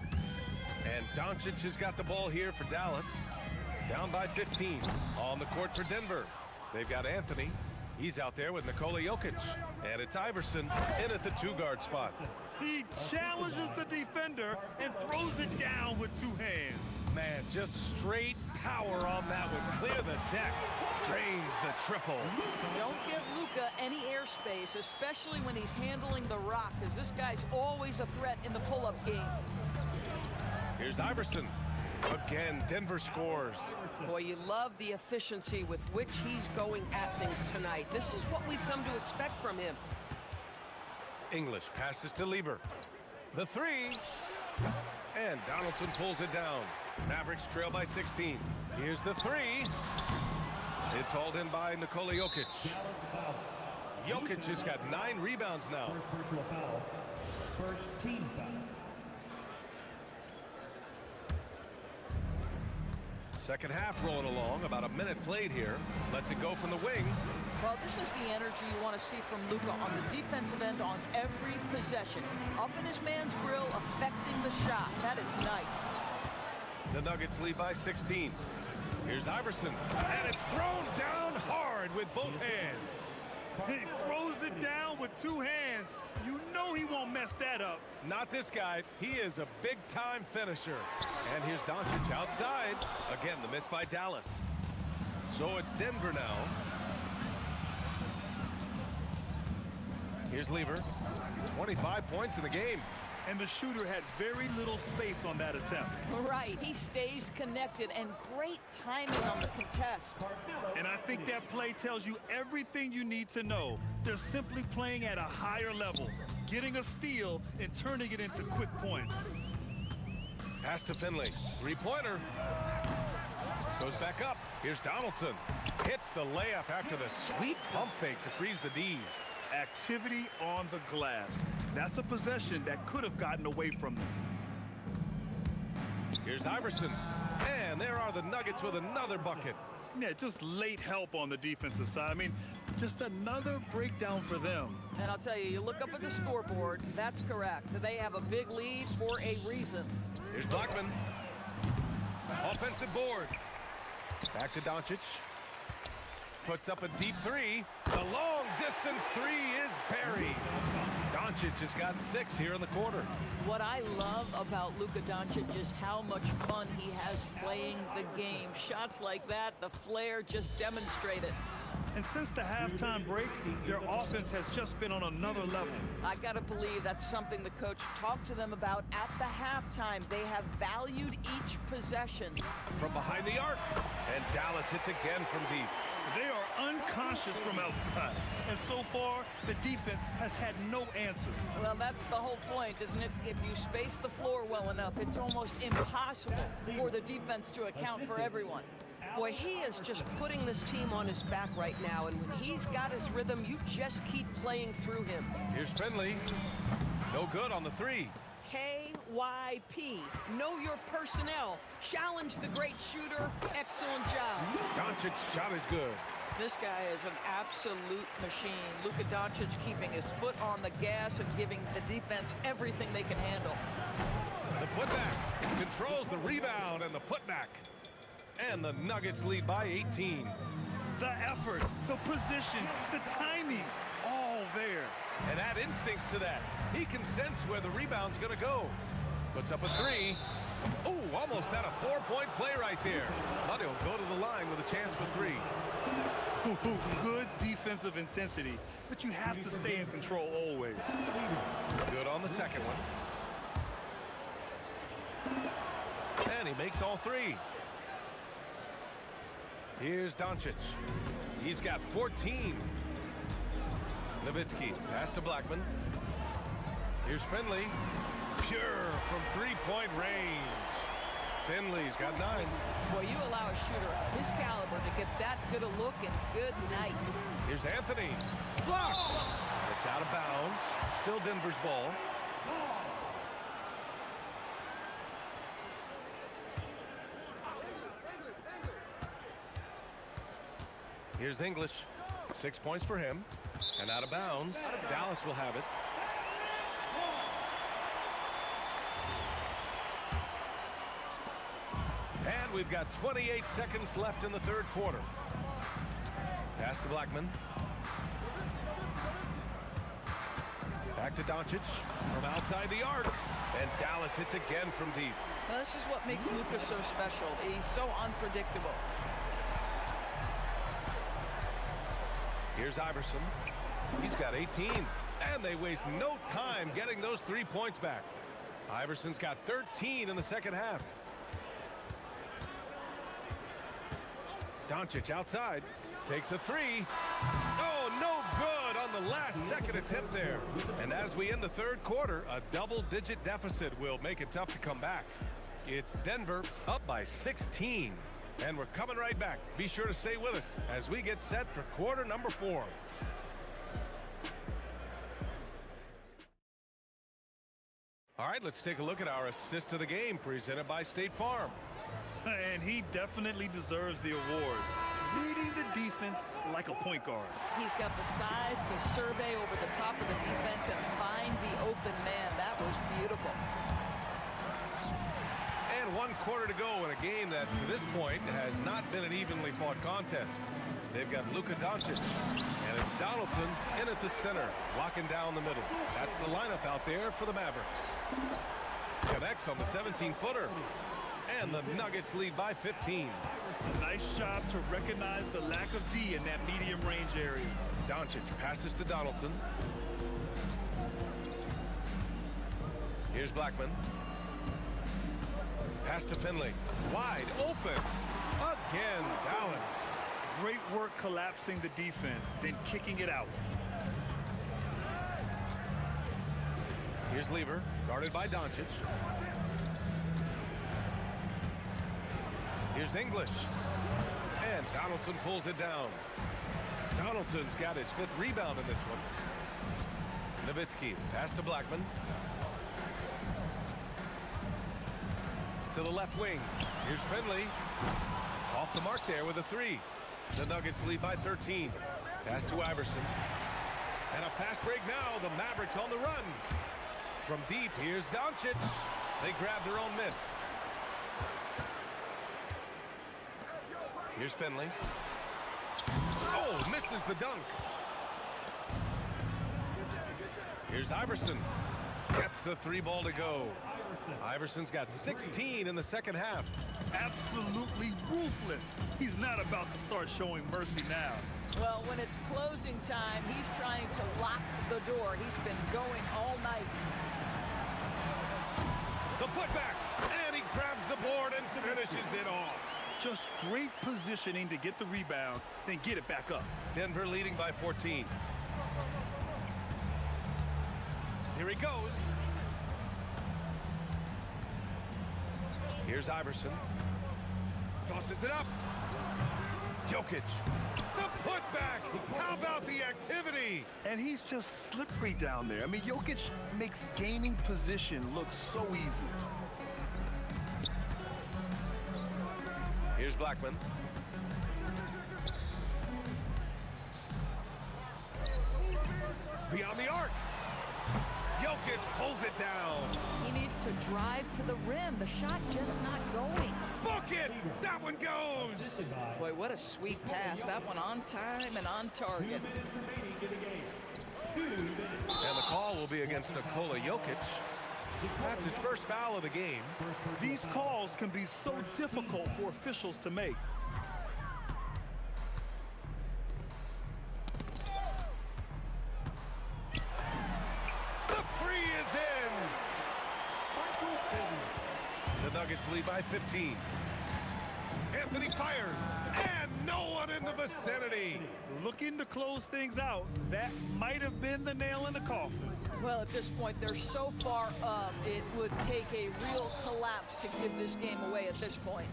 And Doncic has got the ball here for Dallas. Down by 15. On the court for Denver. They've got Anthony. He's out there with Nikola Jokic. And it's Iverson in at the 2-guard spot. He challenges the defender and throws it down with 2 hands. Man, just straight power on that one. Clear the deck. drains the triple. Don't give Luka any airspace, especially when he's handling the rock, because this guy's always a threat in the pull-up game. Here's Iverson. Again, Denver scores. Boy, you love the efficiency with which he's going at things tonight. This is what we've come to expect from him. English passes to Lieber. The three. And Donaldson pulls it down. Mavericks trail by 16. Here's the three. It's hauled in by Nikola Jokic. Jokic has got 9 rebounds now. First personal foul. First team foul. Second half rolling along. About a minute played here. Lets it go from the wing. Well, this is the energy you want to see from Luka on the defensive end on every possession. Up in his man's grill, affecting the shot. That is nice. The Nuggets lead by 16. Here's Iverson. And it's thrown down hard with both hands. He throws it down with 2 hands. You know he won't mess that up. Not this guy. He is a big-time finisher. And here's Doncic outside. Again, the miss by Dallas. So it's Denver now. Here's Lieber. 25 points in the game. And the shooter had very little space on that attempt. Right, he stays connected, and great timing on the contest. And I think that play tells you everything you need to know. They're simply playing at a higher level, getting a steal and turning it into quick points. Pass to Finley. Three-pointer. Goes back up. Here's Donaldson. Hits the layup after the sweet pump fake to freeze the D. Activity on the glass. That's a possession that could have gotten away from them. Here's Iverson. And there are the Nuggets with another bucket. Yeah, just late help on the defensive side. I mean, just another breakdown for them. And I'll tell you, you look up at the scoreboard, that's correct. They have a big lead for a reason. Here's Blackman. Offensive board. Back to Doncic. Puts up a deep three. The long distance three is buried. Doncic has got 6 here in the quarter. What I love about Luka Doncic is how much fun he has playing the game. Shots like that, the flair just demonstrated. And since the halftime break, their offense has just been on another level. I gotta believe that's something the coach talked to them about at the halftime. They have valued each possession. From behind the arc. And Dallas hits again from deep. They are unconscious from outside. And so far, the defense has had no answer. Well, that's the whole point, isn't it? If you space the floor well enough, it's almost impossible for the defense to account for everyone. Boy, he is just putting this team on his back right now, and when he's got his rhythm, you just keep playing through him. Here's Finley. No good on the three. KYP. Know your personnel. Challenge the great shooter. Excellent job. Doncic's shot is good. This guy is an absolute machine. Luka Doncic keeping his foot on the gas and giving the defense everything they can handle. The putback controls the rebound and the putback. And the Nuggets lead by 18. The effort, the position, the timing, all there. And add instincts to that. He can sense where the rebound's going to go. Puts up a three. Ooh, almost had a 4-point play right there. But he'll go to the line with a chance for 3. Good defensive intensity, but you have to stay in control always. Good on the second one. And he makes all 3. Here's Doncic. He's got 14. Nowitzki, pass to Blackman. Here's Finley. Pure from 3-point range. Finley's got 9. Boy, you allow a shooter of his caliber to get that good a look, and good night. Here's Anthony. Blocked. It's out of bounds. Still Denver's ball. Here's English. 6 points for him. And out of bounds. Dallas will have it. And we've got 28 seconds left in the third quarter. Pass to Blackman. Back to Doncic from outside the arc. And Dallas hits again from deep. Now, this is what makes Luka so special. He's so unpredictable. Here's Iverson. He's got 18. And they waste no time getting those 3 points back. Iverson's got 13 in the second half. Doncic outside. Takes a three. Oh, no good on the last second attempt there. And as we end the third quarter, a double-digit deficit will make it tough to come back. It's Denver up by 16. And we're coming right back. Be sure to stay with us as we get set for quarter number 4. All right, let's take a look at our assist of the game presented by State Farm. And he definitely deserves the award. Reading the defense like a point guard. He's got the size to survey over the top of the defense and find the open man. That was beautiful. And 1 quarter to go in a game that, to this point, has not been an evenly fought contest. They've got Luka Doncic, and it's Donaldson in at the center, locking down the middle. That's the lineup out there for the Mavericks. Connects on the 17-footer, and the Nuggets lead by 15. Nice job to recognize the lack of D in that medium range area. Doncic passes to Donaldson. Here's Blackman. Pass to Finley. Wide open. Again, Dallas. Great work collapsing the defense, then kicking it out. Here's Lever, guarded by Doncic. Here's English. And Donaldson pulls it down. Donaldson's got his 5th rebound in this one. Nowitzki, pass to Blackman. To the left wing. Here's Finley. Off the mark there with a 3. The Nuggets lead by 13. Pass to Iverson. And a fast break now. The Mavericks on the run. From deep, here's Doncic. They grab their own miss. Here's Finley. Oh, misses the dunk. Here's Iverson. Gets the 3 ball to go. Iverson's got 16 in the second half. Absolutely ruthless. He's not about to start showing mercy now. Well, when it's closing time, he's trying to lock the door. He's been going all night. The putback, and he grabs the board and finishes it off. Just great positioning to get the rebound, then get it back up. Denver leading by 14. Here he goes. Here's Iverson. Tosses it up. Jokic. The putback. How about the activity? And he's just slippery down there. I mean, Jokic makes gaining position look so easy. Here's Blackman. Beyond the arc. Jokic pulls it down. He needs to drive to the rim. The shot just not going. Book it! That one goes! Boy, what a sweet pass. That one on time and on target. And the call will be against Nikola Jokic. That's his first foul of the game. These calls can be so difficult for officials to make. Nuggets lead by 15. Anthony fires, and no one in the vicinity. Looking to close things out. That might have been the nail in the coffin. Well, at this point, they're so far up, it would take a real collapse to give this game away at this point.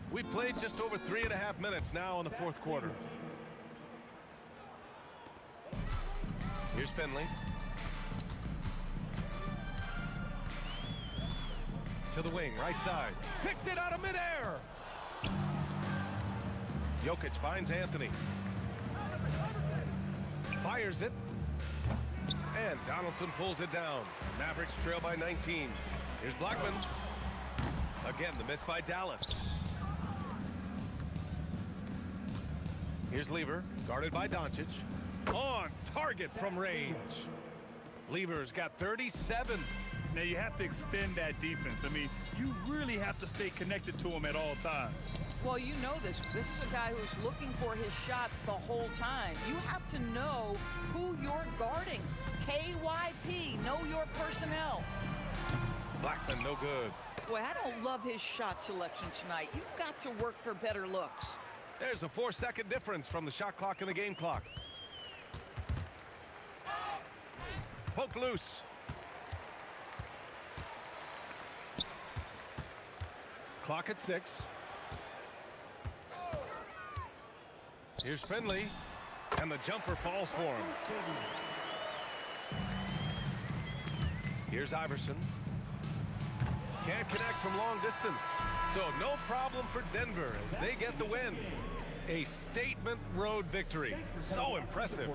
We played just over 3.5 minutes now in the fourth quarter. Here's Finley. To the wing, right side. Picked it out of midair. Jokic finds Anthony. Fires it. And Donaldson pulls it down. Mavericks trail by 19. Here's Blackman. Again, the miss by Dallas. Here's Lever, guarded by Doncic. On target from range. Lever's got 37. Now, you have to extend that defense. I mean, you really have to stay connected to him at all times. Well, you know this. This is a guy who's looking for his shot the whole time. You have to know who you're guarding. KYP, know your personnel. Blackman, no good. Boy, I don't love his shot selection tonight. You've got to work for better looks. There's a 4-second difference from the shot clock and the game clock. Poke loose. Clock at 6. Here's Finley, and the jumper falls for him. Here's Iverson. Can't connect from long distance. So no problem for Denver as they get the win. A statement road victory. So impressive.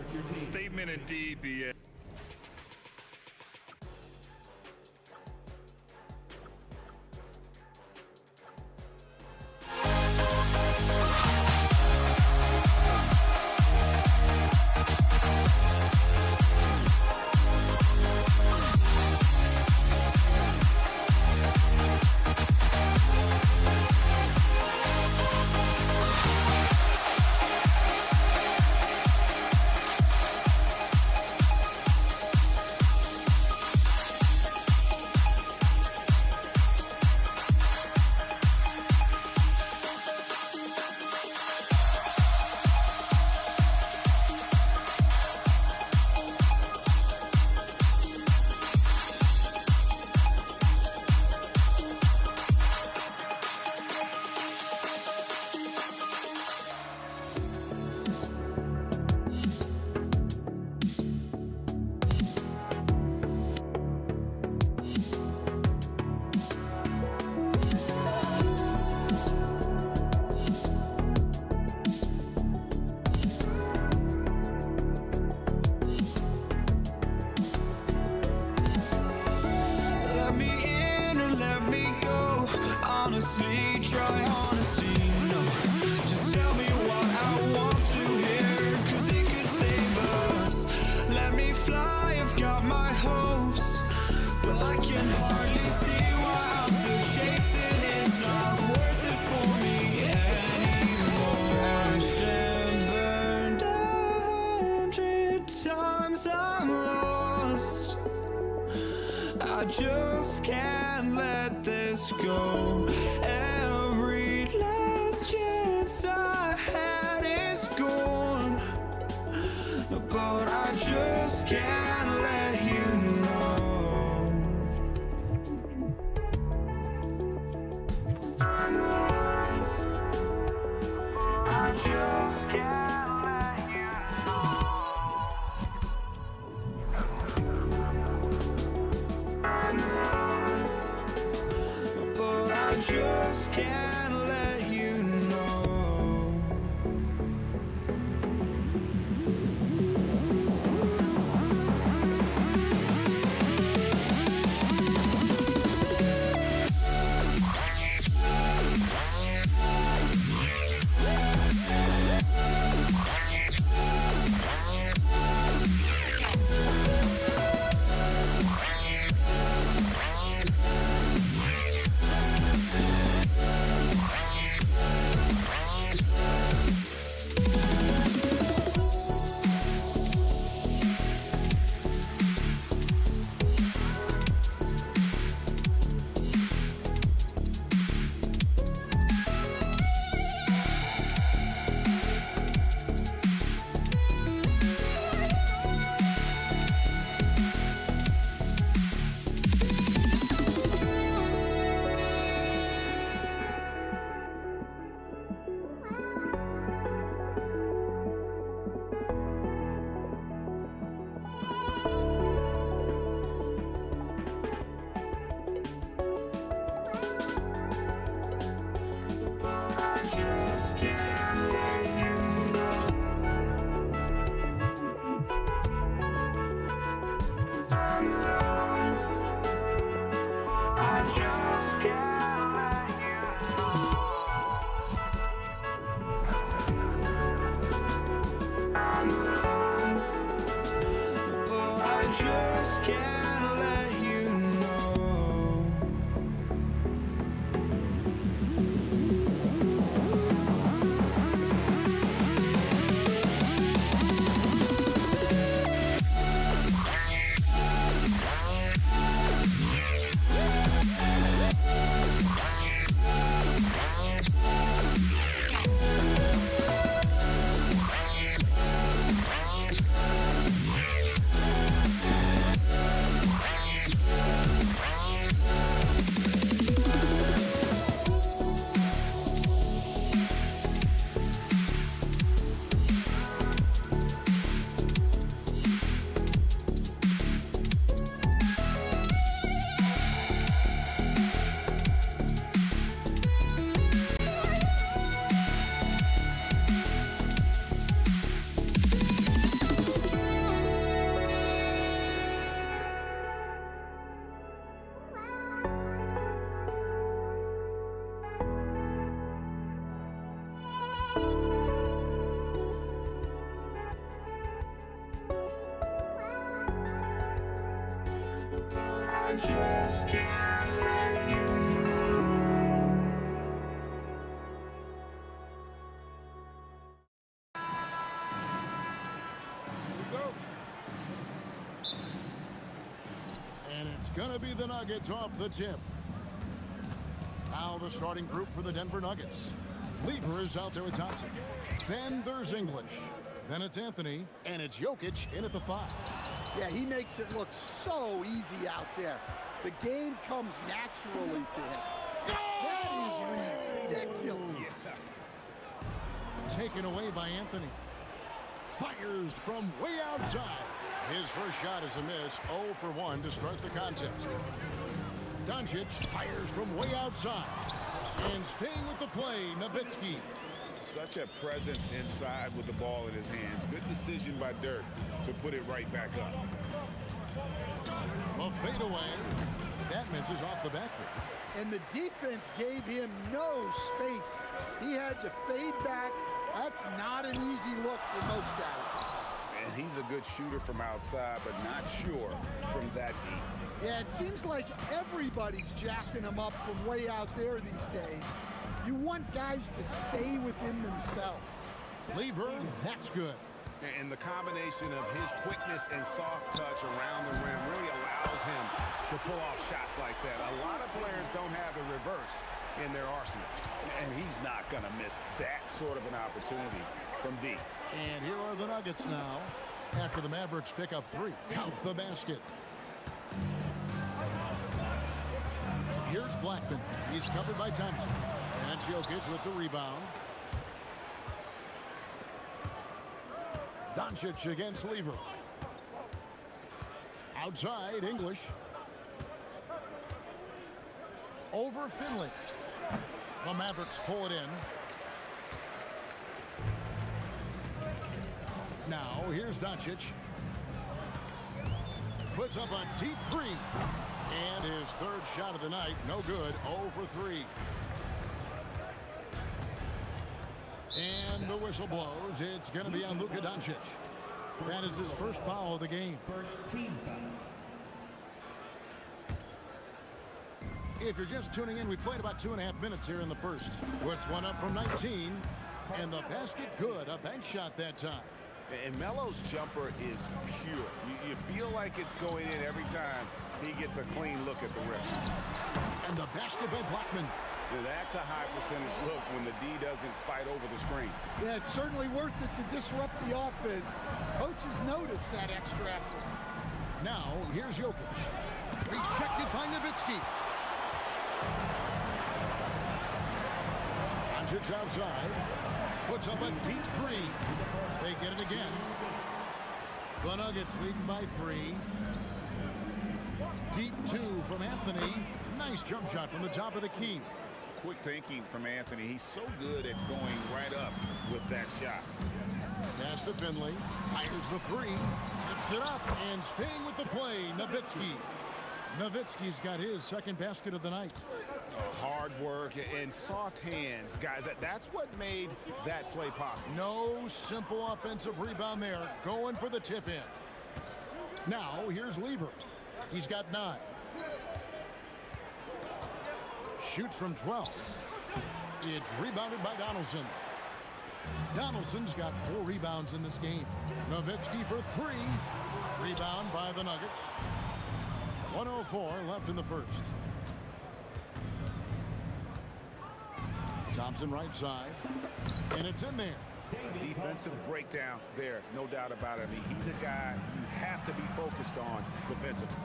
Statement indeed, B.A. honestly, try honesty, no. Just tell me what I want to hear, 'cause it could save us. Let me fly, I've got my hopes, but I can hardly see why I'm still chasing. It's not worth it for me anymore. Crashed and burned 100 times, I'm lost. I just can't let this go. Every last chance I had is gone, but I just can't let you know. I just can't let you know. But I just can't let you know. I just can't let you know. And it's going to be the Nuggets off the tip. Now the starting group for the Denver Nuggets. Lever is out there with Thompson. Then there's English. Then it's Anthony. And it's Jokic in at the 5. Yeah, he makes it look so easy out there. The game comes naturally to him. That is ridiculous. Taken away by Anthony. Fires from way outside. His first shot is a miss. 0 for 1 to start the contest. Doncic fires from way outside. And staying with the play, Nowitzki. Such a presence inside with the ball in his hands. Good decision by Dirk to put it right back up. A fadeaway. That misses off the backboard. And the defense gave him no space. He had to fade back. That's not an easy look for most guys. And he's a good shooter from outside, but not sure from that deep. Yeah, it seems like everybody's jacking him up from way out there these days. You want guys to stay within themselves. Lever, that's good. And the combination of his quickness and soft touch around the rim really allows him to pull off shots like that. A lot of players don't have the reverse in their arsenal. And he's not going to miss that sort of an opportunity from deep. And here are the Nuggets now. After the Mavericks pick up 3. Count the basket. Here's Blackman. He's covered by Thompson. And Jokic with the rebound. Doncic against Lever. Outside, English. Over Finley. The Mavericks pull it in. Now, here's Doncic. Puts up a deep 3. And his third shot of the night, no good, 0 for 3. And the whistle blows. It's going to be on Luka Doncic. That is his first foul of the game. First team foul. If you're just tuning in, we played about 2.5 minutes here in the first. Puts one up from 19. And the basket good. A bank shot that time. And Melo's jumper is pure. You feel like it's going in every time he gets a clean look at the rim. And the basket by Blackman. Yeah, that's a high percentage look when the D doesn't fight over the screen. Yeah, it's certainly worth it to disrupt the offense. Coaches notice that extra effort. Now, here's Jokic. Rejected by Nowitzki. Doncic outside. Puts up a deep 3. They get it again. The Nuggets leading by 3. Deep 2 from Anthony. Nice jump shot from the top of the key. Quick thinking from Anthony. He's so good at going right up with that shot. Pass to Finley. Fires the 3. Tips it up and staying with the play, Nowitzki. Nowitzki's got his second basket of the night. Hard work and soft hands. Guys, that's what made that play possible. No simple offensive rebound there. Going for the tip in. Now, here's Lever. He's got 9. Shoots from 12. It's rebounded by Donaldson. Donaldson's got 4 rebounds in this game. Nowitzki for 3. Rebound by the Nuggets. 1:04 left in the first. Thompson right side. And it's in there. A defensive breakdown there, no doubt about it. I mean, he's a guy you have to be focused on defensively.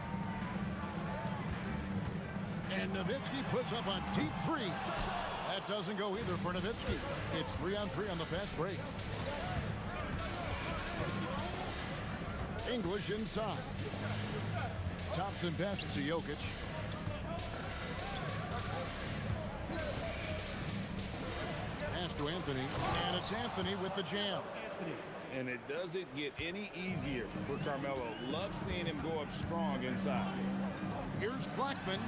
And Nowitzki puts up a deep 3. That doesn't go either for Nowitzki. It's 3-on-3 on the fast break. English inside. Thompson passes to Jokic. Pass to Anthony. And it's Anthony with the jam. And it doesn't get any easier for Carmelo. Love seeing him go up strong inside. Here's Blackman.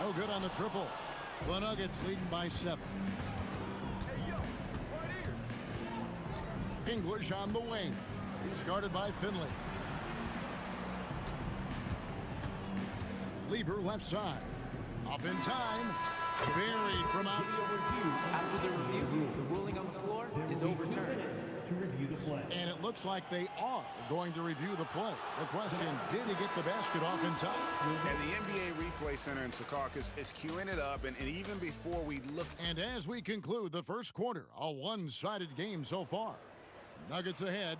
No good on the triple. The Nuggets leading by 7. English on the wing. He's guarded by Finley. Lever left side. Up in time. Buried from outside. After the review, the ruling on the floor is overturned. To review the play. And it looks like they are going to review the play. The question, did he get the basket off in time? And the NBA Replay Center in Secaucus is queuing it up, and even before we look... And as we conclude the first quarter, a one-sided game so far. Nuggets ahead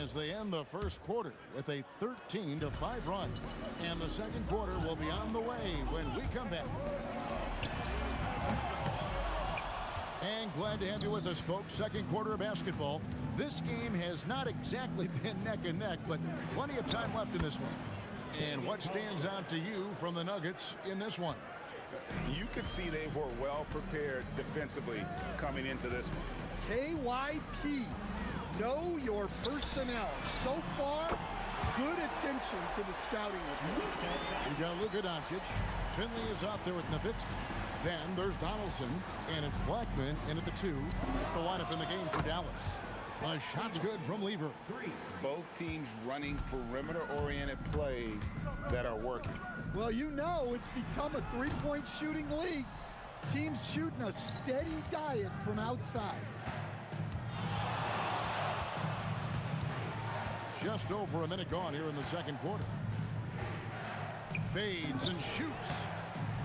as they end the first quarter with a 13-5 run. And the second quarter will be on the way when we come back. And glad to have you with us, folks. Second quarter of basketball. This game has not exactly been neck and neck, but plenty of time left in this one. And what stands out to you from the Nuggets in this one? You could see they were well prepared defensively coming into this one. KYP, know your personnel. So far, good attention to the scouting report. We got Luka Doncic. Finley is out there with Nowitzki. Then there's Donaldson, and it's Blackman in at the 2. That's the lineup in the game for Dallas. A shot's good from Lever. Both teams running perimeter-oriented plays that are working. Well, you know it's become a three-point shooting league. Teams shooting a steady diet from outside. Just over a minute gone here in the second quarter. Fades and shoots.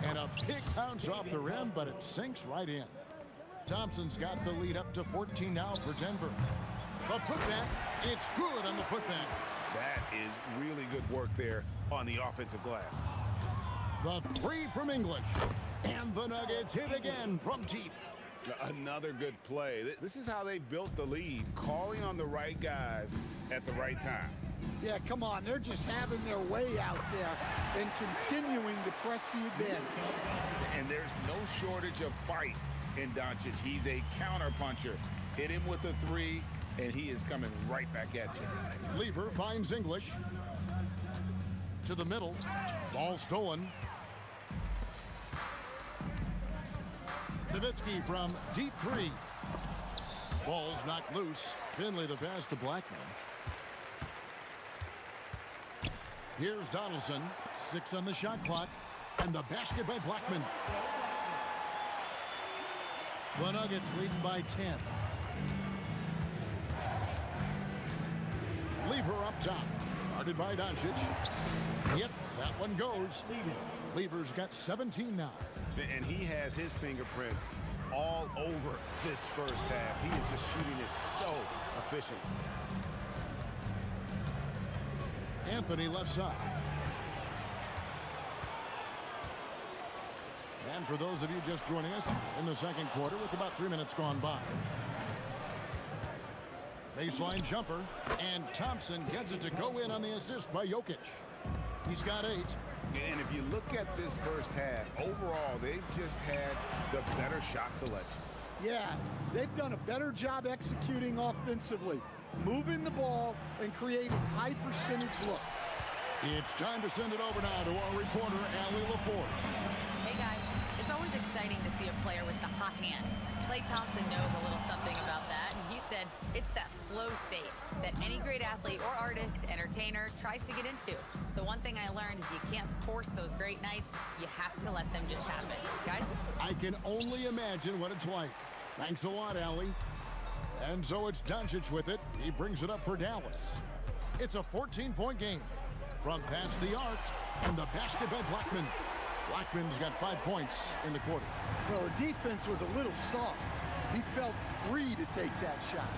And a big bounce off the rim, but it sinks right in. Thompson's got the lead up to 14 now for Denver. The putback, it's good on the putback. That is really good work there on the offensive glass. The 3 from English. And the Nuggets hit again from deep. Another good play. This is how they built the lead, calling on the right guys at the right time. Yeah, come on. They're just having their way out there and continuing to press the advantage. And there's no shortage of fight in Doncic. He's a counterpuncher. Hit him with a 3, and he is coming right back at you. Lever finds English. To the middle. Ball stolen. Nowitzki from deep 3. Ball's knocked loose. Finley the pass to Blackman. Here's Donaldson. 6 on the shot clock. And the basket by Blackman. The Nuggets leading by 10. Lever up top. Guarded by Doncic. Yep, that one goes. Lever's got 17 now. And he has his fingerprints all over this first half. He is just shooting it so efficient. Anthony left side. And for those of you just joining us in the second quarter with about 3 minutes gone by. Baseline jumper, and Thompson gets it to go in on the assist by Jokic. He's got 8. And if you look at this first half, overall, they've just had the better shot selection. Yeah, they've done a better job executing offensively, moving the ball and creating high percentage looks. It's time to send it over now to our reporter, Allie LaForce. Hey guys, it's always exciting to see a player with the hot hand. Klay Thompson knows a little something about that, and he said it's that flow state that any great athlete or artist, entertainer, tries to get into. The one thing I learned is you can't force those great nights. You have to let them just happen. Guys? I can only imagine what it's like. Thanks a lot, Allie. And so it's Doncic with it. He brings it up for Dallas. It's a 14-point game. From past the arc, and the basket by Blackman. Blackman's got 5 points in the quarter. Well, the defense was a little soft. He felt free to take that shot.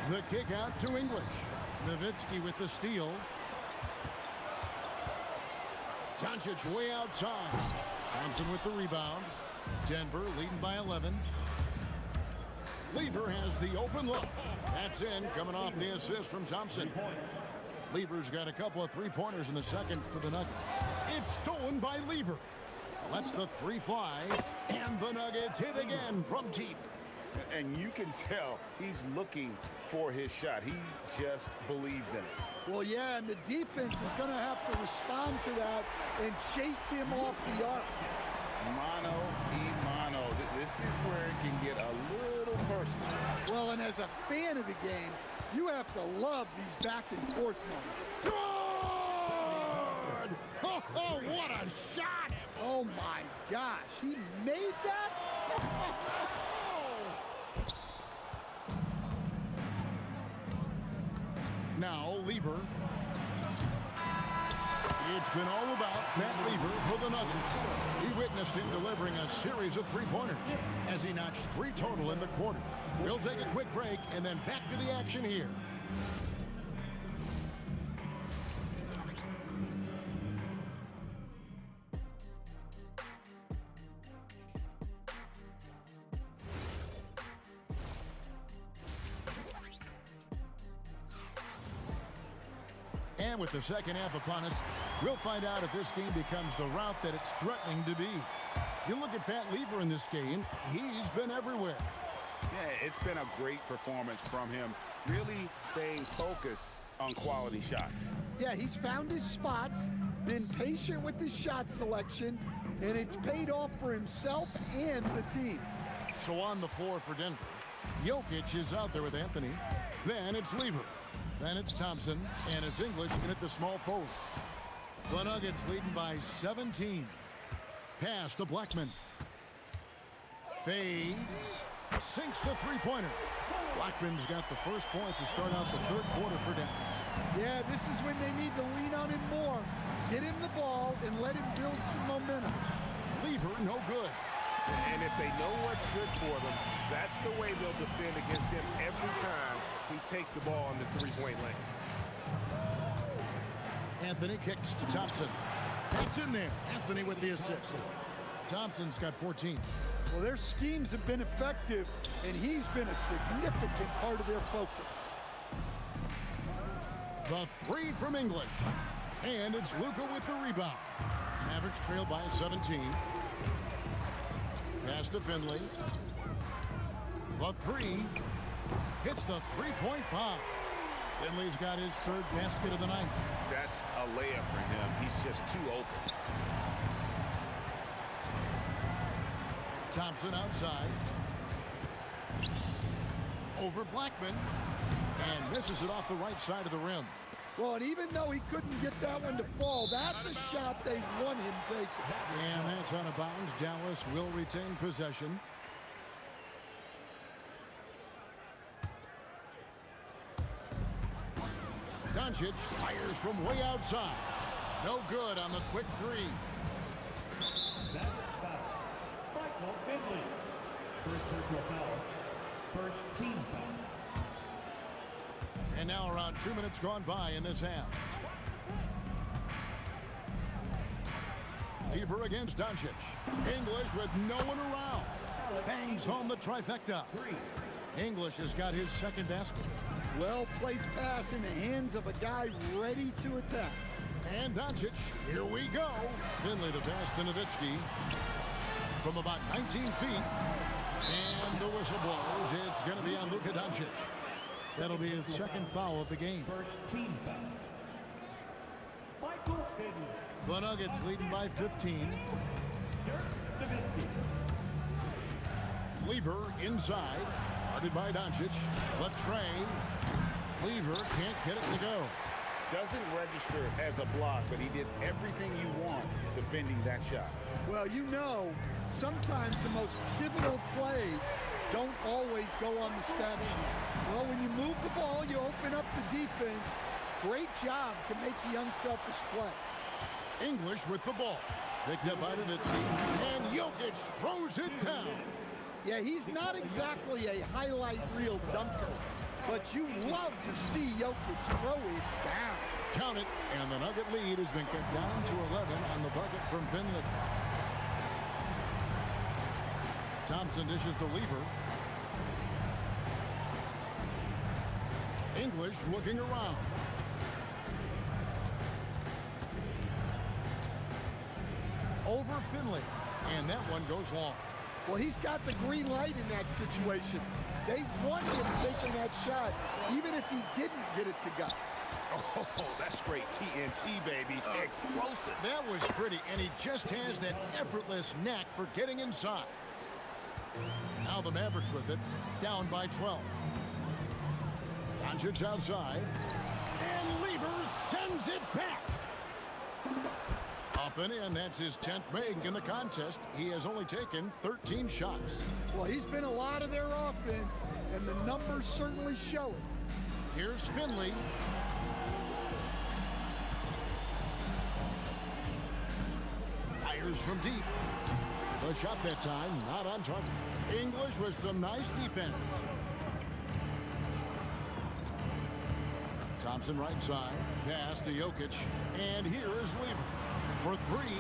The kick out to English. Nowitzki with the steal. Doncic way outside. Thompson with the rebound. Denver leading by 11. Lever has the open look. That's in, coming off the assist from Thompson. Lever's got a couple of three-pointers in the second for the Nuggets. It's stolen by Lever. Lets the 3 fly, and the Nuggets hit again from deep. And you can tell he's looking for his shot. He just believes in it. Well, yeah, and the defense is going to have to respond to that and chase him off the arc. Mano y mano. This is where it can get a little personal. Well, and as a fan of the game, you have to love these back-and-forth moments. shot! Oh my gosh, he made that? Now, Lever. It's been all about Matt Lever for the Nuggets. He witnessed him delivering a series of three-pointers as he notched 3 total in the quarter. We'll take a quick break and then back to the action here. And with the second half upon us, we'll find out if this game becomes the route that it's threatening to be. You look at Pat Lever in this game, he's been everywhere. Yeah, it's been a great performance from him, really staying focused on quality shots. Yeah, he's found his spots, been patient with his shot selection, and it's paid off for himself and the team. So on the floor for Denver, Jokic is out there with Anthony. Then it's Lever. Then it's Thompson, and it's English in at the small forward. The Nuggets leading by 17. Pass to Blackman. Fades. Sinks the three-pointer. Blackman's got the first points to start out the third quarter for Dallas. Yeah, this is when they need to lean on him more. Get him the ball and let him build some momentum. Lever, no good. And if they know what's good for them, that's the way they'll defend against him every time he takes the ball in the three-point lane. Anthony kicks to Thompson. That's in there. Anthony with the assist. Thompson's got 14. Well, their schemes have been effective, and he's been a significant part of their focus. The three from English. And it's Luka with the rebound. Mavericks trail by 17. Pass to Finley. The three. Hits the three-point bomb. Finley's got his third basket of the night. That's a layup for him. He's just too open. Thompson outside. Over Blackman. And misses it off the right side of the rim. Well, and even though he couldn't get that one to fall, that's a shot they want him taking. And that's out of bounds. Dallas will retain possession. Doncic fires from way outside. No good on the quick three. That's foul. Michael Finley. First personal foul. First team foul. And now around 2 minutes gone by in this half. Lever against Doncic. English with no one around. Bangs home the trifecta. English has got his second basket. Well-placed pass in the hands of a guy ready to attack. And Doncic, here we go. Finley the pass to Nowitzki from about 19 feet. And the whistle blows. It's going to be on Luka Doncic. That'll be his second foul of the game. First team foul. Michael Finley. The Nuggets leading by 15. Lever inside. Guarded by Doncic. Latrey. Lever can't get it to go. Doesn't register as a block, but he did everything you want defending that shot. Well, you know, sometimes the most pivotal plays don't always go on the stat sheet. Well, when you move the ball, you open up the defense. Great job to make the unselfish play. English with the ball. Picked up by Nowitzki. And Jokic throws it down. Yeah, he's not exactly a highlight reel dunker, but you love to see Jokic throw it down. Count it, and the Nugget lead has been cut down to 11 on the bucket from Finley. Thompson dishes to Lever. English looking around. Over Finley, and that one goes long. Well, he's got the green light in that situation. They want him taking that shot, even if he didn't get it to go. Oh, that's straight TNT, baby. Explosive. That was pretty, and he just has that effortless knack for getting inside. Now the Mavericks with it, down by 12. Doncic outside, and Lever sends it back. A nothing, and that's his 10th make in the contest. He has only taken 13 shots. Well, he's been a lot of their offense, and the numbers certainly show it. Here's Finley. Fires from deep. The shot that time, not on target. English with some nice defense. Thompson right side. Pass to Jokic. And here is Lever for three.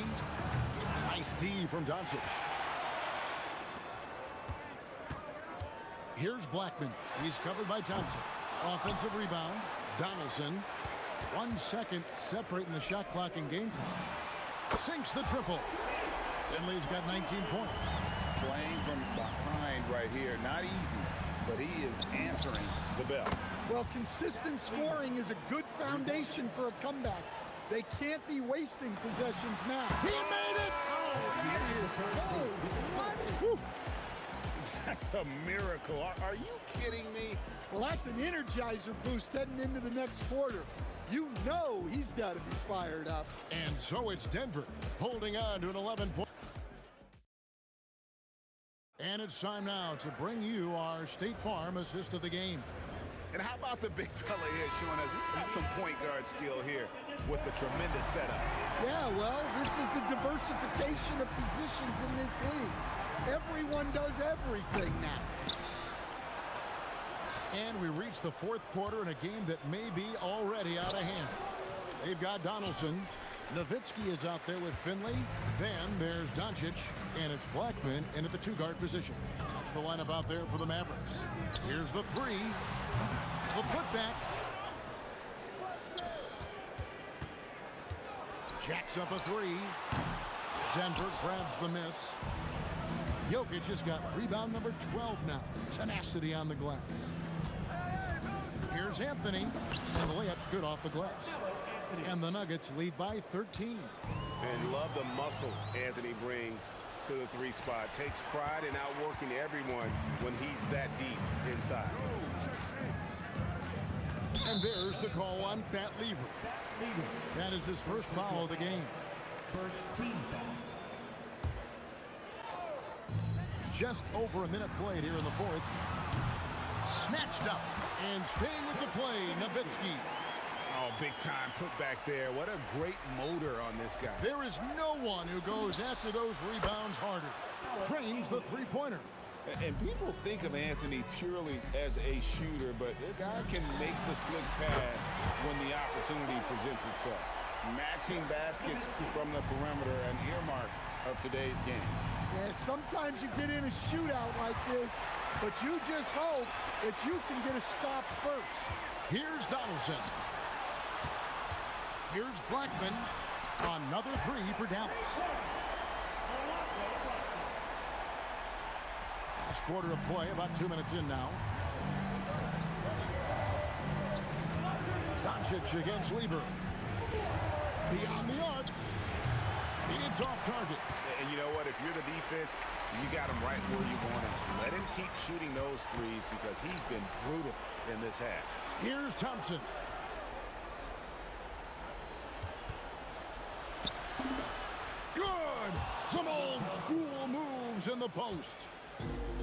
Nice D from Doncic. Here's Blackman. He's covered by Thompson. Offensive rebound. Donaldson. 1 second separating the shot clock and game clock. Sinks the triple. Finley's got 19 points. Playing from behind right here. Not easy, but he is answering the bell. Well, consistent scoring is a good foundation for a comeback. They can't be wasting possessions now. He made it! Whew. That's a miracle. Are you kidding me? Well, that's an energizer boost heading into the next quarter. You know he's got to be fired up. And so it's Denver holding on to an 11-point. And it's time now to bring you our State Farm assist of the game. And how about the big fella here showing us he's got some point guard skill here with the tremendous setup. Yeah, well, this is the diversification of positions in this league. Everyone does everything now. And we reach the fourth quarter in a game that may be already out of hand. They've got Donaldson. Nowitzki is out there with Finley. Then there's Doncic, and it's Blackman in at the two-guard position. That's the lineup out there for the Mavericks. Here's the three. The putback. Jacks up a three. Denver grabs the miss. Jokic has got rebound number 12 now. Tenacity on the glass. Here's Anthony, and the layup's good off the glass. And the Nuggets lead by 13. And love the muscle Anthony brings to the three spot. Takes pride in outworking everyone when he's that deep inside. And there's the call on Fat Lever. That is his first foul of the game. First team foul. Just over a minute played here in the fourth. Snatched up and staying with the play, Nowitzki. Oh, big time put back there. What a great motor on this guy. There is no one who goes after those rebounds harder. Trains the three-pointer. And people think of Anthony purely as a shooter, but the guy can make the slick pass when the opportunity presents itself. Matching baskets from the perimeter, an earmark of today's game. Yeah, sometimes you get in a shootout like this, but you just hope that you can get a stop first. Here's Donaldson. Here's Blackman. Another three for Dallas. Last quarter of play, about 2 minutes in now. Doncic against Lever. Beyond the arc. It's off target. And you know what? If you're the defense, you got him right where you want him. Let him keep shooting those threes because he's been brutal in this half. Here's Thompson. Good! Some old school moves in the post.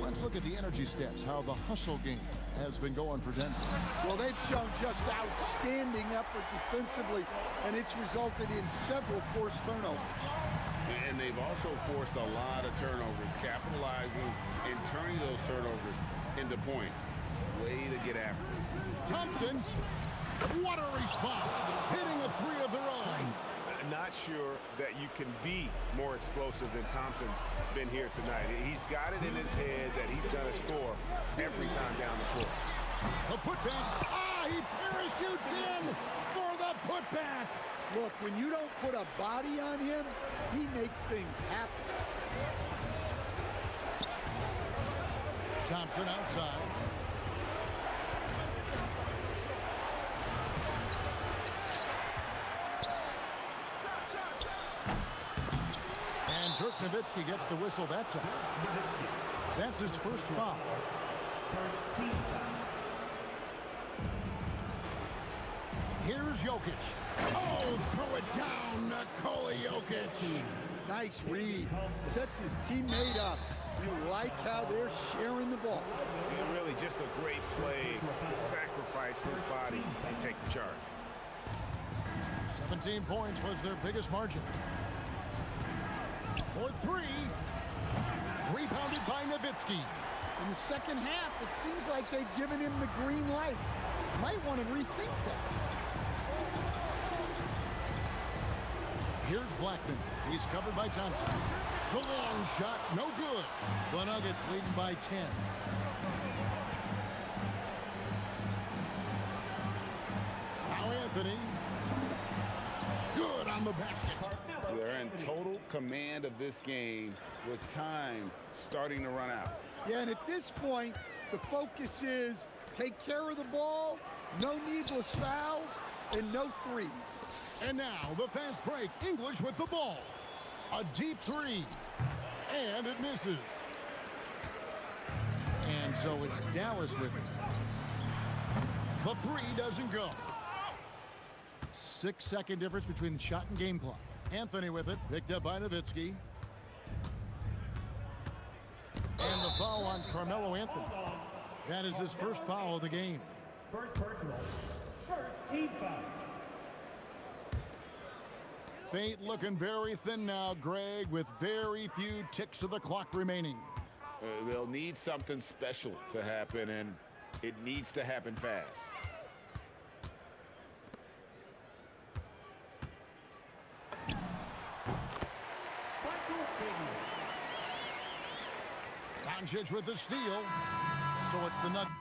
Let's look at the energy stats, how the hustle game has been going for Denver. Well, they've shown just outstanding effort defensively, and it's resulted in several forced turnovers. And they've also forced a lot of turnovers, capitalizing and turning those turnovers into points. Way to get after it. Thompson, what a response, hitting a three of their own. Not sure that you can be more explosive than Thompson's been here tonight. He's got it in his head that he's going to score every time down the floor. The putback. He parachutes in for the putback. Look, when you don't put a body on him, he makes things happen. Thompson outside. And Dirk Nowitzki gets the whistle that time. That's his first foul. First team foul. Here's Jokic. Oh, throw it down, Nikola Jokic. Nice read. Sets his teammate up. You like how they're sharing the ball. And really just a great play to sacrifice his body and take the charge. 17 points was their biggest margin. For three. Rebounded by Nowitzki. In the second half, it seems like they've given him the green light. Might want to rethink that. Here's Blackman. He's covered by Thompson. The long shot, no good. The Nuggets leading by 10. Now Anthony. Good on the basket. They're in total command of this game with time starting to run out. Yeah, and at this point, the focus is take care of the ball, no needless fouls, and no threes. And now the fast break. English with the ball. A deep three. And it misses. And so it's Dallas with it. The three doesn't go. 6-second difference between the shot and game clock. Anthony with it. Picked up by Nowitzki. And the foul on Carmelo Anthony. That is his first foul of the game. First personal. First team foul. Fate looking very thin now, Greg, with very few ticks of the clock remaining. They'll need something special to happen, and it needs to happen fast. Doncic with the steal. So it's the Nuggets.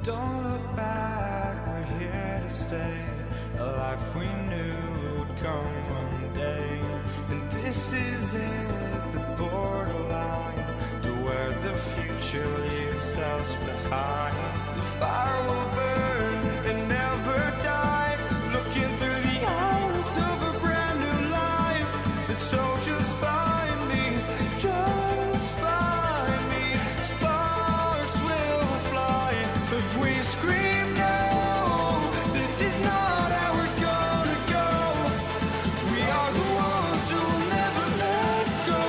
Don't look back, we're here to stay. A life we knew would come one day. And this is it, the borderline to where the future leaves us behind. The fire will burn and never die, looking through the eyes of a brand new life. And so just find me, just find me. Sparks will fly if we scream no. This is not how we're gonna go. We are the ones who will never let go.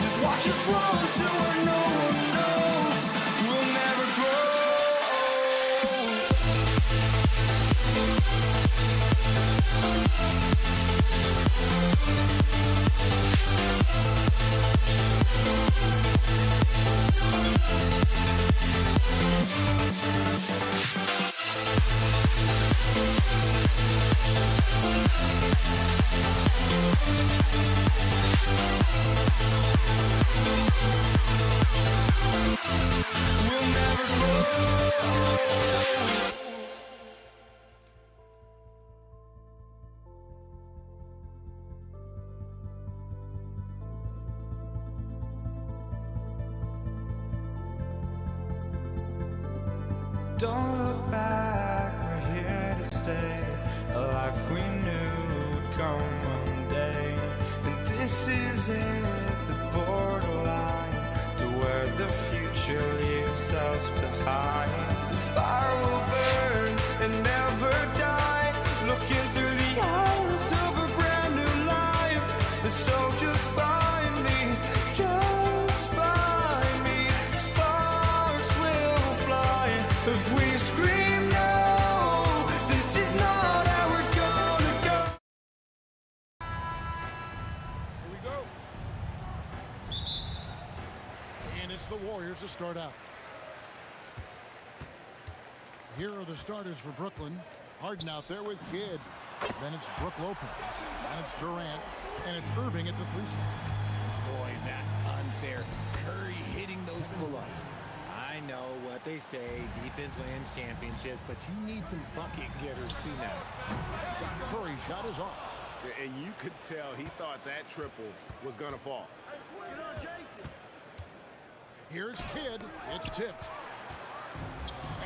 Just watch us run to where no one knows. We'll never grow. We'll never grow. Don't look back, we're here to stay. A life we knew would come one day. And this is it, the borderline to where the future leaves us behind. The fire will burn and never die, looking through the eyes of a brand new life. And so just find me, just find me. Sparks will fly if we scream no. This is not how we're gonna go. Here we go. And it's the Warriors to start out. Here are the starters for Brooklyn. Harden out there with Kidd. Then it's Brook Lopez. And it's Durant. And it's Irving at the 3 slot. Boy, that's unfair. Curry hitting those pull-ups. I know what they say, defense wins championships, but you need some bucket getters too now. Curry's shot is off. And you could tell he thought that triple was going to fall. Here's Kidd. It's tipped.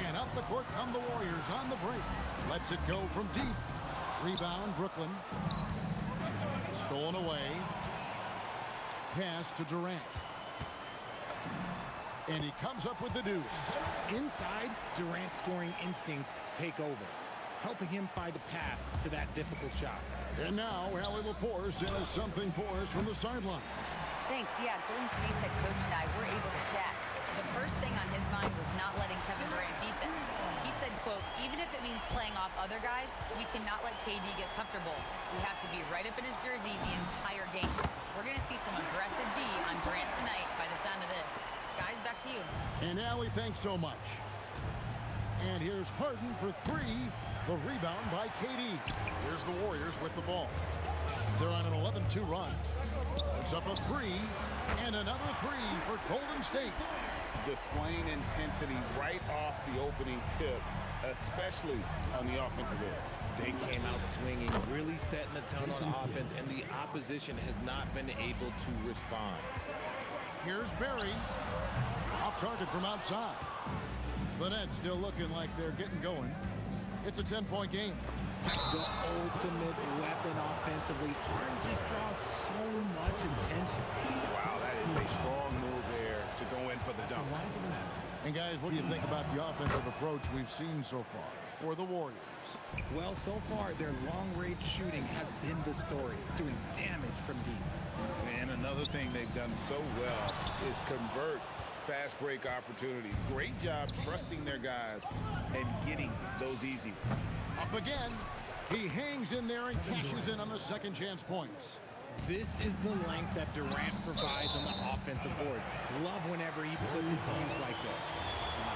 And up the court come the Warriors on the break. Lets it go from deep. Rebound, Brooklyn. Stolen away. Pass to Durant. And he comes up with the deuce. Inside, Durant's scoring instincts take over, helping him find a path to that difficult shot. And now, Allie LaForce has something for us from the sideline. Thanks. Yeah, Golden State's head coach and I were able to chat. The first thing on his mind was not letting Kevin Durant beat them. He said, quote, even if it means playing off other guys, we cannot let KD get comfortable. We have to be right up in his jersey the entire game. We're going to see some aggressive D on Durant tonight by the sound of this. Guys, back to you. And Allie, thanks so much. And here's Harden for 3. The rebound by KD. Here's the Warriors with the ball. They're on an 11-2 run. It's up a 3. And another 3 for Golden State. Displaying intensity right off the opening tip, especially on the offensive end. They came out swinging, really setting the tone on offense, and the opposition has not been able to respond. Here's Barry. Off target from outside. The Nets still looking like they're getting going. It's a 10-point game. The ultimate weapon offensively. Harden just draws so much attention. Wow, that is a strong move there to go in for the dunk. And guys, what do you think about the offensive approach we've seen so far for the Warriors? Well, so far, their long-range shooting has been the story, doing damage from deep. And another thing they've done so well is convert fast break opportunities. Great job trusting their guys and getting those easy ones. Up again. He hangs in there and cashes in on the second chance points. This is the length that Durant provides on the offensive boards. Love whenever he puts it to use like this.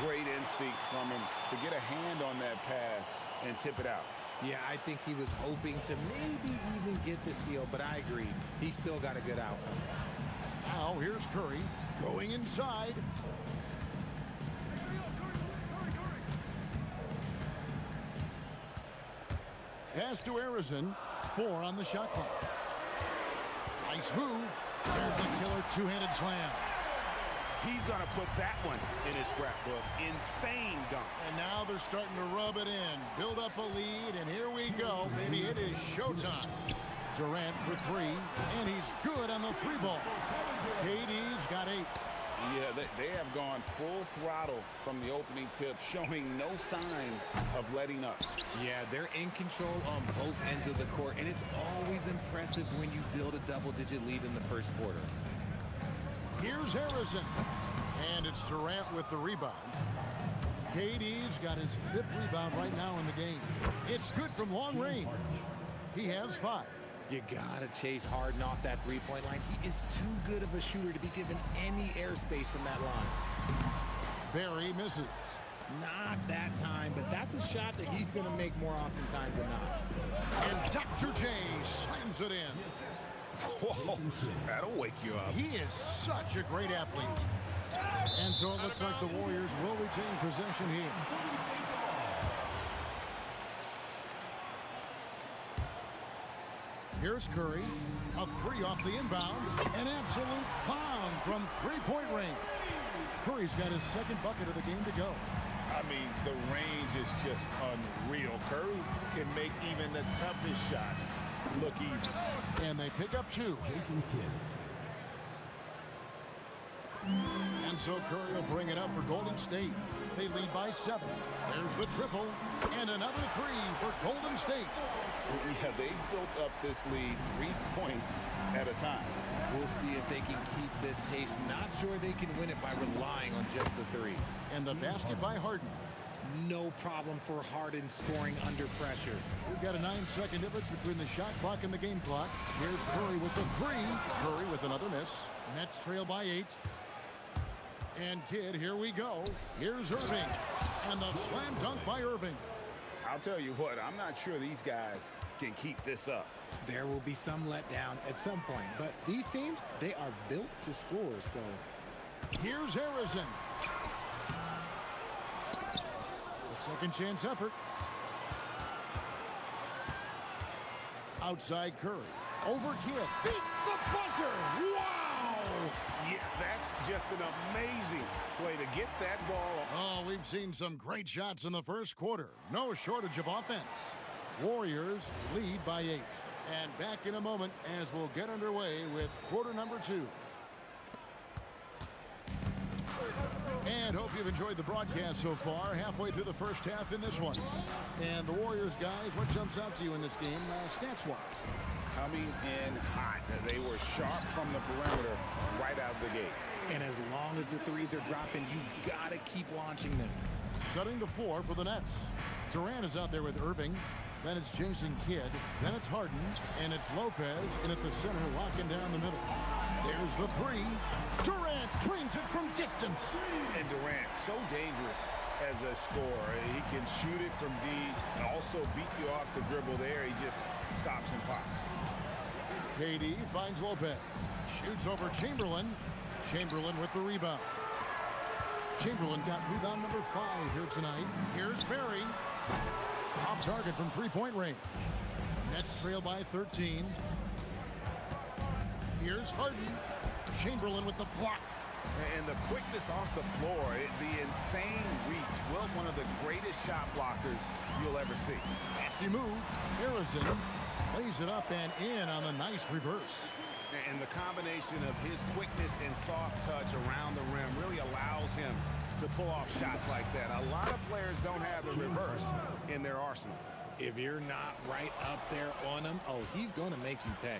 Great instincts from him to get a hand on that pass and tip it out. Yeah, I think he was hoping to maybe even get the steal, but I agree. He still got a good outcome. Now here's Curry going inside. Pass to Arizon. 4 on the shot clock. Nice move. There's the killer two-handed slam. He's going to put that one in his scrapbook. Insane dunk. And now they're starting to rub it in. Build up a lead, and here we go. Maybe it is showtime. Durant for 3, and he's good on the 3 ball. KD's got 8. Yeah, they have gone full throttle from the opening tip, showing no signs of letting up. Yeah, they're in control on both ends of the court, and it's always impressive when you build a double-digit lead in the first quarter. Here's Harrison, and it's Durant with the rebound. KD's got his 5th rebound right now in the game. It's good from long range. He has 5. You gotta chase Harden off that three-point line. He is too good of a shooter to be given any airspace from that line. Barry misses. Not that time, but that's a shot that he's gonna make more oftentimes than not. And Dr. J slams it in. Whoa, that'll wake you up. He is such a great athlete. And so it looks like the Warriors will retain possession here. Here's Curry. A 3 off the inbound. An absolute bomb from 3-point range. Curry's got his 2nd bucket of the game to go. I mean, the range is just unreal. Curry can make even the toughest shots look easy. And they pick up 2. And so Curry will bring it up for Golden State. They lead by 7. There's the triple. And another 3 for Golden State. Yeah, they built up this lead 3 points at a time. We'll see if they can keep this pace. Not sure they can win it by relying on just the 3. And the basket by Harden. No problem for Harden scoring under pressure. We've got a 9-second difference between the shot clock and the game clock. Here's Curry with the 3. Curry with another miss. Nets trail by 8. And Kidd, here we go. Here's Irving. And the slam dunk by Irving. I'll tell you what, I'm not sure these guys can keep this up. There will be some letdown at some point, but these teams, they are built to score, so. Here's Harrison. A second chance effort. Outside Curry. Over Kidd. Beats the buzzer. Wow! Yeah, that's just an amazing play to get that ball. Oh, we've seen some great shots in the first quarter. No shortage of offense. Warriors lead by 8. And back in a moment as we'll get underway with quarter number 2. And hope you've enjoyed the broadcast so far. Halfway through the first half in this one. And the Warriors, guys, what jumps out to you in this game, stats-wise? Coming in hot. They were sharp from the perimeter right out the gate. And as long as the threes are dropping, you've got to keep launching them. Setting the floor for the Nets. Durant is out there with Irving. Then it's Jason Kidd. Then it's Harden. And it's Lopez. And at the center, locking down the middle. There's the 3. Durant drains it from distance. And Durant, so dangerous as a scorer. He can shoot it from deep and also beat you off the dribble there. He just stops and pops. KD finds Lopez. Shoots over Chamberlain. Chamberlain with the rebound. Chamberlain got rebound number 5 here tonight. Here's Barry. Off target from 3-point range. Nets trail by 13. Here's Harden. Chamberlain with the block. And the quickness off the floor, the insane reach. Well, one of the greatest shot blockers you'll ever see. Nasty move. Harrison lays it up and in on the nice reverse. And the combination of his quickness and soft touch around the rim really allows him to pull off shots like that. A lot of players don't have the reverse in their arsenal. If you're not right up there on him, oh, he's going to make you pay.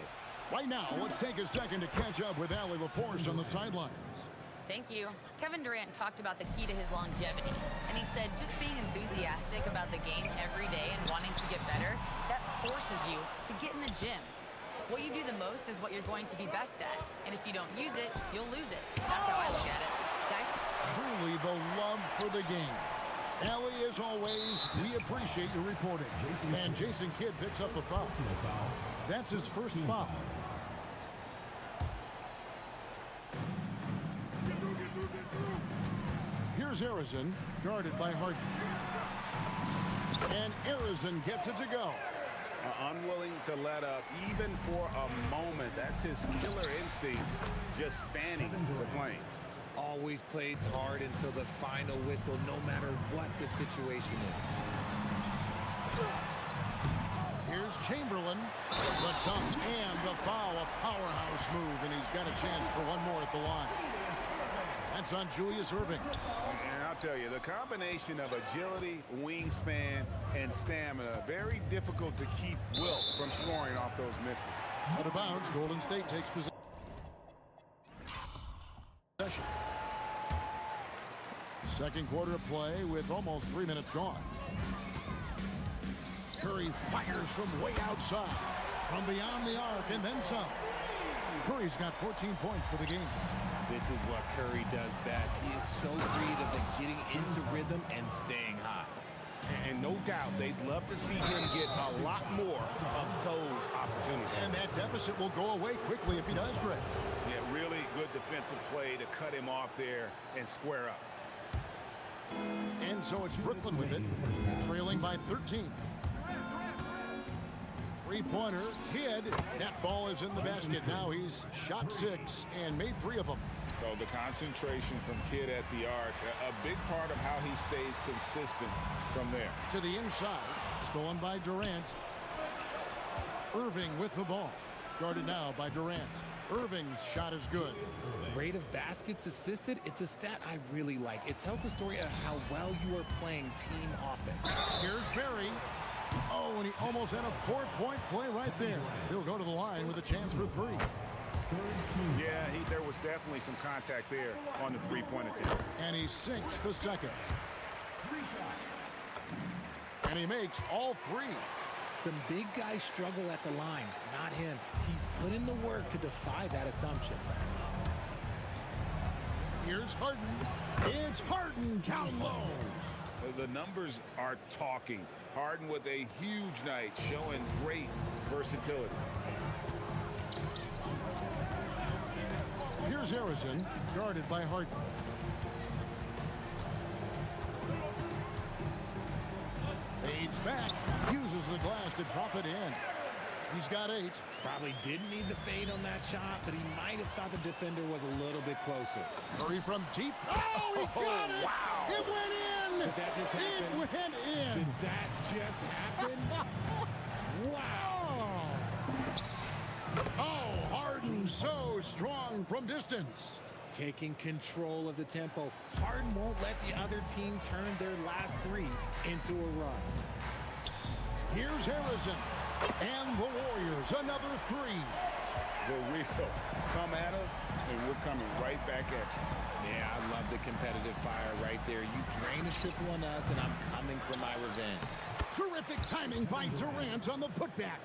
Right now, let's take a second to catch up with Allie LaForce on the sidelines. Thank you. Kevin Durant talked about the key to his longevity, and he said just being enthusiastic about the game every day and wanting to get better, that forces you to get in the gym. What you do the most is what you're going to be best at, and if you don't use it, you'll lose it. That's how I look at it. Guys? Truly the love for the game. Allie, as always, we appreciate your reporting. And Jason Kidd picks up a foul. That's his first foul. Here's Arizon, guarded by Harden. And Arizon gets it to go. Unwilling to let up even for a moment. That's his killer instinct, just fanning the flames. Always plays hard until the final whistle, no matter what the situation is. Here's Chamberlain. The dunk and the foul. A powerhouse move, and he's got a chance for one more at the line. That's on Julius Erving. And I'll tell you, the combination of agility, wingspan, and stamina, very difficult to keep Wilt from scoring off those misses. Out of bounds, Golden State takes possession. Second quarter of play with almost 3 minutes gone. Curry fires from way outside, from beyond the arc, and then some. Curry's got 14 points for the game. This is what Curry does best. He is so creative at getting into rhythm and staying hot. And no doubt they'd love to see him get a lot more of those opportunities. And that deficit will go away quickly if he does, Greg. Yeah, really good defensive play to cut him off there and square up. And so it's Brooklyn with it, trailing by 13. Three-pointer, Kidd. That ball is in the basket. Now he's shot 6 and made 3 of them. So the concentration from Kidd at the arc, a big part of how he stays consistent from there. To the inside, stolen by Durant. Irving with the ball. Guarded now by Durant. Irving's shot is good. Rate of baskets assisted, it's a stat I really like. It tells the story of how well you are playing team offense. Here's Barry. Oh, and he almost had a 4-point play right there. He'll go to the line with a chance for 3. Yeah, there was definitely some contact there on the three-point attempt. And he sinks the second. And he makes all 3. Some big guys struggle at the line, not him. He's put in the work to defy that assumption. Here's Harden. It's Harden down low. The numbers are talking. Harden with a huge night, showing great versatility. Here's Harrison, guarded by Harden. Fades back, uses the glass to drop it in. He's got 8. Probably didn't need the fade on that shot, but he might have thought the defender was a little bit closer. Curry from deep. Oh, he got it! Wow! It went in! Did that just happen? It went in! Did that just happen? Wow! Oh, Harden so strong from distance. Taking control of the tempo. Harden won't let the other team turn their last 3 into a run. Here's Harrison. And the Warriors, another 3. The wheel come at us, and we're coming right back at you. Yeah, I love the competitive fire right there. You drain a triple on us, and I'm coming for my revenge. Terrific timing by Durant on the putback.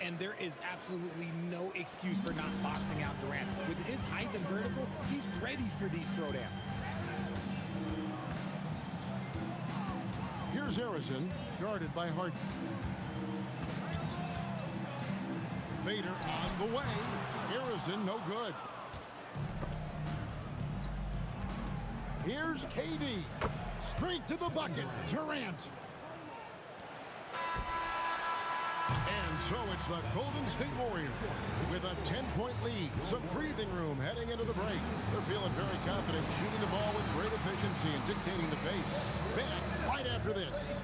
And there is absolutely no excuse for not boxing out Durant. With his height and vertical, he's ready for these throwdowns. Here's Harrison, guarded by Harden. Fader on the way. Harrison, no good. Here's KD. Straight to the bucket. Durant. And so it's the Golden State Warriors with a 10-point lead. Some breathing room heading into the break. They're feeling very confident, shooting the ball with great efficiency and dictating the pace. Back right after this.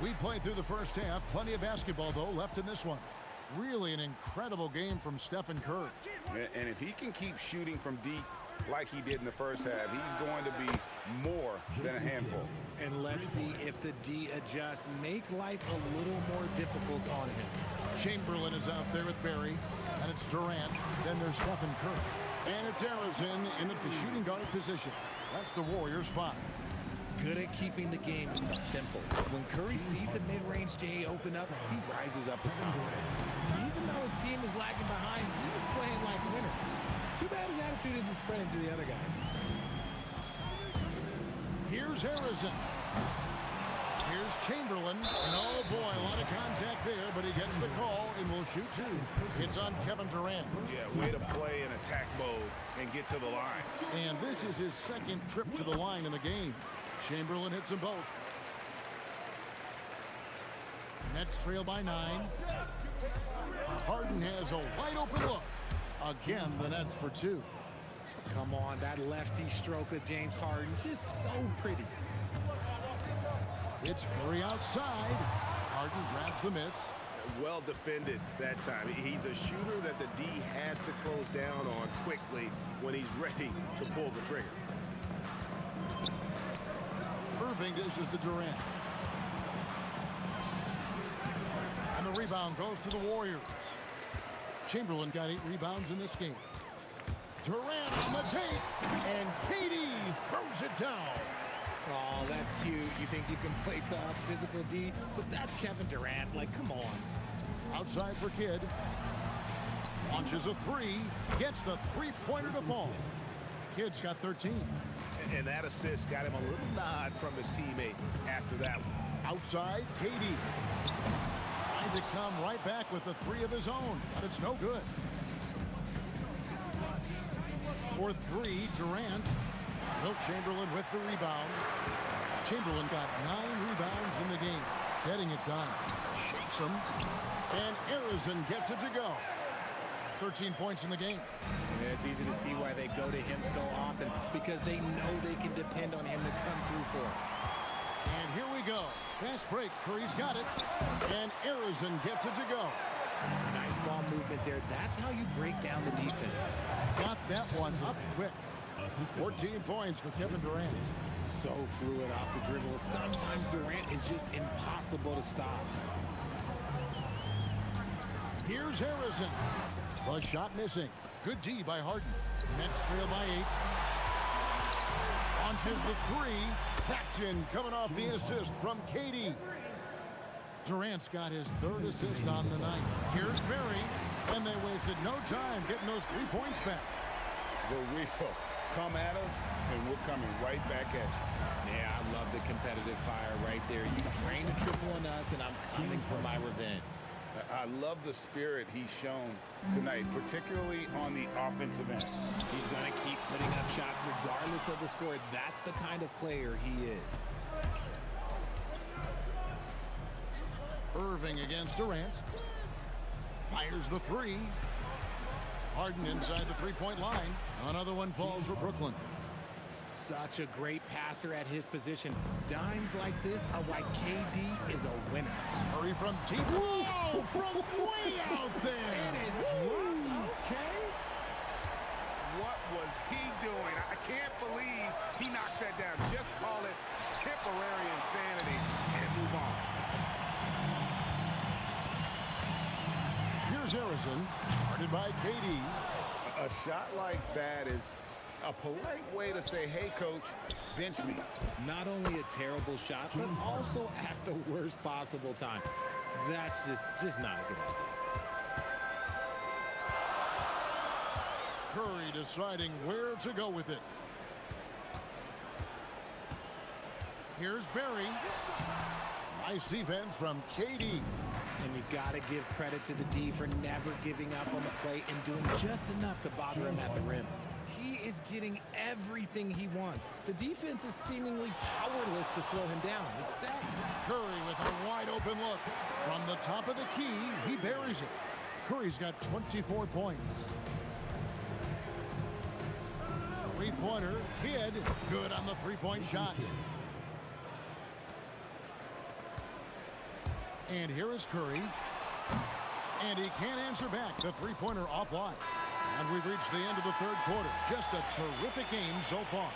We played through the first half. Plenty of basketball, though, left in this one. Really an incredible game from Stephen Curry. And if he can keep shooting from deep like he did in the first half, he's going to be more than a handful. And let's see if the D adjusts. Make life a little more difficult on him. Chamberlain is out there with Barry, and it's Durant. Then there's Stephen Curry. And it's Harrison in the shooting guard position. That's the Warriors' 5. Good at keeping the game simple. When Curry sees the mid-range J open up, he rises up with confidence. Even though his team is lagging behind, he's playing like a winner. Too bad his attitude isn't spreading to the other guys. Here's Harrison. Here's Chamberlain. And oh boy, a lot of contact there, shoot two. It's on Kevin Durant. Yeah, way to play in attack mode and get to the line. And this is his second trip to the line in the game. Chamberlain hits them both. Nets trail by 9. Harden has a wide open look. Again, the Nets for 2. Come on, that lefty stroke of James Harden, just so pretty. It's Curry outside. Harden grabs the miss. Well defended that time. He's a shooter that the D has to close down on quickly when he's ready to pull the trigger. Irving dishes to Durant. And the rebound goes to the Warriors. Chamberlain got 8 rebounds in this game. Durant on the take, and KD throws it down. Oh, that's cute. You think you can play tough, physical D, but that's Kevin Durant. Like, come on. Outside for Kidd. Launches a 3, gets the three-pointer to fall. Kidd's got 13. And that assist got him a little nod from his teammate after that one. Outside, KD. Trying to come right back with the 3 of his own, but it's no good. For 3, Durant. Wilt Chamberlain with the rebound. Chamberlain got 9 rebounds in the game. Getting it done. Shakes him. And Arizon gets it to go. 13 points in the game. Yeah, it's easy to see why they go to him so often, because they know they can depend on him to come through for it. And here we go. Fast break. Curry's got it. And Arizon gets it to go. Nice ball movement there. That's how you break down the defense. Got that one up quick. 14 points for Kevin Durant. So fluid off the dribble. Sometimes Durant is just impossible to stop. Here's Harrison. The shot missing. Good D by Harden. Nets trail by 8. Launches the 3. That's in, coming off the assist from KD. Durant's got his 3rd assist on the night. Here's Berry. And they wasted no time getting those 3 points back. The wheel. Come at us, and we're coming right back at you. Yeah, I love the competitive fire right there. You drain a triple on us, and I'm coming for my revenge. I love the spirit he's shown tonight, particularly on the offensive end. He's going to keep putting up shots regardless of the score. That's the kind of player he is. Irving against Durant. Fires the 3. Harden inside the 3-point line. Another one falls for Brooklyn. Such a great passer at his position. Dimes like this are why KD is a winner. Curry from deep. Whoa! From way out there. And it drops. Okay. What was he doing? I can't believe he knocks that down. Just call it temporary insanity and move on. Here's Harrison, guarded by KD. A shot like that is a polite way to say, hey, coach, bench me. Not only a terrible shot, but also at the worst possible time. That's just not a good idea. Curry deciding where to go with it. Here's Berry. Nice defense from KD. And you got to give credit to the D for never giving up on the play and doing just enough to bother him at the rim. He is getting everything he wants. The defense is seemingly powerless to slow him down. It's sad. Curry with a wide open look. From the top of the key, he buries it. Curry's got 24 points. Three-pointer, Kidd, good on the three-point shot. And here is Curry. And he can't answer back. The three-pointer offline. And we've reached the end of the third quarter. Just a terrific game so far.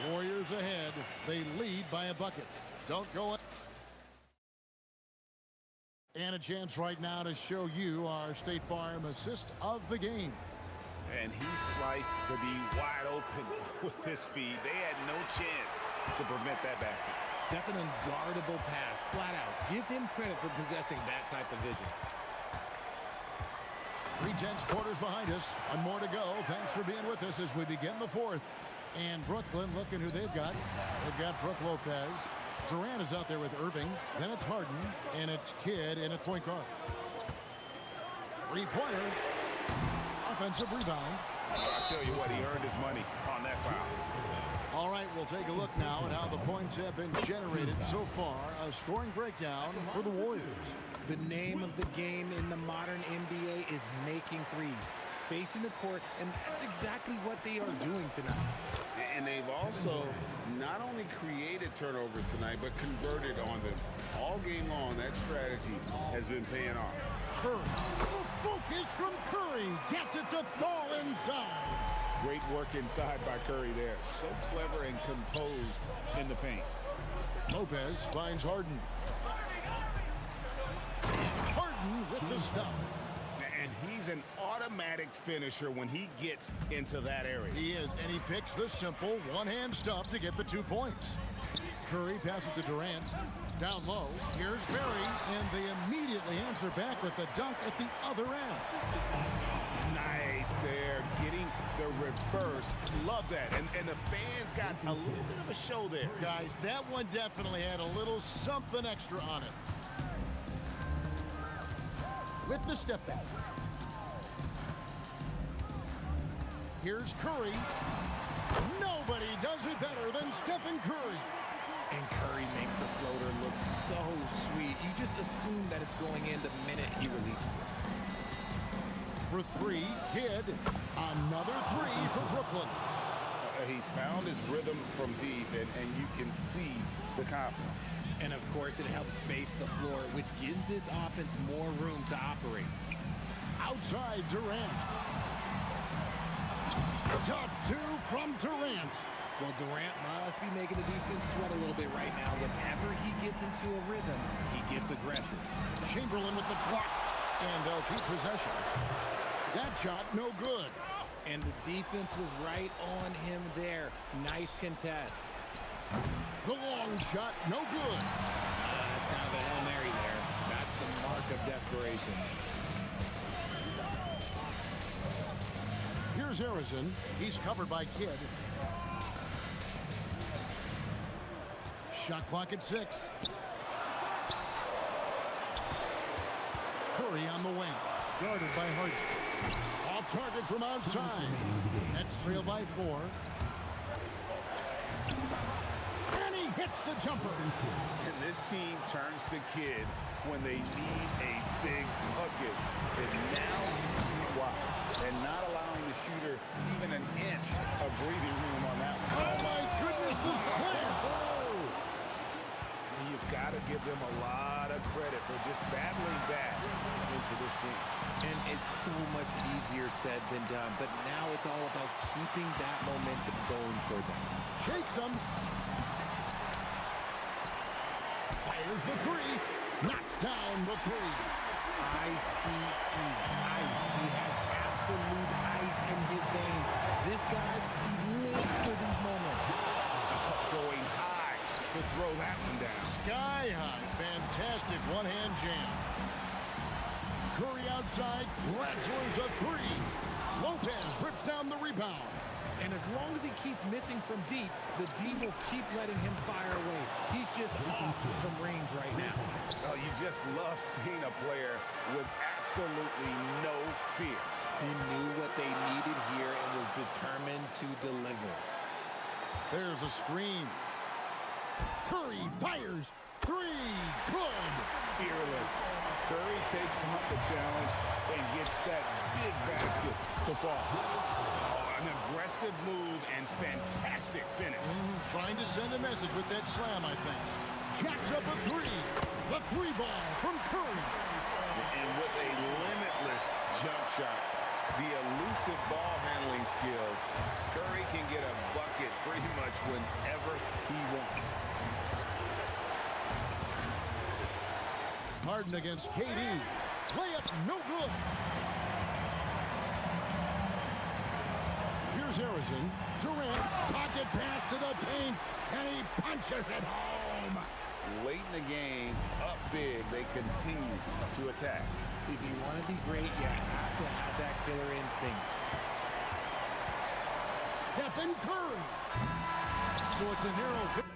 Warriors ahead. They lead by a bucket. Don't go. And a chance right now to show you our State Farm assist of the game. And he sliced the D wide open with his feed. They had no chance to prevent that basket. That's an unguardable pass, flat out. Give him credit for possessing that type of vision. 3/10 quarters behind us. One more to go. Thanks for being with us as we begin the fourth. And Brooklyn, looking who they've got. They've got Brook Lopez. Durant is out there with Irving. Then it's Harden. And it's Kidd in at point guard. Three-pointer. Offensive rebound. I'll tell you what, he earned his money on that foul. All right, we'll take a look now at how the points have been generated so far. A scoring breakdown for the Warriors. The name of the game in the modern NBA is making threes, spacing the court, and that's exactly what they are doing tonight. And they've also not only created turnovers tonight, but converted on them. All game long, that strategy has been paying off. Curry. The focus from Curry. Gets it to fall inside. Great work inside by Curry there. So clever and composed in the paint. Lopez finds Harden. Harden with the stuff. And he's an automatic finisher when he gets into that area. He is, and he picks the simple one-hand stuff to get the 2 points. Curry passes to Durant. Down low, here's Barry, and they immediately answer back with the dunk at the other end. Nice there, getting the reverse. Love that. And the fans got a little bit of a show there. Guys, that one definitely had a little something extra on it. With the step back. Here's Curry. Nobody does it better than Stephen Curry. And Curry makes the floater look so sweet. You just assume that it's going in the minute he releases it. For three, Kidd. Another three for Brooklyn. He's found his rhythm from deep, and you can see the confidence. And of course, it helps space the floor, which gives this offense more room to operate. Outside Durant. Tough two from Durant. Well, Durant must be making the defense sweat a little bit right now. Whenever he gets into a rhythm, he gets aggressive. Chamberlain with the block, and they'll keep possession. That shot, no good. And the defense was right on him there. Nice contest. The long shot, no good. That's kind of a Hail Mary there. That's the mark of desperation. Here's Harrison. He's covered by Kidd. Shot clock at 6. Curry on the wing. Guarded by Harden. Off target from outside. That's trailed by 4. And he hits the jumper. And this team turns to Kidd when they need a big bucket. And now swap. And not allowing the shooter even an inch of breathing room on that one. Oh my goodness, the slam! You've got to give them a lot of credit for just battling back into this game. And it's so much easier said than done, but now it's all about keeping that momentum going for them. Shakes them. Fires the 3. Knocks down the 3. ICE. Ice. He has absolute ice in his veins. This guy, he lives for these moments. Going high to throw that one down. Sky high. Fantastic one-hand jam. Curry outside. Wrestlers a 3. Lopez rips down the rebound. And as long as he keeps missing from deep, the D will keep letting him fire away. He's just off from range right now. Oh, you just love seeing a player with absolutely no fear. He knew what they needed here and was determined to deliver. There's a screen. Curry fires. 3. Good. Fearless. Curry takes on the challenge and gets that big basket to fall. Oh, an aggressive move and fantastic finish. Trying to send a message with that slam, I think. Jacks up a 3. The 3 ball from Curry. And with a limitless jump shot, the elusive ball handling skills, Curry can get a bucket pretty much whenever he wants. Harden against KD. Layup, no good. Here's Harrison. Durant, pocket pass to the paint, and he punches it home. Late in the game, up big, they continue to attack. If you want to be great, you have to have that killer instinct. Stephen Curry. So it's a narrow victory.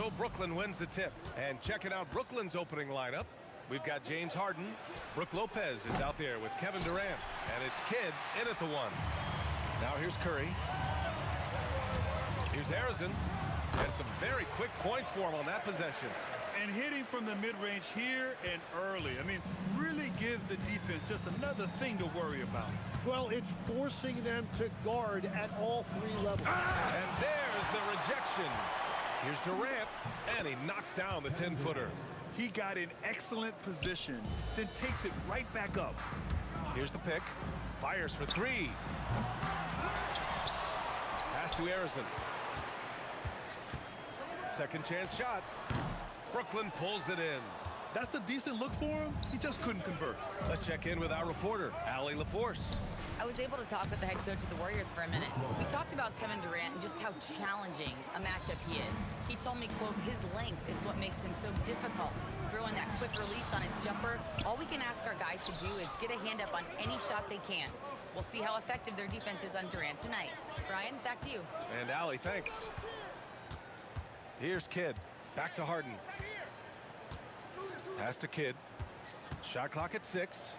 So Brooklyn wins the tip. And checking out Brooklyn's opening lineup, we've got James Harden. Brook Lopez is out there with Kevin Durant. And it's Kidd in at the 1. Now here's Curry. Here's Harrison. And some very quick points for him on that possession. And hitting from the mid-range here and early. I mean, really gives the defense just another thing to worry about. Well, it's forcing them to guard at all 3 levels. And there's the rejection. Here's Durant, and he knocks down the 10-footer. He got in excellent position, then takes it right back up. Here's the pick. Fires for 3. Pass to Harrison. Second chance shot. Brooklyn pulls it in. That's a decent look for him. He just couldn't convert. Let's check in with our reporter, Allie LaForce. I was able to talk with the head coach of the Warriors for a minute. We talked about Kevin Durant and just how challenging a matchup he is. He told me, quote, his length is what makes him so difficult. Throwing that quick release on his jumper, all we can ask our guys to do is get a hand up on any shot they can. We'll see how effective their defense is on Durant tonight. Brian, back to you. And Allie, thanks. Here's Kidd. Back to Harden. Pass to Kidd. Shot clock at 6.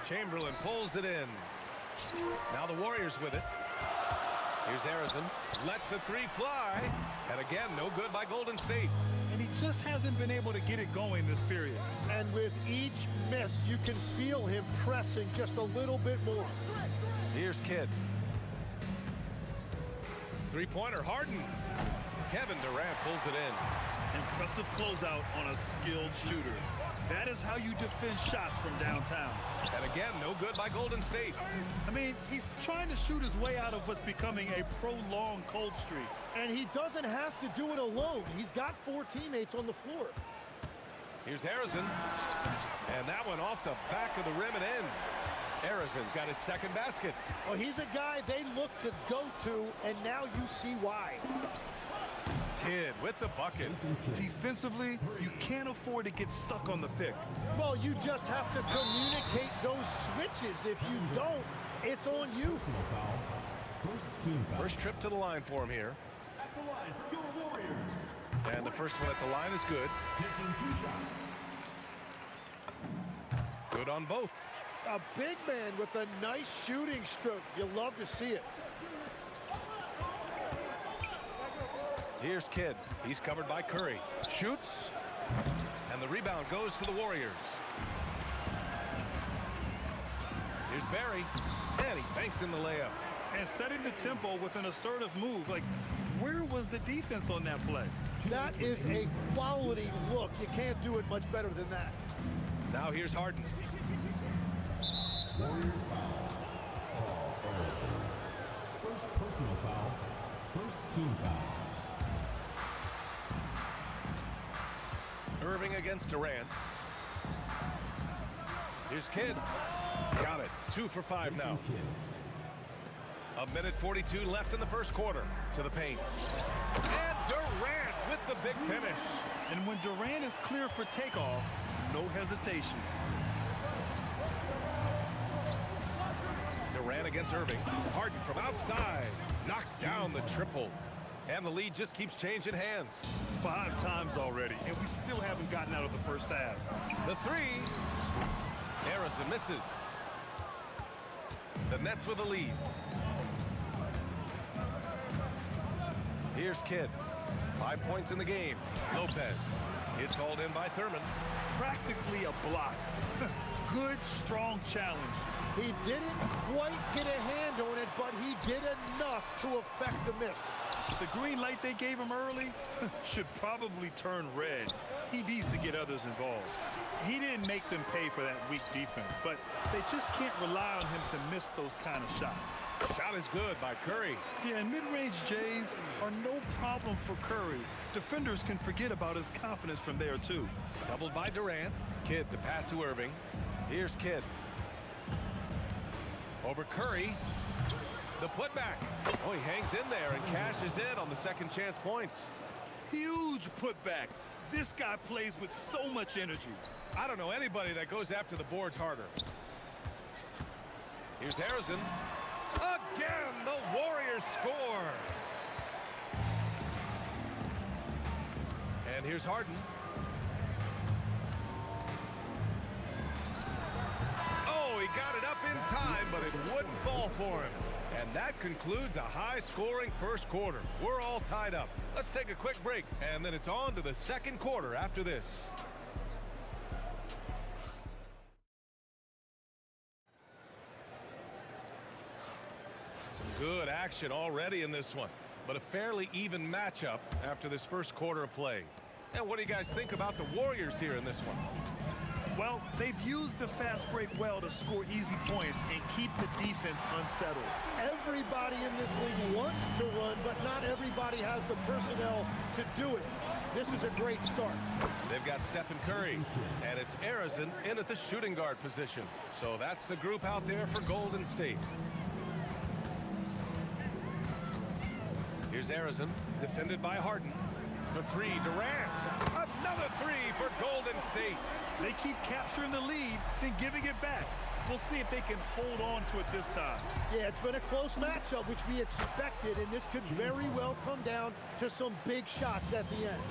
Chamberlain pulls it in. Now the Warriors with it. Here's Harrison. Lets a 3 fly. And again, no good by Golden State. And he just hasn't been able to get it going this period. And with each miss, you can feel him pressing just a little bit more. Here's Kidd. 3-pointer, Harden. Kevin Durant pulls it in. Impressive closeout on a skilled shooter. That is how you defend shots from downtown. And again, no good by Golden State. I mean, he's trying to shoot his way out of what's becoming a prolonged cold streak. And he doesn't have to do it alone. He's got 4 teammates on the floor. Here's Harrison. And that one off the back of the rim and in. Harrison's got his second basket. Well, he's a guy they look to go to, and now you see why. Kidd with the bucket. Defensively, you can't afford to get stuck on the pick. Well, you just have to communicate those switches. If you don't, it's on you. First trip to the line for him here. At the line for your Warriors. And the first one at the line is good. Taking 2 shots. Good on both. A big man with a nice shooting stroke. You love to see it. Here's Kidd. He's covered by Curry. Shoots. And the rebound goes to the Warriors. Here's Barry. And he banks in the layup. And setting the tempo with an assertive move. Like, where was the defense on that play? That is a quality look. You can't do it much better than that. Now here's Harden. Warriors foul. Paul Harrison. First personal foul. First team foul. Irving against Durant. Here's Kidd. Got it. 2 for 5 now. 1:42 left in the first quarter. To the paint. And Durant with the big finish. And when Durant is clear for takeoff, no hesitation. Durant against Irving. Harden from outside. Knocks down the triple. And the lead just keeps changing hands. 5 times already, and we still haven't gotten out of the first half. The 3. Harrison misses. The Nets with the lead. Here's Kidd. 5 points in the game. Lopez. It's hauled in by Thurman. Practically a block. Good, strong challenge. He didn't quite get a hand on it, but he did enough to affect the miss. The green light they gave him early should probably turn red. He needs to get others involved. He didn't make them pay for that weak defense, but they just can't rely on him to miss those kind of shots. Shot is good by Curry. Yeah, and mid-range Jays are no problem for Curry. Defenders can forget about his confidence from there, too. Doubled by Durant. Kidd to pass to Irving. Here's Kidd. Over Curry. The putback. Oh, he hangs in there and cashes in on the second chance points. Huge putback. This guy plays with so much energy. I don't know anybody that goes after the boards harder. Here's Harrison. Again, the Warriors score. And here's Harden. Oh, he got it up in time, but it wouldn't fall for him. And that concludes a high-scoring first quarter. We're all tied up. Let's take a quick break, and then it's on to the second quarter after this. Some good action already in this one, but a fairly even matchup after this first quarter of play. And what do you guys think about the Warriors here in this one? Well, they've used the fast break well to score easy points and keep the defense unsettled. Everybody in this league wants to run, but not everybody has the personnel to do it. This is a great start. They've got Stephen Curry, and it's Arizon in at the shooting guard position. So that's the group out there for Golden State. Here's Arizon, defended by Harden. For three, Durant. Another three for Golden State. They keep capturing the lead, then giving it back. We'll see if they can hold on to it this time. Yeah, it's been a close matchup, which we expected, and this could very well come down to some big shots at the end.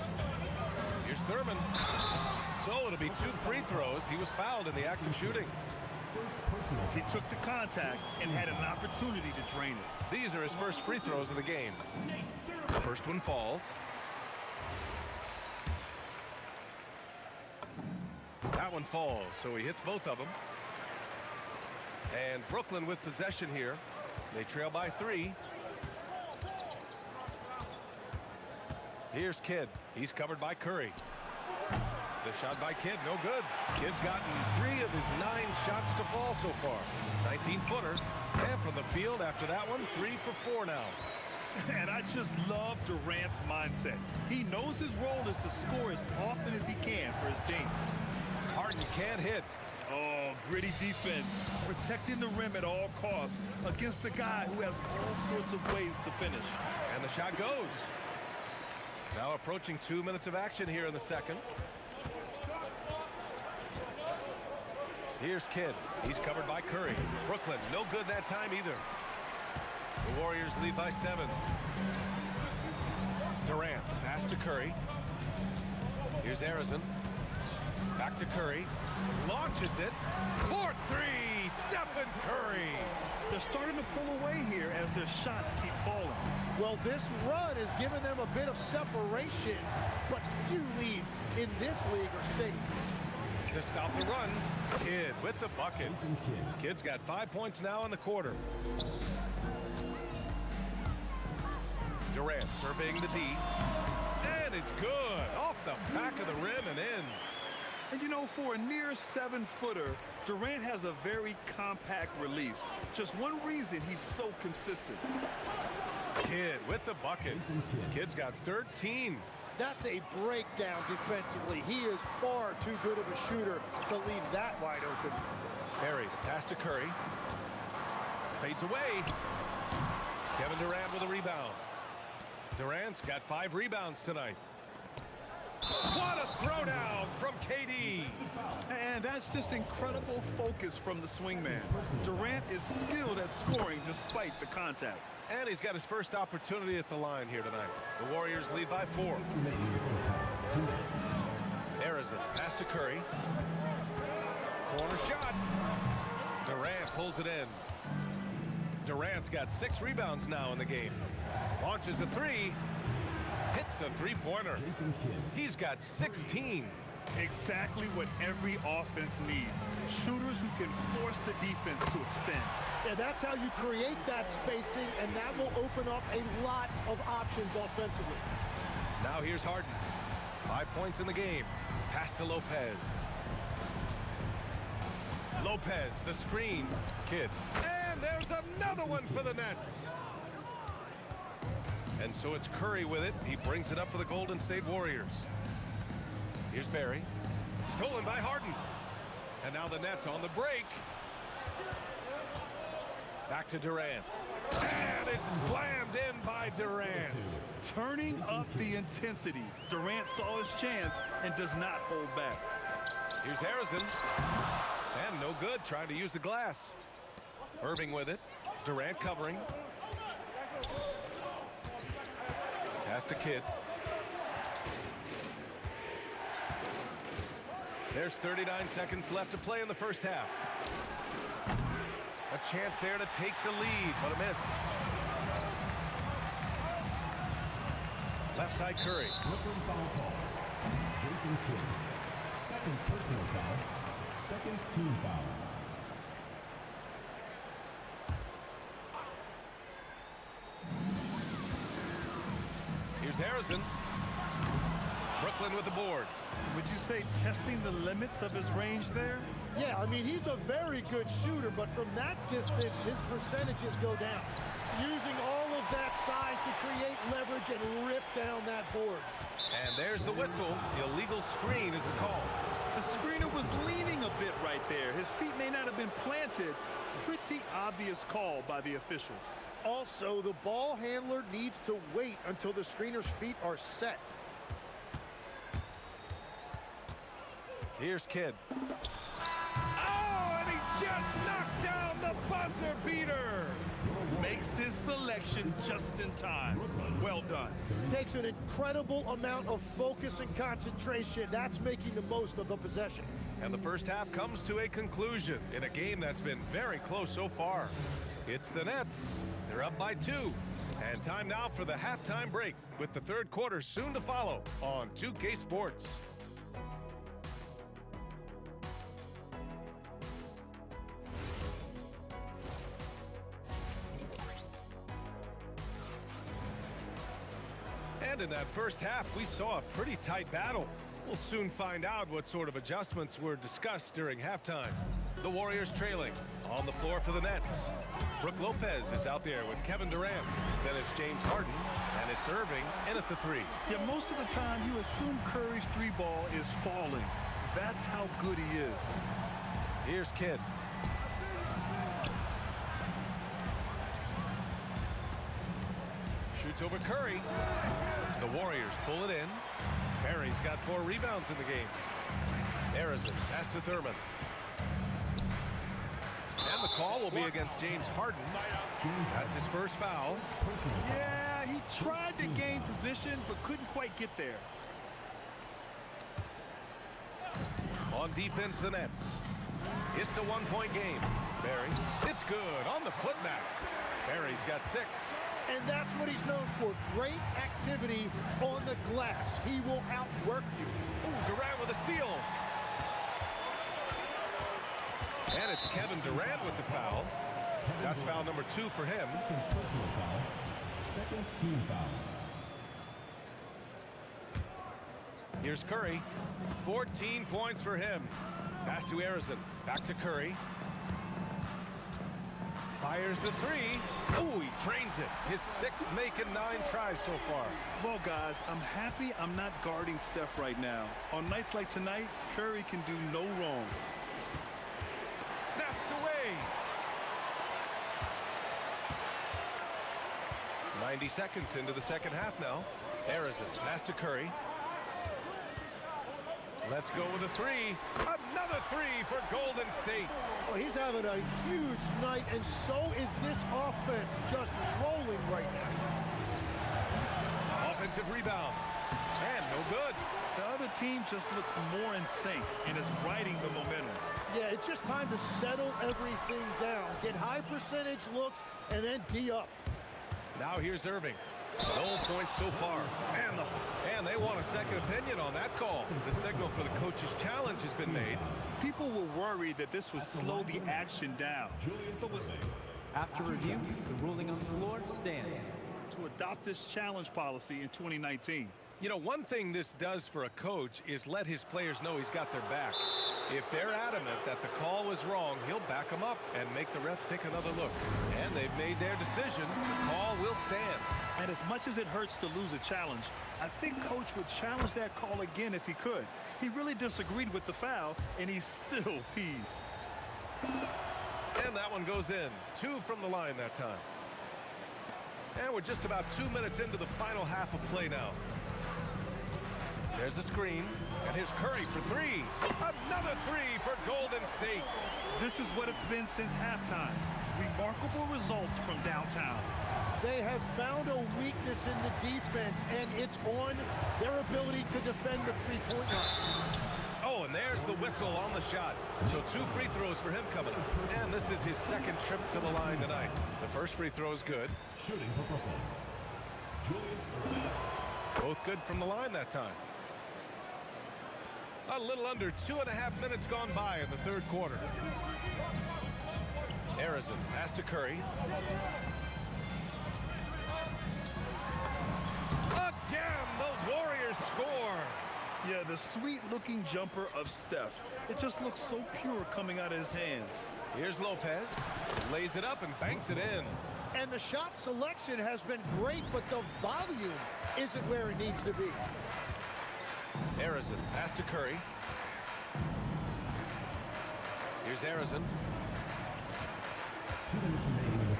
Here's Thurman. So it'll be 2 free throws. He was fouled in the act of shooting. He took the contact and had an opportunity to drain it. These are his first free throws of the game. The first one falls. That one falls, so he hits both of them. And Brooklyn with possession here. They trail by 3. Here's Kidd. He's covered by Curry. The shot by Kidd, no good. Kidd's gotten 3 of his 9 shots to fall so far. 19-footer. And from the field after that one, 3 for 4 now. And I just love Durant's mindset. He knows his role is to score as often as he can for his team. Harden can't hit. Oh, gritty defense. Protecting the rim at all costs against a guy who has all sorts of ways to finish. And the shot goes. Now approaching 2 minutes of action here in the second. Here's Kidd. He's covered by Curry. Brooklyn, no good that time either. The Warriors lead by 7. Durant, pass to Curry. Here's Arizon. Back to Curry. Launches it. 4-3, Stephen Curry. They're starting to pull away here as their shots keep falling. Well, this run has given them a bit of separation, but few leads in this league are safe. To stop the run, Kidd with the bucket. Kidd's got 5 points now in the quarter. Durant surveying the D. And it's good. Off the back of the rim and in. And you know, for a near 7-footer, Durant has a very compact release. Just one reason he's so consistent. Kidd with the bucket. Kidd's got 13. That's a breakdown defensively. He is far too good of a shooter to leave that wide open. Barry, pass to Curry. Fades away. Kevin Durant with a rebound. Durant's got 5 rebounds tonight. What a throwdown from KD. And that's just incredible focus from the swingman. Durant is skilled at scoring despite the contact. And he's got his first opportunity at the line here tonight. The Warriors lead by 4. Arizon, pass to Curry. Corner shot. Durant pulls it in. Durant's got 6 rebounds now in the game. Launches a 3. Hits a 3-pointer. He's got 16. Exactly what every offense needs. Shooters who can force the defense to extend. Yeah, that's how you create that spacing, and that will open up a lot of options offensively. Now here's Harden. 5 points in the game. Pass to Lopez. Lopez, the screen. Kidd. And there's another one for the Nets. And so it's Curry with it. He brings it up for the Golden State Warriors. Here's Barry. Stolen by Harden. And now the Nets on the break. Back to Durant. And it's slammed in by Durant. Turning up the intensity. Durant saw his chance and does not hold back. Here's Harrison. And no good, trying to use the glass. Irving with it. Durant covering. Pass to Kidd. There's 39 seconds left to play in the first half. A chance there to take the lead, but a miss. Left side Curry. Brooklyn foul call. Jason Kidd. Second personal foul. Second team foul. Here's Harrison. Brooklyn with the board. Would you say testing the limits of his range there? Yeah, I mean, he's a very good shooter, but from that distance, his percentages go down. Using all of that size to create leverage and rip down that board. And there's the whistle. Illegal screen is the call. The screener was leaning a bit right there. His feet may not have been planted. Pretty obvious call by the officials. Also, the ball handler needs to wait until the screener's feet are set. Here's Kidd. Oh, and he just knocked down the buzzer beater. Makes his selection just in time. Well done. Takes an incredible amount of focus and concentration. That's making the most of the possession. And the first half comes to a conclusion in a game that's been very close so far. It's the Nets. They're up by 2. And time now for the halftime break, with the third quarter soon to follow on 2K Sports. And in that first half, we saw a pretty tight battle. We'll soon find out what sort of adjustments were discussed during halftime. The Warriors trailing. On the floor for the Nets. Brook Lopez is out there with Kevin Durant. Then it's James Harden, and it's Irving in at the 3. Yeah, most of the time you assume Curry's 3-ball is falling. That's how good he is. Here's Kidd. Shoots over Curry. The Warriors pull it in. Barry's got 4 rebounds in the game. Harrison pass to Thurman. And the call will be against James Harden. That's his first foul. Yeah, he tried to gain position, but couldn't quite get there. On defense, the Nets. It's a 1-point game. Barry, it's good on the putback. Barry's got 6. And that's what he's known for. Great activity on the glass. He will outwork you. Ooh, Durant with a steal. And it's Kevin Durant with the foul. That's foul number 2 for him. Second personal foul. Second team foul. Here's Curry. 14 points for him. Pass to Harrison. Back to Curry. Fires the 3. Ooh, he drains it. His 6th make in 9 tries so far. Well, guys, I'm happy I'm not guarding Steph right now. On nights like tonight, Curry can do no wrong. Snatched away. 90 seconds into the second half now. Harrison pass to Curry. Let's go with a 3. Another 3 for Golden State. Well, he's having a huge night, and so is this offense, just rolling right now. Offensive rebound. And no good. The other team just looks more in sync and is riding the momentum. Yeah, it's just time to settle everything down. Get high percentage looks, and then D up. Now here's Irving. No points so far. And they want a second opinion on that call. The signal for the coach's challenge has been made. People were worried that this would slow the action down. After review, the ruling on the floor stands. To adopt this challenge policy in 2019. You know, one thing this does for a coach is let his players know he's got their back. If they're adamant that the call was wrong, he'll back them up and make the refs take another look. And they've made their decision. The call will stand. And as much as it hurts to lose a challenge, I think Coach would challenge that call again if he could. He really disagreed with the foul, and he's still peeved. And that one goes in. 2 from the line that time. And we're just about 2 minutes into the final half of play now. There's a screen, and here's Curry for 3. Another 3 for Golden State. This is what it's been since halftime. Remarkable results from downtown. They have found a weakness in the defense, and it's on their ability to defend the three-point line. Oh, an and there's the whistle on the shot. So 2 free throws for him coming up. And this is his second trip to the line tonight. The first free throw is good. Shooting for Brooklyn, Julius Erving. Both good from the line that time. A little under 2.5 minutes gone by in the third quarter. Arizon pass to Curry. Again, the Warriors score. Yeah, the sweet-looking jumper of Steph. It just looks so pure coming out of his hands. Here's Lopez. Lays it up and banks it in. And the shot selection has been great, but the volume isn't where it needs to be. Arizon pass to Curry. Here's Arizon.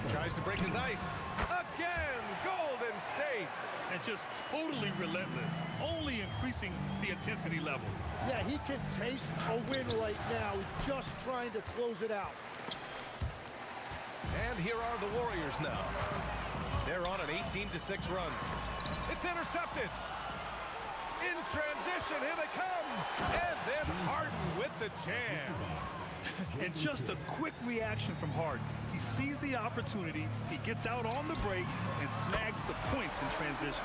Tries to break his ice. Again, Golden State. And just totally relentless, only increasing the intensity level. Yeah, he can taste a win right now, just trying to close it out. And here are the Warriors now. They're on an 18-6 run. It's intercepted. In transition, here they come. And then Harden with the jam. And just a quick reaction from Harden. He sees the opportunity, he gets out on the break, and snags the points in transition.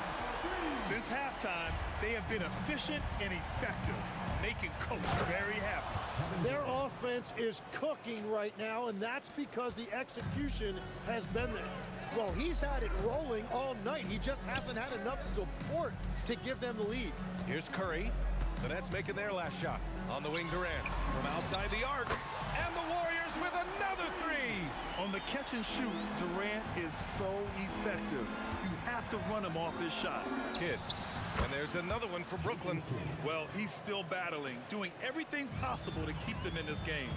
Since halftime, they have been efficient and effective, making Coach very happy. Their offense is cooking right now, and that's because the execution has been there. Well, he's had it rolling all night. He just hasn't had enough support to give them the lead. Here's Curry. The Nets making their last shot. On the wing, Durant. From outside the arc. And the Warriors with another 3. On the catch and shoot, Durant is so effective. You have to run him off his shot. Kidd. And there's another one for Brooklyn. Well, he's still battling, doing everything possible to keep them in this game.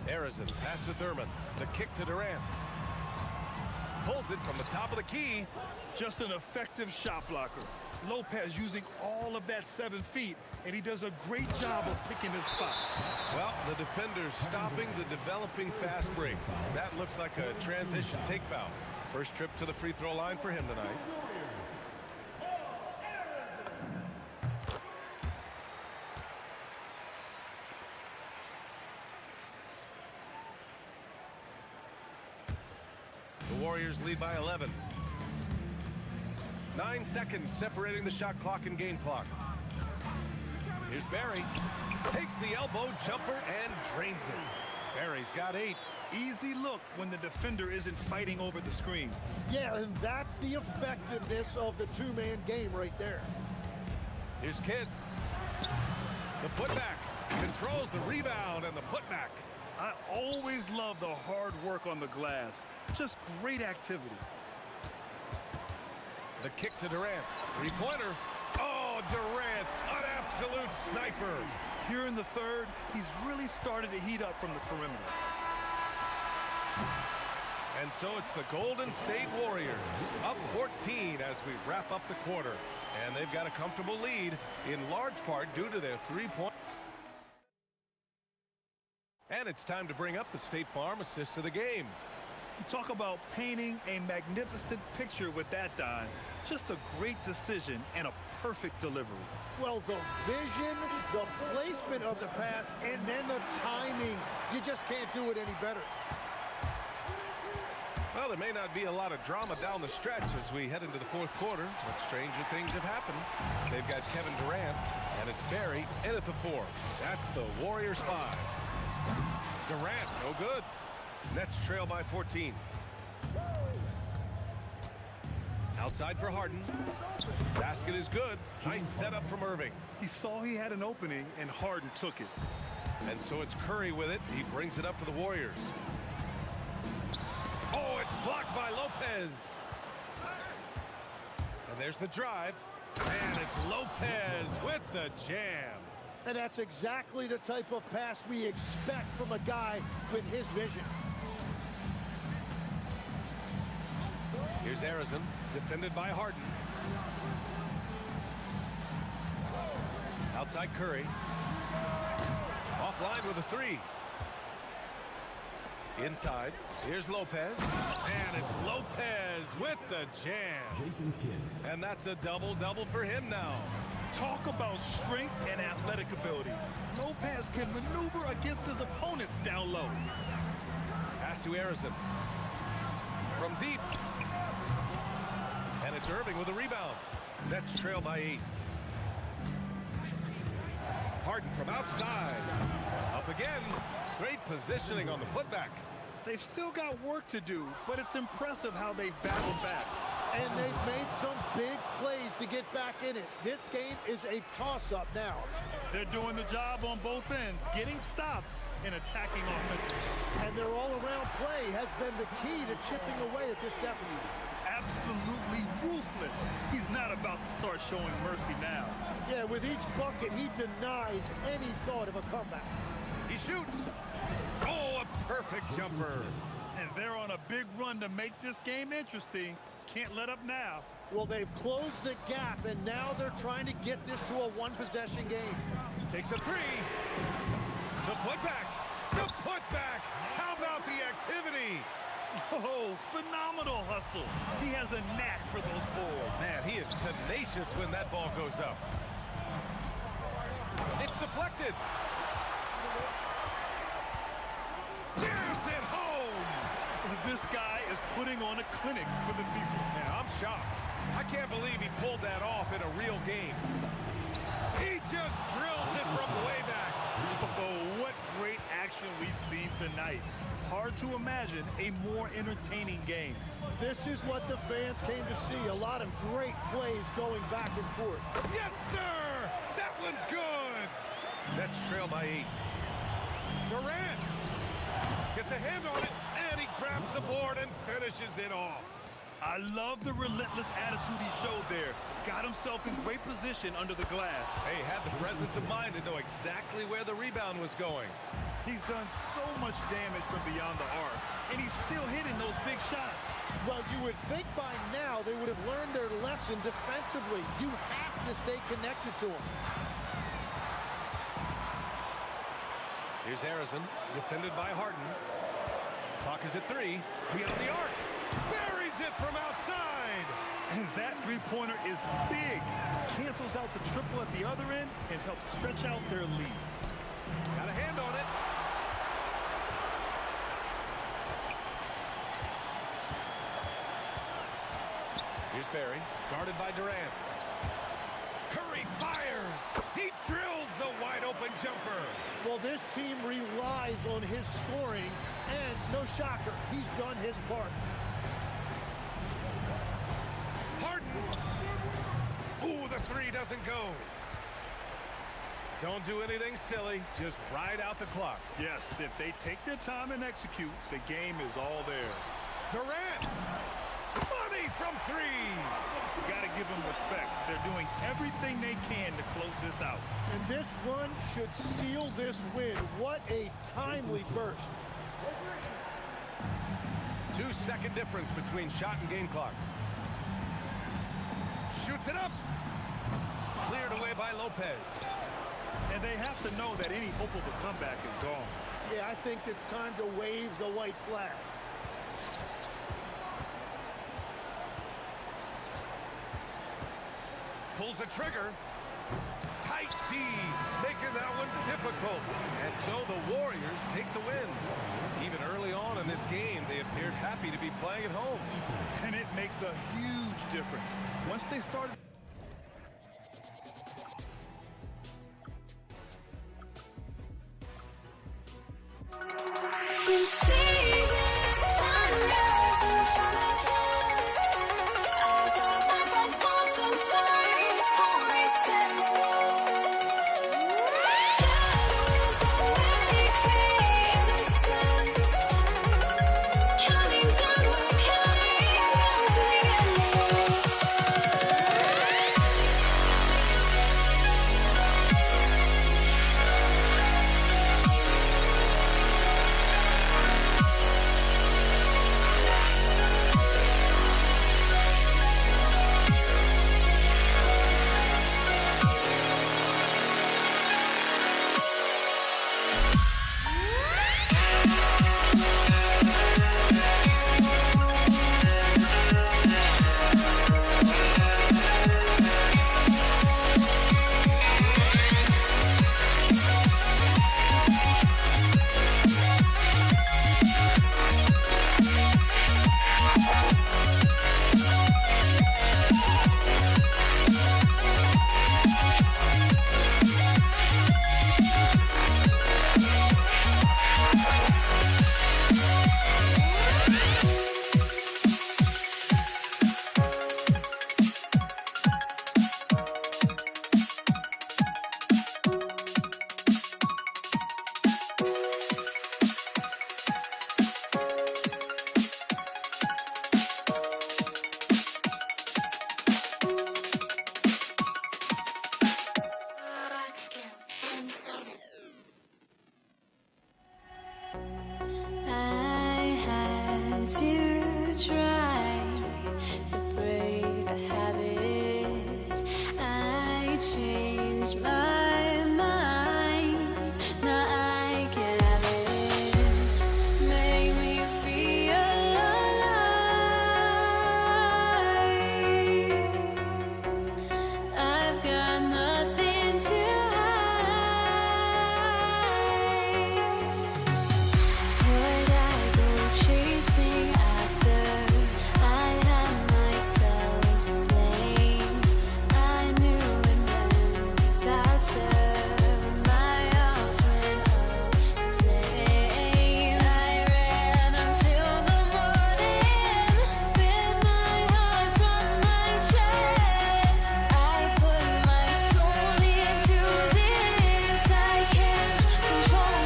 Arizon pass to Thurman. The kick to Durant. Pulls it from the top of the key. Just an effective shot blocker. Lopez using all of that 7 feet, and he does a great job of picking his spots. Well, the defender's stopping the developing fast break. That looks like a transition take foul. First trip to the free throw line for him tonight. The Warriors lead by 11. 9 seconds separating the shot clock and game clock. Here's Barry. Takes the elbow jumper and drains it. Barry's got 8. Easy look when the defender isn't fighting over the screen. Yeah, and that's the effectiveness of the two-man game right there. Here's Kidd. The putback. Controls the rebound and the putback. I always love the hard work on the glass. Just great activity. The kick to Durant. Three-pointer. Oh, Durant, an absolute sniper. Here in the third, he's really started to heat up from the perimeter. And so it's the Golden State Warriors up 14 as we wrap up the quarter. And they've got a comfortable lead in large part due to their 3-point. And it's time to bring up the State Farm assist of the game. You talk about painting a magnificent picture with that dime. Just a great decision and a perfect delivery. Well, the vision, the placement of the pass, and then the timing. You just can't do it any better. Well, there may not be a lot of drama down the stretch as we head into the fourth quarter, but stranger things have happened. They've got Kevin Durant, and it's Barry in at the 4. That's the Warriors 5. Durant, no good. Nets trail by 14. Outside for Harden. Basket is good. Nice setup from Irving. He saw he had an opening, and Harden took it. And so it's Curry with it. He brings it up for the Warriors. Oh, it's blocked by Lopez. And there's the drive. And it's Lopez with the jam. And that's exactly the type of pass we expect from a guy with his vision. Here's Arizon, defended by Harden. Outside Curry. Offline with a 3. Inside, here's Lopez. And it's Lopez with the jam. Jason Kidd. And that's a double-double for him now. Talk about strength and athletic ability. Lopez can maneuver against his opponents down low. Pass to Harrison. From deep. And it's Irving with a rebound. Nets trail by 8. Harden from outside. Up again. Great positioning on the putback. They've still got work to do, but it's impressive how they've battled back. And they've made some big plays to get back in it. This game is a toss-up now. They're doing the job on both ends, getting stops and attacking offensively. And their all-around play has been the key to chipping away at this deficit. Absolutely ruthless. He's not about to start showing mercy now. Yeah, with each bucket, he denies any thought of a comeback. He shoots. Oh, a perfect jumper. And they're on a big run to make this game interesting. Can't let up now. Well, they've closed the gap, and now they're trying to get this to a one-possession game. Takes a 3. The putback. The putback. How about the activity? Oh, phenomenal hustle. He has a knack for those balls. Man, he is tenacious when that ball goes up. It's deflected. Jams it home. This guy is putting on a clinic for the people. Man, I'm shocked. I can't believe he pulled that off in a real game. He just drills it from way back. Oh, what great action we've seen tonight. Hard to imagine a more entertaining game. This is what the fans came to see. A lot of great plays going back and forth. Yes, sir! That one's good! Nets trail by 8. Durant gets a hand on it, and he grabs the board and finishes it off. I love the relentless attitude he showed there. Got himself in great position under the glass. Hey, had the presence of mind to know exactly where the rebound was going. He's done so much damage from beyond the arc, and he's still hitting those big shots. Well, you would think by now they would have learned their lesson defensively. You have to stay connected to him. Here's Harrison, defended by Harden. Clock is at 3, beyond the arc. Buries it from outside. And that three-pointer is big. Cancels out the triple at the other end and helps stretch out their lead. Got a hand on it. Here's Barry, guarded by Durant. Curry fires. He drills the wide-open jumper. Well, this team relies on his scoring, and no shocker, he's done his part. Harden. Ooh, the 3 doesn't go. Don't do anything silly. Just ride out the clock. Yes, if they take their time and execute, the game is all theirs. Durant. Money from 3. You got to give them respect. They're doing everything they can to close this out. And this run should seal this win. What a timely burst. 2-second difference between shot and game clock. Shoots it up. Cleared away by Lopez. And they have to know that any hope of a comeback is gone. Yeah, I think it's time to wave the white flag. Pulls the trigger. Tight D, making that one difficult. And so the Warriors take the win. Even early on in this game, they appeared happy to be playing at home. And it makes a huge difference. Once they started... try to break a habit. I changed my mind. Now I can have it. Make me feel alive. I've got nothing to would I go chasing after? I had myself to blame. I knew it meant disaster. My arms went up in flame. I ran until the morning. Bit my heart from my chest. I put my soul into this. I can't control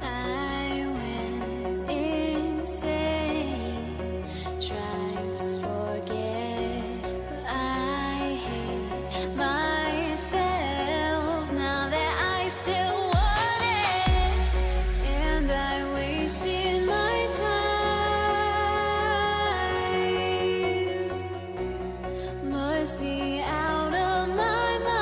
I went insane, trying to forget, but I hate myself now that I still want it, and I wasted my time. Must be out of my mind.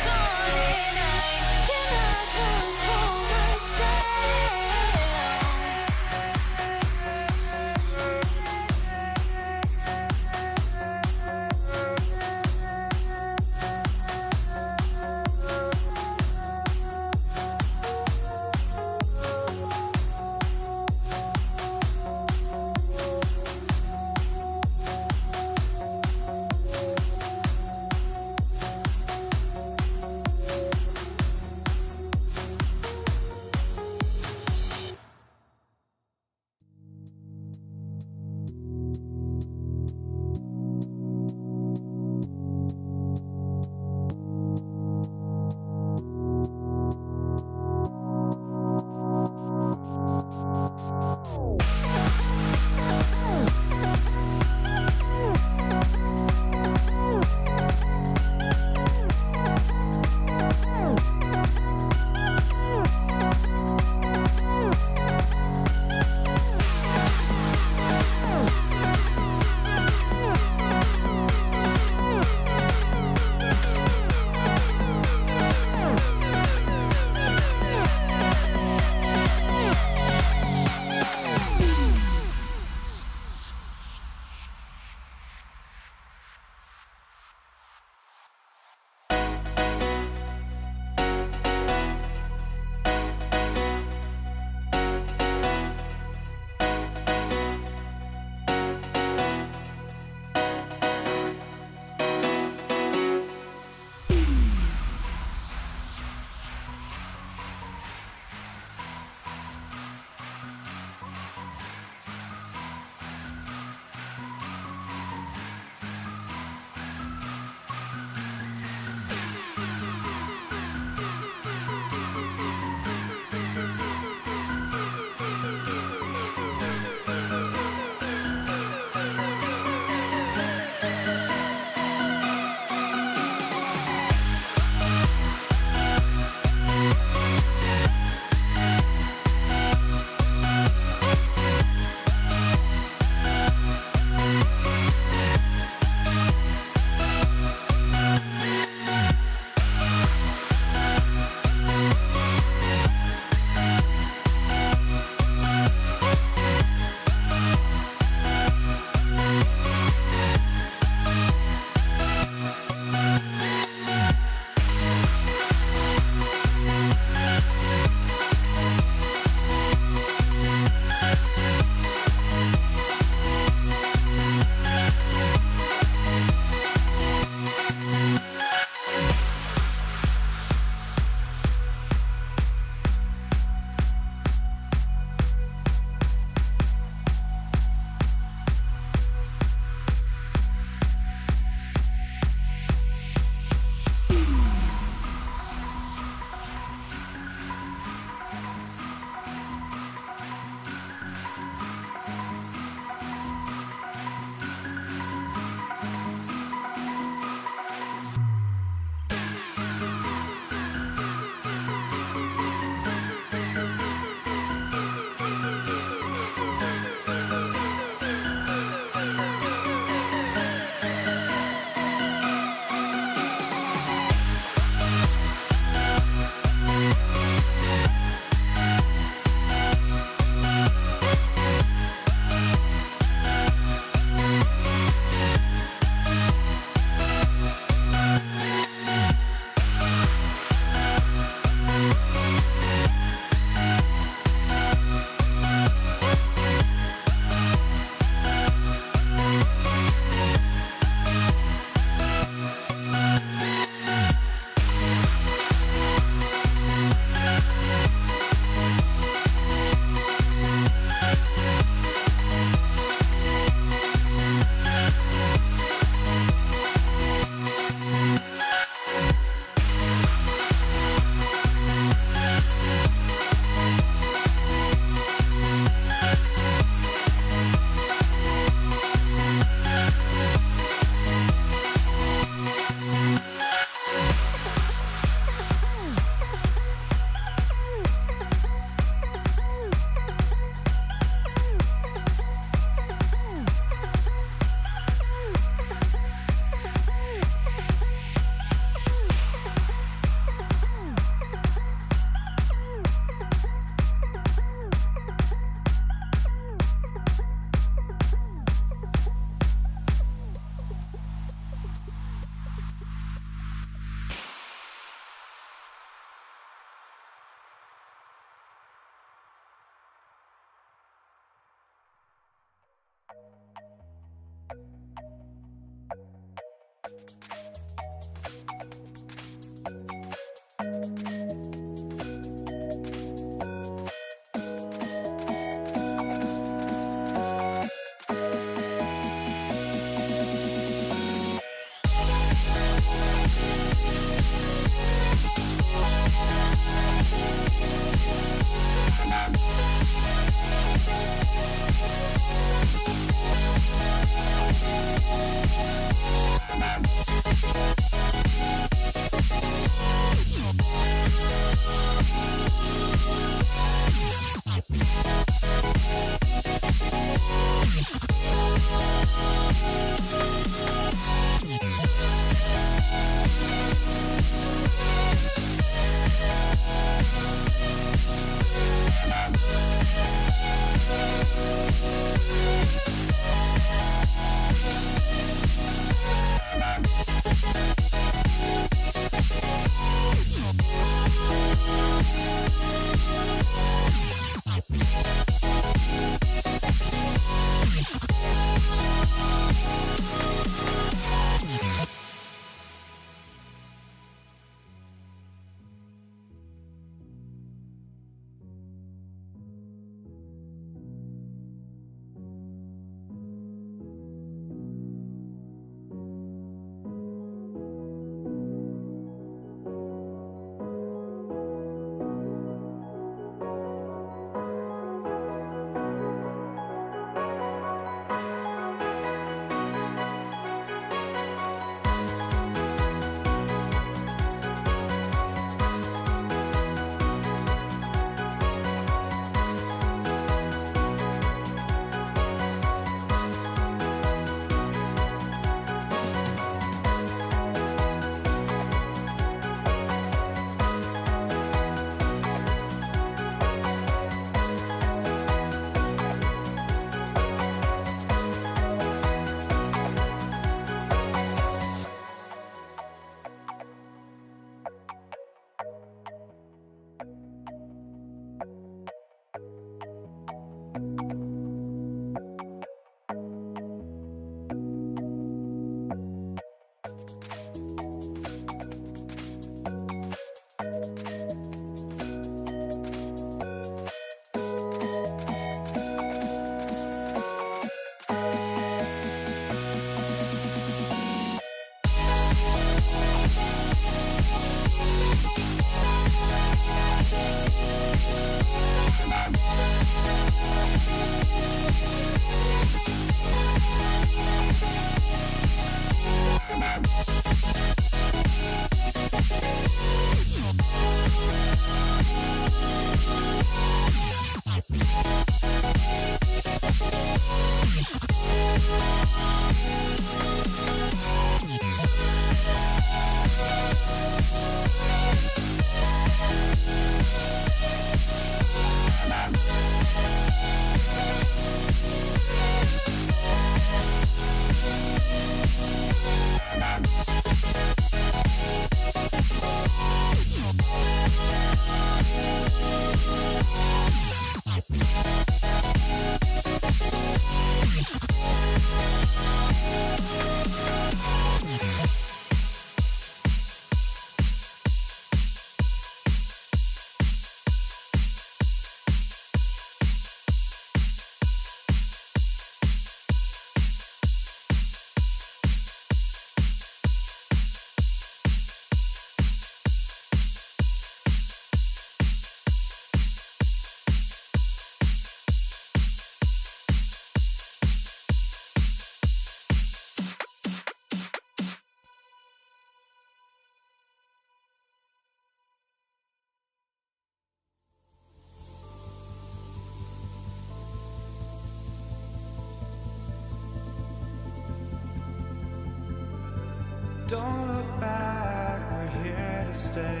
Don't look back, we're here to stay.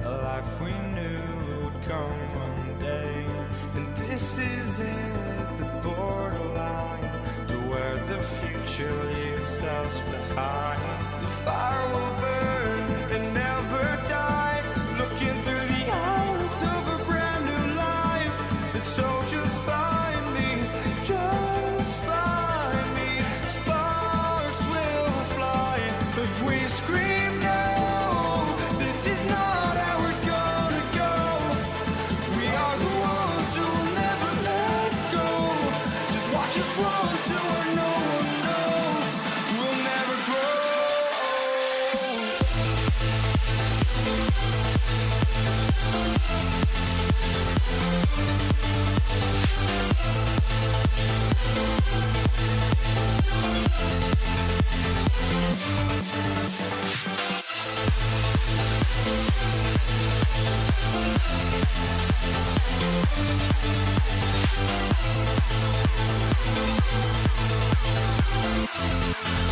A life we knew would come one day. And this is it, the borderline to where the future leaves us behind. The fire will burn and never die, looking through the eyes of a brand new life. And so just find me, just find me. Sparks will fly if we scream no. This is not how we're gonna go. We are the ones who will never let go. Just watch us run to where no one knows. We'll never grow.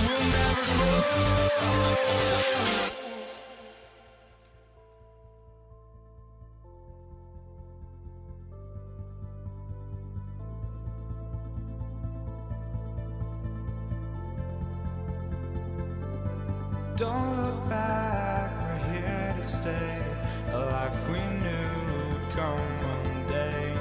We'll never grow. Don't look back, we're here to stay. A life we knew would come one day.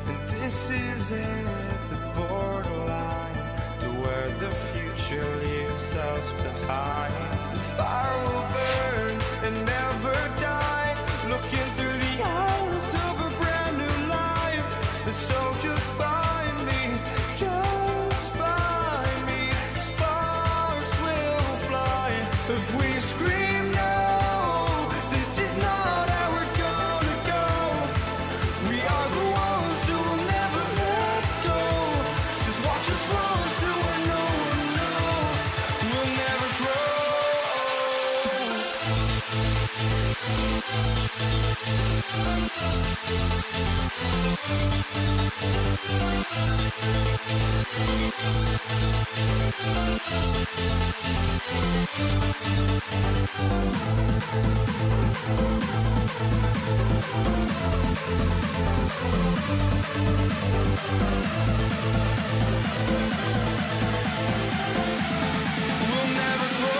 And this is it, the borderline to where the future leaves us behind. The fire will burn and never die, looking through the eyes of a brand new life. And so just find me, just find me. Sparks will fly if we scream no. This is not how we're gonna go. We are the ones who will never let go. Just watch us run to where no one knows. We'll never grow. We'll never grow.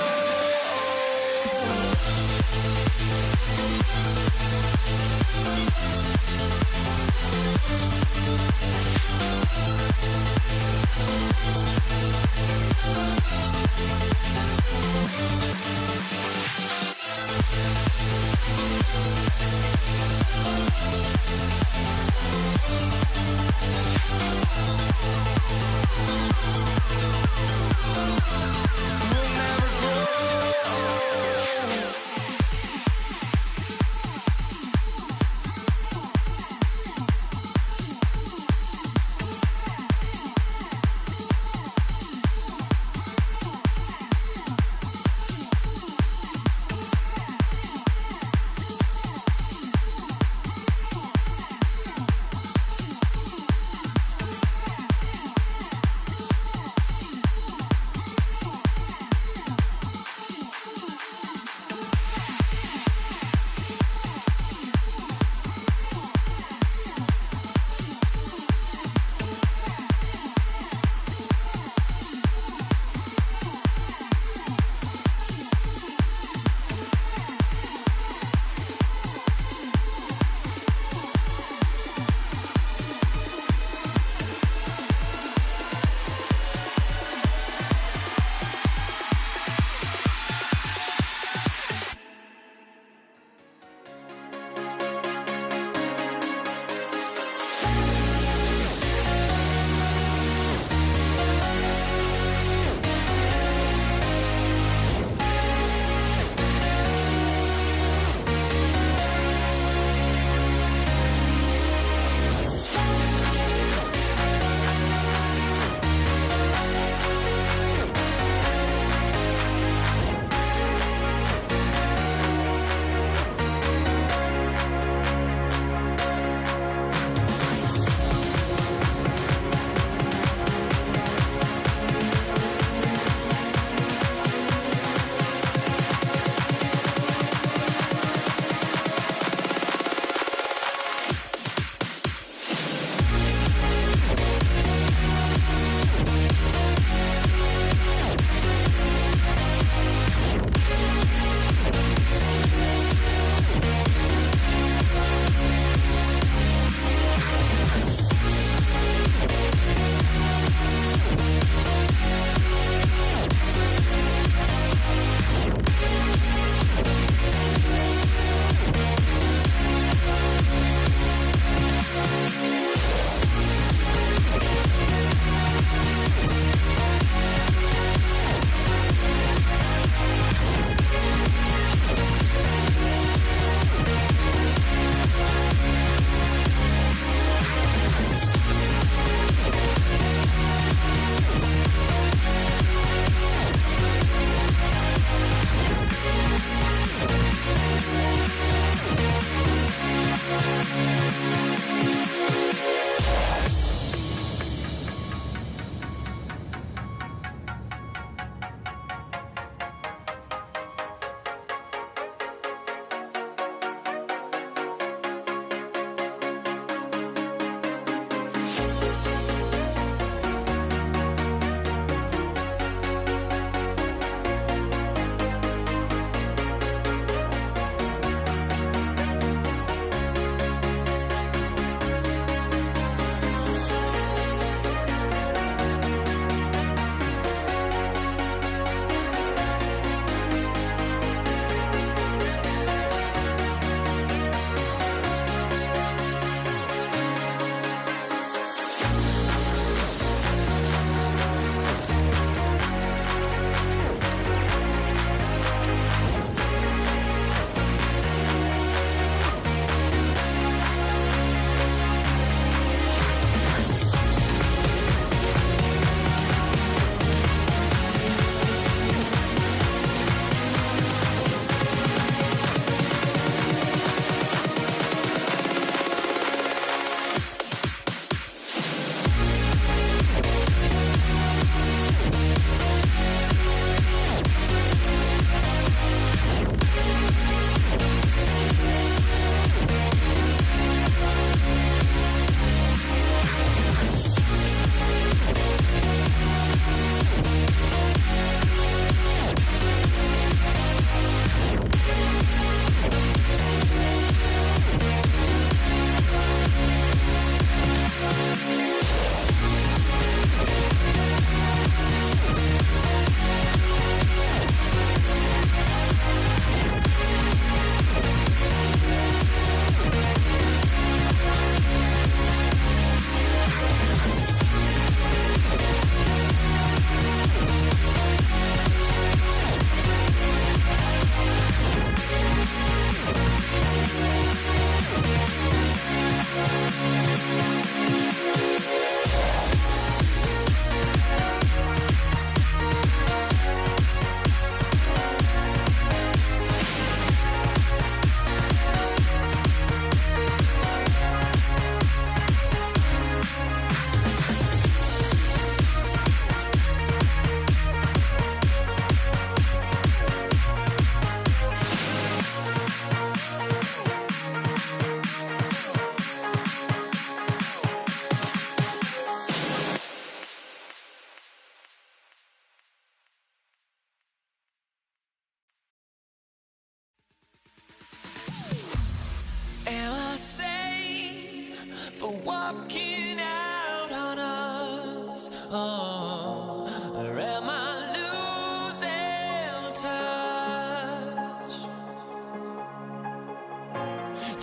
for walking out on us? Oh, or am I losing touch?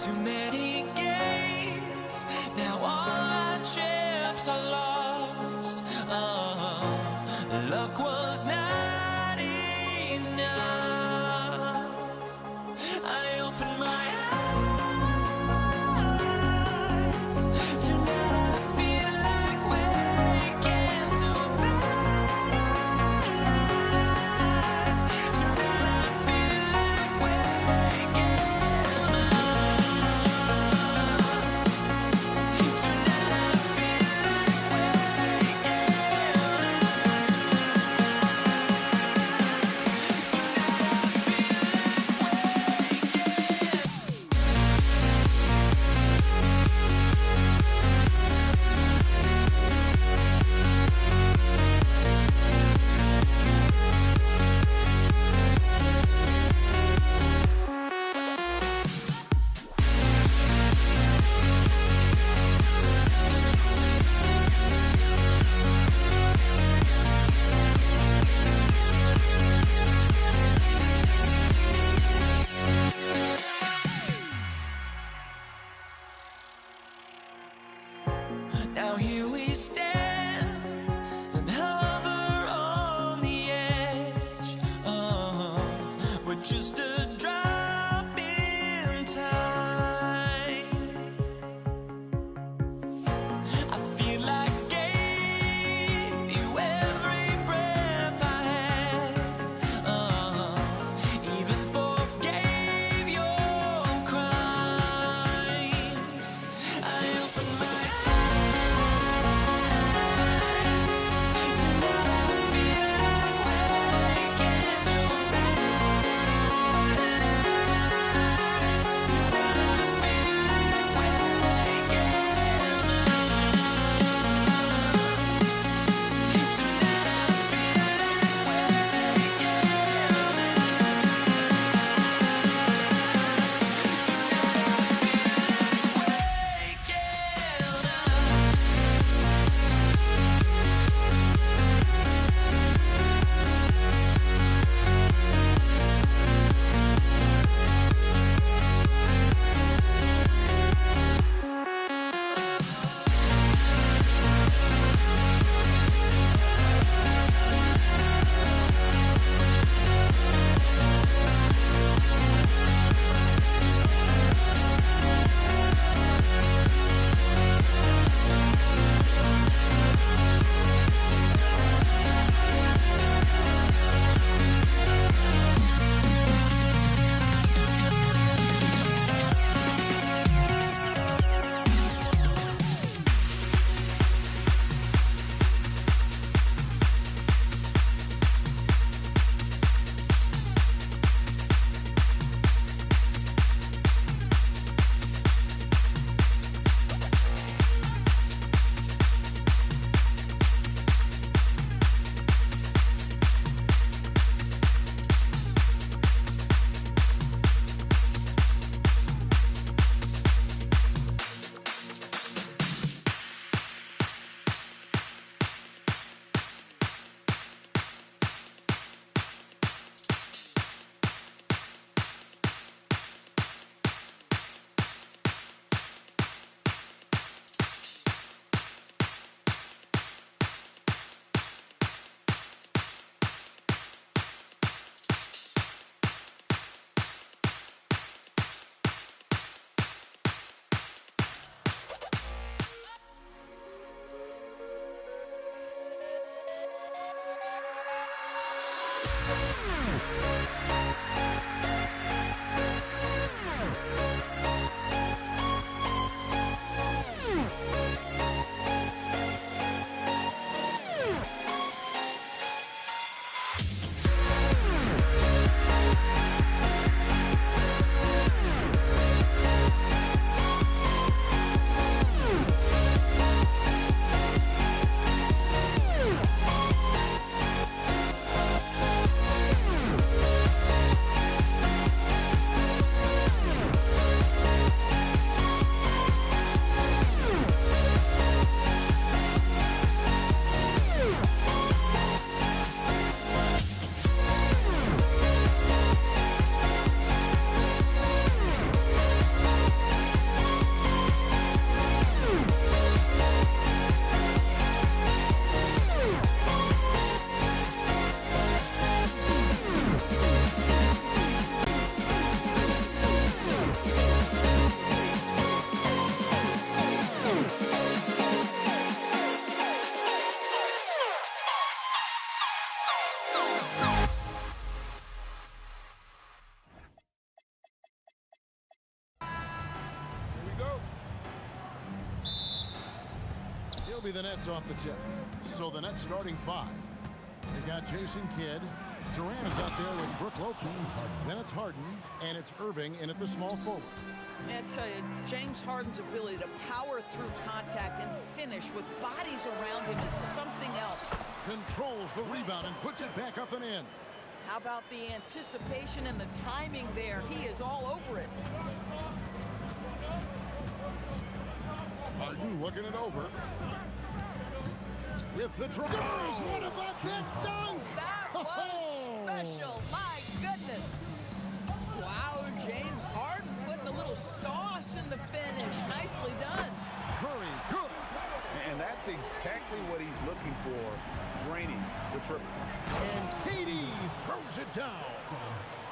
Too many games, now all our chips are lost. Oh, luck was not enough. I opened my eyes. Now here we stand and hover on the edge. Oh, we're just a drop in time. I feel like I gave you every breath I had. Oh, even forgave your crimes. I opened my eyes. He'll be the Nets off the tip. So the Nets starting 5. They've got Jason Kidd. Durant is out there with Brooke Lopez. Then it's Harden, and it's Irving in at the small forward. I tell you, James Harden's ability to power through contact and finish with bodies around him is something else. Controls the rebound and puts it back up and in. How about the anticipation and the timing there? He is all over it. Harden looking it over. With the drive. What about that dunk? That was special. My goodness. Wow, James Harden putting a little sauce in the finish. Nicely done. Curry, good. And that's exactly what he's looking for, draining the triple. And KD throws it down.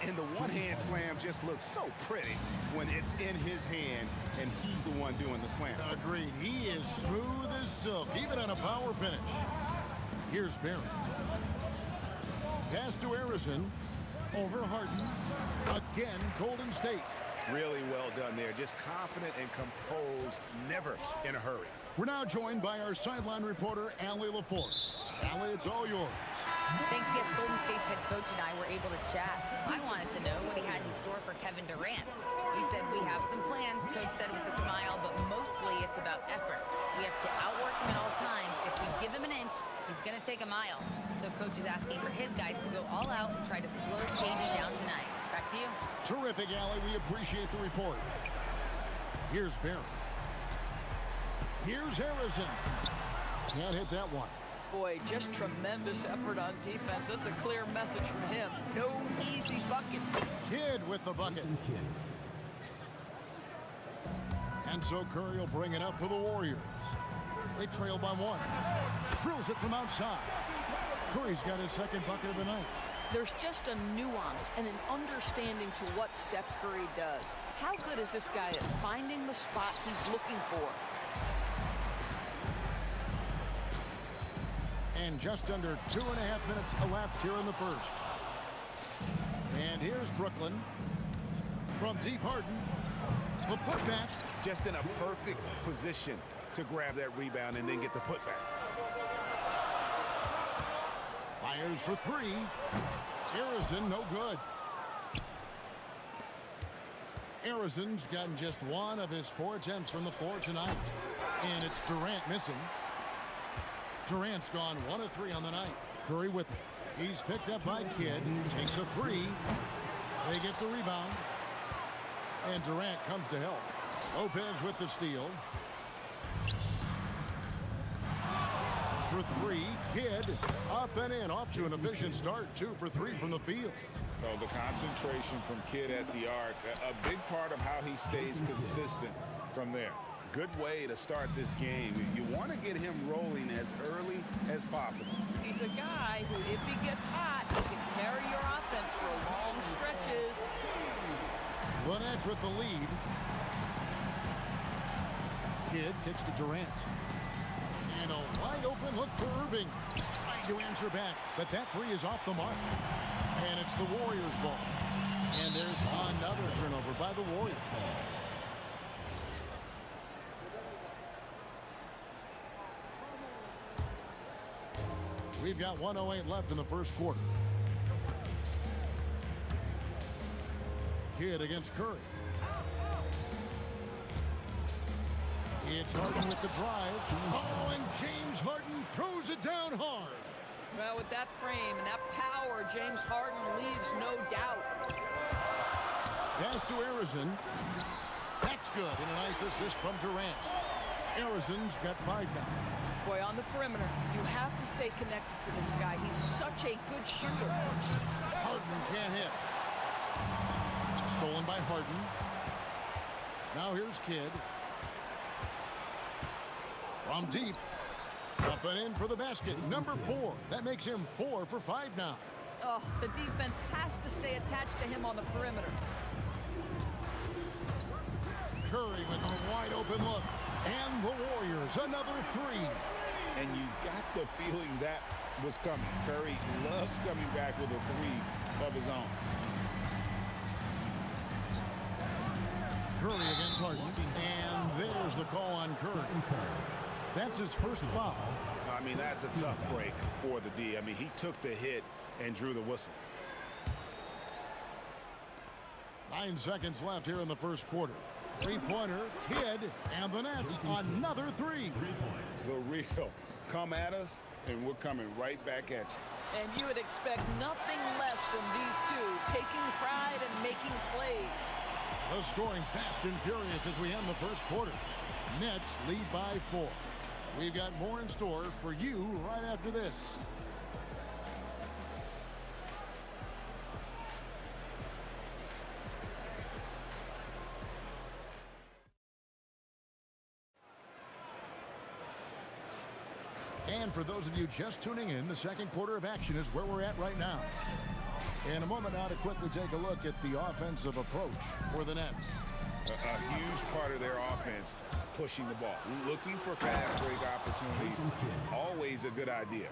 And the one-hand slam just looks so pretty when it's in his hand and he's the one doing the slam. Agreed. He is smooth as silk, even on a power finish. Here's Barry. Pass to Harrison. Over Harden. Again, Golden State. Really well done there. Just confident and composed, never in a hurry. We're now joined by our sideline reporter, Allie LaForce. Allie, it's all yours. Thanks, yes, Golden State's head coach and I were able to chat. I wanted to know what he had in store for Kevin Durant. He said, we have some plans, Coach said with a smile, but mostly it's about effort. We have to outwork him at all times. If we give him an inch, he's going to take a mile. So Coach is asking for his guys to go all out and try to slow KD down tonight. Back to you. Terrific, Allie. We appreciate the report. Here's Barry. Here's Harrison. Can't hit that one. Boy, just tremendous effort on defense. That's a clear message from him. No easy buckets. Kidd with the bucket. And so Curry will bring it up for the Warriors. They trail by 1. Drills it from outside. Curry's got his second bucket of the night. There's just a nuance and an understanding to what Steph Curry does. How good is this guy at finding the spot he's looking for? And just under 2.5 minutes elapsed here in the first. And here's Brooklyn. From deep, Harden. The putback. Just in a perfect position to grab that rebound and then get the putback. Fires for 3. Harrison, no good. Harrison's gotten just 1 of his 4 attempts from the floor tonight. And it's Durant missing. Durant's gone 1 of 3 on the night. Curry with it. He's picked up by Kidd. Takes a 3. They get the rebound. And Durant comes to help. Lopez with the steal. For 3, Kidd up and in. Off to an efficient start. 2 for 3 from the field. So the concentration from Kidd at the arc, a big part of how he stays consistent from there. Good way to start this game. You want to get him rolling as early as possible. He's a guy who, if he gets hot, he can carry your offense for long stretches. The Nets with the lead. Kidd kicks to Durant. And a wide open look for Irving. Trying to answer back, but that 3 is off the mark. And it's the Warriors' ball. And there's another turnover by the Warriors. We've got 1:08 left in the first quarter. Kidd against Curry. It's Harden with the drive. Oh, and James Harden throws it down hard. Well, with that frame and that power, James Harden leaves no doubt. Pass to Harrison. That's good. And a nice assist from Durant. Harrison's got 5 now. Boy, on the perimeter, you have to stay connected to this guy. He's such a good shooter. Harden can't hit. Stolen by Harden. Now here's Kidd. From deep. Up and in for the basket. Number 4. That makes him 4 for 5 now. Oh, the defense has to stay attached to him on the perimeter. Curry with a wide open look. And the Warriors, another 3. And you got the feeling that was coming. Curry loves coming back with a 3 of his own. Curry against Harden. And there's the call on Curry. That's his first foul. I mean, that's a tough break for the D. I mean, he took the hit and drew the whistle. 9 seconds left here in the first quarter. Three-pointer, Kidd, and the Nets, another three. The real. Come at us, and we're coming right back at you. And you would expect nothing less from these two, taking pride and making plays. The scoring fast and furious as we end the first quarter. Nets lead by 4. We've got more in store for you right after this. And for those of you just tuning in, the second quarter of action is where we're at right now. In a moment now to quickly take a look at the offensive approach for the Nets. A huge part of their offense, pushing the ball, looking for fast break opportunities. Always a good idea.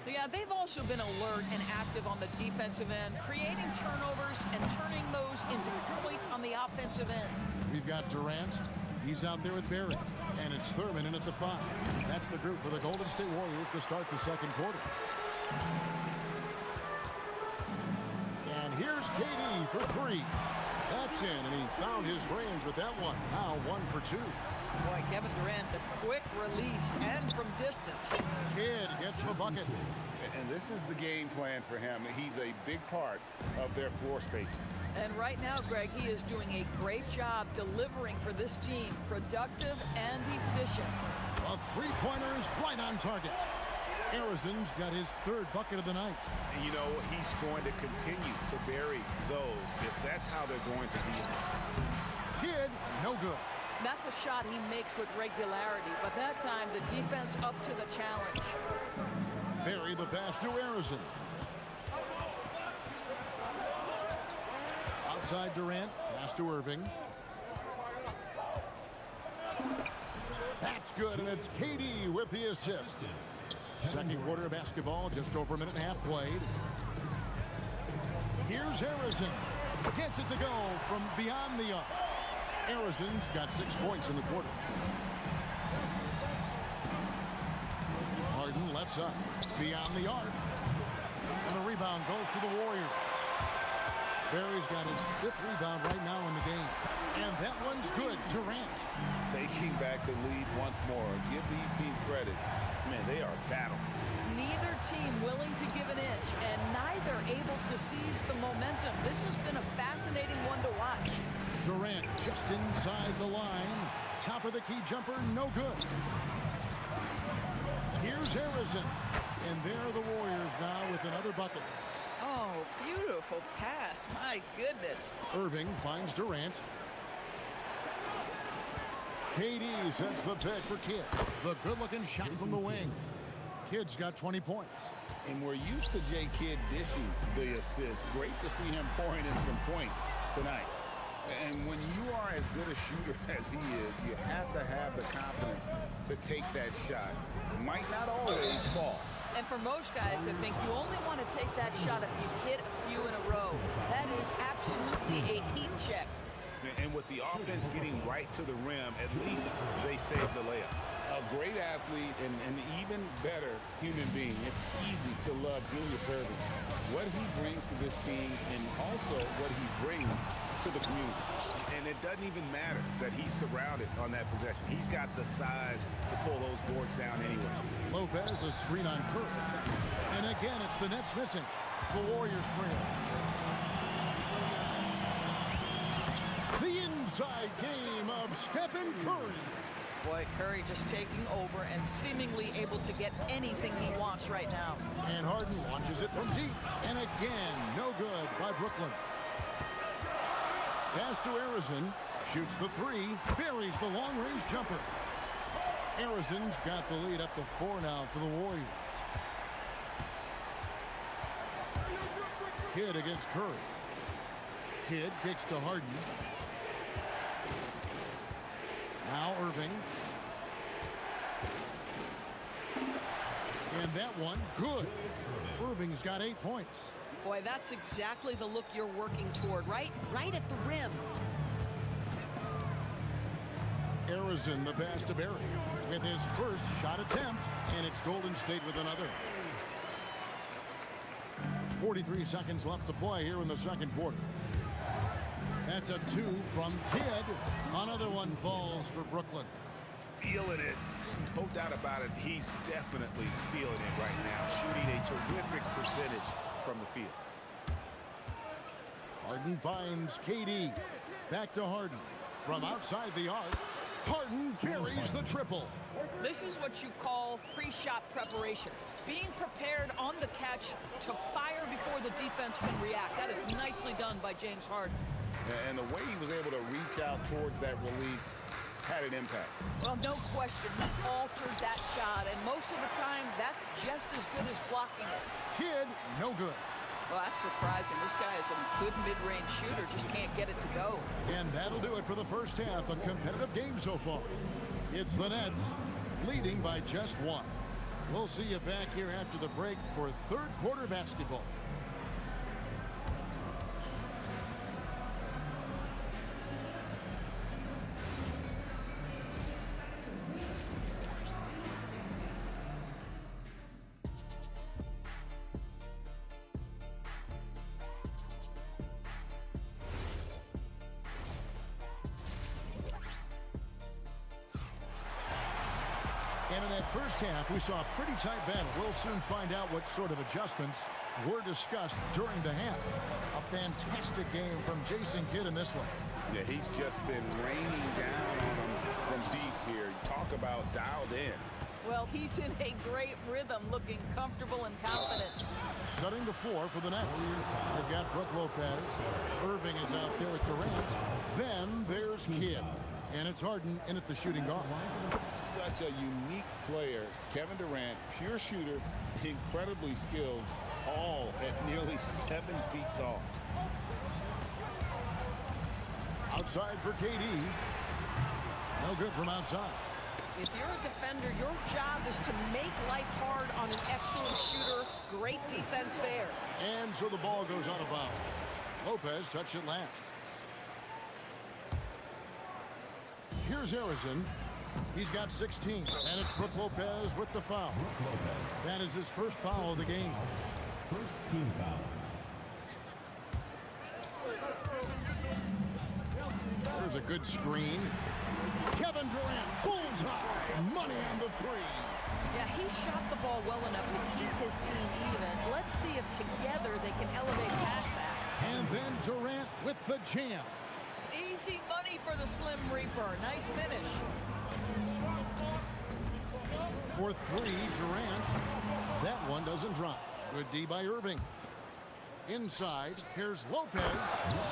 Yeah, they've also been alert and active on the defensive end, creating turnovers and turning those into points on the offensive end. We've got Durant. He's out there with Barry. And it's Thurman in at the 5. That's the group for the Golden State Warriors to start the second quarter. And here's KD for 3. That's in, and he found his range with that one. Now 1 for 2. Boy, Kevin Durant, the quick release and from distance. Kidd gets the bucket. And this is the game plan for him. He's a big part of their floor spacing. And right now, Greg, he is doing a great job delivering for this team. Productive and efficient. A three-pointer is right on target. Arizon's got his 3rd bucket of the night. And you know, he's going to continue to bury those if that's how they're going to deal. Kidd, no good. That's a shot he makes with regularity, but that time the defense up to the challenge. Barry the pass to Arizon. Outside Durant, pass to Irving. That's good, and it's KD with the assist. Second quarter of basketball, just over a minute and a half played. Here's Arizon. Gets it to go from beyond the arc. Arizon's got 6 points in the quarter. Harden left side, beyond the arc. And the rebound goes to the Warriors. Barry's got his 5th rebound right now in the game. And that one's good. Durant. Taking back the lead once more. Give these teams credit. Man, they are battle. Neither team willing to give an inch, and neither able to seize the momentum. This has been a fascinating one to watch. Durant just inside the line. Top of the key jumper, no good. Here's Harrison. And there are the Warriors now with another bucket. Oh, beautiful pass. My goodness. Irving finds Durant. KD sets the pick for Kidd. The good-looking shot from the wing. Kidd's got 20 points. And we're used to J. Kidd dishing the assist. Great to see him pouring in some points tonight. And when you are as good a shooter as he is, you have to have the confidence to take that shot. It might not always fall. And for most guys, I think you only want to take that shot if you've hit a few in a row. That is absolutely a heat check. And with the offense getting right to the rim, at least they saved the layup. A great athlete and an even better human being. It's easy to love Julius Erving. What he brings to this team and also what he brings to the community. And it doesn't even matter that he's surrounded on that possession. He's got the size to pull those boards down anyway. Lopez, a screen on Curry. And again, it's the Nets missing. The Warriors trail. The inside game of Stephen Curry. Boy, Curry just taking over and seemingly able to get anything he wants right now. And Harden launches it from deep. And again, no good by Brooklyn. Pass to Arizon. Shoots the 3. Buries the long-range jumper. Arizon's got the lead up to 4 now for the Warriors. Kidd against Curry. Kidd kicks to Harden. Now Irving. And that one, good. Irving's got 8 points. Boy, that's exactly the look you're working toward, right at the rim. Harrison, the pass to Barry, with his first shot attempt, and it's Golden State with another. 43 seconds left to play here in the second quarter. That's a 2 from Kidd. Another one falls for Brooklyn. Feeling it. No doubt about it. He's definitely feeling it right now. Shooting a terrific percentage from the field. Harden finds KD. Back to Harden. From outside the arc, Harden carries the triple. This is what you call pre-shot preparation. Being prepared on the catch to fire before the defense can react. That is nicely done by James Harden. And the way he was able to reach out towards that release had an impact. Well, no question. He altered that shot, and most of the time, that's just as good as blocking it. Kidd, no good. Well, that's surprising. This guy is a good mid-range shooter, just can't get it to go. And that'll do it for the first half. A competitive game so far. It's the Nets leading by just 1. We'll see you back here after the break for third quarter basketball. And in that first half, we saw a pretty tight battle. We'll soon find out what sort of adjustments were discussed during the half. A fantastic game from Jason Kidd in this one. Yeah, he's just been raining down on them from deep here. Talk about dialed in. Well, he's in a great rhythm, looking comfortable and confident. Setting the floor for the Nets. They've got Brook Lopez. Irving is out there with Durant. Then there's Kidd. And it's Harden in at the shooting guard. Such a unique player. Kevin Durant, pure shooter, incredibly skilled, all at nearly 7 feet tall. Outside for KD. No good from outside. If you're a defender, your job is to make life hard on an excellent shooter. Great defense there. And so the ball goes out of bounds. Lopez touched it last. Here's Harrison. He's got 16, and it's Brook Lopez with the foul. That is his first foul of the game. First team foul. There's a good screen. Kevin Durant, bullseye, money on the 3. Yeah, he shot the ball well enough to keep his team even. Let's see if together they can elevate past that. And then Durant with the jam. Easy money for the Slim Reaper. Nice finish. For 3, Durant. That one doesn't drop. Good D by Irving. Inside, here's Lopez,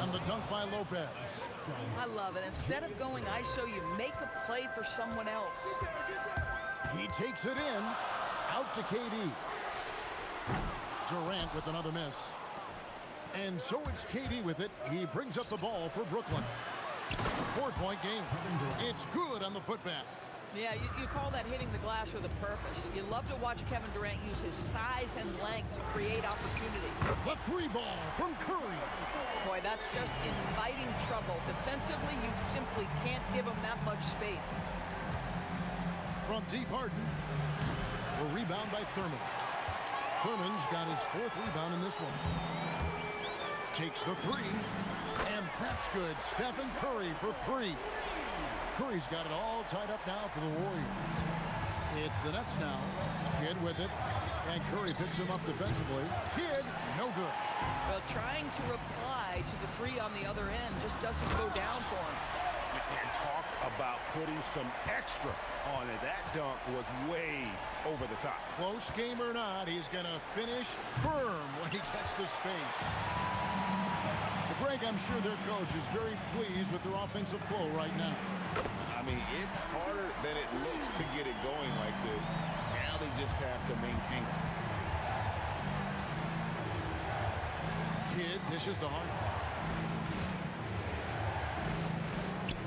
and the dunk by Lopez. I love it. Instead of going ISO, you make a play for someone else. He takes it in. Out to KD. Durant with another miss. And so it's KD with it. He brings up the ball for Brooklyn. 4-point game. It's good on the putback. Yeah, you call that hitting the glass with a purpose. You love to watch Kevin Durant use his size and length to create opportunity. The 3 ball from Curry. Boy, that's just inviting trouble. Defensively, you simply can't give him that much space. From deep, Harden. A rebound by Thurman. Thurman's got his 4th rebound in this one. Takes the 3, and that's good. Stephen Curry for 3. Curry's got it all tied up now for the Warriors. It's the Nets now. Kidd with it, and Curry picks him up defensively. Kidd, no good. Well, trying to reply to the 3 on the other end just doesn't go down for him. And talk about putting some extra on it. That dunk was way over the top. Close game or not, he's going to finish firm when he gets the space. Greg, I'm sure their coach is very pleased with their offensive flow right now. I mean, it's harder than it looks to get it going like this. Now they just have to maintain it. Kidd dishes to Harden.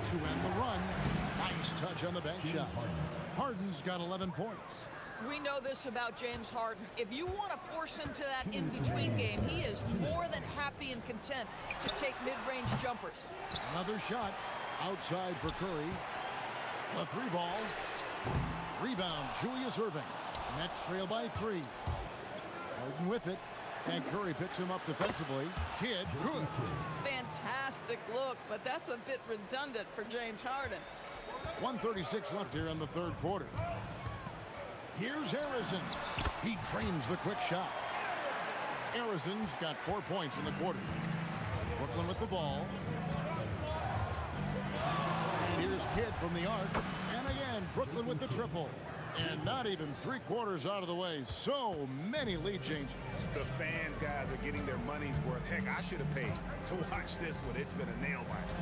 To end the run. Nice touch on the bank shot. Harden's got 11 points. We know this about James Harden. If you want to force him to that in-between game, he is more than happy and content to take mid-range jumpers. Another shot outside for Curry. The 3 ball. Rebound, Julius Erving. Nets trail by 3. Harden with it. And Curry picks him up defensively. Kidd, good. Fantastic look, but that's a bit redundant for James Harden. 1:36 left here in the third quarter. Here's Harrison. He trains the quick shot. Harrison's got 4 points in the quarter. Brooklyn with the ball. And here's Kidd from the arc. And again, Brooklyn with the triple. And not even 3/4 out of the way. So many lead changes. The fans, guys, are getting their money's worth. Heck, I should have paid to watch this one. It's been a nail biter.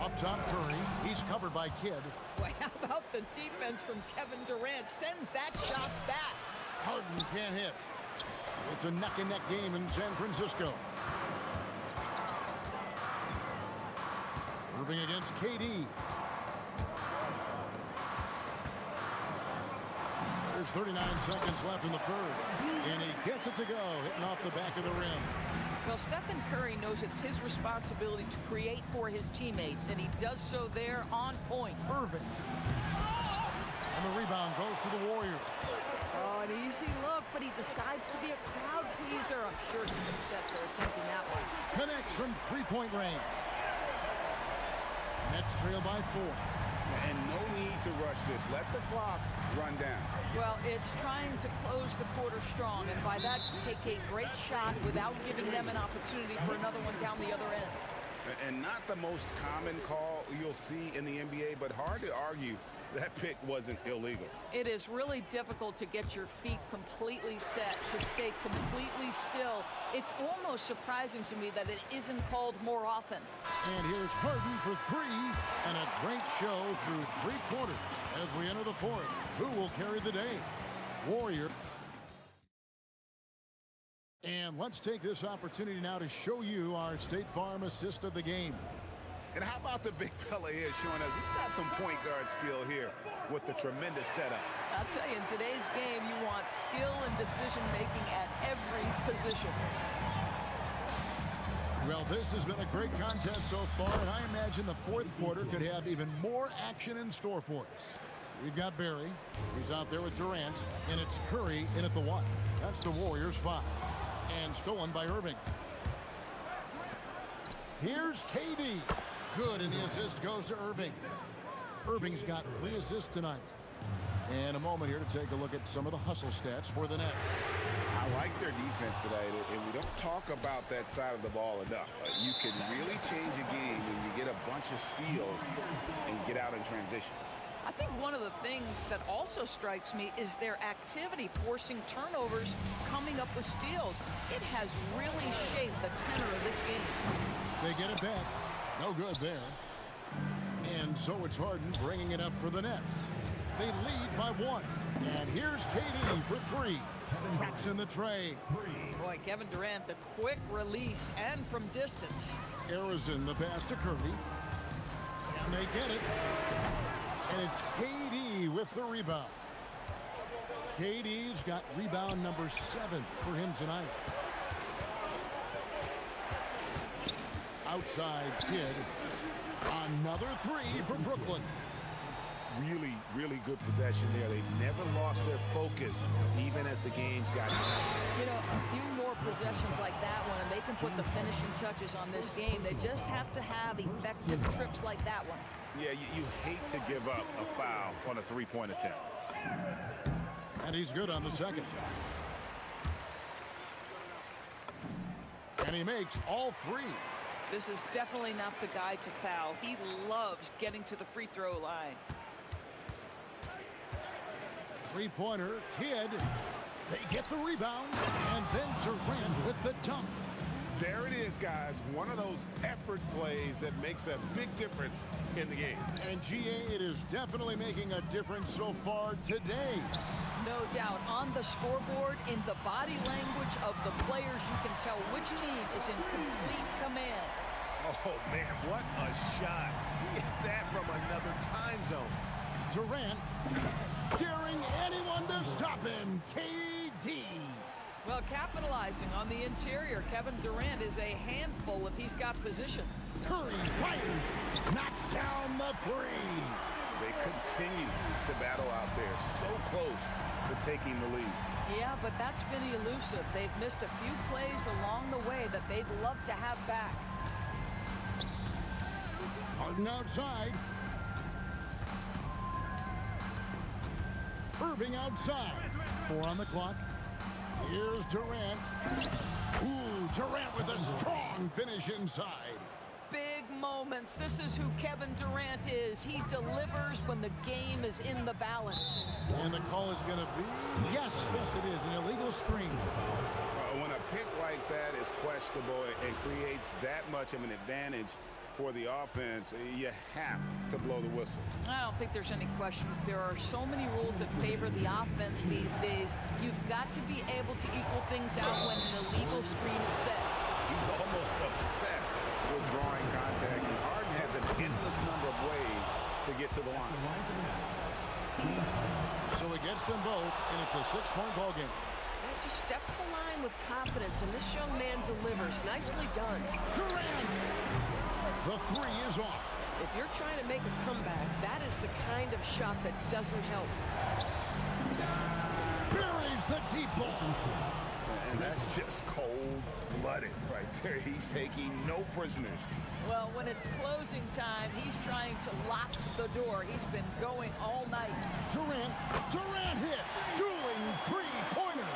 Up top, Curry. He's covered by Kidd. Boy, how about the defense from Kevin Durant? Sends that shot back. Harden can't hit. It's a neck-and-neck game in San Francisco. Irving against KD. There's 39 seconds left in the third. And he gets it to go, hitting off the back of the rim. Well, Stephen Curry knows it's his responsibility to create for his teammates, and he does so there on point. Irving. And the rebound goes to the Warriors. Oh, an easy look, but he decides to be a crowd pleaser. I'm sure he's upset for attempting that one. Connects from 3-point range. Nets trail by 4. And no need to rush this. Let the clock run down. Well, it's trying to close the quarter strong, and by that, take a great shot without giving them an opportunity for another one down the other end. And not the most common call you'll see in the NBA, but hard to argue that pick wasn't illegal. It is really difficult to get your feet completely set, to stay completely still. It's almost surprising to me that it isn't called more often. And here's Harden for 3, and a great show through 3 quarters as we enter the fourth. Who will carry the day? Warrior. And let's take this opportunity now to show you our State Farm assist of the game. And how about the big fella here showing us he's got some point guard skill here with the tremendous setup. I'll tell you, in today's game, you want skill and decision-making at every position. Well, this has been a great contest so far, and I imagine the fourth quarter could have even more action in store for us. We've got Barry. He's out there with Durant, and it's Curry in at the 1. That's the Warriors' 5. And stolen by Irving. Here's KD. Good, and the assist goes to Irving. Irving's got 3 assists tonight. And a moment here to take a look at some of the hustle stats for the Nets. I like their defense today, and we don't talk about that side of the ball enough. You can really change a game when you get a bunch of steals and get out in transition. I think one of the things that also strikes me is their activity, forcing turnovers, coming up with steals. It has really shaped the tenor of this game. They get it back. No good there. And so it's Harden bringing it up for the Nets. They lead by 1. And here's KD for 3. Drops in the tray. Boy, Kevin Durant, the quick release and from distance. Harrison, the pass to Curry. And they get it. And it's KD with the rebound. KD's got rebound number 7 for him tonight. Outside Kidd. Another 3 for Brooklyn. Really, really good possession there. They've never lost their focus, even as the game's got tight. You know, a few more possessions like that one, and they can put the finishing touches on this game. They just have to have effective trips like that one. Yeah, you hate to give up a foul on a 3-point attempt. And he's good on the second. And he makes all 3. This is definitely not the guy to foul. He loves getting to the free throw line. 3-pointer, Kidd. They get the rebound, and then Durant with the dunk. There it is, guys. One of those effort plays that makes a big difference in the game. And GA, it is definitely making a difference so far today. No doubt. On the scoreboard, in the body language of the players, you can tell which team is in complete command. Oh, man, what a shot. Get that from another time zone. Durant daring anyone to stop him. KD. Well, capitalizing on the interior, Kevin Durant is a handful if he's got position. Curry fires. Knocks down the three. They continue to battle out there. So close to taking the lead. Yeah, but that's been elusive. They've missed a few plays along the way that they'd love to have back. Harden outside. Irving outside. 4 on the clock. Here's Durant. Ooh, Durant with a strong finish inside. Big moments. This is who Kevin Durant is. He delivers when the game is in the balance. And the call is going to be, yes, it is, an illegal screen. When a pick like that is questionable and creates that much of an advantage for the offense, you have to blow the whistle. I don't think there's any question. There are so many rules that favor the offense these days. You've got to be able to equal things out when an illegal screen is set. He's almost obsessed with drawing contact, and Harden has an endless number of ways to get to the line. So he gets them both, and it's a 6-point ball game. Just step to the line with confidence, and this young man delivers. Nicely done. Durant! The three is off. If you're trying to make a comeback, that is the kind of shot that doesn't help. Buries the deep ball. And that's just cold-blooded right there. He's taking no prisoners. Well, when it's closing time, he's trying to lock the door. He's been going all night. Durant hits. Dueling three-pointers.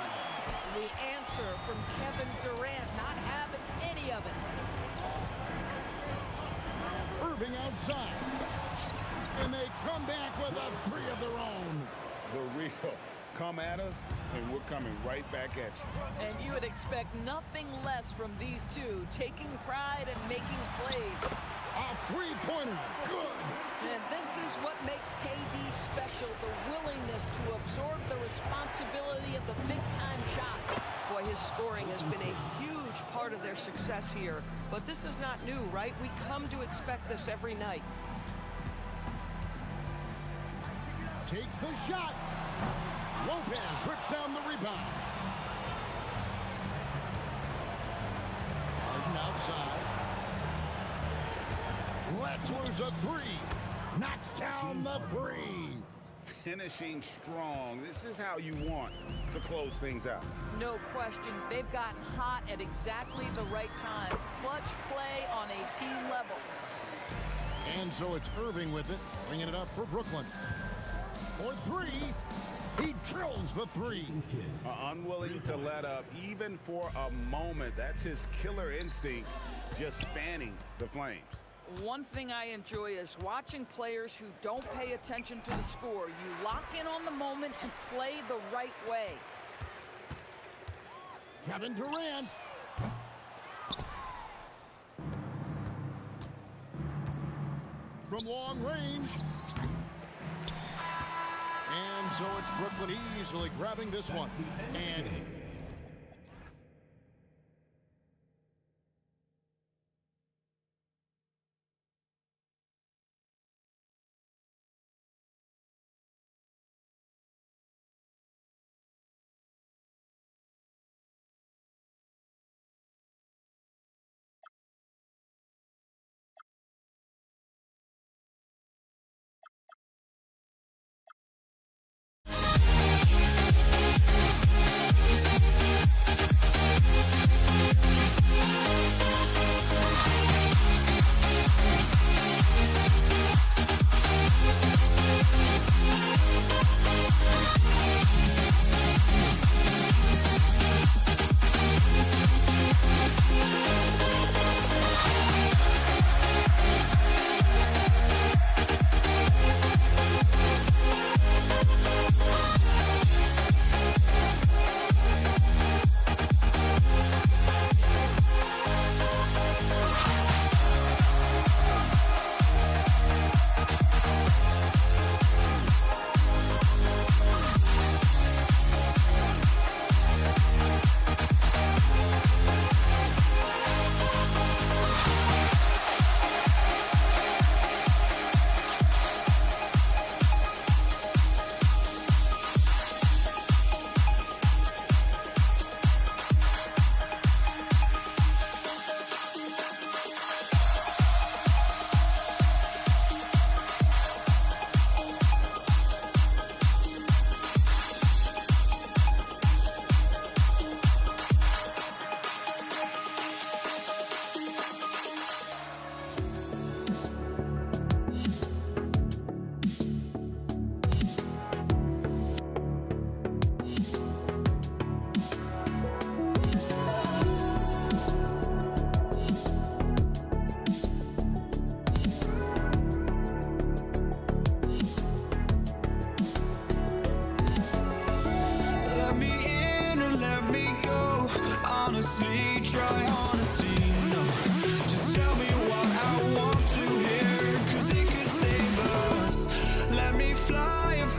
The answer from Kevin Durant, not having any of it. Irving outside. And they come back with a three of their own. The real come at us, and we're coming right back at you. And you would expect nothing less from these two, taking pride and making plays. A three-pointer. Good. And this is what makes KD special, the willingness to absorb the responsibility of the big-time shot. Boy, his scoring has been a huge part of their success here. But this is not new, right? We come to expect this every night. Takes the shot. Lopez rips down the rebound. Harden outside. Let's lose a three. Knocks down the three. Finishing strong. This is how you want to close things out. No question. They've gotten hot at exactly the right time. Clutch play on a team level. And so it's Irving with it, bringing it up for Brooklyn. For three, he drills the three. Unwilling to let up even for a moment. That's his killer instinct, just fanning the flames. One thing I enjoy is watching players who don't pay attention to the score. You lock in on the moment and play the right way. Kevin Durant. From long range. And so it's Brooklyn easily grabbing this one. And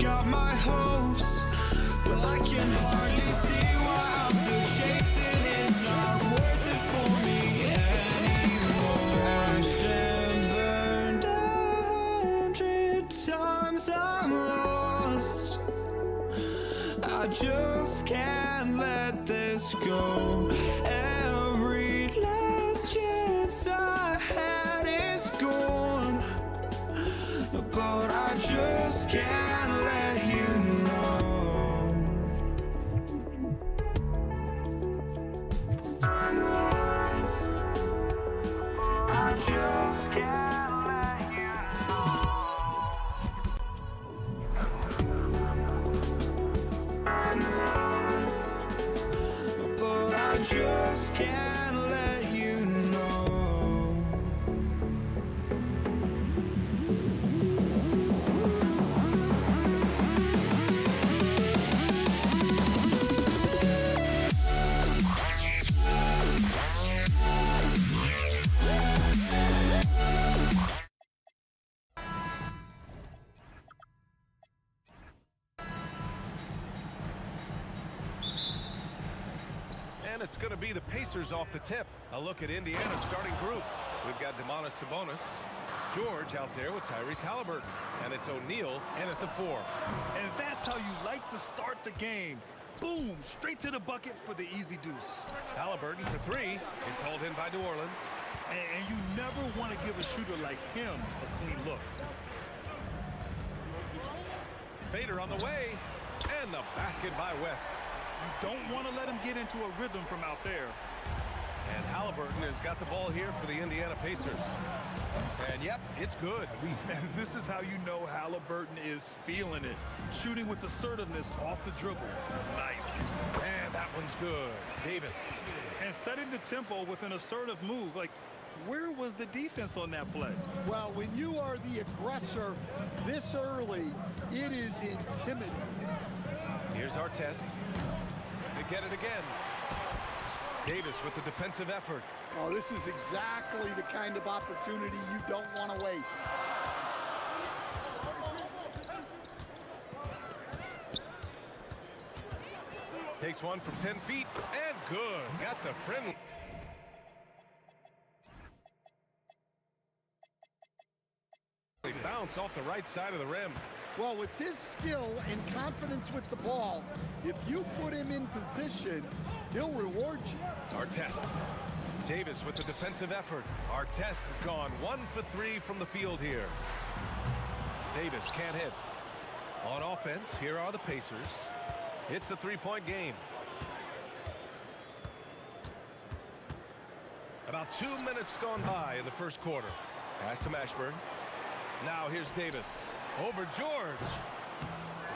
got my hopes, but I can hardly see why I'm still chasing. It's not worth it for me anymore. Crashed and burned 100 times, I'm lost. I just can't let this go. Every last chance I had is gone, but I just can't let you know. I just can't let you know. But I just can't let you know. And it's going to be the Pacers off the tip. A look at Indiana's starting group. We've got Sabonis, George out there with Tyrese Halliburton, and it's O'Neal in at the 4. And that's how you like to start the game. Boom, straight to the bucket for the easy deuce. Halliburton for 3. It's hauled in by New Orleans. And you never want to give a shooter like him a clean look. Fader on the way, and the basket by West. You don't want to let him get into a rhythm from out there. And Halliburton has got the ball here for the Indiana Pacers. And yep, it's good. And this is how you know Halliburton is feeling it. Shooting with assertiveness off the dribble. Nice. And that one's good. Davis. And setting the tempo with an assertive move. Like, where was the defense on that play? Well, when you are the aggressor this early, it is intimidating. Here's our test. They get it again. Davis with the defensive effort. Oh, this is exactly the kind of opportunity you don't want to waste. Takes one from 10 feet, and good. Got the friendly. Bounce off the right side of the rim. Well, with his skill and confidence with the ball, if you put him in position, he'll reward you. Our test. Davis with the defensive effort. Our test has gone 1 for 3 from the field here. Davis can't hit. On offense, here are the Pacers. It's a 3-point game. About 2 minutes gone by in the first quarter. Pass to Mashburn. Now here's Davis. Over George.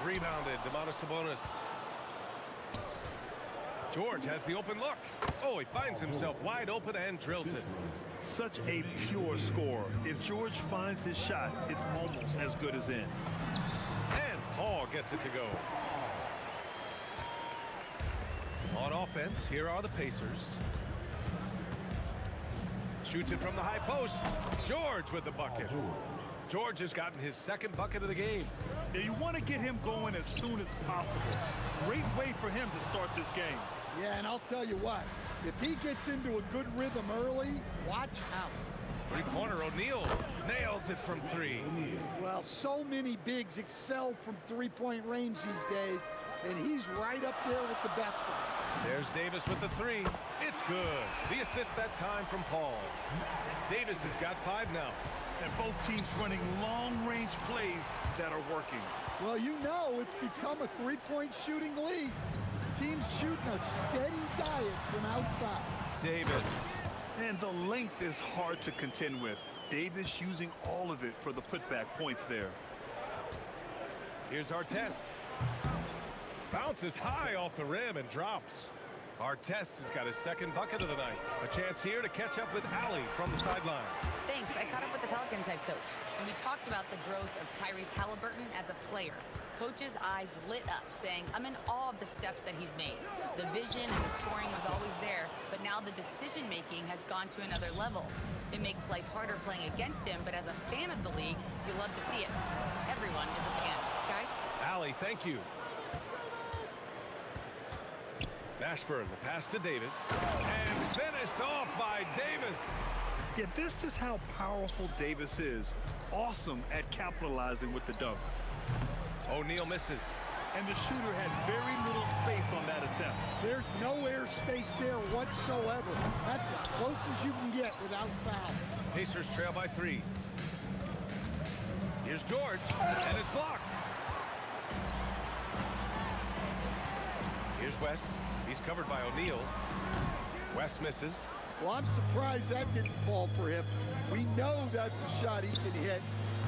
Rebounded. Sabonis. George has the open look. Oh, he finds himself wide open and drills it. Such a pure score. If George finds his shot, it's almost as good as in. And Paul gets it to go. On offense, here are the Pacers. Shoots it from the high post. George with the bucket. George has gotten his second bucket of the game. Yeah, you want to get him going as soon as possible. Great way for him to start this game. Yeah, and I'll tell you what, if he gets into a good rhythm early, watch out. Three-pointer O'Neal nails it from 3. Well, so many bigs excel from three-point range these days, and he's right up there with the best of them. There's Davis with the 3. It's good. The assist that time from Paul. Davis has got 5 now. And both teams running long-range plays that are working. Well, you know it's become a three-point shooting league. Teams shooting a steady diet from outside. Davis. And the length is hard to contend with. Davis using all of it for the putback points there. Here's our test. Bounces high off the rim and drops. Artest has got his second bucket of the night. A chance here to catch up with Allie from the sideline. Thanks. I caught up with the Pelicans head coach, and we talked about the growth of Tyrese Halliburton as a player. Coach's eyes lit up, saying, I'm in awe of the steps that he's made. The vision and the scoring was always there, but now the decision-making has gone to another level. It makes life harder playing against him, but as a fan of the league, you love to see it. Everyone is a fan. Guys? Allie, thank you. Mashburn, the pass to Davis. And finished off by Davis. Yeah, this is how powerful Davis is. Awesome at capitalizing with the dunk. O'Neal misses. And the shooter had very little space on that attempt. There's no air space there whatsoever. That's as close as you can get without foul. Pacers trail by 3. Here's George, and it's blocked. Here's West. He's covered by O'Neal. West misses. Well, I'm surprised that didn't fall for him. We know that's a shot he can hit,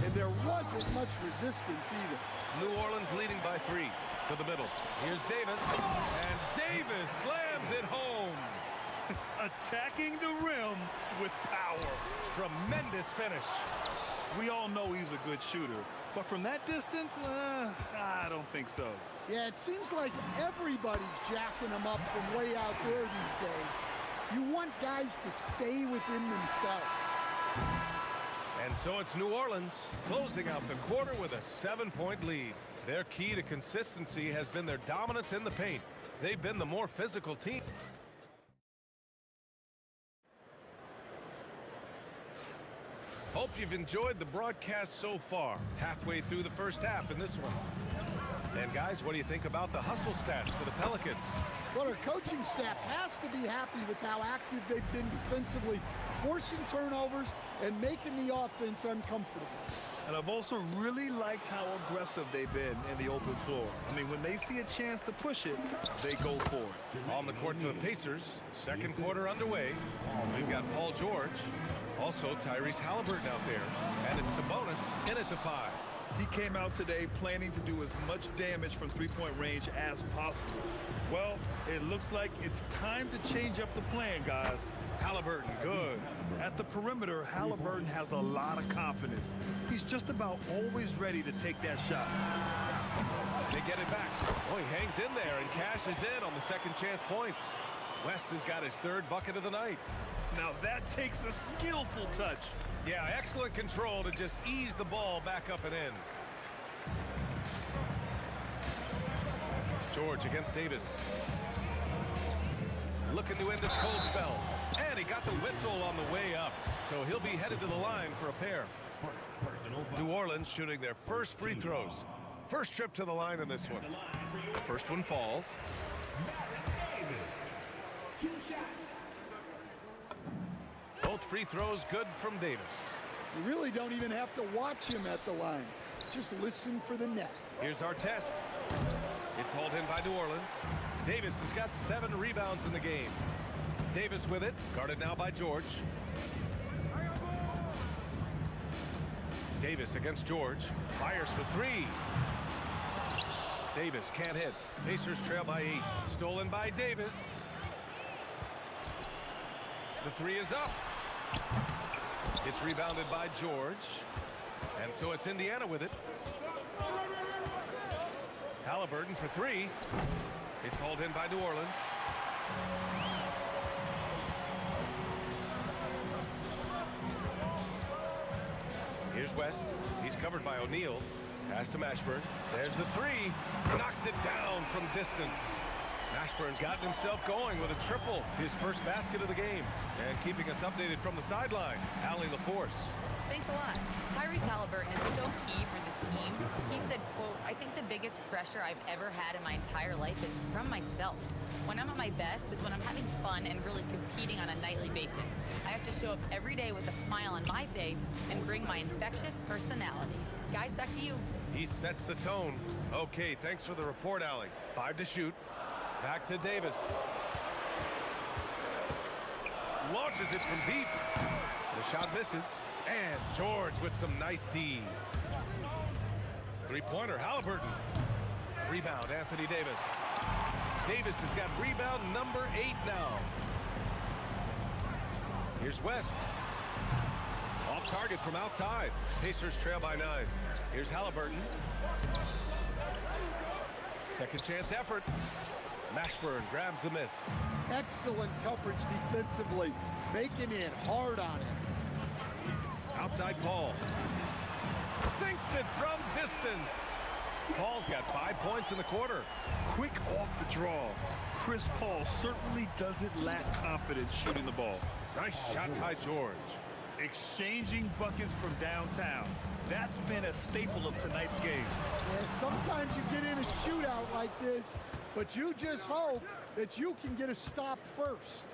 and there wasn't much resistance either. New Orleans leading by 3 to the middle. Here's Davis, and Davis slams it home. Attacking the rim with power. Tremendous finish. We all know he's a good shooter, but from that distance, I don't think so. Yeah, it seems like everybody's jacking him up from way out there these days. You want guys to stay within themselves. And so it's New Orleans closing out the quarter with a 7-point lead. Their key to consistency has been their dominance in the paint. They've been the more physical team. Hope you've enjoyed the broadcast so far. Halfway through the first half in this one. And guys, what do you think about the hustle stats for the Pelicans? Well, our coaching staff has to be happy with how active they've been defensively, forcing turnovers and making the offense uncomfortable. And I've also really liked how aggressive they've been in the open floor. I mean, when they see a chance to push it, they go for it. On the court for the Pacers, second quarter underway. We've got Paul George, also Tyrese Halliburton out there, and it's Sabonis in at the 5. He came out today planning to do as much damage from three-point range as possible. Well, it looks like it's time to change up the plan, guys. Halliburton, good. At the perimeter, Halliburton has a lot of confidence. He's just about always ready to take that shot. They get it back. Oh, he hangs in there and cashes in on the second chance points. West has got his 3rd bucket of the night. Now that takes a skillful touch. Yeah, excellent control to just ease the ball back up and in. George against Davis. Looking to end this cold spell. And he got the whistle on the way up. So he'll be headed to the line for a pair. New Orleans shooting their first free throws. First trip to the line in this one. First one falls. Both free throws good from Davis. You really don't even have to watch him at the line. Just listen for the net. Here's our test. It's hauled in by New Orleans. Davis has got 7 rebounds in the game. Davis with it, guarded now by George. Davis against George. Fires for 3. Davis can't hit. Pacers trail by 8. Stolen by Davis. The 3 is up. It's rebounded by George. And so it's Indiana with it. Halliburton for 3. It's hauled in by New Orleans. Here's West. He's covered by O'Neal. Pass to Mashburn. There's the 3. Knocks it down from distance. Mashburn's gotten himself going with a triple, his first basket of the game. And keeping us updated from the sideline, Allie LaForce. Thanks a lot. Tyrese Halliburton is so key for this team. He said, quote, "I think the biggest pressure I've ever had in my entire life is from myself. When I'm at my best is when I'm having fun and really competing on a nightly basis. I have to show up every day with a smile on my face and bring my infectious personality." Guys, back to you. He sets the tone. Okay, thanks for the report, Allie. 5 to shoot. Back to Davis. Launches it from deep. The shot misses. And George with some nice D. Three-pointer, Halliburton. Rebound, Anthony Davis. Davis has got rebound number 8 now. Here's West. Off target from outside. Pacers trail by 9. Here's Halliburton. Second chance effort. Mashburn grabs the miss. Excellent coverage defensively, making it hard on him. Outside Paul. Sinks it from distance. Paul's got 5 points in the quarter. Quick off the draw. Chris Paul certainly doesn't lack confidence shooting the ball. Nice shot by George. Exchanging buckets from downtown. That's been a staple of tonight's game. Yeah, sometimes you get in a shootout like this, but you just hope that you can get a stop first.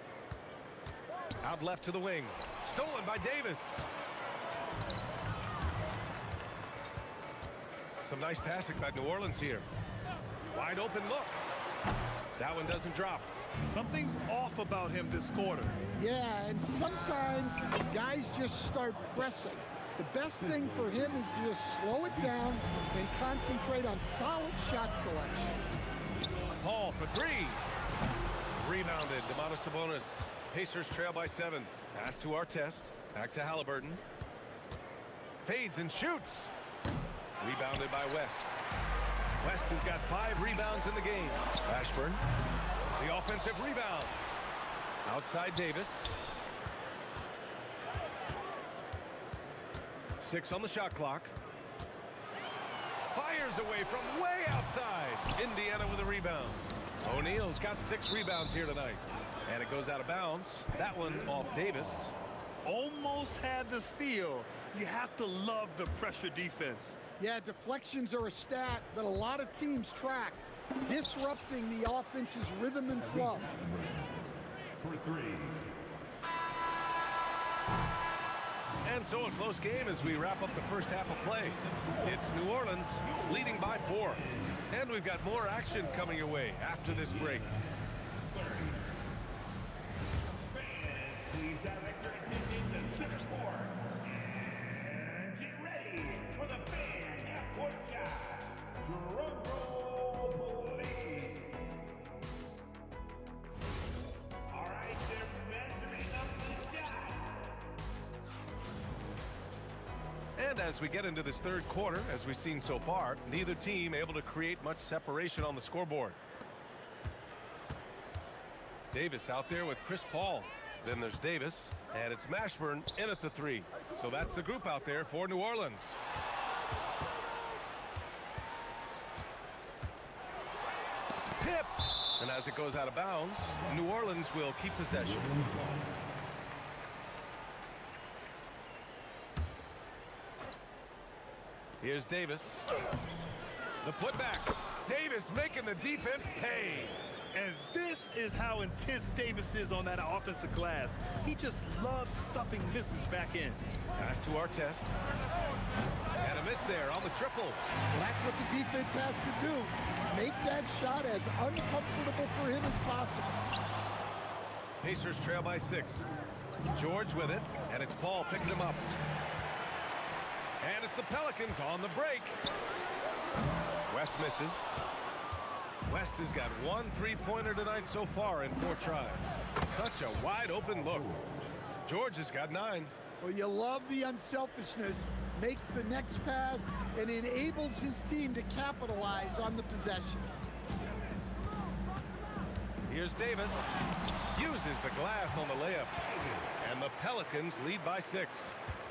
Out left to the wing. Stolen by Davis. Some nice passing by New Orleans here. Wide open look. That one doesn't drop. Something's off about him this quarter. Yeah, and sometimes guys just start pressing. The best thing for him is to just slow it down and concentrate on solid shot selection. Paul for 3. Rebounded. Domantas Sabonis. Pacers trail by 7. Pass to Artest. Back to Halliburton. Fades and shoots. Rebounded by West. West has got 5 rebounds in the game. Ashburn. The offensive rebound. Outside Davis. 6 on the shot clock. Fires away from way outside. Indiana with a rebound. O'Neal's got 6 rebounds here tonight. And it goes out of bounds. That one off Davis. Almost had the steal. You have to love the pressure defense. Yeah, deflections are a stat that a lot of teams track, disrupting the offense's rhythm and flow. For 3. And so a close game as we wrap up the first half of play. It's New Orleans leading by 4. And we've got more action coming your way after this break. Please direct your attention to center court. And get ready for the fan half-court shot. Drum roll, please. All right, they're measuring up the shot. And as we get into this third quarter, as we've seen so far, neither team able to create much separation on the scoreboard. Davis out there with Chris Paul. Then there's Davis, and it's Mashburn in at the 3. So that's the group out there for New Orleans. Tipped! And as it goes out of bounds, New Orleans will keep possession. Here's Davis. The putback. Davis making the defense pay. And this is how intense Davis is on that offensive glass. He just loves stuffing misses back in. Pass to Artest. And a miss there on the triple. That's what the defense has to do. Make that shot as uncomfortable for him as possible. Pacers trail by 6. George with it, and it's Paul picking him up. And it's the Pelicans on the break. West misses. West has got 1 3-pointer tonight so far in 4 tries. Such a wide open look. George has got 9. Well, you love the unselfishness. Makes the next pass and enables his team to capitalize on the possession. Here's Davis. Uses the glass on the layup. And the Pelicans lead by 6.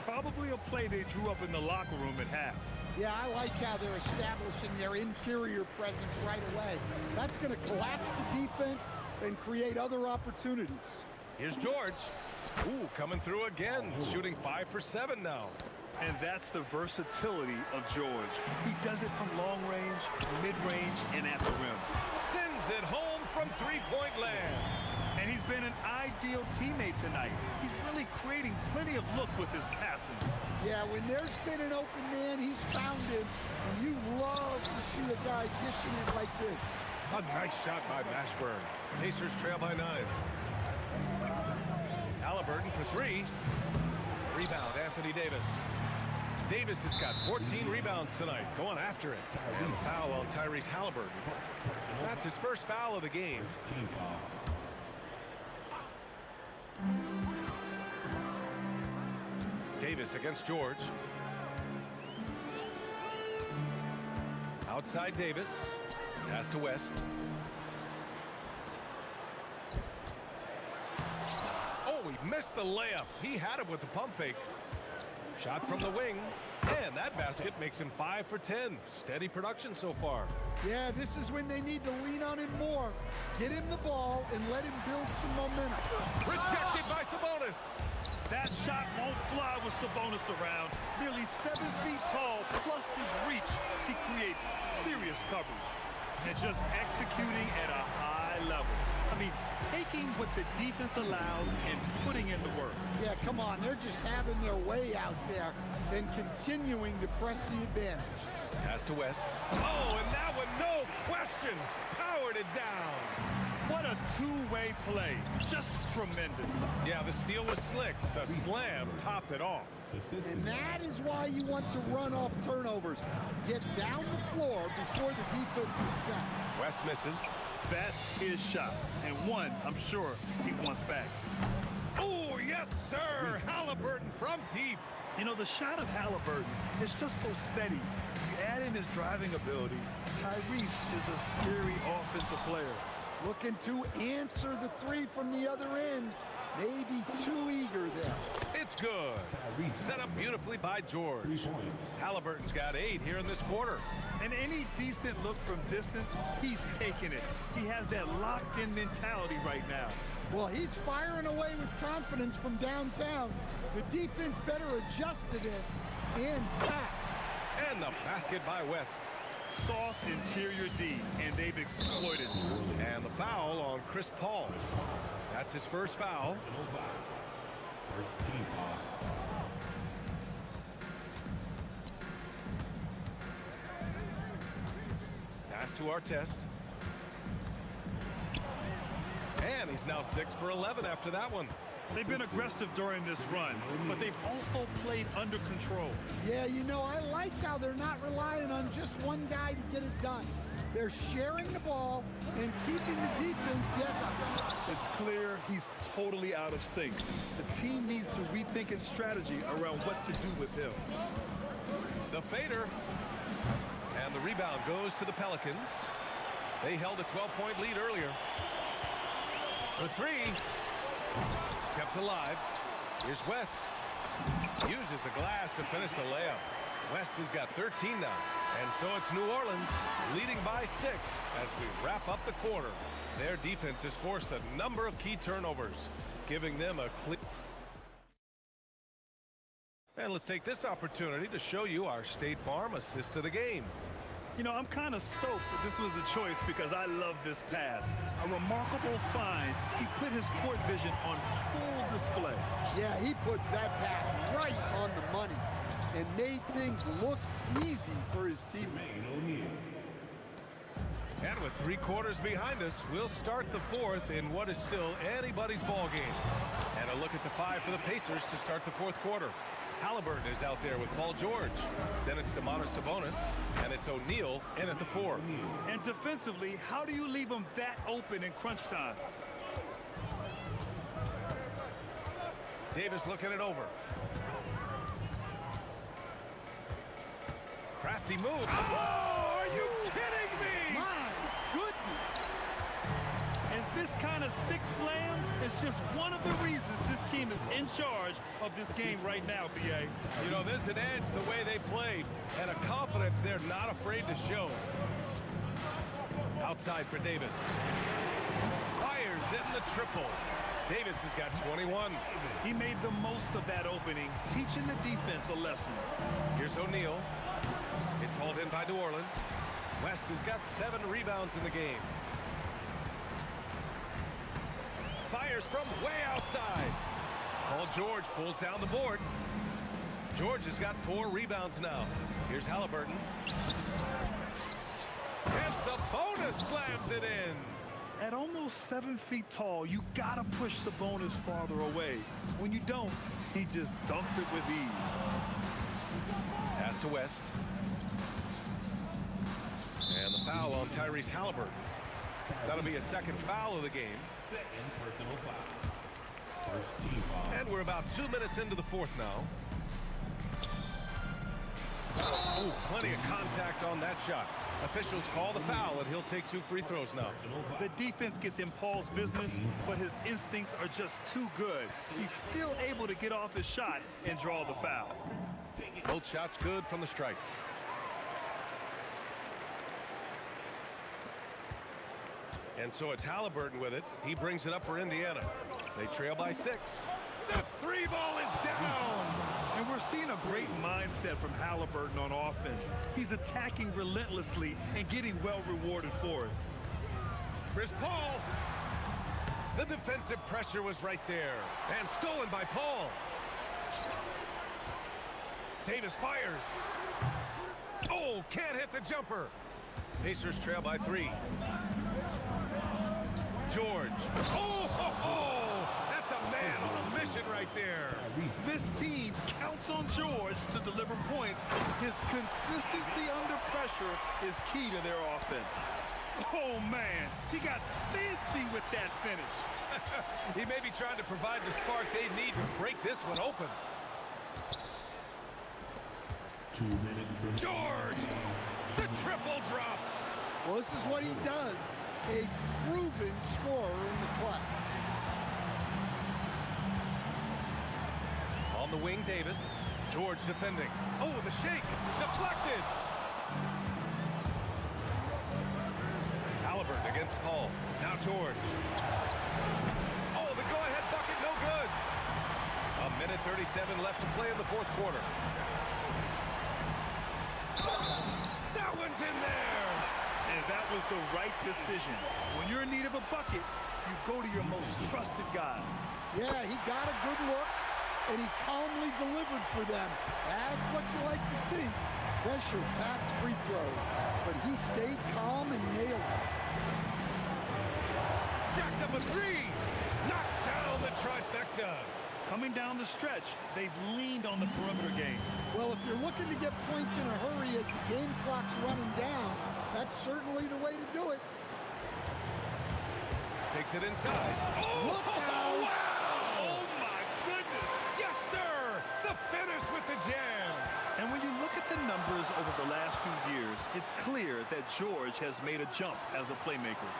Probably a play they drew up in the locker room at half. Yeah, I like how they're establishing their interior presence right away. That's going to collapse the defense and create other opportunities. Here's George. Ooh, coming through again, shooting 5 for 7 now. And that's the versatility of George. He does it from long range, mid-range, and at the rim. Sends it home from 3-point land. And he's been an ideal teammate tonight. He's really creating plenty of looks with his passing. Yeah, when there's been an open man, he's found him. And you love to see a guy dishing it like this. A nice shot by Mashburn. Pacers trail by 9. Halliburton for 3. Rebound, Anthony Davis. Davis has got 14 rebounds tonight, going after it. And foul on Tyrese Halliburton. That's his first foul of the game. Davis against George. Outside Davis. Pass to West. Oh, he missed the layup. He had him with the pump fake. Shot from the wing. And that basket makes him 5 for 10. Steady production so far. Yeah, this is when they need to lean on him more. Get him the ball and let him build some momentum. Rejected by Sabonis. That shot won't fly with Sabonis around. Nearly 7 feet tall, plus his reach. He creates serious coverage. And just executing at a high level. I mean, taking what the defense allows and putting in the work. Yeah, come on. They're just having their way out there and continuing to press the advantage. Pass to West. Oh, and that one, no question, powered it down. What a two-way play. Just tremendous. Yeah, the steal was slick. The slam topped it off. And that is why you want to run off turnovers. Get down the floor before the defense is set. West misses. That's his shot. And one, I'm sure, he wants back. Oh, yes, sir. Halliburton from deep. You know, the shot of Halliburton is just so steady. You add in his driving ability, Tyrese is a scary offensive player. Looking to answer the three from the other end. Maybe too eager there. It's good. Set up beautifully by George. Halliburton's got 8 here in this quarter. And any decent look from distance, he's taking it. He has that locked-in mentality right now. Well, he's firing away with confidence from downtown. The defense better adjust to this, and fast. And the basket by West. Soft interior D, and they've exploited. And the foul on Chris Paul. That's his first foul. Pass to Artest. And he's now 6 for 11 after that one. They've been aggressive during this run, but they've also played under control. Yeah, you know, I like how they're not relying on just one guy to get it done. They're sharing the ball and keeping the defense guessing. It's clear he's totally out of sync. The team needs to rethink its strategy around what to do with him. The fader. And the rebound goes to the Pelicans. They held a 12-point lead earlier. For 3. Kept alive. Here's West. Uses the glass to finish the layup. West has got 13 now. And so it's New Orleans leading by 6 as we wrap up the quarter. Their defense has forced a number of key turnovers, giving them a clear. And let's take this opportunity to show you our State Farm assist to the game. You know, I'm kind of stoked that this was a choice because I love this pass. A remarkable find. He put his court vision on full display. Yeah, he puts that pass right on the money and made things look easy for his teammate. And with 3 quarters behind us, we'll start the 4th in what is still anybody's ball game. And a look at the 5 for the Pacers to start the 4th quarter. Halliburton is out there with Paul George. Then it's Domantas Sabonis, and it's O'Neal in at the 4. And defensively, how do you leave them that open in crunch time? Davis looking it over. Crafty move. Oh, are you kidding me? My goodness. And this kind of sick slam is just one of the reasons this team is in charge of this game right now, B.A. You know, there's an edge the way they play and a confidence they're not afraid to show. Outside for Davis. Fires in the triple. Davis has got 21. He made the most of that opening, teaching the defense a lesson. Here's O'Neal. It's hauled in by New Orleans. West has got 7 rebounds in the game. Fires from way outside. Paul George pulls down the board. George has got 4 rebounds now. Here's Halliburton. And Sabonis slams it in. At almost 7 feet tall, you gotta push Sabonis farther away. When you don't, he just dunks it with ease. Pass to West. And the foul on Tyrese Halliburton. That'll be a second foul of the game. And we're about 2 minutes into the 4th now. Oh, plenty of contact on that shot. Officials call the foul, and he'll take 2 free throws now. The defense gets in Paul's business, but his instincts are just too good. He's still able to get off his shot and draw the foul. Both shots good from the stripe. And so it's Halliburton with it. He brings it up for Indiana. They trail by 6. The 3 ball is down. And we're seeing a great mindset from Halliburton on offense. He's attacking relentlessly and getting well rewarded for it. Chris Paul. The defensive pressure was right there. And stolen by Paul. Davis fires. Oh, can't hit the jumper. Pacers trail by 3. George. Oh, that's a man on a mission right there. This team counts on George to deliver points. His consistency under pressure is key to their offense. Oh, man, he got fancy with that finish. He may be trying to provide the spark they need to break this one open. George, the triple drops. Well, this is what he does. A proven scorer in the clutch. On the wing, Davis. George defending. Oh, the shake. Deflected. Halliburton against Paul. Now George. Oh, the go-ahead bucket, no good. 1:37 left to play in the fourth quarter. That one's in there. And that was the right decision. When you're in need of a bucket, you go to your most trusted guys. Yeah, he got a good look, and he calmly delivered for them. That's what you like to see. Pressure-packed free throws. But he stayed calm and nailed it. Jacks up a 3. Knocks down the trifecta. Coming down the stretch, they've leaned on the perimeter game. Well, if you're looking to get points in a hurry as the game clock's running down, that's certainly the way to do it. Takes it inside. Oh, look out! Wow. Oh, my goodness. Yes, sir. The finish with the jam. And when you look at the numbers over the last few years, it's clear that George has made a jump as a playmaker.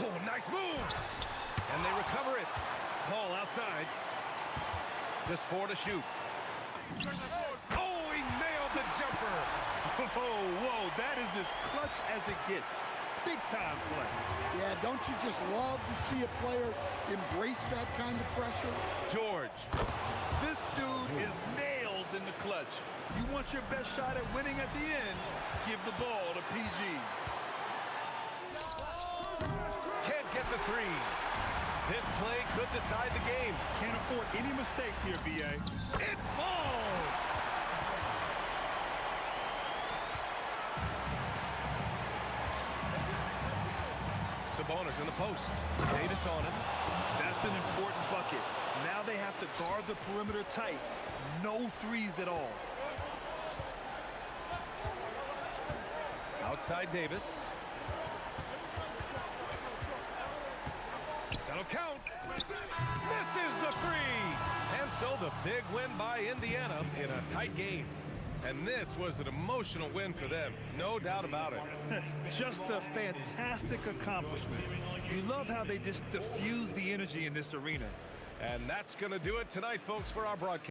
Oh, nice move. And they recover it. Paul outside. Just 4 to shoot. Oh, he nailed the jumper. Oh, whoa, that is as clutch as it gets. Big time play. Yeah, don't you just love to see a player embrace that kind of pressure? George. This dude is nails in the clutch. You want your best shot at winning at the end, give the ball to PG. Can't get the 3. This play could decide the game. Can't afford any mistakes here, B.A. It falls! Sabonis in the post. Davis on him. That's an important bucket. Now they have to guard the perimeter tight. No threes at all. Outside Davis. That'll count. Misses the 3. And so the big win by Indiana in a tight game. And this was an emotional win for them. No doubt about it. Just a fantastic accomplishment. You love how they just diffuse the energy in this arena. And that's going to do it tonight, folks, for our broadcast.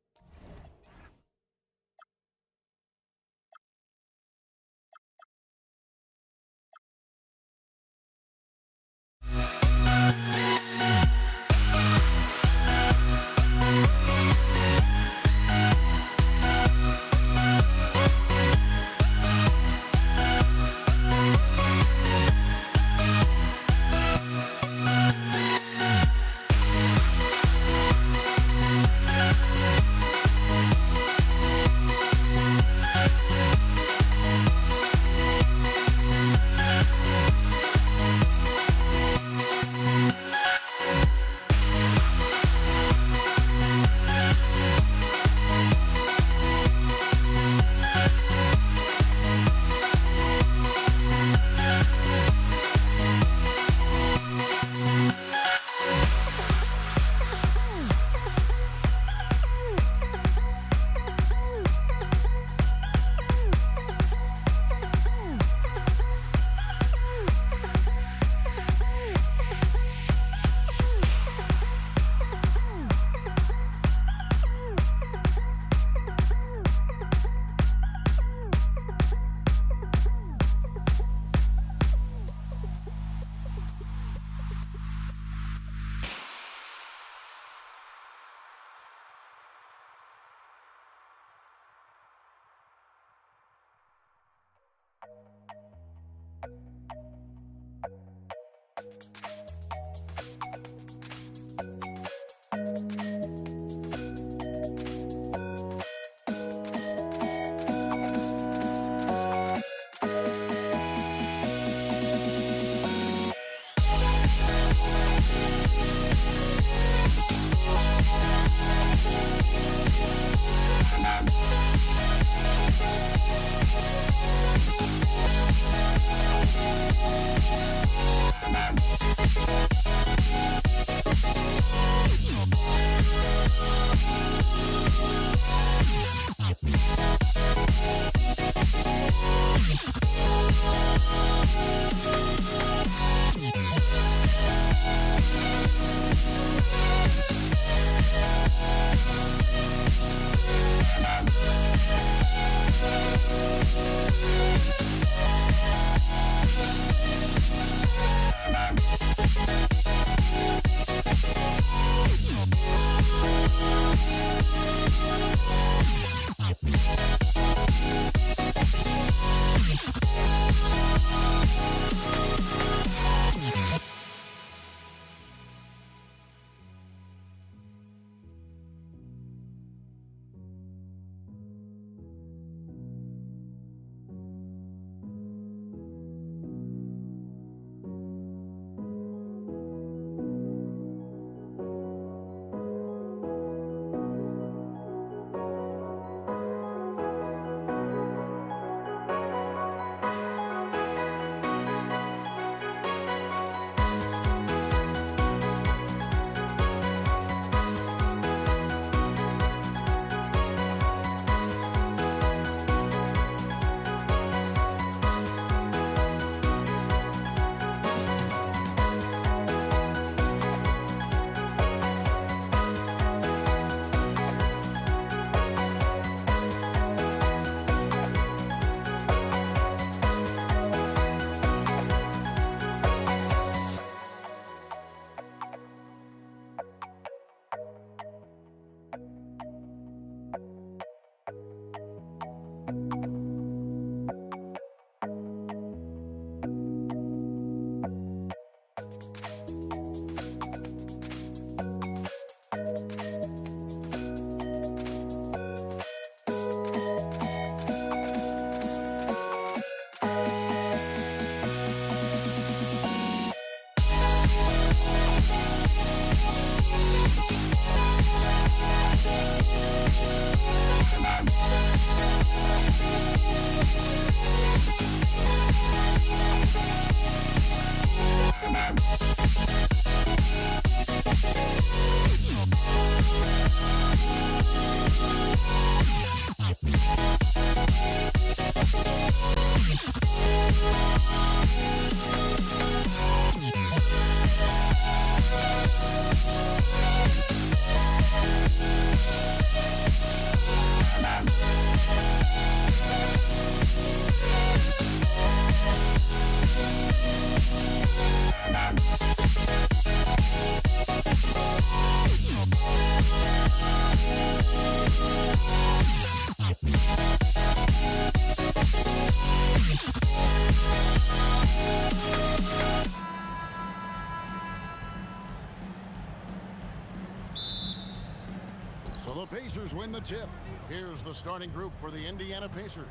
Pacers win the tip. Here's the starting group for the Indiana Pacers.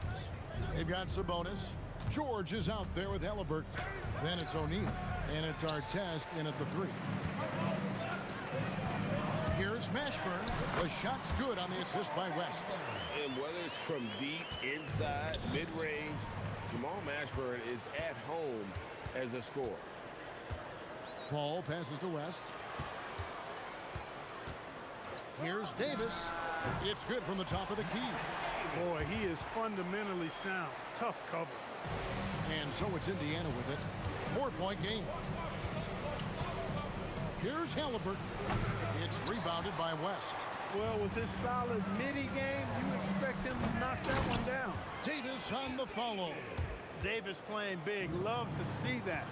They've got Sabonis. George is out there with Halliburton. Then it's O'Neal. And it's Artest in at the 3. Here's Mashburn. The shot's good on the assist by West. And whether it's from deep, inside, mid-range, Jamal Mashburn is at home as a scorer. Paul passes to West. Here's Davis. It's good from the top of the key. Boy, he is fundamentally sound. Tough cover. And so it's Indiana with it. 4-point game. Here's Halliburton. It's rebounded by West. Well, with his solid midi game, you expect him to knock that one down. Davis on the follow. Davis playing big. Love to see that.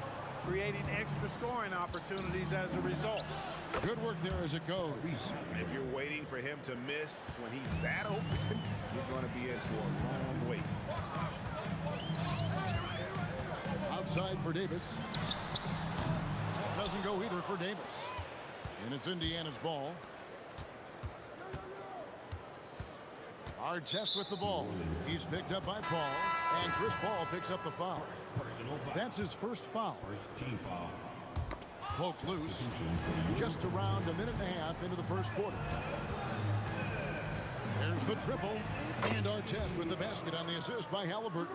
Creating extra scoring opportunities as a result. Good work there as it goes. If you're waiting for him to miss when he's that open, you're going to be in for a long wait. Outside for Davis. That doesn't go either for Davis. And it's Indiana's ball. Artest with the ball. He's picked up by Paul. And Chris Paul picks up the foul. That's his first foul. Poked loose. Just around a minute and a half into the first quarter. There's the triple. And Artest with the basket on the assist by Halliburton.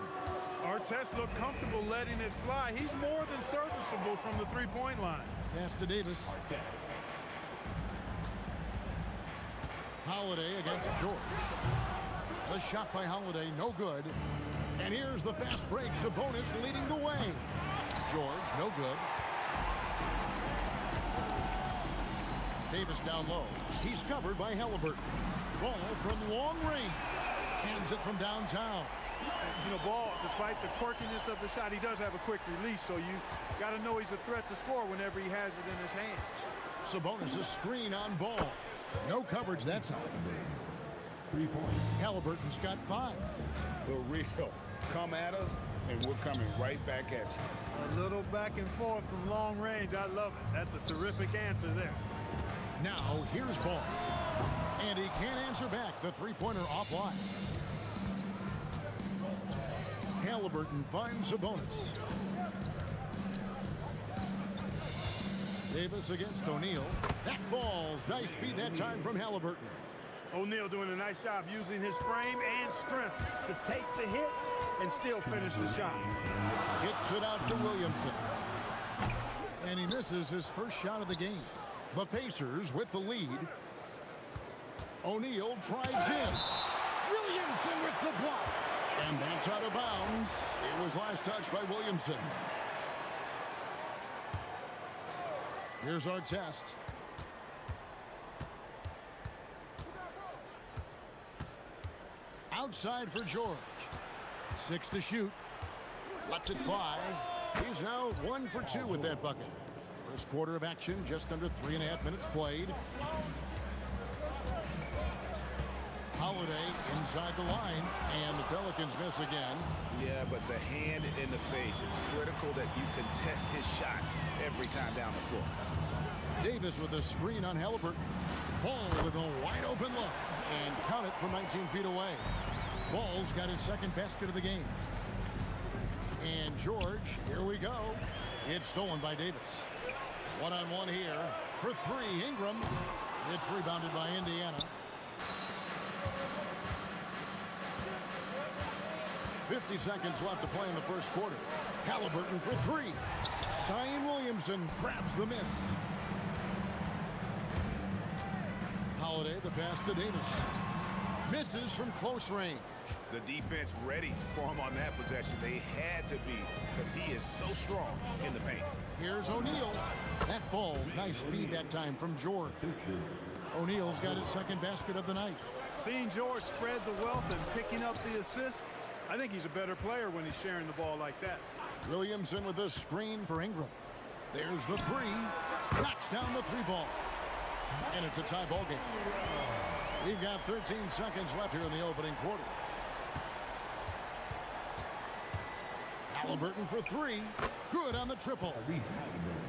Artest looked comfortable letting it fly. He's more than serviceable from the three-point line. Pass to Davis. Holiday against George. The shot by Holiday, no good. And here's the fast break. Sabonis leading the way. George, no good. Davis down low. He's covered by Halliburton. Ball from long range. Cans it from downtown. You know, Ball, despite the quirkiness of the shot, he does have a quick release, so you got to know he's a threat to score whenever he has it in his hands. Sabonis' screen on Ball. No coverage that time. 3 points. Halliburton's got 5. The real. Come at us, and we're coming right back at you. A little back and forth from long range. I love it. That's a terrific answer there. Now, here's Ball. And he can't answer back. The three-pointer offline. Halliburton finds Sabonis. Davis against O'Neal. That falls. Nice feed that time from Halliburton. O'Neal doing a nice job using his frame and strength to take the hit and still finish the shot. Kicks it out to Williamson. And he misses his first shot of the game. The Pacers with the lead. O'Neal drives in. Williamson with the block. And that's out of bounds. It was last touched by Williamson. Here's Artest. Outside for George. 6 to shoot. Lets it fly. He's now 1 for 2 with that bucket. First quarter of action, just under 3.5 minutes played. Holiday inside the line, and the Pelicans miss again. Yeah, but the hand in the face. It's critical that you contest his shots every time down the floor. Davis with a screen on Halliburton. Ball with a wide open look, and count it from 19 feet away. Ball's got his second basket of the game. And George, here we go. It's stolen by Davis. One-on-one here for 3. Ingram. It's rebounded by Indiana. 50 seconds left to play in the first quarter. Halliburton for 3. Zion Williamson grabs the miss. Holiday, the pass to Davis. Misses from close range. The defense ready for him on that possession. They had to be, because he is so strong in the paint. Here's O'Neal. That falls. Nice feed that time from George. O'Neal's got his second basket of the night. Seeing George spread the wealth and picking up the assist, I think he's a better player when he's sharing the ball like that. Williamson with a screen for Ingram. There's the 3. Knocks down the 3 ball. And it's a tie ball game. We've got 13 seconds left here in the opening quarter. Halliburton for 3. Good on the triple.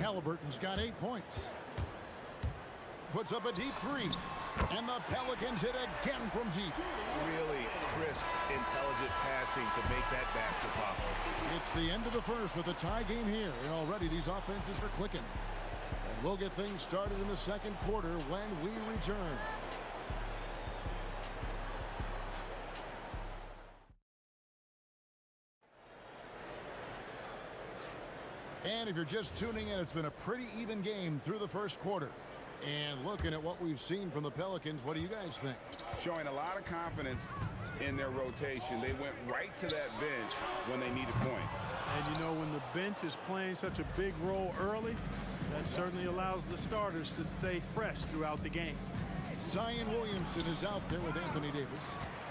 Halliburton's got 8 points. Puts up a deep 3. And the Pelicans hit again from deep. Really crisp, intelligent passing to make that basket possible. It's the end of the first with a tie game here. And already these offenses are clicking. And we'll get things started in the second quarter when we return. And if you're just tuning in, it's been a pretty even game through the first quarter. And looking at what we've seen from the Pelicans, what do you guys think? Showing a lot of confidence in their rotation. They went right to that bench when they needed points. And you know, when the bench is playing such a big role early, that certainly allows the starters to stay fresh throughout the game. Zion Williamson is out there with Anthony Davis.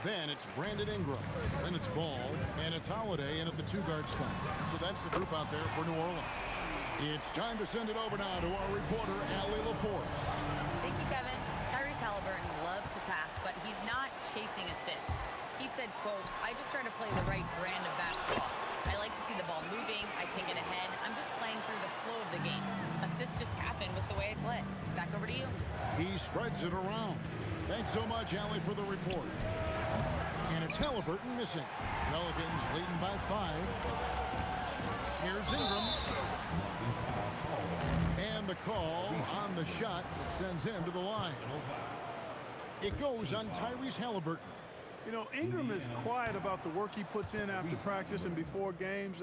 Then it's Brandon Ingram. Then it's Ball. And it's Holiday in at the two-guard spot. So that's the group out there for New Orleans. It's time to send it over now to our reporter, Allie LaForce. Thank you, Kevin. Tyrese Halliburton loves to pass, but he's not chasing assists. He said, quote, "I just try to play the right brand of basketball. I like to see the ball moving. I can get ahead. I'm just playing through the flow of the game. Assists just happen with the way I play." Back over to you. He spreads it around. Thanks so much, Allie, for the report. And it's Halliburton missing. Pelicans leading by 5. Here's Ingram. And the call on the shot that sends him to the line. It goes on Tyrese Halliburton. You know, Ingram is quiet about the work he puts in after practice and before games.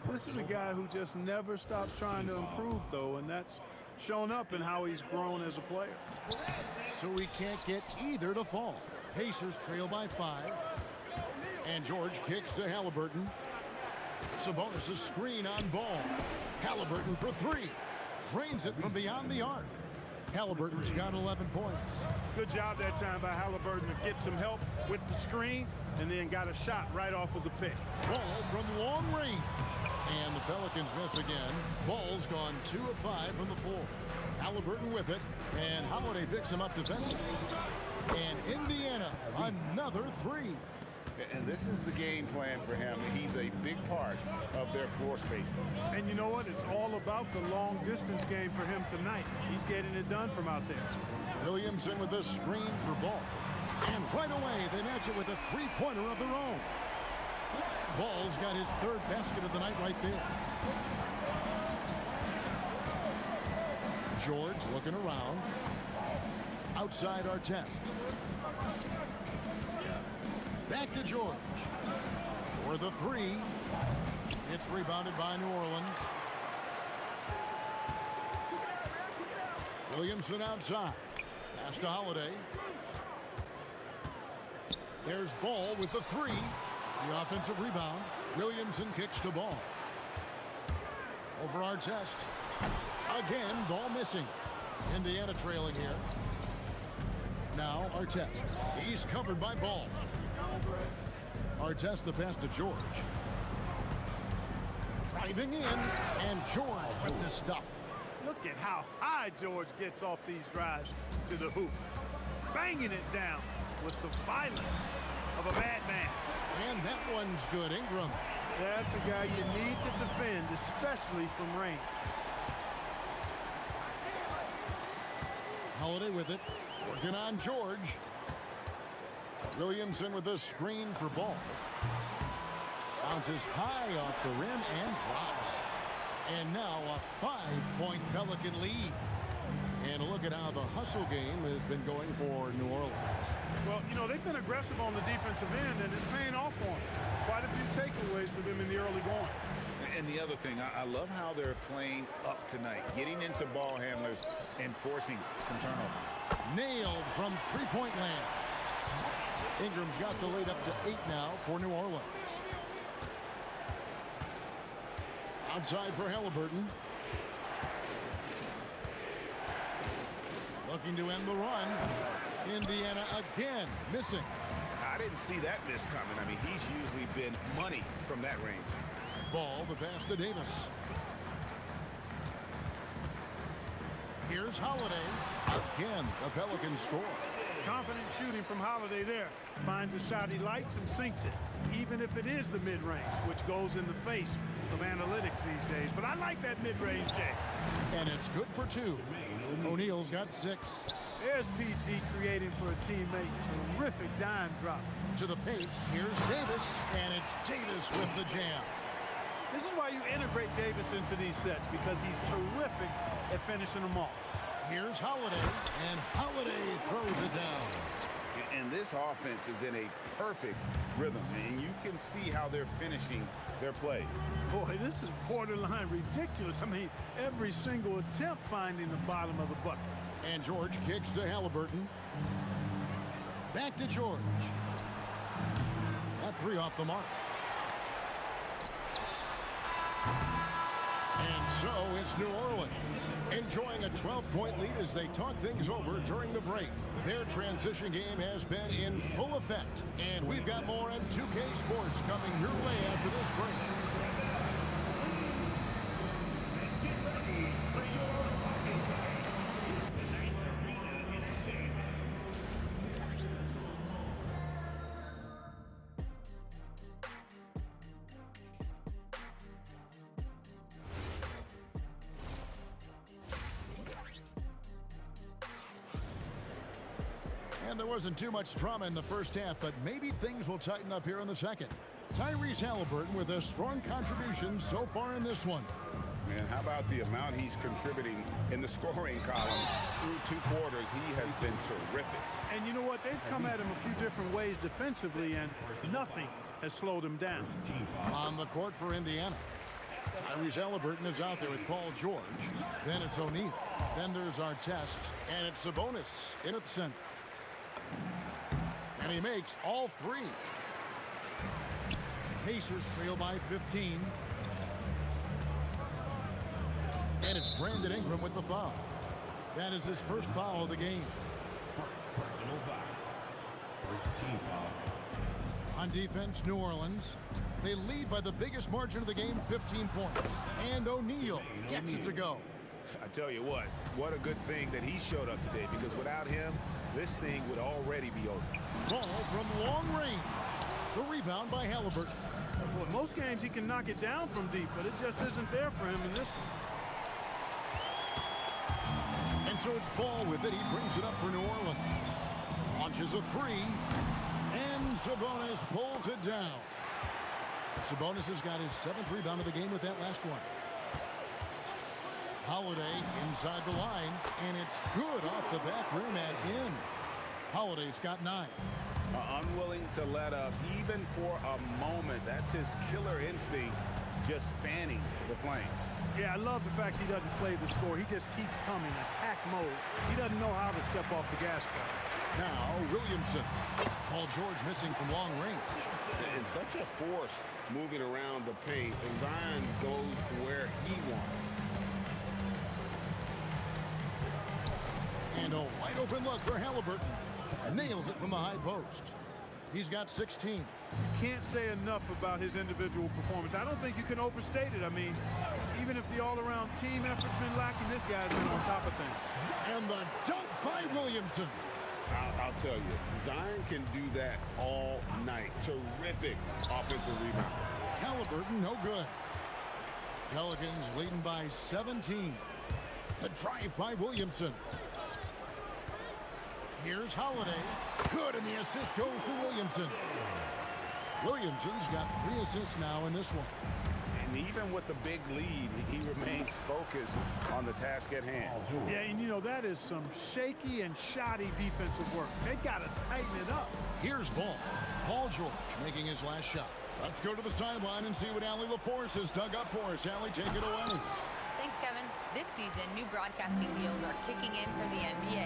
This is a guy who just never stops trying to improve, though, and that's shown up in how he's grown as a player. So he can't get either to fall. Pacers trail by 5. And George kicks to Halliburton. Sabonis' screen on Ball. Halliburton for 3. Drains it from beyond the arc. Halliburton's got 11 points. Good job that time by Halliburton to get some help with the screen and then got a shot right off of the pick. Ball from long range. And the Pelicans miss again. Ball's gone 2 of 5 from the floor. Halliburton with it. And Holiday picks him up defensively. And Indiana, another 3. And this is the game plan for him. He's a big part of their floor spacing. And you know what? It's all about the long distance game for him tonight. He's getting it done from out there. Williamson with a screen for Ball. And right away, they match it with a three-pointer of their own. Ball's got his 3rd basket of the night right there. George looking around. Outside Artest. Back to George. For the 3. It's rebounded by New Orleans. Williamson outside. Pass to Holiday. There's Ball with the 3. The offensive rebound. Williamson kicks to Ball. Over Artest. Again, Ball missing. Indiana trailing here. Now Artest. He's covered by Ball. Artest the pass to George. Driving in, and George with the stuff. Look at how high George gets off these drives to the hoop. Banging it down with the violence of a madman. And that one's good. Ingram. That's a guy you need to defend, especially from range. Holiday with it. Working on George. Williamson with a screen for Ball. Bounces high off the rim and drops. And now a 5-point Pelican lead. And look at how the hustle game has been going for New Orleans. Well, you know, they've been aggressive on the defensive end, and it's paying off for them. Quite a few takeaways for them in the early going. And the other thing, I love how they're playing up tonight, getting into ball handlers and forcing some turnovers. Nailed from three-point land. Ingram's got the lead up to 8 now for New Orleans. Outside for Halliburton. Looking to end the run. Indiana again missing. I didn't see that miss coming. I mean, he's usually been money from that range. Ball, the pass to Davis. Here's Holiday. Again, the Pelicans score. Confident shooting from Holiday there. Finds a shot he likes and sinks it, even if it is the mid-range, which goes in the face of analytics these days. But I like that mid-range, Jay. And it's good for 2. O'Neal's got 6. There's PG creating for a teammate. Terrific dime drop. To the paint, here's Davis, and it's Davis with the jam. This is why you integrate Davis into these sets, because he's terrific at finishing them off. Here's Holiday, and Holiday throws it down. And this offense is in a perfect rhythm, and you can see how they're finishing their plays. Boy, this is borderline ridiculous. I mean, every single attempt finding the bottom of the bucket. And George kicks to Halliburton. Back to George. That 3 off the mark. And so it's New Orleans enjoying a 12-point lead as they talk things over during the break. Their transition game has been in full effect. And we've got more on 2K Sports coming your way after this break. And there wasn't too much drama in the first half, but maybe things will tighten up here in the second. Tyrese Halliburton with a strong contribution so far in this one. Man, how about the amount he's contributing in the scoring column? Through 2 quarters, he has been terrific. And you know what? They've come at him a few different ways defensively, and nothing has slowed him down. On the court for Indiana, Tyrese Halliburton is out there with Paul George. Then it's O'Neal. Then there's Artest, and it's Sabonis in at the center. And he makes all 3. Pacers trail by 15. And it's Brandon Ingram with the foul. That is his first foul of the game. Personal foul. First team foul. On defense, New Orleans. They lead by the biggest margin of the game, 15 points. And O'Neal gets it to go. I tell you what a good thing that he showed up today, because without him, this thing would already be over. Ball from long range. The rebound by Halliburton. Boy, most games he can knock it down from deep, but it just isn't there for him in this one. And so it's Ball with it. He brings it up for New Orleans. Launches a 3. And Sabonis pulls it down. Sabonis has got his 7th rebound of the game with that last one. Holiday inside the line, and it's good off the back rim and in. Holiday's got 9. Unwilling to let up even for a moment. That's his killer instinct, just fanning the flames. Yeah, I love the fact he doesn't play the score. He just keeps coming, attack mode. He doesn't know how to step off the gas pedal. Now Williamson. Paul George missing from long range. And such a force moving around the paint. And Zion goes where he wants. And a wide open look for Halliburton. Nails it from the high post. He's got 16. Can't say enough about his individual performance. I don't think you can overstate it. I mean, even if the all-around team effort's been lacking, this guy's been on top of things. And the dunk by Williamson. I'll tell you, Zion can do that all night. Terrific offensive rebound. Halliburton, no good. Pelicans leading by 17. The drive by Williamson. Here's Holiday. Good, and the assist goes to Williamson. Williamson's got 3 assists now in this one. And even with the big lead, he remains focused on the task at hand. Yeah, and you know, that is some shaky and shoddy defensive work. They got to tighten it up. Here's Ball. Paul George making his last shot. Let's go to the sideline and see what Allie LaForce has dug up for us. Allie, take it away. Thanks, Kevin. This season, new broadcasting deals are kicking in for the NBA.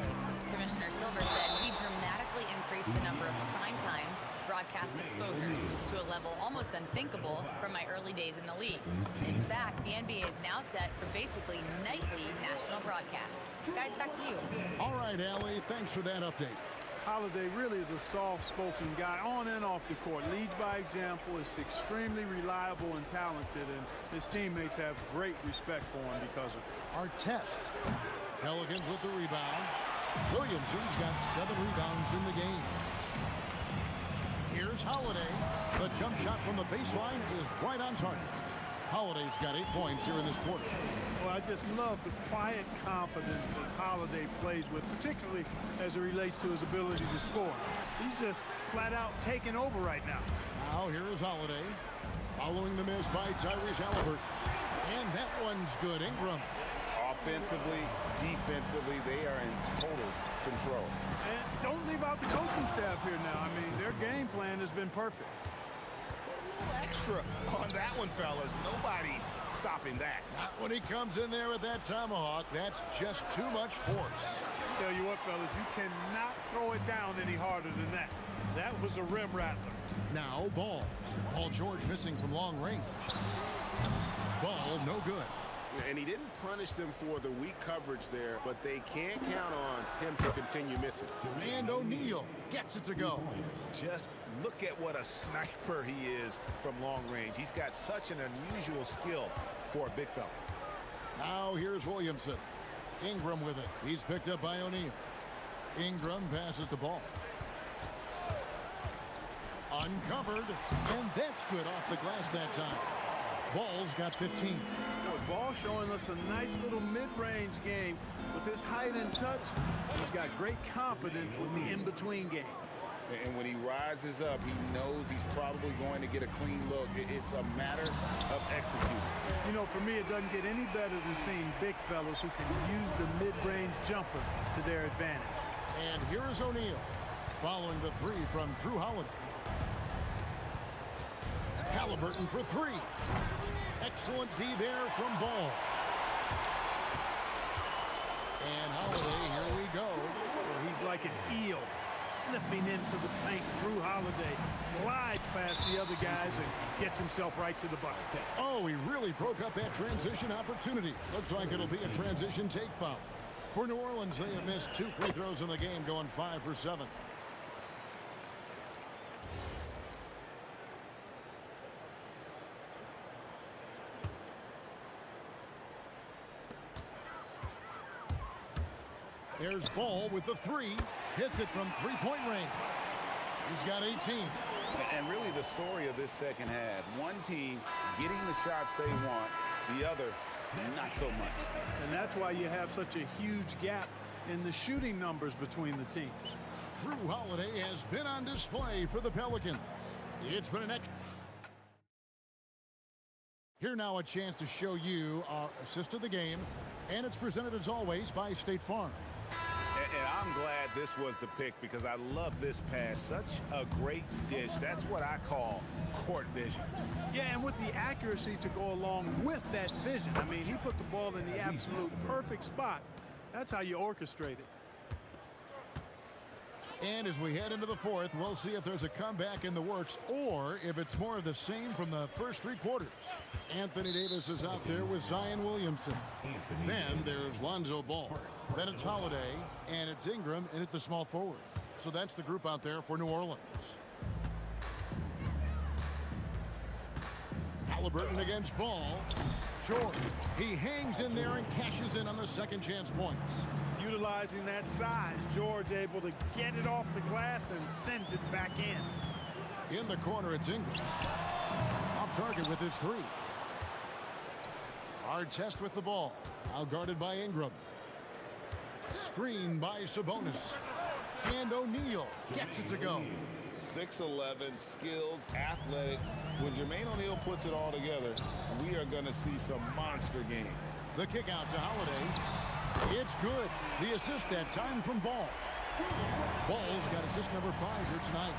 Commissioner Silver said we dramatically increased the number of primetime broadcast exposures to a level almost unthinkable from my early days in the league. In fact, the NBA is now set for basically nightly national broadcasts. Guys, back to you. All right, Allie, thanks for that update. Holiday really is a soft-spoken guy on and off the court. Leads by example, is extremely reliable and talented, and his teammates have great respect for him because of it. Artest. Pelicans with the rebound. Williamson's got 7 rebounds in the game. Here's Holiday. The jump shot from the baseline is right on target. Holiday's got 8 points here in this quarter. Well, I just love the quiet confidence that Holiday plays with, particularly as it relates to his ability to score. He's just flat out taking over right now. Now here is Holiday, following the miss by Tyrese Halliburton. And that one's good. Ingram. Offensively, defensively, they are in total control. And don't leave out the coaching staff here now. I mean, their game plan has been perfect. Extra on that one, fellas. Nobody's stopping that. Not when he comes in there with that tomahawk. That's just too much force. Tell you what, fellas, you cannot throw it down any harder than that. That was a rim rattler. Now Ball. Paul George missing from long range. Ball no good. And he didn't punish them for the weak coverage there, but they can't count on him to continue missing. And O'Neal gets it to go. Just look at what a sniper he is from long range. He's got such an unusual skill for a big fella. Now here's Williamson. Ingram with it. He's picked up by O'Neal. Ingram passes the ball. Uncovered, and that's good off the glass that time. Ball's got 15. Ball showing us a nice little mid-range game with his height and touch. He's got great confidence with the in-between game. And when he rises up, he knows he's probably going to get a clean look. It's a matter of executing. You know, for me, it doesn't get any better than seeing big fellas who can use the mid-range jumper to their advantage. And here is O'Neal following the three from Drew Holiday. Halliburton for three. Excellent D there from Ball. And Holiday, here we go. Well, he's like an eel slipping into the paint. Drew Holiday glides past the other guys and gets himself right to the bucket. Oh, he really broke up that transition opportunity. Looks like it'll be a transition take foul. For New Orleans, they have missed 2 free throws in the game, going 5 for 7. There's Ball with the three. Hits it from three-point range. He's got 18. And really the story of this second half, one team getting the shots they want, the other not so much. And that's why you have such a huge gap in the shooting numbers between the teams. Drew Holiday has been on display for the Pelicans. It's been an Here now a chance to show you our assist of the game, and it's presented as always by State Farm. And I'm glad this was the pick because I love this pass. Such a great dish. That's what I call court vision. Yeah, and with the accuracy to go along with that vision. I mean, he put the ball in the absolute perfect spot. That's how you orchestrate it. And as we head into the fourth, we'll see if there's a comeback in the works or if it's more of the same from the first 3 quarters. Anthony Davis is out there with Zion Williamson. Then there's Lonzo Ball. Then it's Holiday, and it's Ingram in at the small forward. So that's the group out there for New Orleans. Halliburton against Ball. George, he hangs in there and cashes in on the second chance points. Utilizing that size, George able to get it off the glass and sends it back in. In the corner, it's Ingram. Off target with his three. Artest with the ball. Now guarded by Ingram. Screen by Sabonis. And O'Neal gets it to go. 6'11", skilled, athletic. When Jermaine O'Neal puts it all together, we are going to see some monster games. The kick out to Holiday. It's good. The assist that time from Ball. Ball's got assist number 5 here tonight.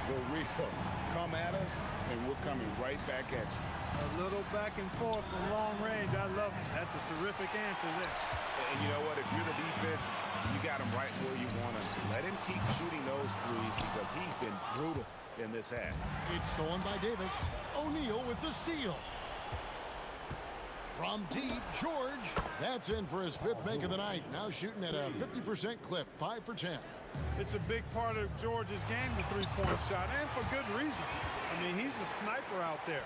The Rico, come at us, and we're coming right back at you. A little back and forth from long range. I love it. That's a terrific answer there. And you know what? If you're the defense, you got him right where you want him. Let him keep shooting those threes because he's been brutal in this half. It's stolen by Davis. O'Neal with the steal. From deep, George. That's in for his 5th make of the night. Now shooting at a 50% clip, 5 for 10. It's a big part of George's game, the three-point shot, and for good reason. I mean, he's a sniper out there.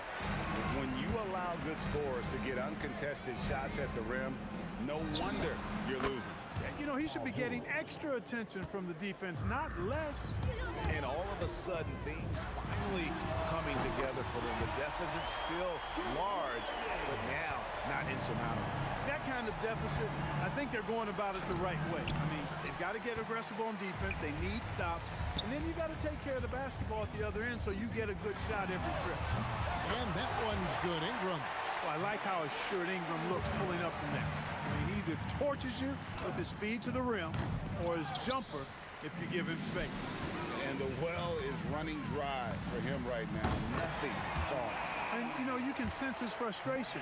When you allow good scorers to get uncontested shots at the rim, no wonder you're losing. You know, he should be getting extra attention from the defense, not less. And all of a sudden, things finally coming together for them. The deficit's still large, but now not insurmountable. That kind of deficit, I think they're going about it the right way. I mean, they've got to get aggressive on defense. They need stops. And then you got to take care of the basketball at the other end so you get a good shot every trip. And that one's good. Ingram. Well, I like how assured Ingram looks pulling up from there. I mean, he either torches you with his speed to the rim or his jumper if you give him space. And the well is running dry for him right now. Nothing falling. And, you know, you can sense his frustration.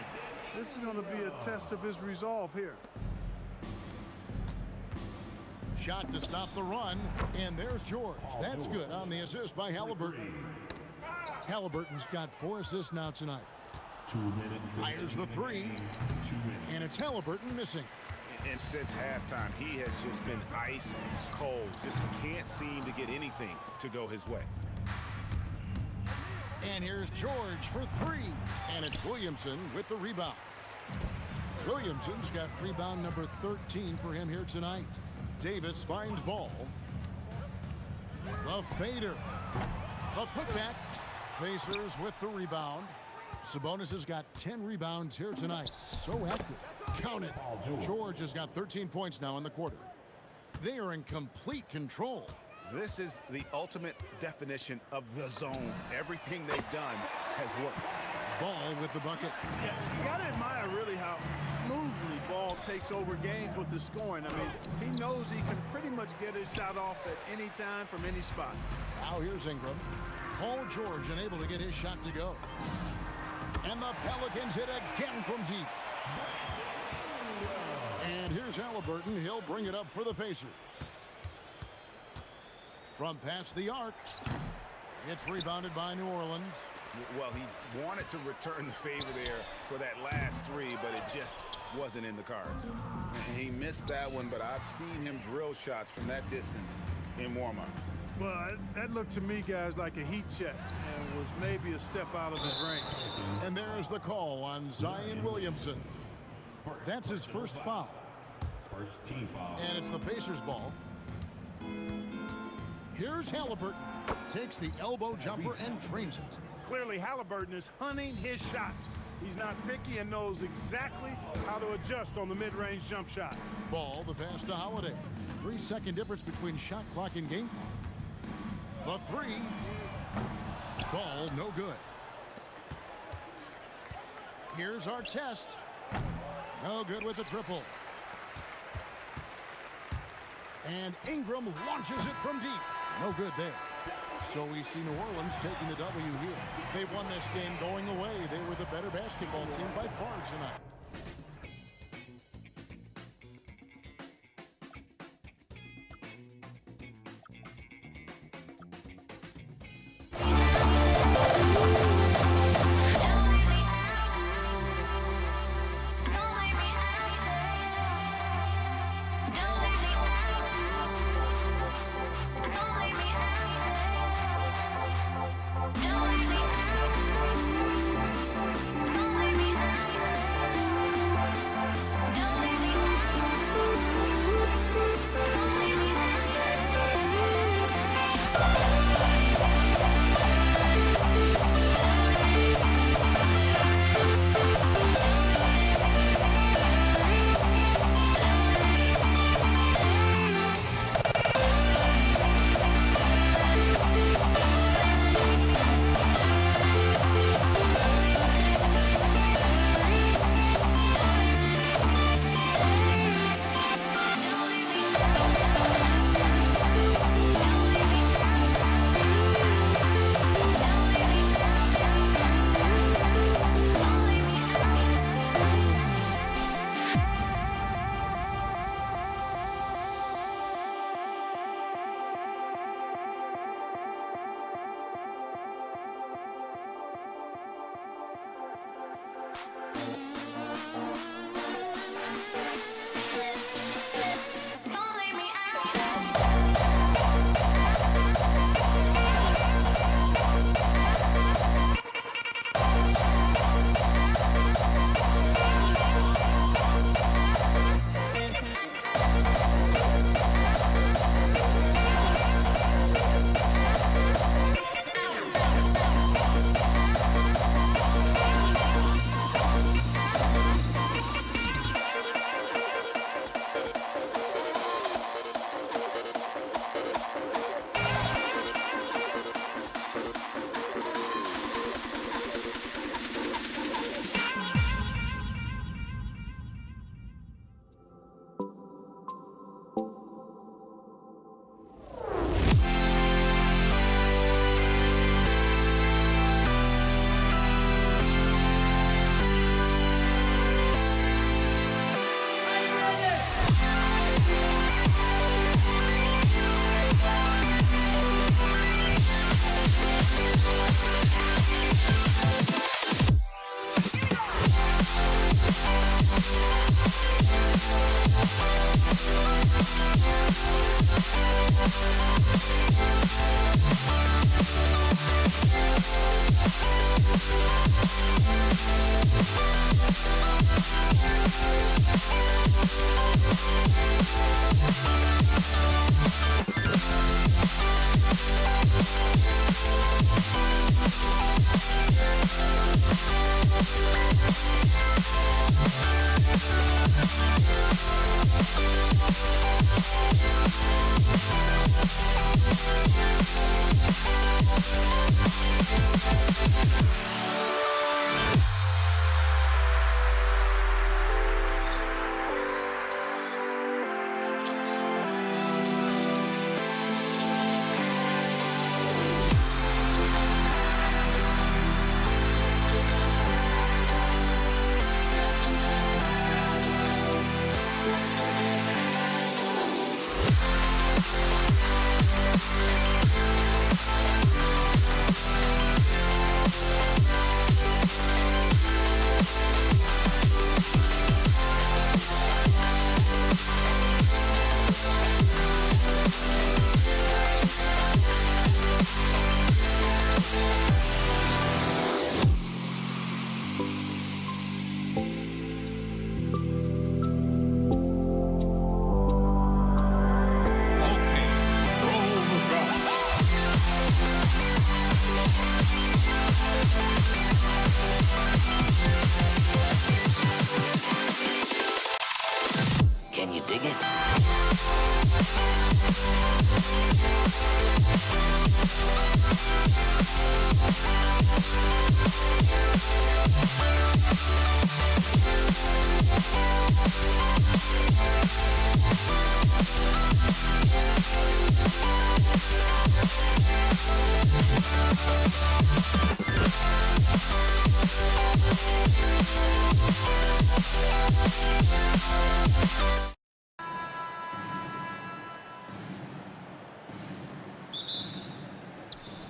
This is going to be a test of his resolve here. Shot to stop the run, and there's George. That's good on the assist by Halliburton. Halliburton's got 4 assists now tonight. Fires the 3, and it's Halliburton missing. And since halftime, he has just been ice cold. Just can't seem to get anything to go his way. And here's George for 3, and it's Williamson with the rebound. Williamson's got rebound number 13 for him here tonight. Davis finds ball. The fader. The putback. Pacers with the rebound. Sabonis has got 10 rebounds here tonight. So active. Count it. George has got 13 points now in the quarter. They are in complete control. This is the ultimate definition of the zone. Everything they've done has worked. Ball with the bucket. Yeah, you got to admire really how smoothly Ball takes over games with the scoring. I mean, he knows he can pretty much get his shot off at any time from any spot. Now here's Ingram. Paul George unable to get his shot to go. And the Pelicans hit again from deep. And here's Halliburton. He'll bring it up for the Pacers. From past the arc, it's rebounded by New Orleans. Well, he wanted to return the favor there for that last 3, but it just wasn't in the cards. He missed that one, but I've seen him drill shots from that distance in warm-up. Well, that looked to me, guys, like a heat check and was maybe a step out of his range. And there's the call on Zion Williamson. That's his first foul. First team foul. And it's the Pacers' ball. Here's Halliburton. Takes the elbow jumper and drains it. Clearly, Halliburton is hunting his shots. He's not picky and knows exactly how to adjust on the mid-range jump shot. Ball, the pass to Holiday. 3-second difference between shot clock and game clock. The 3. Ball, no good. Here's our test. No good with the triple. And Ingram launches it from deep. No good there. So we see New Orleans taking the W here. They won this game going away. They were the better basketball team by far tonight.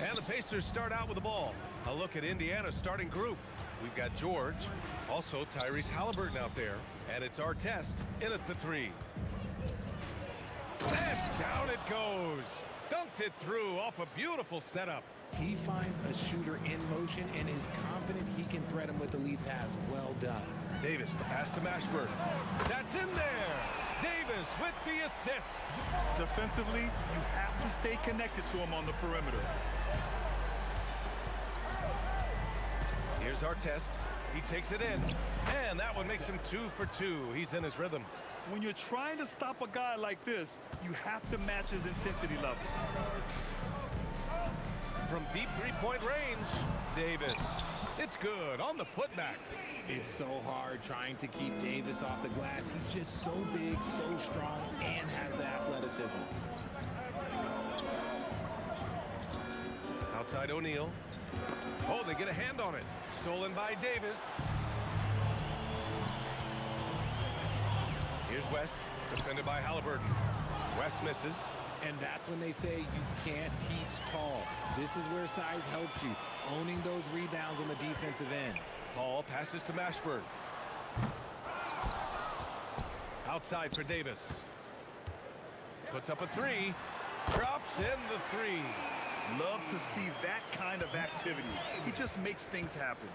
And the Pacers start out with the ball. A look at Indiana's starting group. We've got George, also Tyrese Halliburton out there. And it's our test in at the three. And down it goes. Dunked it through off a beautiful setup. He finds a shooter in motion and is confident he can thread him with the lead pass. Well done. Davis, the pass to Mashburn. That's in there. Davis with the assist. Defensively, you have to stay connected to him on the perimeter. Here's our test. He takes it in. And that one makes him 2 for 2. He's in his rhythm. When you're trying to stop a guy like this, you have to match his intensity level. From deep three-point range, Davis. It's good on the putback. It's so hard trying to keep Davis off the glass. He's just so big, so strong, and has the athleticism. Outside O'Neal. Oh, they get a hand on it. Stolen by Davis. Here's West, defended by Halliburton. West misses. And that's when they say you can't teach tall. This is where size helps you, owning those rebounds on the defensive end. Paul passes to Mashburn. Outside for Davis. Puts up a three. Drops in the three. Love to see that kind of activity. He just makes things happen.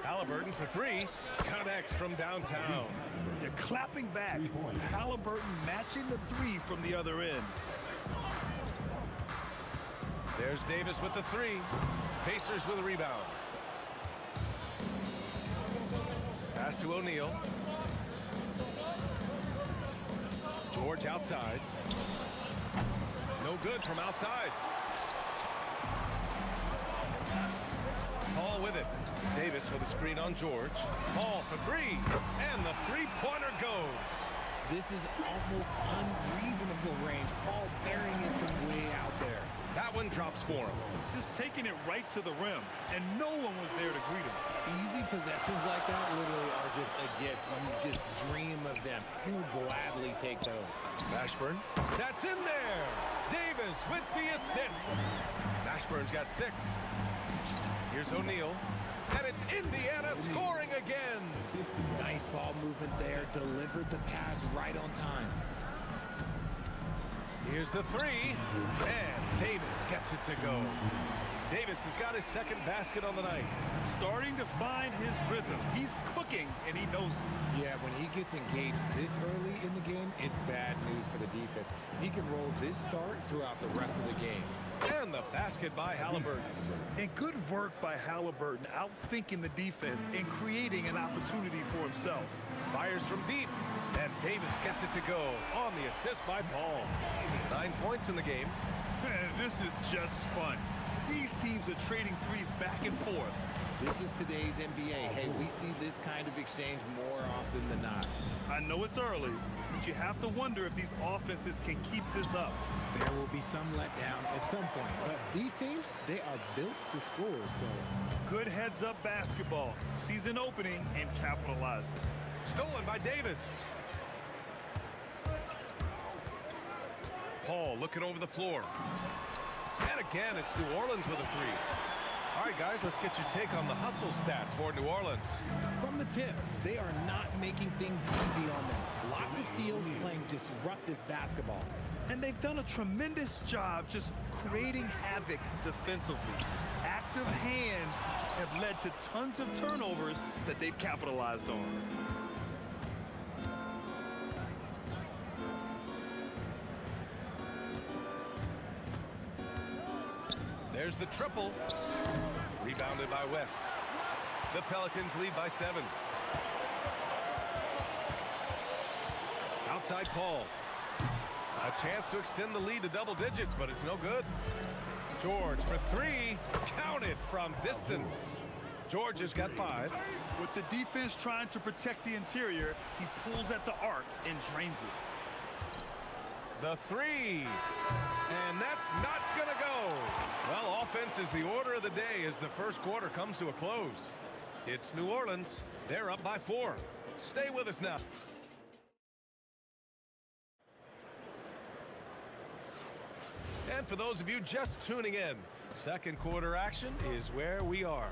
Halliburton for three. Connects from downtown. You're clapping back. Halliburton matching the three from the other end. There's Davis with the three. Pacers with a rebound. Pass to O'Neal. George outside. No good from outside. Paul with it. Davis with a screen on George. Paul for three. And the three-pointer goes. This is almost unreasonable range. Paul burying it from way out there. That one drops for him. Just taking it right to the rim, and no one was there to greet him. Easy possessions like that literally are just a gift. You just dream of them. He'll gladly take those. Mashburn. That's in there. Davis with the assist. Mashburn's got 6. Here's O'Neal. And it's Indiana scoring again. Nice ball movement there. Delivered the pass right on time. Here's the three. And Davis gets it to go. Davis has got his second basket on the night. Starting to find his rhythm. He's cooking, and he knows it. Yeah, when he gets engaged this early in the game, it's bad news for the defense. He can roll this start throughout the rest of the game. And the basket by Halliburton. And good work by Halliburton, outthinking the defense and creating an opportunity for himself. Fires from deep, and Davis gets it to go on the assist by Paul. 9 points in the game. This is just fun. These teams are trading threes back and forth. This is today's NBA. Hey, we see this kind of exchange more often than not. I know it's early, but you have to wonder if these offenses can keep this up. There will be some letdown at some point, but these teams, they are built to score, so. Good heads-up basketball. Season opening and capitalizes. Stolen by Davis. Paul looking over the floor. And again, it's New Orleans with a three. All right, guys, let's get your take on the hustle stats for New Orleans. From the tip, they are not making things easy on them. Lots of steals, playing disruptive basketball. And they've done a tremendous job just creating havoc defensively. Active hands have led to tons of turnovers that they've capitalized on. There's the triple. Rebounded by West. The Pelicans lead by 7. Outside Paul. A chance to extend the lead to double digits, but it's no good. George for 3. Counted from distance. George has got 5. With the defense trying to protect the interior, he pulls at the arc and drains it. The 3. And that's not going to go. Well, offense is the order of the day as the first quarter comes to a close. It's New Orleans. They're up by 4. Stay with us now. And for those of you just tuning in, second quarter action is where we are.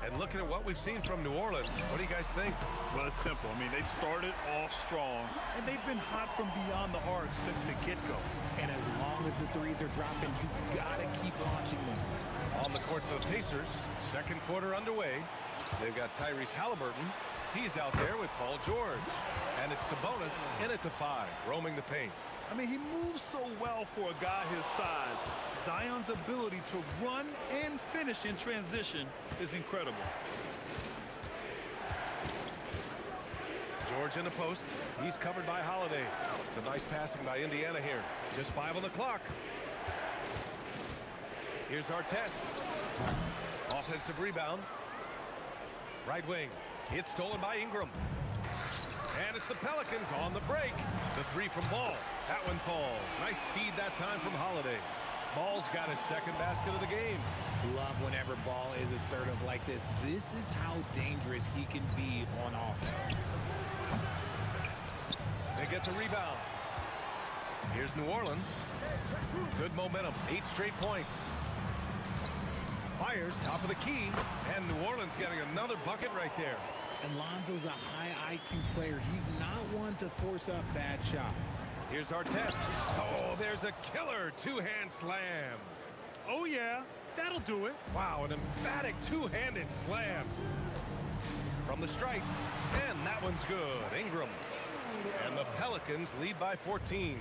And looking at what we've seen from New Orleans, what do you guys think? Well, it's simple. I mean, they started off strong, and they've been hot from beyond the arc since the get-go. And as long as the threes are dropping, you've got to keep launching them. On the court for the Pacers, second quarter underway. They've got Tyrese Halliburton. He's out there with Paul George. And it's Sabonis in at the 5, roaming the paint. I mean, he moves so well for a guy his size. Zion's ability to run and finish in transition is incredible. George in the post. He's covered by Holiday. It's a nice passing by Indiana here. Just 5 on the clock. Here's Artest. Offensive rebound. Right wing. It's stolen by Ingram. And it's the Pelicans on the break. The 3 from Ball. That one falls. Nice feed that time from Holiday. Ball's got his second basket of the game. Love whenever Ball is assertive like this. This is how dangerous he can be on offense. They get the rebound. Here's New Orleans. Good momentum. 8 straight points. Fires top of the key. And New Orleans getting another bucket right there. And Lonzo's a high IQ player. He's not one to force up bad shots. Here's Artest. Oh, there's a killer two-hand slam. Oh, yeah. That'll do it. Wow, an emphatic two-handed slam. From the stripe. And that one's good. Ingram. And the Pelicans lead by 14.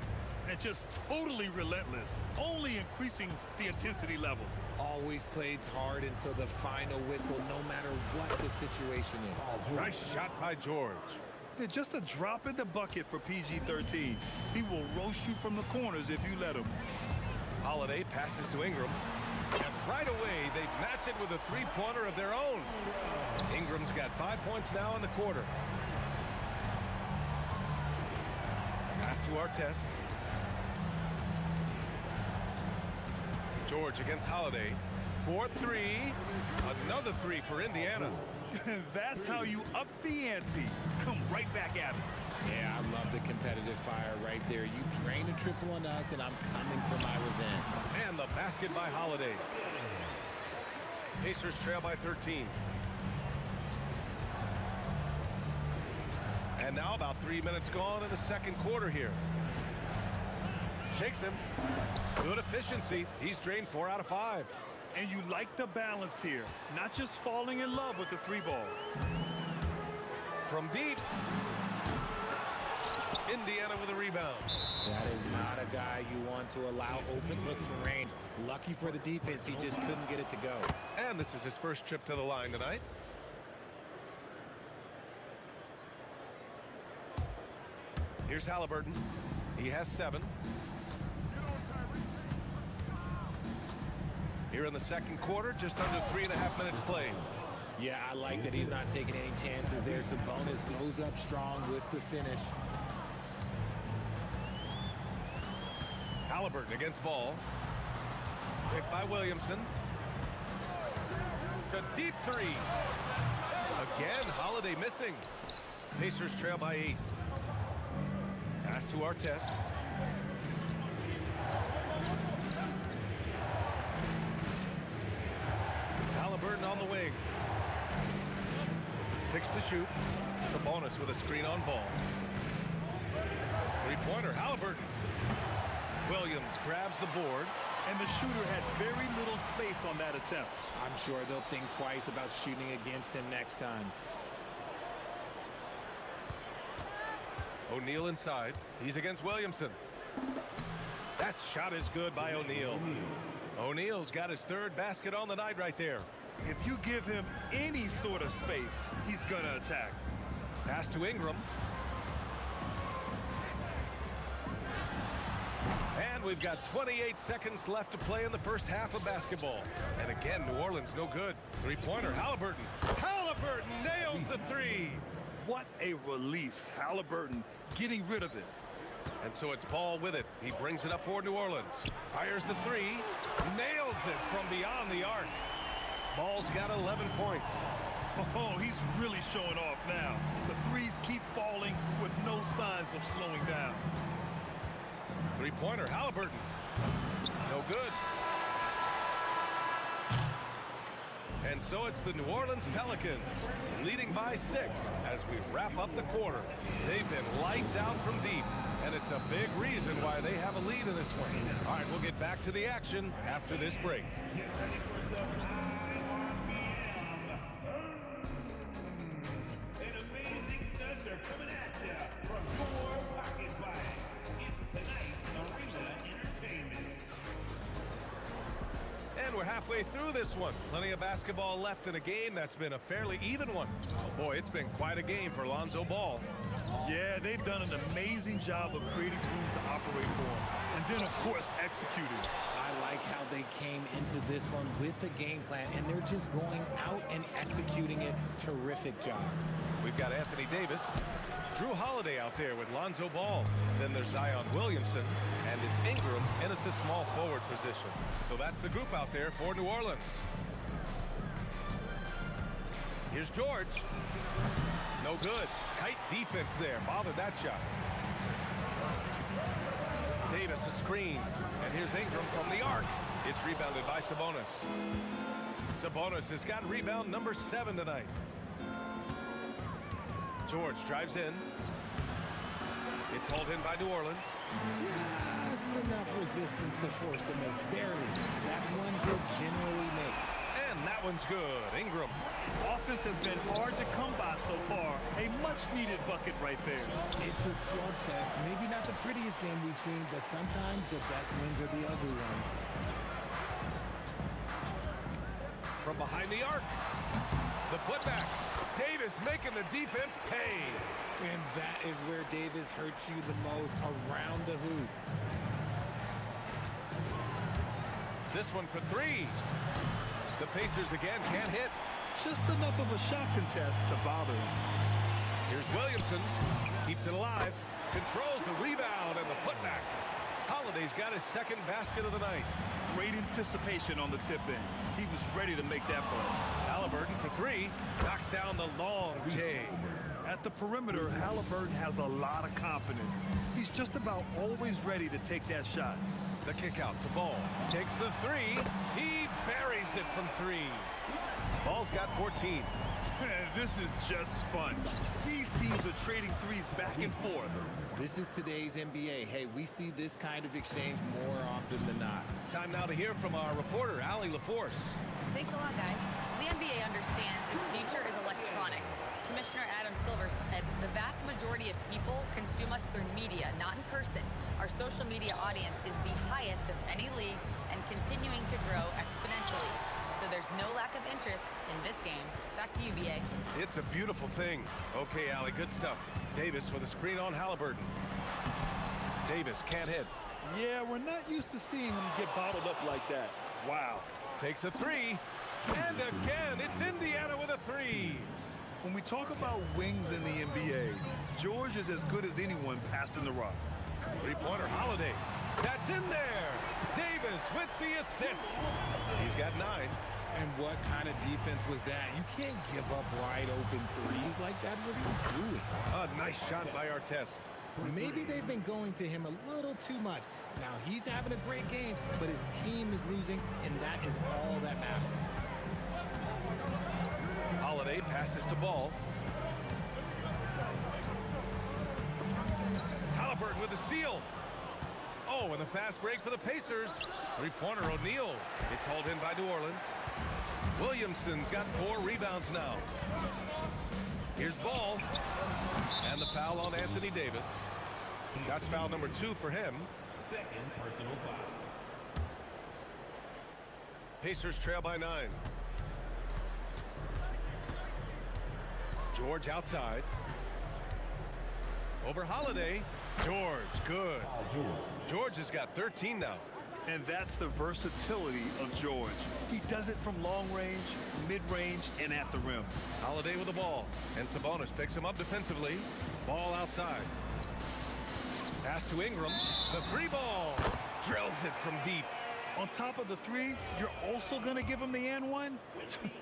And just totally relentless. Only increasing the intensity level. Always plays hard until the final whistle, no matter what the situation is. Nice shot by George. Yeah, just a drop in the bucket for PG-13. He will roast you from the corners if you let him. Holiday passes to Ingram. And right away, they match it with a three-pointer of their own. Ingram's got 5 points now in the quarter. Pass to Artest. George against Holiday. 4-3. Another 3 for Indiana. That's how you up the ante. Come right back at him. Yeah, I love the competitive fire right there. You drain a triple on us, and I'm coming for my revenge. And the basket by Holiday. Pacers trail by 13. And now about 3 minutes gone in the second quarter here. Shakes him. Good efficiency. He's drained 4 out of 5. And you like the balance here. Not just falling in love with the 3 ball. From deep. In Indiana with a rebound. That is not a guy you want to allow open looks from range. Lucky for the defense, he just couldn't get it to go. And this is his first trip to the line tonight. Here's Halliburton. He has 7. Here in the second quarter, just under 3.5 minutes played. Yeah, I like that he's not taking any chances there. Sabonis goes up strong with the finish. Halliburton against Ball. Picked by Williamson. The deep 3. Again, Holiday missing. Pacers trail by 8. Pass to Artest. Halliburton on the wing. 6 to shoot. Sabonis with a screen on Ball. Three-pointer, Halliburton. Williams grabs the board. And the shooter had very little space on that attempt. I'm sure they'll think twice about shooting against him next time. O'Neal inside. He's against Williamson. That shot is good by O'Neal. O'Neal's got his 3rd basket on the night right there. If you give him any sort of space, he's gonna attack. Pass to Ingram. And we've got 28 seconds left to play in the first half of basketball. And again, New Orleans no good. Three-pointer, Halliburton. Halliburton nails the 3. What a release. Halliburton getting rid of it. And so it's Ball with it. He brings it up for New Orleans. Fires the 3. Nails it from beyond the arc. Ball's got 11 points. Oh, he's really showing off now. The threes keep falling with no signs of slowing down. Three-pointer, Halliburton. No good. And so it's the New Orleans Pelicans leading by 6 as we wrap up the quarter. They've been lights out from deep, and it's a big reason why they have a lead in this one. All right, we'll get back to the action after this break. An amazing stunts are coming at you from your pocket bag. It's tonight's Arena Entertainment. And we're halfway through this one. Plenty of basketball left in a game that's been a fairly even one. Oh boy, it's been quite a game for Lonzo Ball. Yeah, they've done an amazing job of creating room to operate for him. And then, of course, executing. I like how they came into this one with a game plan, and they're just going out and executing it. Terrific job. We've got Anthony Davis, Drew Holiday out there with Lonzo Ball. Then there's Zion Williamson, and it's Ingram in at the small forward position. So that's the group out there for New Orleans. Here's George. No good. Tight defense there. Bothered that shot. Davis a screen. And here's Ingram from the arc. It's rebounded by Sabonis. Sabonis has got rebound number 7 tonight. George drives in. It's hauled in by New Orleans. Just enough resistance to force them as barely. That's one he'll generally make. And that one's good. Ingram. Offense has been hard to come by so far. A much-needed bucket right there. It's a slugfest. Maybe not the prettiest game we've seen, but sometimes the best wins are the ugly ones. From behind the arc. The putback. Davis making the defense pay. And that is where Davis hurts you the most, around the hoop. This one for 3. The Pacers again can't hit. Just enough of a shot contest to bother him. Here's Williamson. Keeps it alive. Controls the rebound and the putback. Holiday's got his 2nd basket of the night. Great anticipation on the tip in. He was ready to make that play. Halliburton for 3. Knocks down the long J. At the perimeter, Halliburton has a lot of confidence. He's just about always ready to take that shot. The kick out to Ball. Takes the 3. He buries it from 3. Ball's got 14. This is just fun. These teams are trading threes back and forth. This is today's NBA. Hey, we see this kind of exchange more often than not. Time now to hear from our reporter, Allie LaForce. Thanks a lot, guys. The NBA understands its future is electronic. Commissioner Adam Silver said the vast majority of people consume us through media, not in person. Our social media audience is the highest of any league and continuing to grow exponentially. So there's no lack of interest in this game. Back to you, BA. It's a beautiful thing. Okay, Allie, good stuff. Davis with a screen on Halliburton. Davis can't hit. Yeah, we're not used to seeing him get bottled up like that. Wow. Takes a three. And again, it's Indiana with a three. When we talk about wings in the NBA, George is as good as anyone passing the rock. Three-pointer Holiday. That's in there. Davis with the assist. He's got 9. And what kind of defense was that? You can't give up wide open threes like that. What are you doing? A nice shot by Artest. Maybe they've been going to him a little too much. Now, he's having a great game, but his team is losing, and that is all that matters. Holiday passes to Ball. Halliburton with the steal. Oh, and the fast break for the Pacers. Three-pointer O'Neal. It's hauled in by New Orleans. Williamson's got 4 rebounds now. Here's Ball. And the foul on Anthony Davis. That's foul number 2 for him. Second personal foul. Pacers trail by 9. George outside. Over Holiday. George, good. George has got 13 now. And that's the versatility of George. He does it from long range, mid-range, and at the rim. Holiday with the ball. And Sabonis picks him up defensively. Ball outside. Pass to Ingram. The 3 ball. Drills it from deep. On top of the 3, you're also going to give him the and one?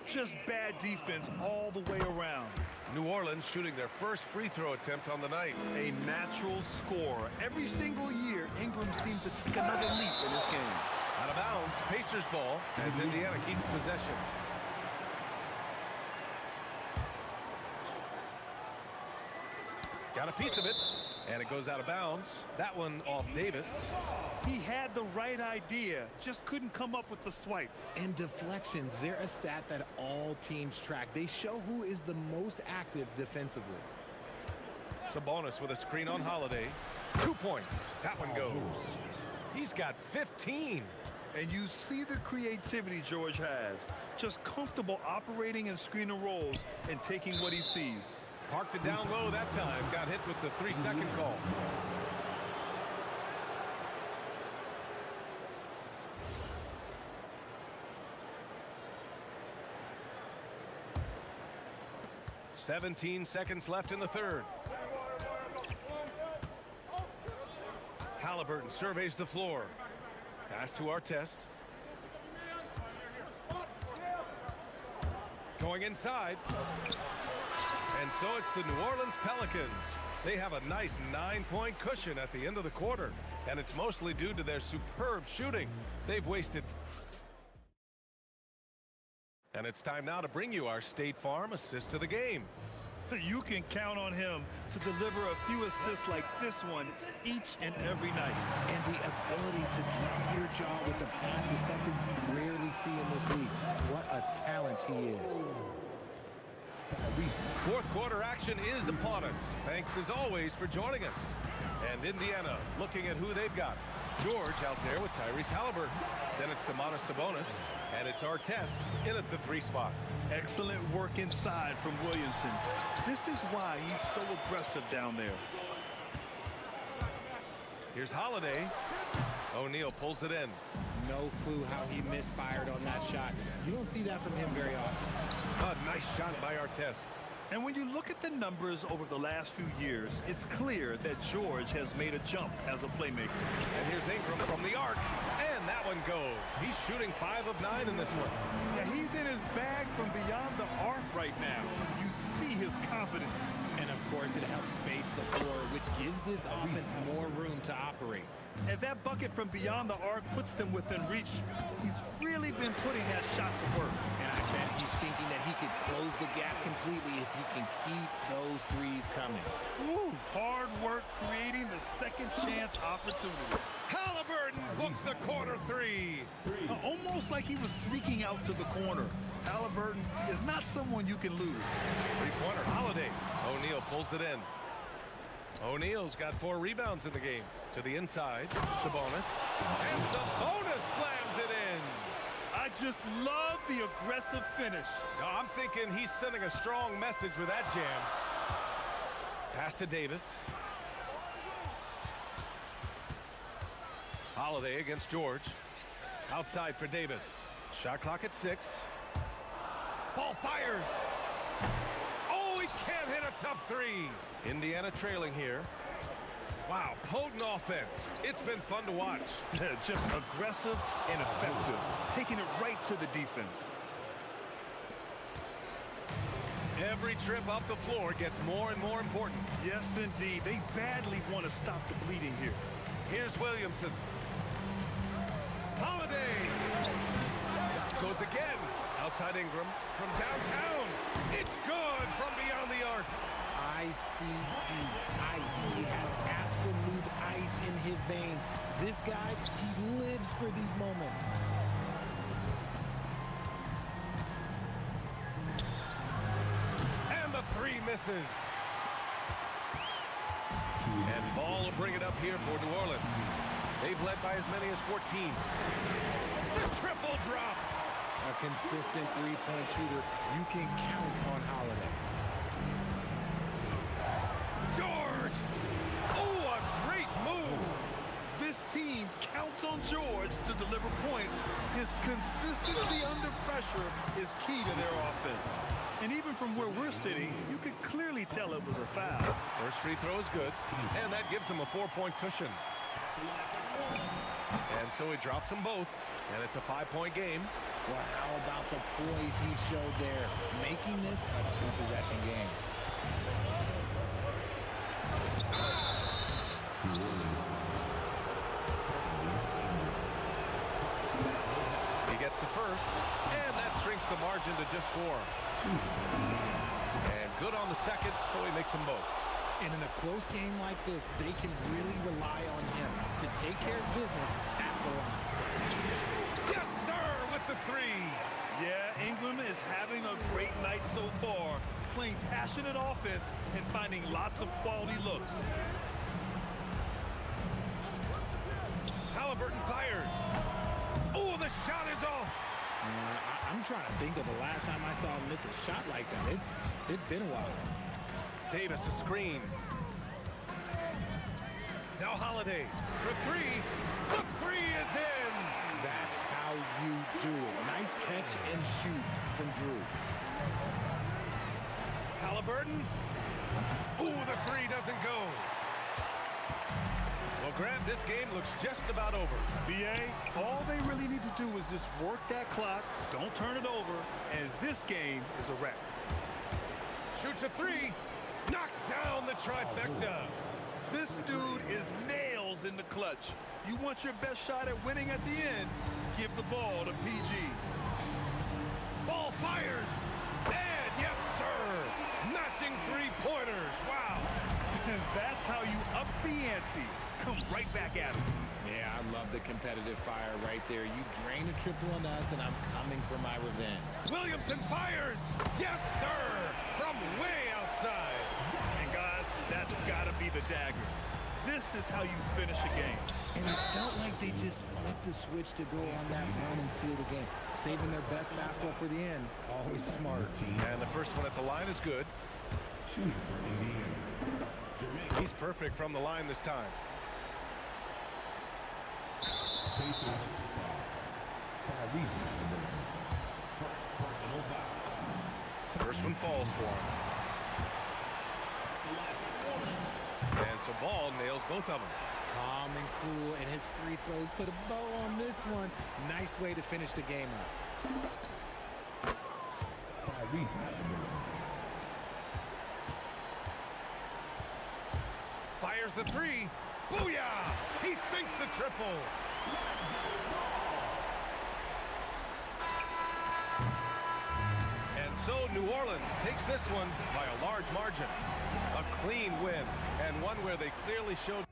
Just bad defense all the way around. New Orleans shooting their first free throw attempt on the night. A natural scorer. Every single year, Ingram seems to take another leap in this game. Out of bounds, Pacers ball as Indiana keeps possession. Got a piece of it, and it goes out of bounds. That one off Davis. He had the right idea, just couldn't come up with the swipe. And deflections, they're a stat that all teams track. They show who is the most active defensively. Sabonis with a screen on Holiday. 2 points. That one goes. He's got 15. And you see the creativity George has. Just comfortable operating in screen and rolls and taking what he sees. Parked it down low that time. Got hit with the 3-second call. "17 seconds left in the third. Halliburton surveys the floor. Pass to Artest. Going inside. And so it's the New Orleans Pelicans. They have a nice 9-point cushion at the end of the quarter. And it's mostly due to their superb shooting. They've wasted. And it's time now to bring you our State Farm assist of the game. You can count on him to deliver a few assists like this one each and every night. And the ability to drop your jaw with the pass is something you rarely see in this league. What a talent he is. Fourth quarter action is upon us. Thanks as always for joining us. And Indiana looking at who they've got. George out there with Tyrese Halliburton. Then it's Domantas Sabonis. And it's Artest in at the 3 spot. Excellent work inside from Williamson. This is why he's so aggressive down there. Here's Holiday. O'Neal pulls it in. No clue how he misfired on that shot. You don't see that from him very often. A nice shot by Artest. And when you look at the numbers over the last few years, it's clear that George has made a jump as a playmaker. And here's Ingram from the arc. And that one goes. He's shooting 5 of 9 in this one. Yeah, he's in his bag from beyond the arc right now. You see his confidence. And of course, it helps space the floor, which gives this offense more room to operate. And that bucket from beyond the arc puts them within reach. He's really been putting that shot to work. And I bet he's thinking that he could close the gap completely if he can keep those threes coming. Woo, hard work creating the second chance opportunity. Halliburton books the corner three. Almost like he was sneaking out to the corner. Halliburton is not someone you can lose. Three-pointer, Holiday. O'Neal pulls it in. O'Neal's got 4 rebounds in the game. To the inside, Sabonis. And Sabonis slams it in. I just love the aggressive finish. No, I'm thinking he's sending a strong message with that jam. Pass to Davis. Holiday against George. Outside for Davis. Shot clock at 6. Ball fires. Oh, he can't hit a tough three. Indiana trailing here. Wow, potent offense. It's been fun to watch. Just aggressive and effective. Taking it right to the defense. Every trip up the floor gets more and more important. Yes, indeed. They badly want to stop the bleeding here. Here's Williamson. Holiday. Goes again. Outside Ingram. From downtown. It's good from beyond the arc. ICE, ice. He has absolute ice in his veins. This guy, he lives for these moments. And the three misses. And Ball will bring it up here for New Orleans. They've led by as many as 14. The triple drops. A consistent three-point shooter. You can count on Holiday. George! Oh, a great move! This team counts on George to deliver points. His consistency under pressure is key to their offense. And even from where we're sitting, you could clearly tell it was a foul. First free throw is good, and that gives him a 4-point cushion. And so he drops them both, and it's a 5-point game. Well, how about the poise he showed there, making this a 2-possession game. He gets the first, and that shrinks the margin to just 4. And good on the second, so he makes them both. And in a close game like this, they can really rely on him to take care of business at the line. Yes, sir, with the 3. Yeah, Ingram is having a great night so far, playing passionate offense and finding lots of quality looks. Halliburton fires. Oh, the shot is off. I'm trying to think of the last time I saw him miss a shot like that. It's been a while. Davis a screen. Now Holiday for 3. The 3 is in. That's how you do it. Nice catch and shoot from Drew. Halliburton. Ooh, the 3 doesn't go. Well, Grant, this game looks just about over. BA, all they really need to do is just work that clock, don't turn it over, and this game is a wrap. Shoots a 3. Knocks down the trifecta. This dude is nails in the clutch. You want your best shot at winning at the end, give the ball to PG. Ball fires. And yes, sir. Matching 3-pointers. Wow. And that's how you up the ante. Come right back at him. Yeah, I love the competitive fire right there. You drain a triple on us, and I'm coming for my revenge. Williamson fires. Yes, sir. From way outside. And guys, that's got to be the dagger. This is how you finish a game. And it felt like they just flipped the switch to go on that run and seal the game. Saving their best basketball for the end. Always smart. And the first one at the line is good. He's perfect from the line this time. First one falls for him. And so Ball nails both of them. Calm and cool, and his free throws put a bow on this one. Nice way to finish the game up. Fires the 3. Booyah! He sinks the triple. And so New Orleans takes this one by a large margin. A clean win, and one where they clearly showed.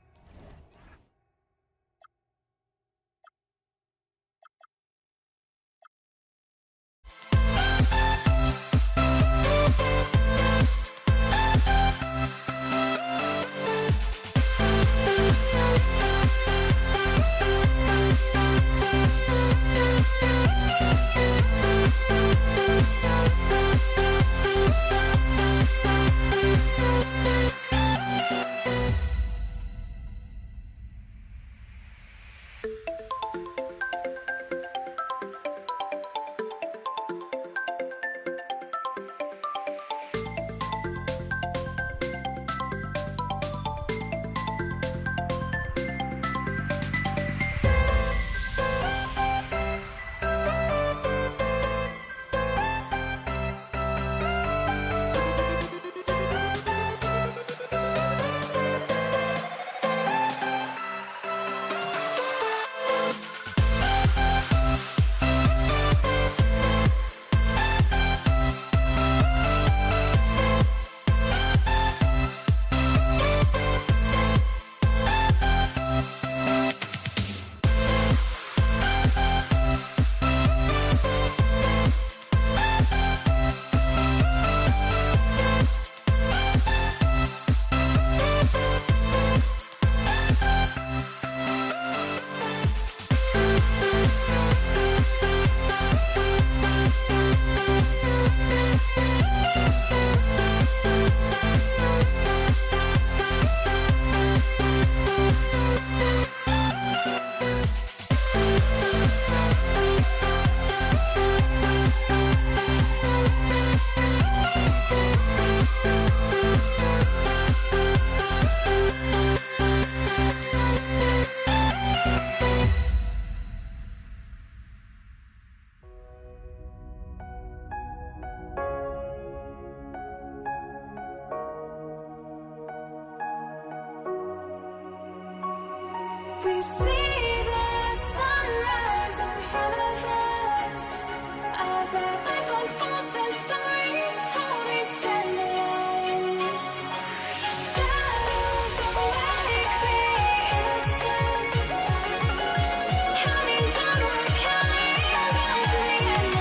We see the sunrise in front of us as our life unfolds and stories told. We stand alone. Shadows awake the innocent, counting down, we're counting down to the end.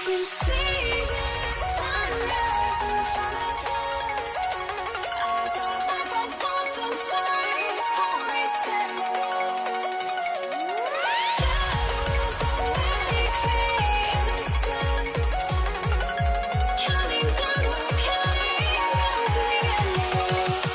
We see the sunrise in front of us as our life unfolds and stories told. We stand alone. Shadows awake the innocent, counting down, we're counting down to the endless.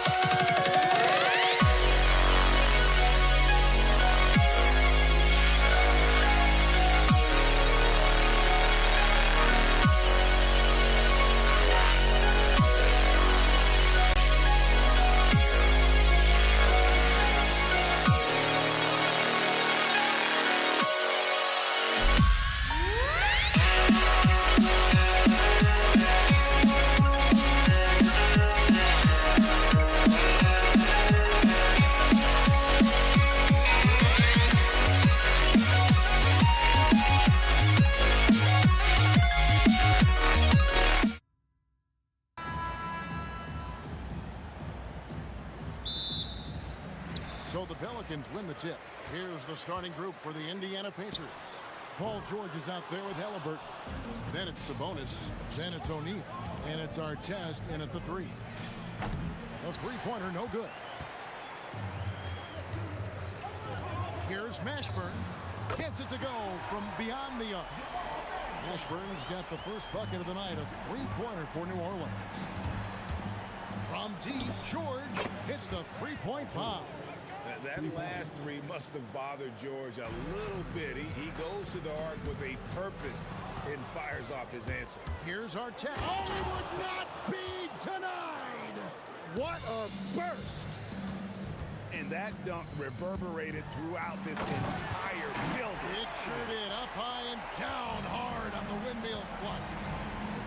tip. Here's the starting group for the Indiana Pacers. Paul George is out there with Halliburton. Then it's Sabonis. Then it's O'Neal. And it's Artest in at the 3. The three-pointer, no good. Here's Mashburn. Gets it to go from beyond the arc. Mashburn's got the first bucket of the night, a three-pointer for New Orleans. From deep, George hits the three-point bomb. That last three must have bothered George a little bit. He goes to the arc with a purpose and fires off his answer. Here's Artest. Oh, he would not be denied! What a burst! And that dunk reverberated throughout this entire building. It sure did. Up high and down hard on the windmill front.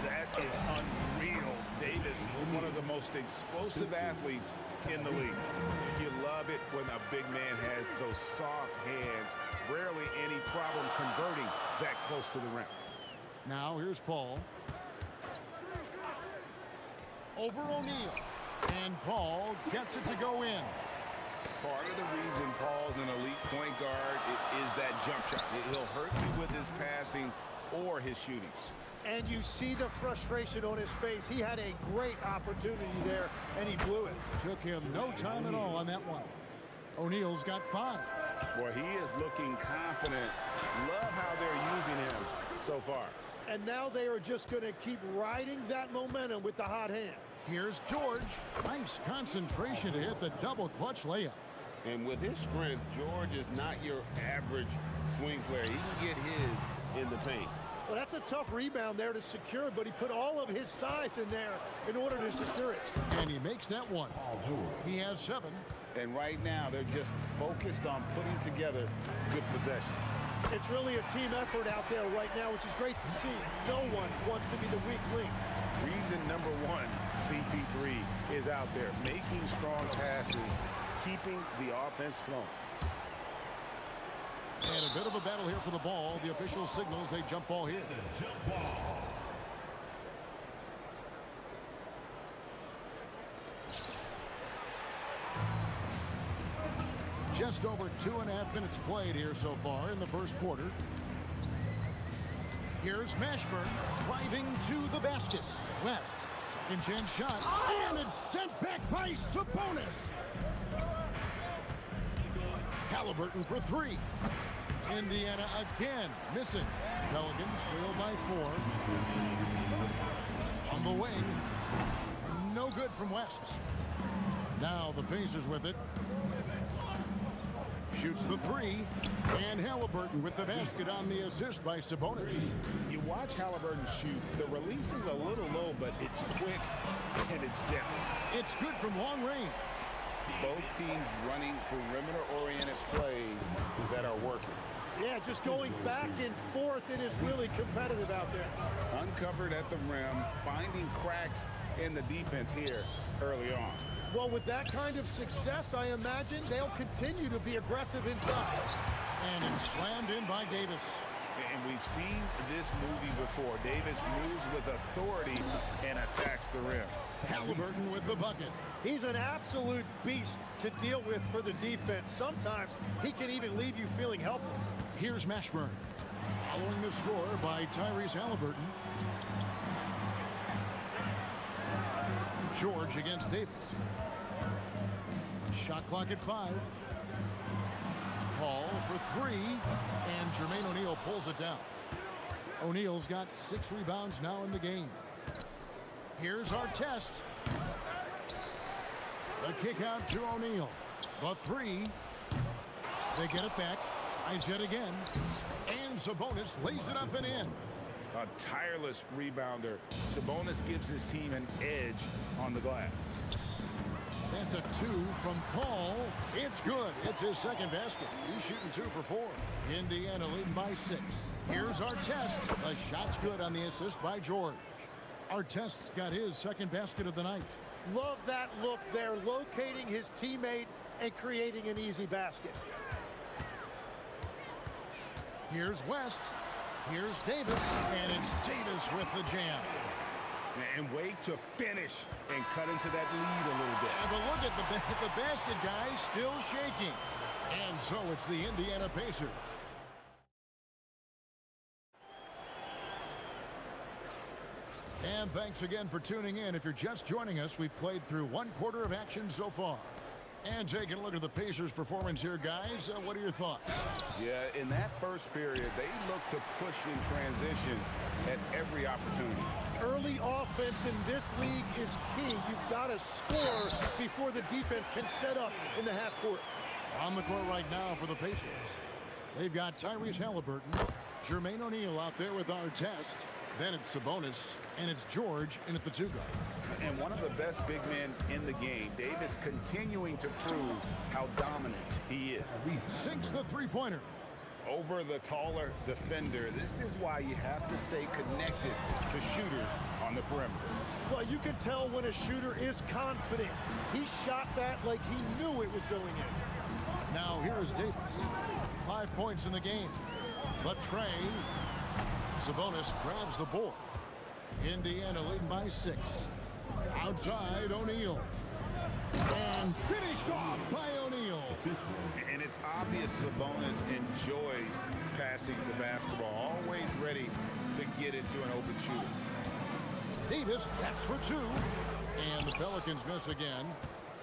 That is unreal. Davis, one of the most explosive athletes in the league. You love it when a big man has those soft hands. Rarely any problem converting that close to the rim. Now here's Paul. Over O'Neal. And Paul gets it to go in. Part of the reason Paul's an elite point guard is that jump shot. He'll hurt you with his passing or his shooting. And you see the frustration on his face. He had a great opportunity there, and he blew it. Took him no time at all on that one. O'Neal's got 5. Boy, he is looking confident. Love how they're using him so far. And now they are just going to keep riding that momentum with the hot hand. Here's George. Nice concentration to hit the double clutch layup. And with his strength, George is not your average swing player. He can get his in the paint. Well, that's a tough rebound there to secure, but he put all of his size in there in order to secure it. And he makes that one. He has 7. And right now, they're just focused on putting together good possession. It's really a team effort out there right now, which is great to see. No one wants to be the weak link. Reason number 1, CP3 is out there making strong passes, keeping the offense flowing. And a bit of a battle here for the ball. The official signals a jump ball here. Jump ball. Just over 2.5 minutes played here so far in the first quarter. Here's Mashburn driving to the basket. West, second chance shot. And it's sent back by Sabonis. Halliburton for 3. Indiana again missing. Pelicans trail by 4. On the wing. No good from West. Now the Pacers with it. Shoots the 3. And Halliburton with the basket on the assist by Sabonis. You watch Halliburton shoot. The release is a little low, but it's quick and it's depth. It's good from long range. Both teams running perimeter-oriented plays that are working. Yeah, just going back and forth, it is really competitive out there. Uncovered at the rim, finding cracks in the defense here early on. Well, with that kind of success, I imagine they'll continue to be aggressive inside. And it's slammed in by Davis. And we've seen this movie before. Davis moves with authority and attacks the rim. Halliburton with the bucket. He's an absolute beast to deal with for the defense. Sometimes he can even leave you feeling helpless. Here's Mashburn. Following the score by Tyrese Halliburton. George against Davis. Shot clock at 5. Paul for 3. And Jermaine O'Neal pulls it down. O'Neal's got 6 rebounds now in the game. Here's Artest. The kick out to O'Neal. The 3. They get it back. Tries it again. And Sabonis lays it up and in. A tireless rebounder. Sabonis gives his team an edge on the glass. That's a 2 from Paul. It's good. It's his second basket. He's shooting 2 for 4. Indiana leading by 6. Here's Artest. The shot's good on the assist by George. Artest's got his second basket of the night. Love that look there, locating his teammate and creating an easy basket. Here's West. Here's Davis. And it's Davis with the jam. And wait to finish and cut into that lead a little bit. But look at the basket, guys, still shaking. And so it's the Indiana Pacers. And thanks again for tuning in. If you're just joining us, we've played through one quarter of action so far. And taking a look at the Pacers' performance here, guys. What are your thoughts? Yeah, in that first period, they looked to push in transition at every opportunity. Early offense in this league is key. You've got to score before the defense can set up in the half court. On the court right now for the Pacers, they've got Tyrese Halliburton, Jermaine O'Neal out there with our test. Then it's Sabonis, and it's George in at the 2 guard. And one of the best big men in the game, Davis, continuing to prove how dominant he is. Sinks the three-pointer. Over the taller defender. This is why you have to stay connected to shooters on the perimeter. Well, you can tell when a shooter is confident. He shot that like he knew it was going in. Now here is Davis. 5 points in the game. The tray. Sabonis grabs the board. Indiana leading by 6. Outside, O'Neal. And finished off by O'Neal. And it's obvious Sabonis enjoys passing the basketball, always ready to get into an open shooter. Davis, that's for 2. And the Pelicans miss again.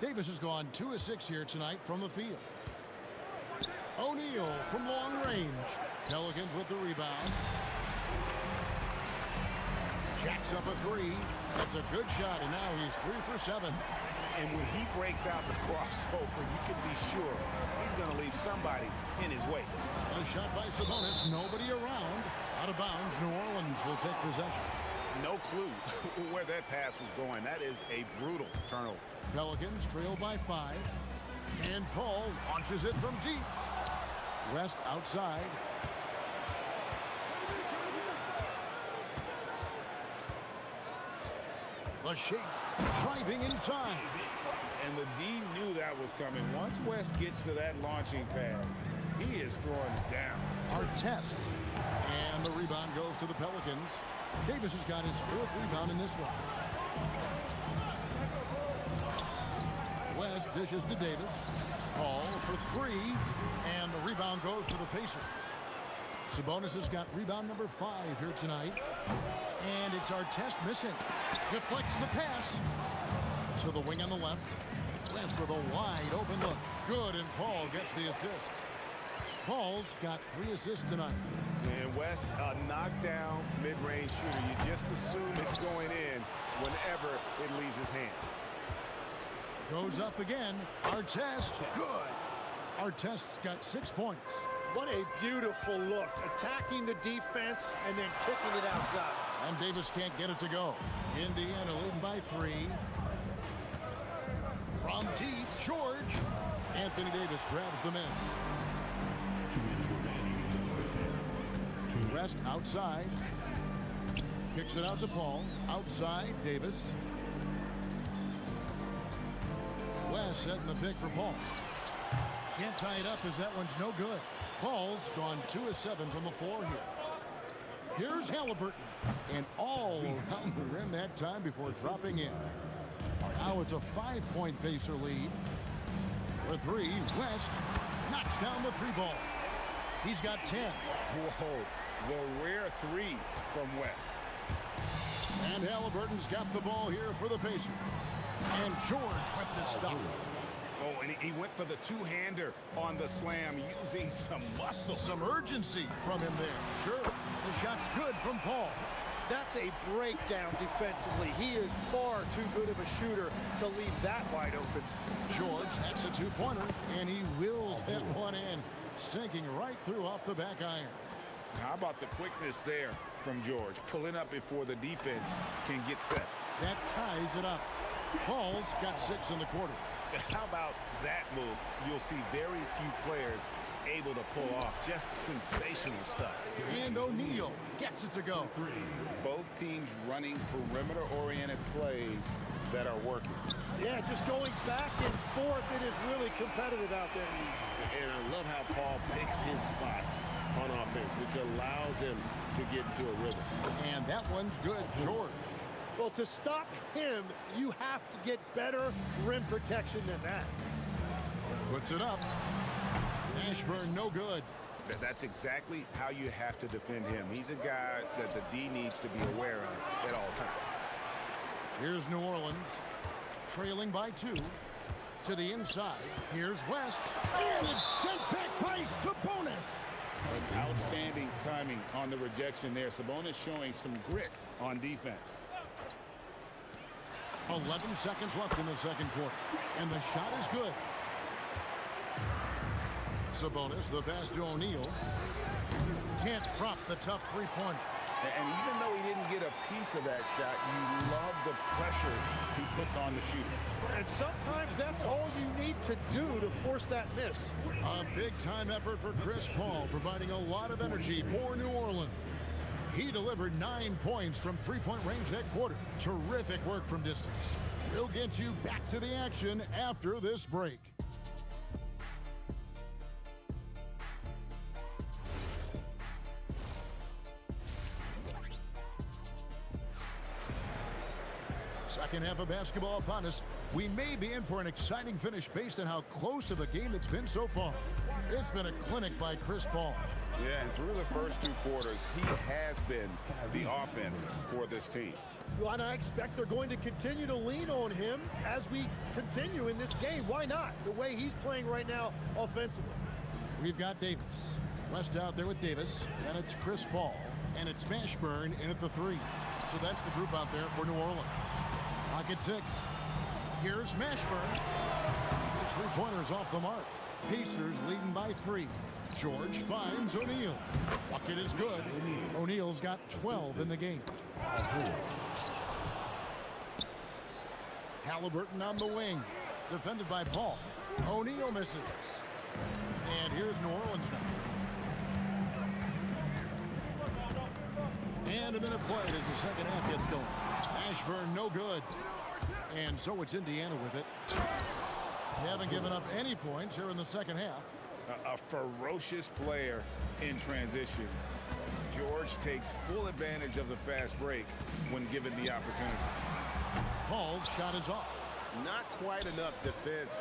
Davis has gone 2 of 6 here tonight from the field. O'Neal from long range. Pelicans with the rebound. Jacks up a 3. That's a good shot, and now he's 3 for 7. And when he breaks out the crossover, you can be sure he's going to leave somebody in his way. A shot by Sabonis, nobody around. Out of bounds, New Orleans will take possession. No clue where that pass was going. That is a brutal turnover. Pelicans trail by 5. And Paul launches it from deep. West outside. The shake, driving inside. And the D knew that was coming. Once West gets to that launching pad, he is throwing it down. Our test. And the rebound goes to the Pelicans. Davis has got his 4th rebound in this one. West dishes to Davis. Paul for 3. And the rebound goes to the Pacers. Sabonis has got rebound number 5 here tonight. And it's our test missing. Deflects the pass to the wing on the left. West with a wide open look. Good, and Paul gets the assist. Paul's got 3 assists tonight. And West, a knockdown mid-range shooter. You just assume it's going in whenever it leaves his hands. Goes up again. Artest, good. Artest's got 6 points. What a beautiful look. Attacking the defense and then kicking it outside. And Davis can't get it to go. Indiana leading by 3. From deep, George. Anthony Davis grabs the miss. Rest outside. Kicks it out to Paul. Outside, Davis. West setting the pick for Paul. Can't tie it up as that one's no good. Paul's gone 2 of 7 from the floor here. Here's Halliburton. And all around the rim that time before dropping in. Now it's a 5-point Pacer lead. For 3, West knocks down the 3 ball. He's got 10. Whoa, the rare 3 from West. And Halliburton's got the ball here for the Pacers. And George with the stuff. Oh, and he went for the 2-hander on the slam, using some muscle. Some urgency from him there. Sure, the shot's good from Paul. That's a breakdown defensively. He is far too good of a shooter to leave that wide open. George, that's a 2-pointer, and he wills that one in, sinking right through off the back iron. How about the quickness there from George, pulling up before the defense can get set. That ties it up. Paul's got 6 in the quarter. How about that move? You'll see very few players able to pull off just sensational stuff. And O'Neal gets it to go. Both teams running perimeter-oriented plays that are working. Yeah, just going back and forth. It is really competitive out there. And I love how Paul picks his spots on offense, which allows him to get into a rhythm. And that one's good, George. Well, to stop him, you have to get better rim protection than that. Puts it up. Ashburn, no good. That's exactly how you have to defend him. He's a guy that the D needs to be aware of at all times. Here's New Orleans, trailing by 2. To the inside, here's West, and it's sent back by Sabonis. Outstanding timing on the rejection there. Sabonis showing some grit on defense. 11 seconds left in the second quarter, and the shot is good. Sabonis, the pass to O'Neal. Can't drop the tough three-pointer. And even though he didn't get a piece of that shot, you love the pressure he puts on the shooter. And sometimes that's all you need to do to force that miss. A big-time effort for Chris Paul, providing a lot of energy for New Orleans. He delivered 9 points from three-point range that quarter. Terrific work from distance. We'll get you back to the action after this break. Second half of basketball upon us. We may be in for an exciting finish based on how close of a game it's been so far. It's been a clinic by Chris Paul. Yeah, and through the first 2 quarters, he has been the offense for this team. Well, and I expect they're going to continue to lean on him as we continue in this game. Why not? The way he's playing right now offensively. We've got Davis. West out there with Davis, and it's Chris Paul, and it's Mashburn in at the 3. So that's the group out there for New Orleans. Pocket 6. Here's Mashburn. His three-pointer's off the mark. Pacers leading by 3. George finds O'Neal. Bucket is good. O'Neal's got 12 in the game. Halliburton on the wing. Defended by Paul. O'Neal misses. And here's New Orleans now. And a minute played as the second half gets going. Ashburn, no good. And so it's Indiana with it. They haven't given up any points here in the second half. A ferocious player in transition. George takes full advantage of the fast break when given the opportunity. Paul's shot is off. Not quite enough defense.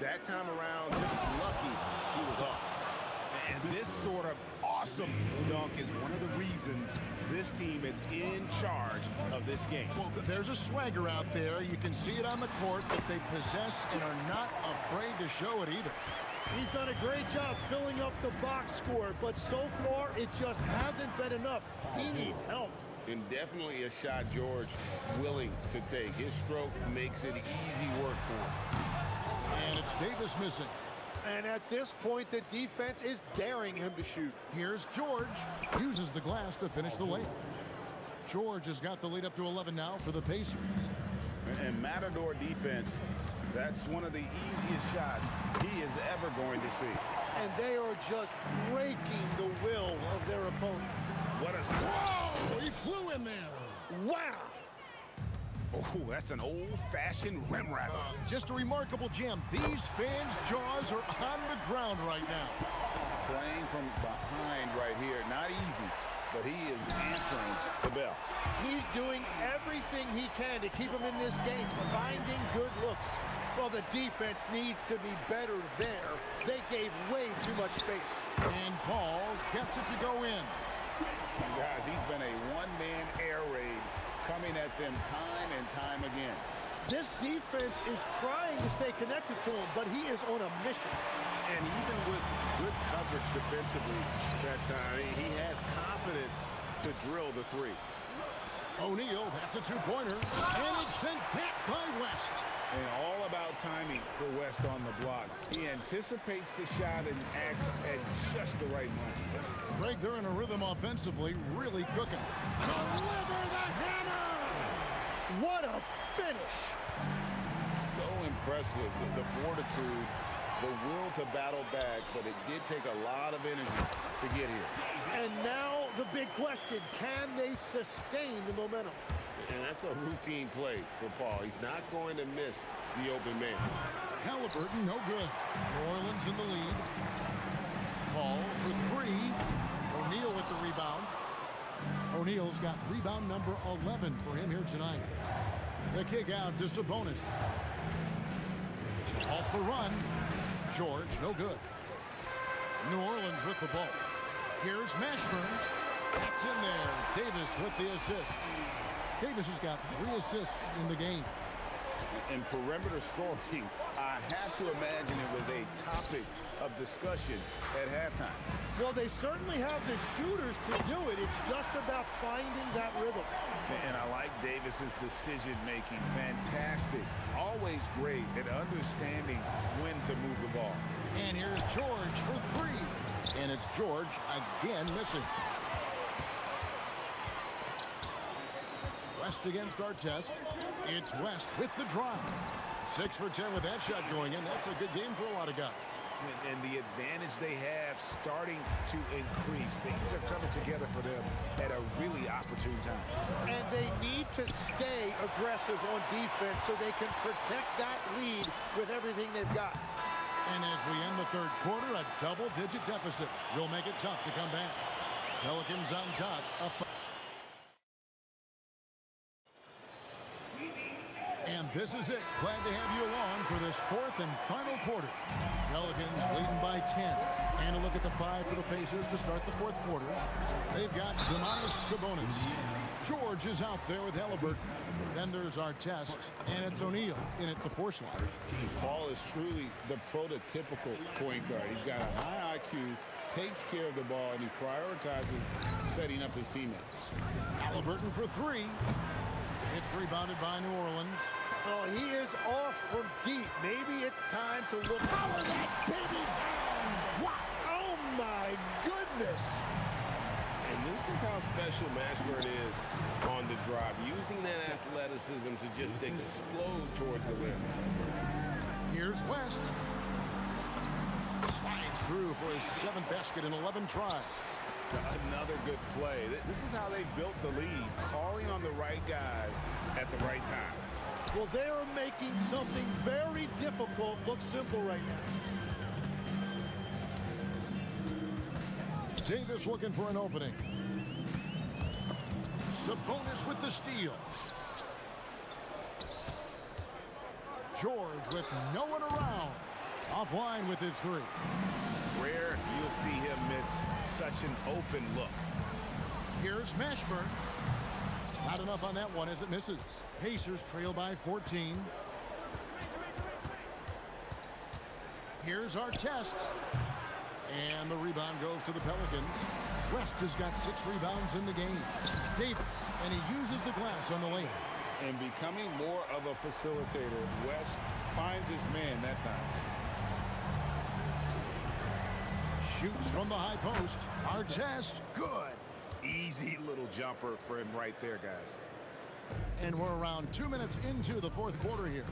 That time around, just lucky he was off. And this sort of awesome dunk is one of the reasons this team is in charge of this game. Well, there's a swagger out there. You can see it on the court that they possess and are not afraid to show it either. He's done a great job filling up the box score, but so far it just hasn't been enough. He needs help. And definitely a shot George willing to take. His stroke makes it easy work for him. And it's Davis missing. And at this point, the defense is daring him to shoot. Here's George. Uses the glass to finish the layup. George has got the lead up to 11 now for the Pacers. And Matador defense, that's one of the easiest shots he is ever going to see. And they are just breaking the will of their opponent. What a... Whoa! He flew in there. Wow! Oh, that's an old-fashioned rim wrapper. Just a remarkable jam. These fans' jaws are on the ground right now. Playing from behind right here. Not easy, but he is answering the bell. He's doing everything he can to keep him in this game, finding good looks. Well, the defense needs to be better there. They gave way too much space. And Paul gets it to go in. And guys, he's been a one-man air raid coming at them time and time again. This defense is trying to stay connected to him, but he is on a mission. And even with good coverage defensively that time, he has confidence to drill the 3. O'Neal, that's a two-pointer. And it's sent back by West. And all about timing for West on the block. He anticipates the shot and acts at just the right moment. Greg, they're in a rhythm offensively, really cooking. Deliver the hammer! What a finish! So impressive, the fortitude, the will to battle back, but it did take a lot of energy to get here. And now the big question, can they sustain the momentum? And that's a routine play for Paul. He's not going to miss the open man. Halliburton, no good. New Orleans in the lead. Paul for 3. O'Neal with the rebound. O'Neal's got rebound number 11 for him here tonight. The kick out to Sabonis. To halt the run. George, no good. New Orleans with the ball. Here's Mashburn. That's in there. Davis with the assist. Davis has got 3 assists in the game. In perimeter scoring, I have to imagine it was a topic of discussion at halftime. Well, they certainly have the shooters to do it. It's just about finding that rhythm. And I like Davis's decision-making. Fantastic. Always great at understanding when to move the ball. And here's George for 3. And it's George again missing. West against Artest. It's West with the drive. 6 for 10 with that shot going in. That's a good game for a lot of guys. And the advantage they have starting to increase. Things are coming together for them at a really opportune time. And they need to stay aggressive on defense so they can protect that lead with everything they've got. And as we end the third quarter, a double-digit deficit will make it tough to come back. Pelicans on top, up. And this is it. Glad to have you along for this 4th and final quarter. Pelicans leading by 10. And a look at the 5 for the Pacers to start the 4th quarter. They've got Domantas Sabonis. George is out there with Halliburton. Then there's Artest, and it's O'Neal in at the 4 slot. Paul is truly the prototypical point guard. He's got a high IQ, takes care of the ball, and he prioritizes setting up his teammates. Halliburton for 3. It's rebounded by New Orleans. Oh, he is off from deep. Maybe it's time to look. Power that baby down! Wow! Oh my goodness! And this is how special Mashburn is on the drive, using that athleticism to just explode towards the rim. Here's West. Slides through for his 7th basket in 11 tries. Another good play. This is how they built the lead, calling on the right guys at the right time. Well, they are making something very difficult look simple right now. Davis looking for an opening. Sabonis with the steal. George with no one around. Offline with his 3. Rare you'll see him miss such an open look. Here's Mashburn. Not enough on that one as it misses. Pacers trail by 14. Here's Artest. And the rebound goes to the Pelicans. West has got 6 rebounds in the game. Davis, and he uses the glass on the lane. And becoming more of a facilitator, West finds his man that time. Shoots from the high post. Artest, good. Easy little jumper for him right there, guys. And we're around 2 minutes into the 4th quarter here.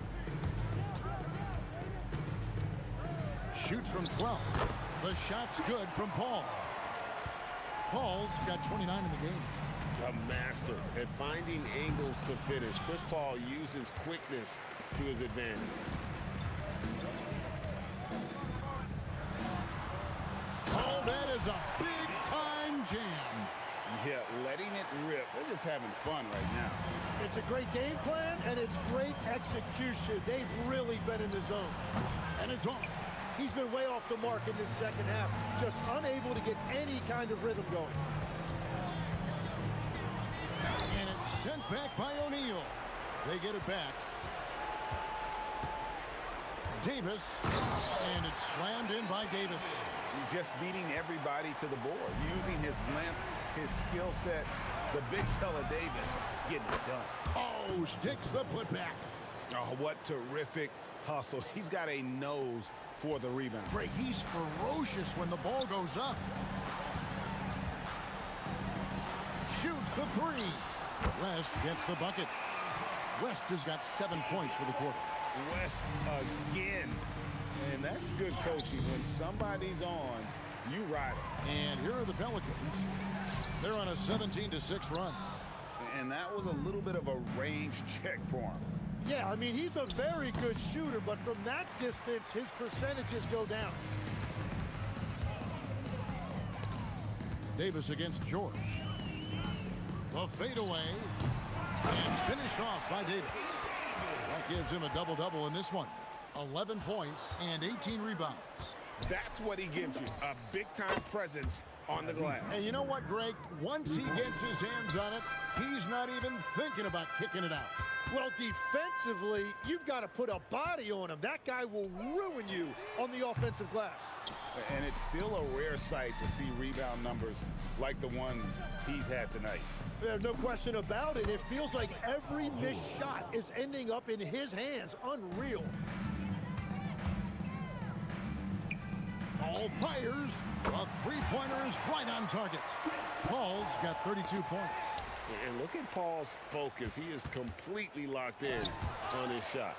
Shoots from 12. The shot's good from Paul. Paul's got 29 in the game. A master at finding angles to finish. Chris Paul uses quickness to his advantage. Oh, that is a big-time jam. Yeah, letting it rip. They're just having fun right now. It's a great game plan, and it's great execution. They've really been in the zone. And it's off. He's been way off the mark in this second half, just unable to get any kind of rhythm going. And it's sent back by O'Neal. They get it back. Davis, and it's slammed in by Davis. Just beating everybody to the board, using his length, his skill set. The big fella Davis getting it done. Oh, sticks the putback. Oh, what terrific hustle. He's got a nose for the rebound. Greg, he's ferocious when the ball goes up. Shoots the 3. West gets the bucket. West has got 7 points for the quarter. West again. And that's good coaching. When somebody's on, you ride it. And here are the Pelicans. They're on a 17-6 run. And that was a little bit of a range check for him. Yeah, I mean, he's a very good shooter, but from that distance, his percentages go down. Davis against George. The fadeaway. And finished off by Davis. That gives him a double-double in this one. 11 points and 18 rebounds. That's what he gives you, a big-time presence on the glass. And you know what, Greg? Once he gets his hands on it, he's not even thinking about kicking it out. Well, defensively, you've got to put a body on him. That guy will ruin you on the offensive glass. And it's still a rare sight to see rebound numbers like the ones he's had tonight. There's no question about it. It feels like every missed shot is ending up in his hands. Unreal. Paul fires. A three-pointer is right on target. Paul's got 32 points. And look at Paul's focus. He is completely locked in on his shot.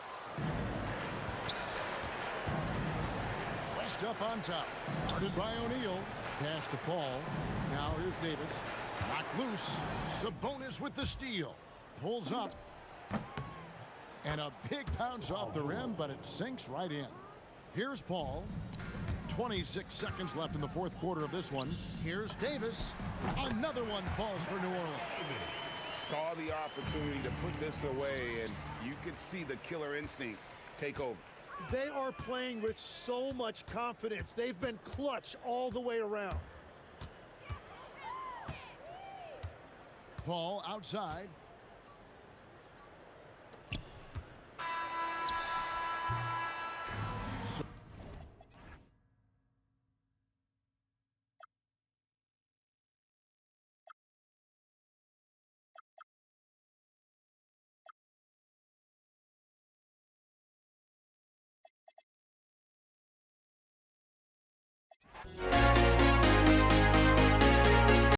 West up on top. Guarded by O'Neal. Pass to Paul. Now here's Davis. Knocked loose. Sabonis with the steal. Pulls up. And a big bounce off the rim, but it sinks right in. Here's Paul. 26 seconds left in the fourth quarter of this one. Here's Davis. Another one falls for New Orleans. Saw the opportunity to put this away, and you could see the killer instinct take over. They are playing with so much confidence. They've been clutch all the way around. Paul outside.